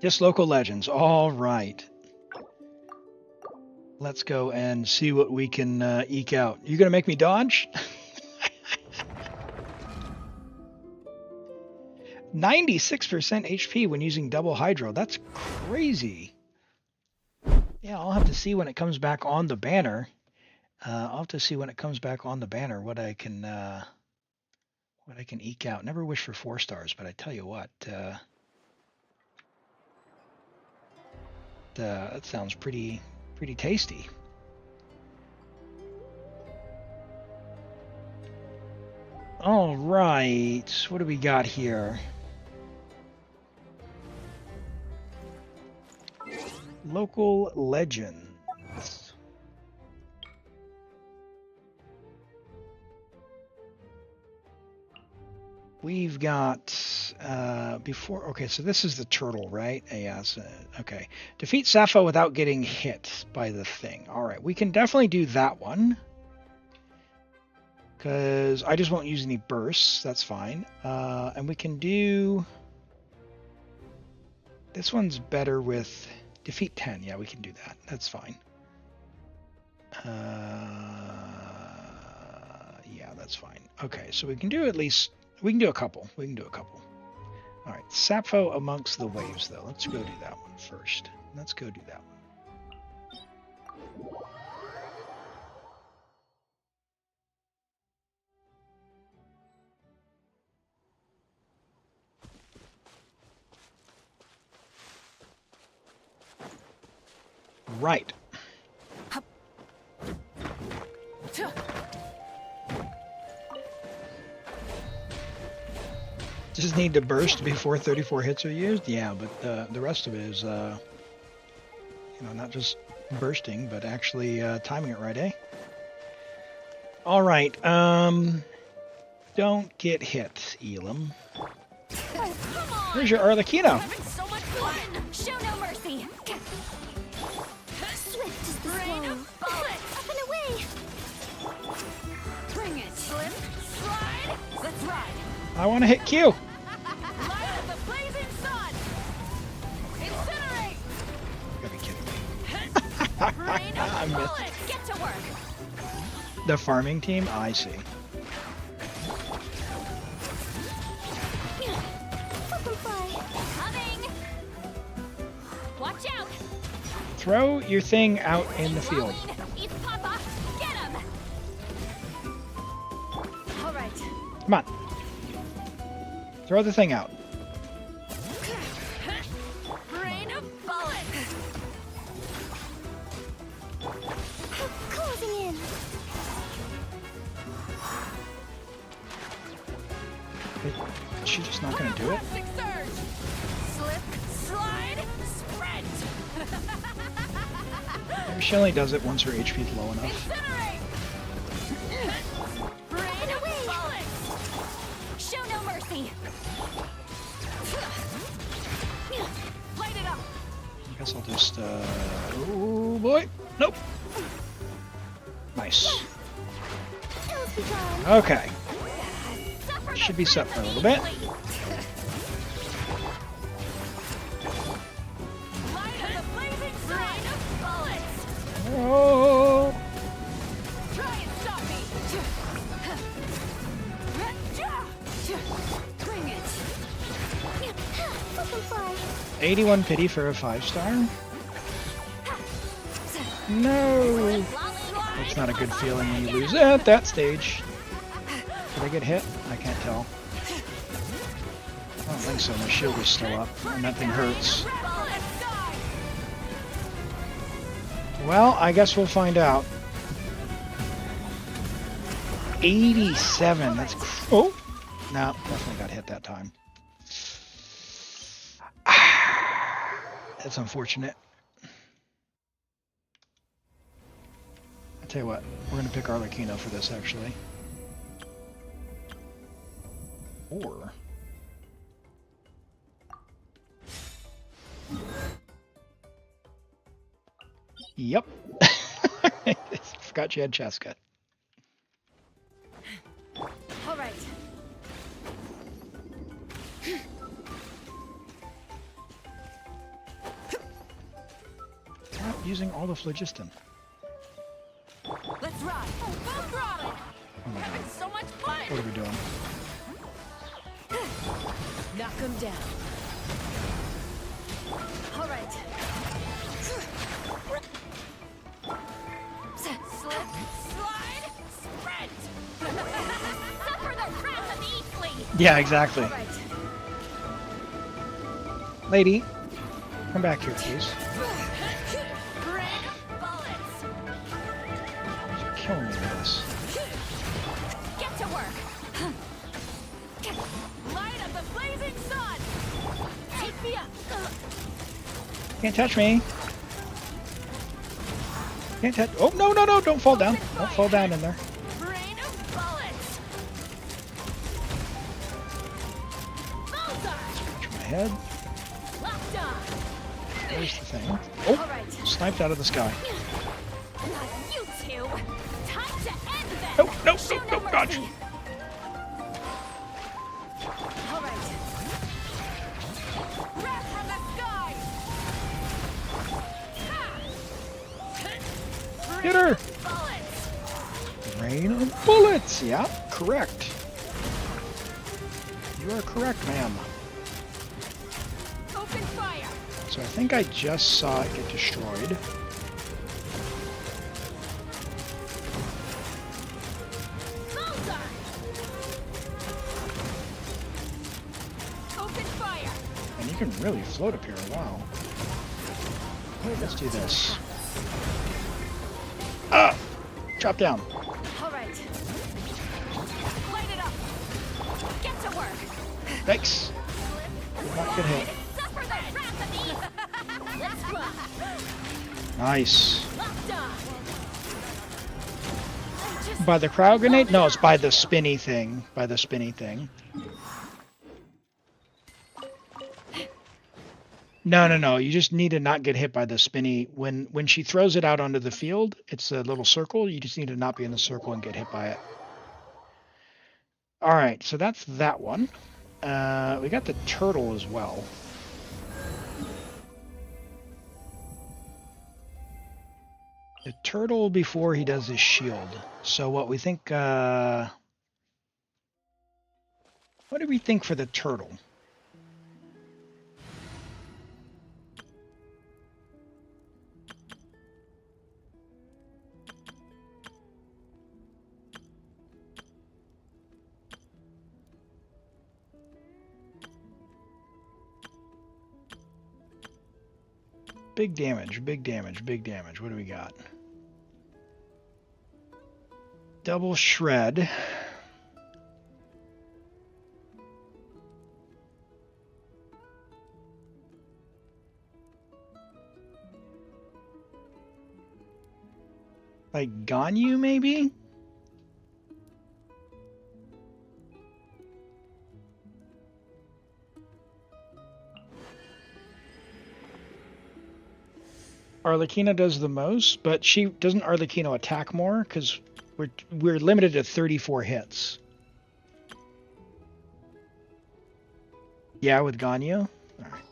Just local legends. All right. Let's go and see what we can eke out. You gonna make me dodge? 96% HP when using double hydro. That's crazy. Yeah, I'll have to see when it comes back on the banner. I'll have to see when it comes back on the banner what I can eke out. Never wish for 4 stars, but I tell you what. That sounds pretty tasty. All right, what do we got here? Local legends. We've got before. Okay, so this is the turtle, right? Yeah. Okay. Defeat Sappho without getting hit by the thing. All right, we can definitely do that one because I just won't use any bursts. That's fine. And we can do this one's better with defeat 10. Yeah, we can do that. That's fine. Yeah, that's fine. Okay, so we can do at least, we can do a couple. We can do a couple. All right, Sappho amongst the waves, though. Let's go do that one first. Let's go do that one. Right. Just need to burst before 34 hits are used? Yeah, but the rest of it is, not just bursting, but actually timing it right, eh? All right. Don't get hit, Elam. Oh, come on! Here's your Arlecchino. Having so much fun! Show no mercy! Swift is the Rain slow. of bullets! Up and away! Bring it! Slip, slide, let's ride! I want to hit Q. Light of the blazing sun! Incinerate! You gotta be kidding me. Rain I of missed. bullets! Get to work! The farming team? I see. Butterfly. Coming! Watch out! Throw your thing out in the field. Walling, it's Papa! Get him! All right. Come on. Throw the thing out. Rain of bullets! Closing in. Is she just not going to do it? Plastic surge! Slip, slide, sprint! Maybe she only does it once her HP is low enough. Incinerate! Rain of bullets! Show no mercy! Light it up! I guess I'll just, oh boy. Nope. Nice. Ills be gone. Okay. Suffer the Should be set for a wrath little bit. of Eastley. Light of the blazing sun! Rain of bullets! Oh. Try and stop me! Bring it! Butterfly. 81 pity for a 5-star. No. That's not a good feeling when you lose at that stage. Did I get hit? I can't tell. I don't think so. My shield is still up, and that thing hurts. Well, I guess we'll find out. 87. That's oh. No, definitely got hit that time. That's unfortunate. I'll tell you what, we're gonna pick Arlecchino for this actually. Or yep. Forgot you had Cheska. All right. Stop using all the phlogiston. Let's ride. Full throttle. Oh my Having god. so much fun. What are we doing? Knock him down. All right. Slip, slide, sprint. Suffer the wrath of Eastley. Yeah, exactly. All right. Lady, come back here, please. Rain of bullets. You're killing me with this. Get to work. Light of the blazing sun. Take me up. Can't touch me. Can't touch. Oh, no, no, no. Don't fall down. Don't fall down in there. Rain of bullets. Bullseye. Scratch my head. Locked on. There's the thing. All Oh, right. sniped out of the sky. Not you two. Time to end this. Nope, nope, Show nope, no nope, dodge. mercy. All right. Wrath from the sky. Ha! Get her. Bullets. Rain of bullets. Yeah, correct. You are correct, ma'am. Open fire. So I think I just saw it get destroyed. Bullseye. Open fire. And you can really float up here. Wow. Let's do this. Ah! Drop down. All right. Light it up. Get to work. Thanks. Did not get hit. Suffer the wrath of the Let's fly. Nice. Locked on. By the crowd grenade? No, it's by the spinny thing. By the spinny thing. No. You just need to not get hit by the spinny. When she throws it out onto the field, it's a little circle. You just need to not be in the circle and get hit by it. All right, so that's that one. We got the turtle as well. The turtle before he does his shield. So what we think, what do we think for the turtle? Big damage, big damage, big damage. What do we got? Double shred. Like Ganyu, maybe? Arlecchino does the most, but she doesn't Arlecchino attack more because we're limited to 34 hits. Yeah, with Ganyu. All right.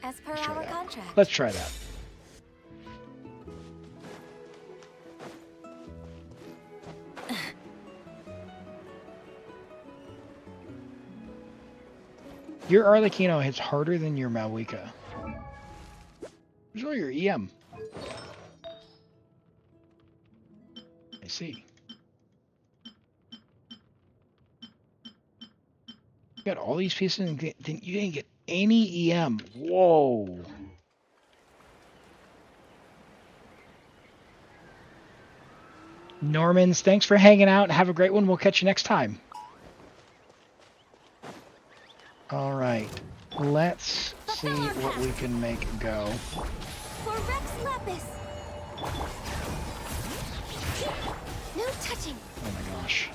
As per our contract. Let's try that. Your Arlecchino hits harder than your Malwika. Where's all your EM? I see. You got all these pieces and you didn't get any EM. Whoa. Normans, thanks for hanging out. Have a great one. We'll catch you next time. All right. Let's see what we can make go. For Rex Lapis. No touching. Oh my gosh.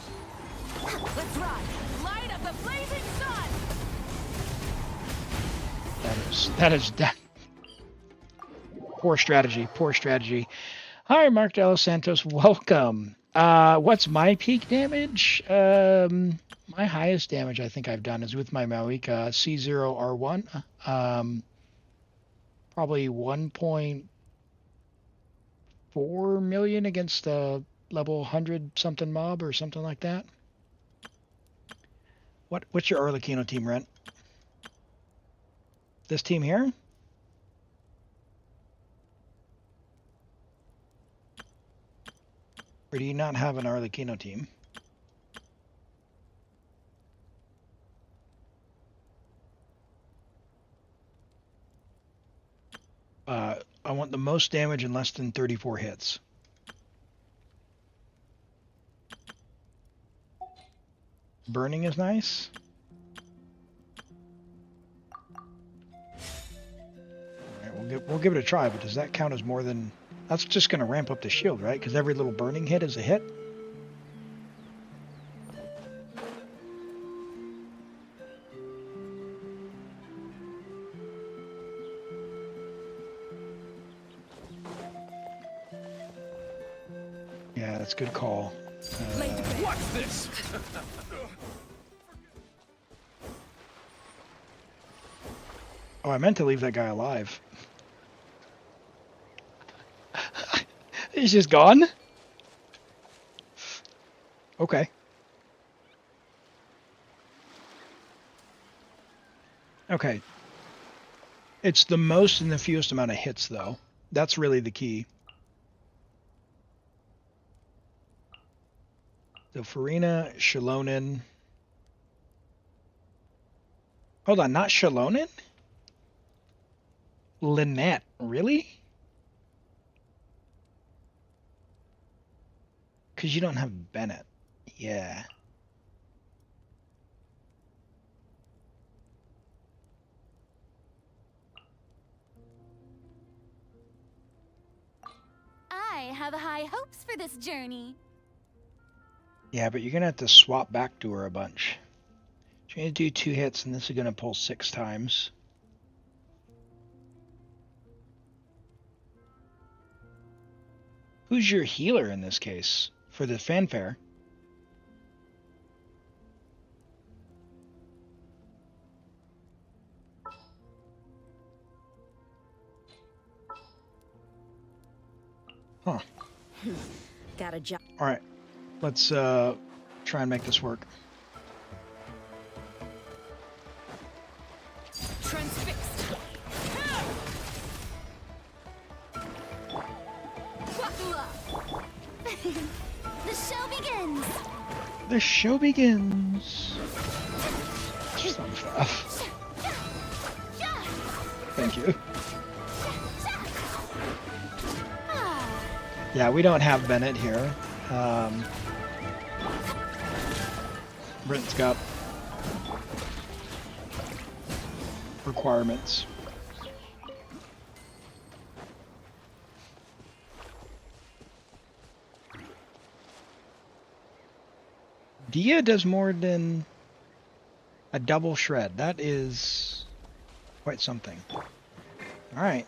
Let's ride. Light of the blazing sun. That. Poor strategy. Poor strategy. Hi, Mark De Los Santos. Welcome. What's my peak damage? My highest damage I think I've done is with my Malwika C0R1. Probably 1.4 million against a level 100 something mob or something like that. What's your Arlecchino team, Rent? This team here? Or do you not have an Arlecchino team? I want the most damage in less than 34 hits. Burning is nice. Alright, we'll give it a try, but does that count as more than... That's just going to ramp up the shield, right? Because every little burning hit is a hit. Yeah, that's a good call. What's this? Oh, I meant to leave that guy alive. He's just gone? Okay. Okay. It's the most and the fewest amount of hits, though. That's really the key. So Farina, Shalonen. Hold on, not Shalonen? Lynette, really? Because you don't have Bennett. Yeah. I have high hopes for this journey. Yeah, but you're going to have to swap back to her a bunch. You're going to do 2 hits, and this is going to pull 6 times. Who's your healer in this case for the fanfare? Huh. Got a job. All right. Let's try and make this work. Transfixed. The show begins. The show begins. Thank you. Yeah, we don't have Bennett here. Brent's got requirements. Dia does more than a double shred. That is quite something. All right,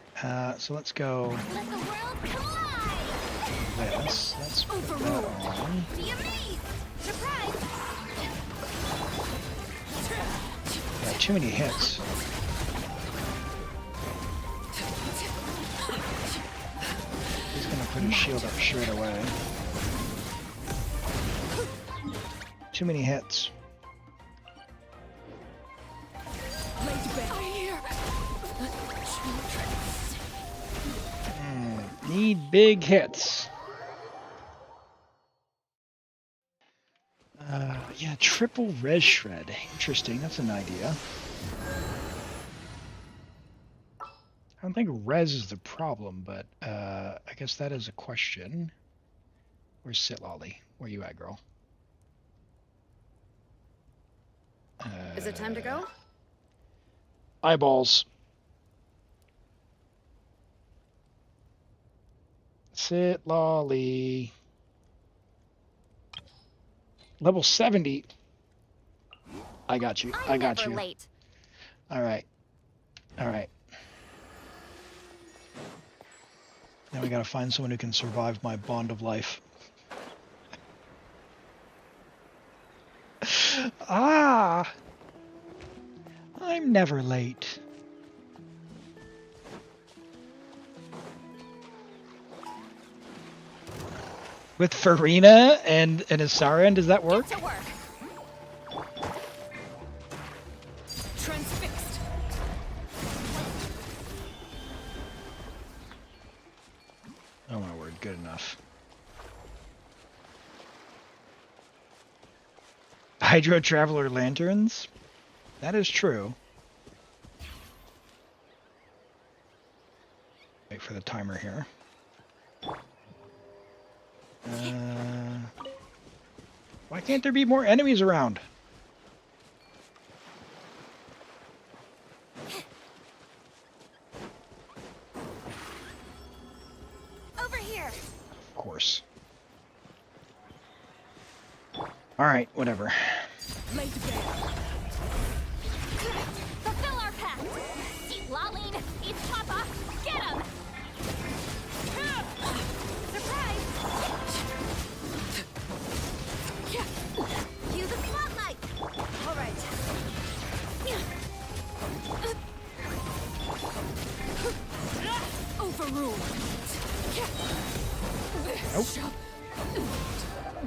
so let's go Let the world collide. this. Let's put that Overruled. on. Be amazed. Surprise. Yeah, too many hits. He's gonna put his shield up straight away. Too many hits. Need big hits. Yeah, triple res shred. Interesting. That's an idea. I don't think res is the problem, but I guess that is a question. Where's Sitlolly? Where you at, girl? Is it time to go? Eyeballs. Sitlolly. Level 70. I got you. I got never you. late. All right. All right. Now we gotta find someone who can survive my bond of life. Ah! I'm never late. With Farina and Asarian, does that work? Get to work. Transfixed. Oh my word, good enough. Hydro Traveler Lanterns? That is true. Wait for the timer here. Why can't there be more enemies around? Over here. Of course. Alright, whatever. Laid bare. Fulfill our pact. Eat Laline. Eat Papa. Get him. Surprise. Cue the spotlight. All right. Overruled.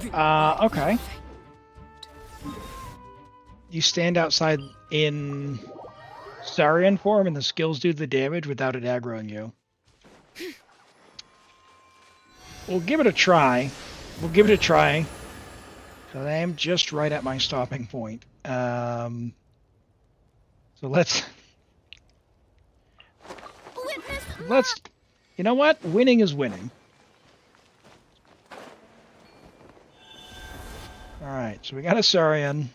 Nope. Okay. You stand outside in Saurian form and the skills do the damage without it aggroing you. We'll give it a try. We'll give it a try. So I am just right at my stopping point. So let's... You know what? Winning is winning. Alright, so we got a Saurian.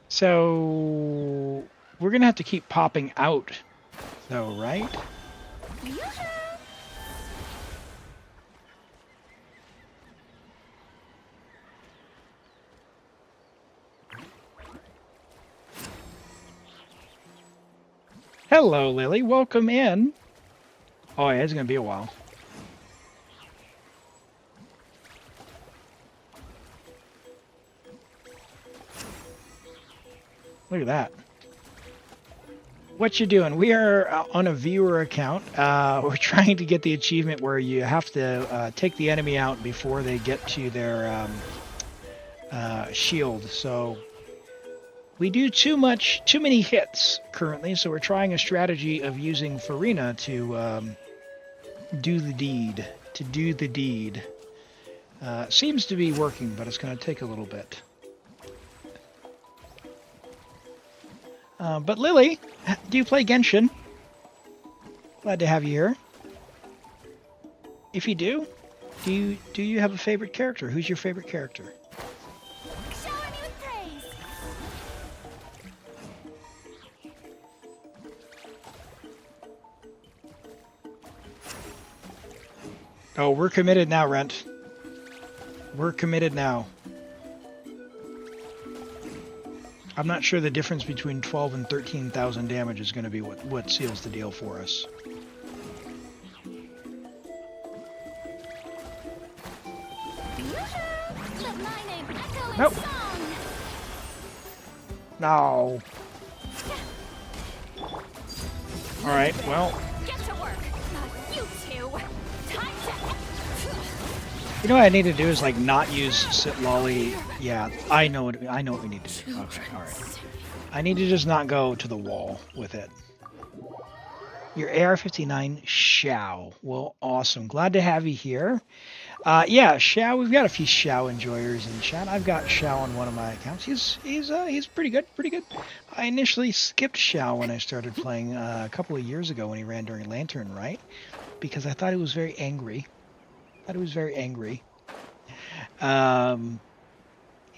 So we're gonna have to keep popping out, though, right? Hello, Lily. Welcome in. Oh, yeah, it's gonna be a while. Look at that. What you doing? We are on a viewer account. We're trying to get the achievement where you have to take the enemy out before they get to their shield. So we do too many hits currently. So we're trying a strategy of using Farina to do the deed. Seems to be working, but it's going to take a little bit. But Lily, do you play Genshin? Glad to have you here. If you do you have a favorite character? Who's your favorite character? Shower me with praise. Oh, we're committed now, Rent. We're committed now. I'm not sure the difference between 12 and 13,000 damage is going to be what seals the deal for us. Let my name echo in Nope. song. No. All right. Well, Get to work. You two. Time to. you know what I need to do is like not use sit lolly. Yeah, I know what we need to do. Okay. All right. I need to just not go to the wall with it. Your AR-59 Xiao. Well, awesome. Glad to have you here. Yeah, Xiao. We've got a few Xiao enjoyers in chat. I've got Xiao on one of my accounts. He's pretty good. I initially skipped Xiao when I started playing a couple of years ago when he ran during Lantern, right? Because I thought he was very angry. He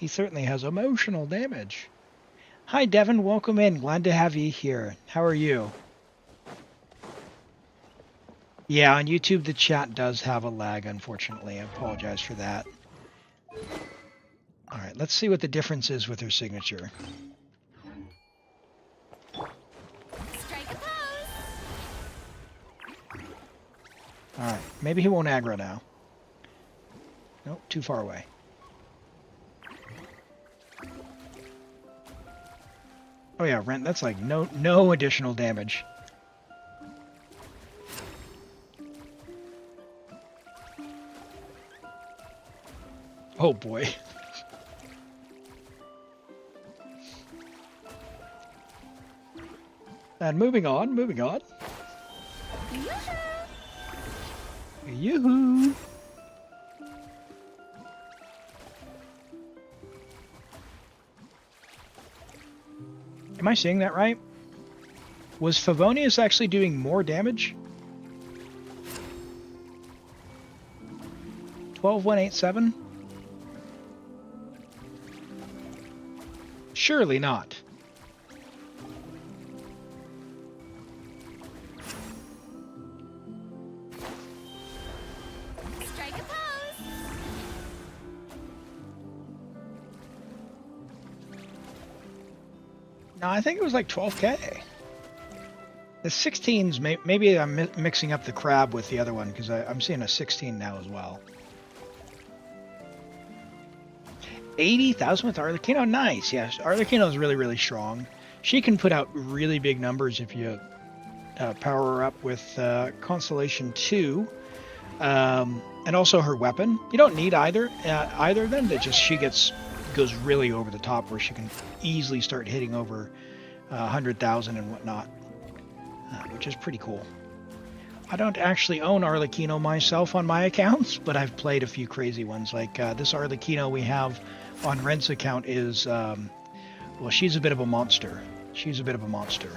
certainly has emotional damage. Hi, Devin. Welcome in. Glad to have you here. How are you? Yeah, on YouTube, the chat does have a lag, unfortunately. I apologize for that. All right, let's see what the difference is with her signature. Strike a pose. All right, maybe he won't aggro now. Nope, too far away. Oh yeah, Rent, that's like no additional damage. Oh boy. And moving on. Yoo-hoo! Am I seeing that right? Was Favonius actually doing more damage? 12187? Surely not. Strike a pose. No, I think it was like 12k. The 16s, maybe I'm mixing up the crab with the other one because I'm seeing a 16 now as well. 80,000 with Arlecchino, nice. Yes, Arlecchino is really strong. She can put out really big numbers if you power her up with Constellation 2. And also her weapon. You don't need either of them. That just goes really over the top, where she can easily start hitting over 100,000 and whatnot, which is pretty cool. I don't actually own Arlecchino myself on my accounts, but I've played a few crazy ones. Like this Arlecchino we have on Rent's account is, well, she's a bit of a monster. She's a bit of a monster.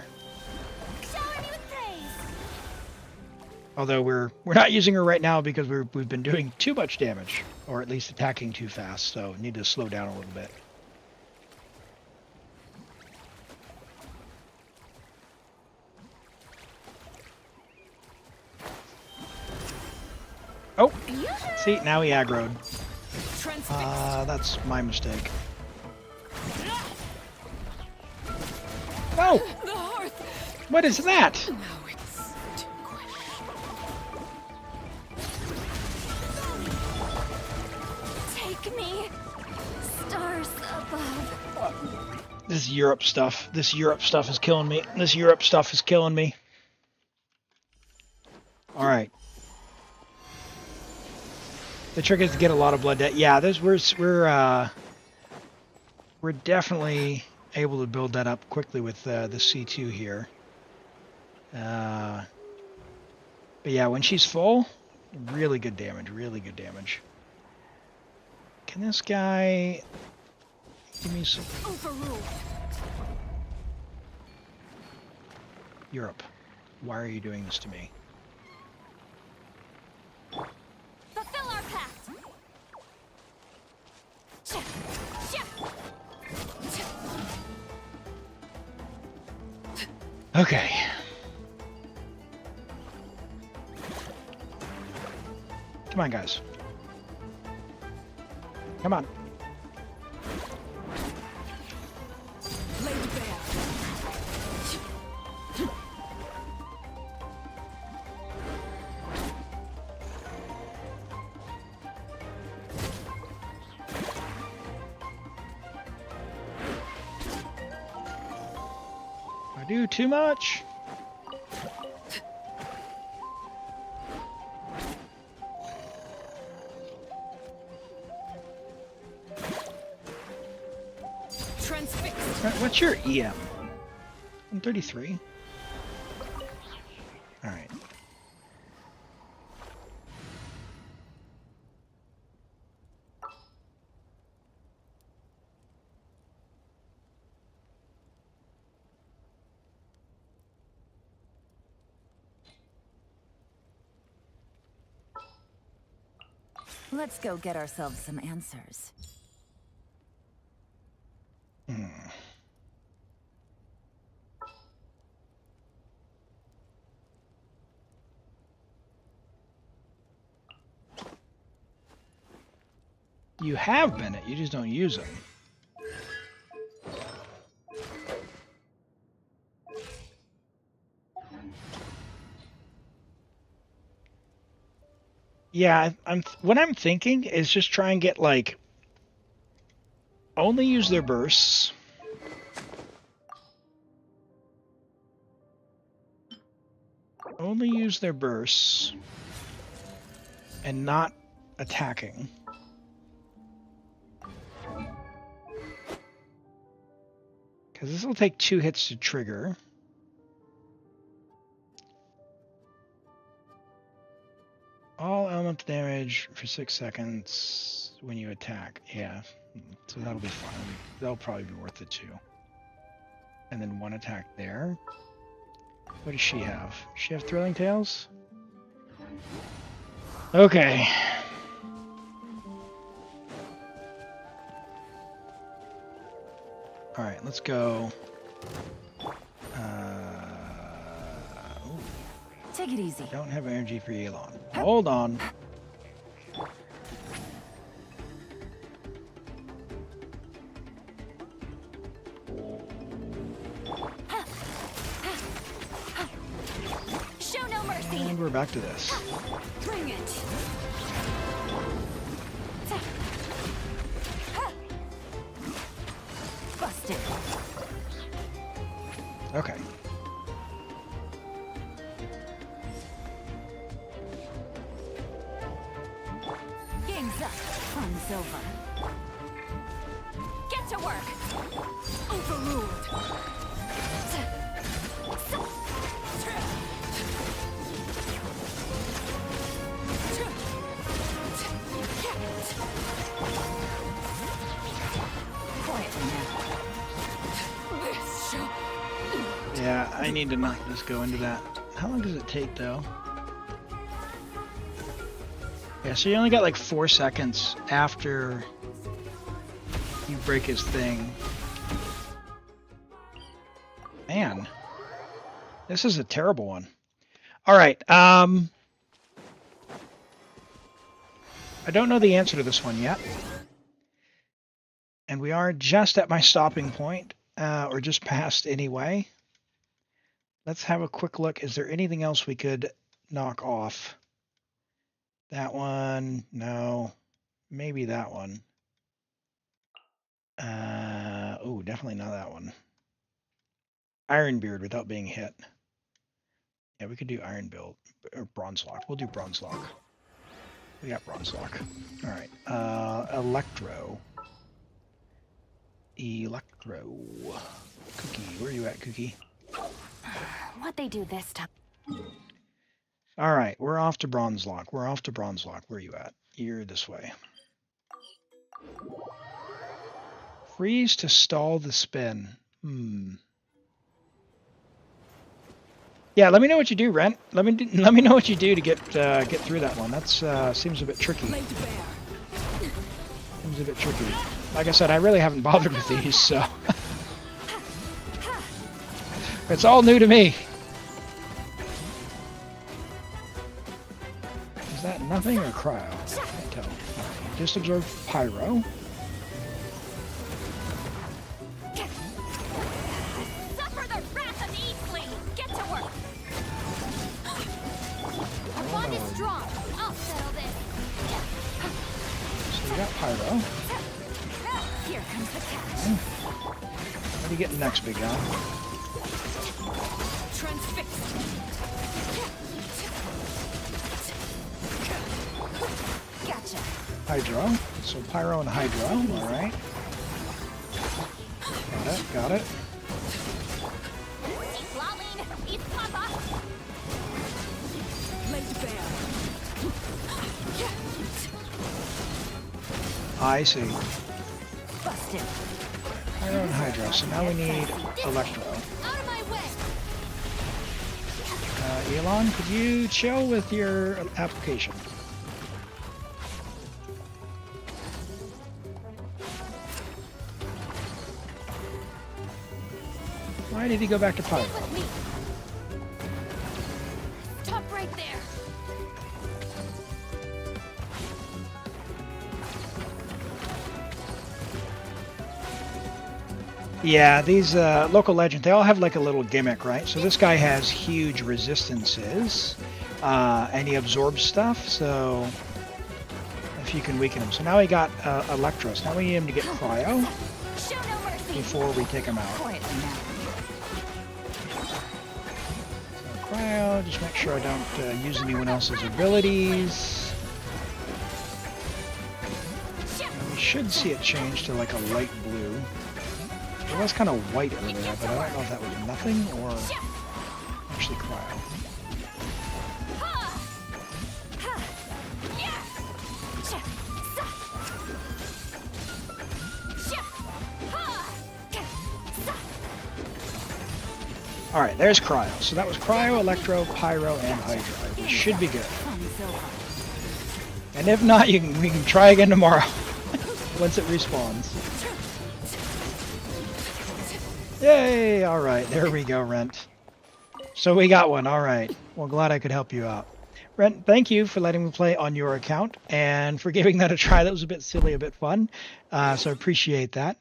Shower me with praise. Although we're not using her right now because we've been doing too much damage, or at least attacking too fast. So need to slow down a little bit. Oh, see, now he aggroed. That's my mistake. Oh! The hearth. What is that? Now it's Take me. Stars above. This Europe stuff. This Europe stuff is killing me. This Europe stuff is killing me. Alright. The trick is to get a lot of blood debt. Yeah, we're definitely able to build that up quickly with the C2 here. But yeah, when she's full, really good damage, really good damage. Can this guy give me some... Overruled. Europe, why are you doing this to me? Fulfill our pact. Okay. Come on, guys. Come on. laid bare. I do too much. Transfixed. What's your EM? 133. All right. Let's go get ourselves some answers. You have Bennett, you just don't use them. Yeah, what I'm thinking is just try and get, like, only use their bursts. Only use their bursts and not attacking. Because this will take 2 hits to trigger. All elemental damage for 6 seconds when you attack. Yeah, so that'll be fine. That'll probably be worth it too. And then 1 attack there. What does she have? Does she have Thrilling Tales? Okay. Alright, let's go. Take it easy. Don't have energy for Elon. Hold on. Show no mercy. And we're back to this. Bring it. Busted. Fun silver. Get to work. Overruled. Quietly now. Yeah, I need to not just go into that. How long does it take, though? Yeah, so you only got like 4 seconds after you break his thing. Man, this is a terrible one. All right, I don't know the answer to this one yet. And we are just at my stopping point, or just past anyway. Let's have a quick look. Is there anything else we could knock off? That one, no. Maybe that one. Oh, definitely not that one. Ironbeard without being hit. Yeah, we could do Iron Build or Bronze Lock. We'll do Bronze Lock. We got Bronze Lock. All right. Electro. Cookie, where are you at, Cookie? What they do this time? All right, we're off to Bronze Lock. Where are you at? You're this way. Freeze to stall the spin. Yeah, let me know what you do, Rent. Let me know what you do to get through that one. That's seems a bit tricky. Seems a bit tricky. Like I said, I really haven't bothered with these, so it's all new to me. Is that nothing or cryo? I can't tell. Just absorb pyro. Suffer the wrath of Eastling. Get to work. Our bond is strong. I'll settle this. So we got pyro. Here comes the catch. What are you getting next, big guy? Transfixed. Gotcha. Hydro. So pyro and hydro. All right. Got it. East Lolling. East Papa. Laid bare. I see. Busted. Pyro and hydro. So now we need electro. Out of my way. Elon, could you chill with your application? Why did he go back to pyro? With me. Stop right there. Yeah, these local legends, they all have like a little gimmick, right? So this guy has huge resistances, and he absorbs stuff, so if you can weaken him. So now he got Electros. Now we need him to get Cryo Show no mercy. before we take him out. Quietly now. So Cryo, just make sure I don't use anyone else's abilities. And we should see it change to like a light blue. It was kind of white earlier, but I don't know if that was nothing or actually cryo. All right, there's cryo. So that was cryo, electro, pyro, and hydro. We should be good. And if not, we can try again tomorrow once it respawns. Yay! All right, there we go, Rent. So we got one. All right. Well, glad I could help you out. Rent, thank you for letting me play on your account and for giving that a try. That was a bit silly, a bit fun. So I appreciate that.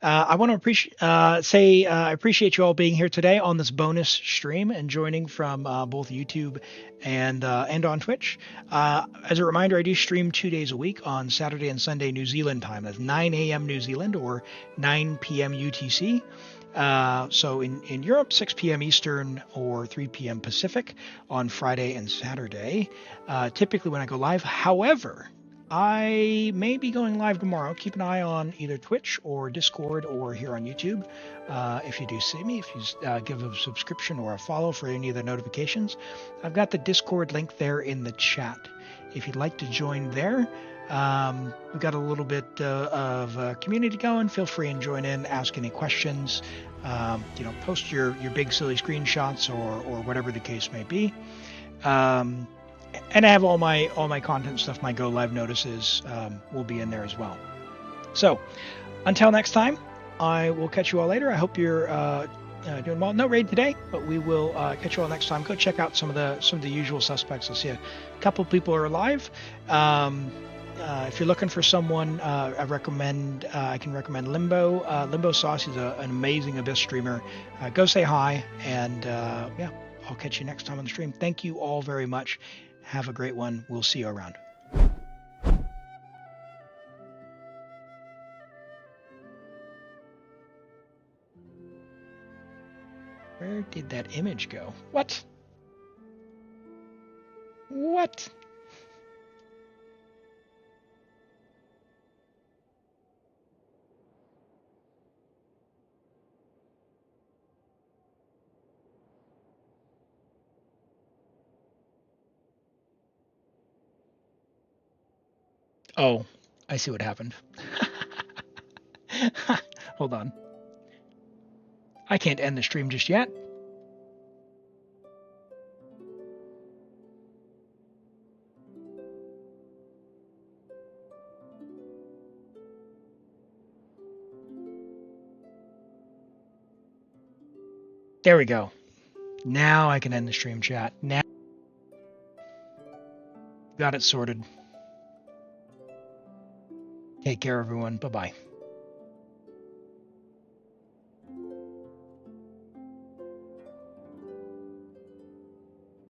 I want to I appreciate you all being here today on this bonus stream and joining from both YouTube and on Twitch. As a reminder, I do stream 2 days a week on Saturday and Sunday New Zealand time. That's 9 a.m. New Zealand or 9 p.m. UTC. So in Europe, 6 p.m. Eastern or 3 p.m. Pacific on Friday and Saturday, typically when I go live. However, I may be going live tomorrow. Keep an eye on either Twitch or Discord or here on YouTube. If you do see me, if you give a subscription or a follow for any of the notifications, I've got the Discord link there in the chat. If you'd like to join there, we've got a little bit of community going. Feel free and join in, ask any questions. Post your big silly screenshots or whatever the case may be. And I have all my content stuff, my go live notices will be in there as well. So until next time, I will catch you all later. I hope you're doing well. No raid today, but we will catch you all next time. Go check out some of the usual suspects. I see a couple people are alive. If you're looking for someone, I can recommend Limbo. Limbo Sauce is an amazing Abyss streamer. Go say hi, and yeah, I'll catch you next time on the stream. Thank you all very much. Have a great one. We'll see you around. Where did that image go? What? What? Oh, I see what happened. Hold on. I can't end the stream just yet. There we go. Now I can end the stream chat. Now got it sorted. Take care, everyone. Bye-bye.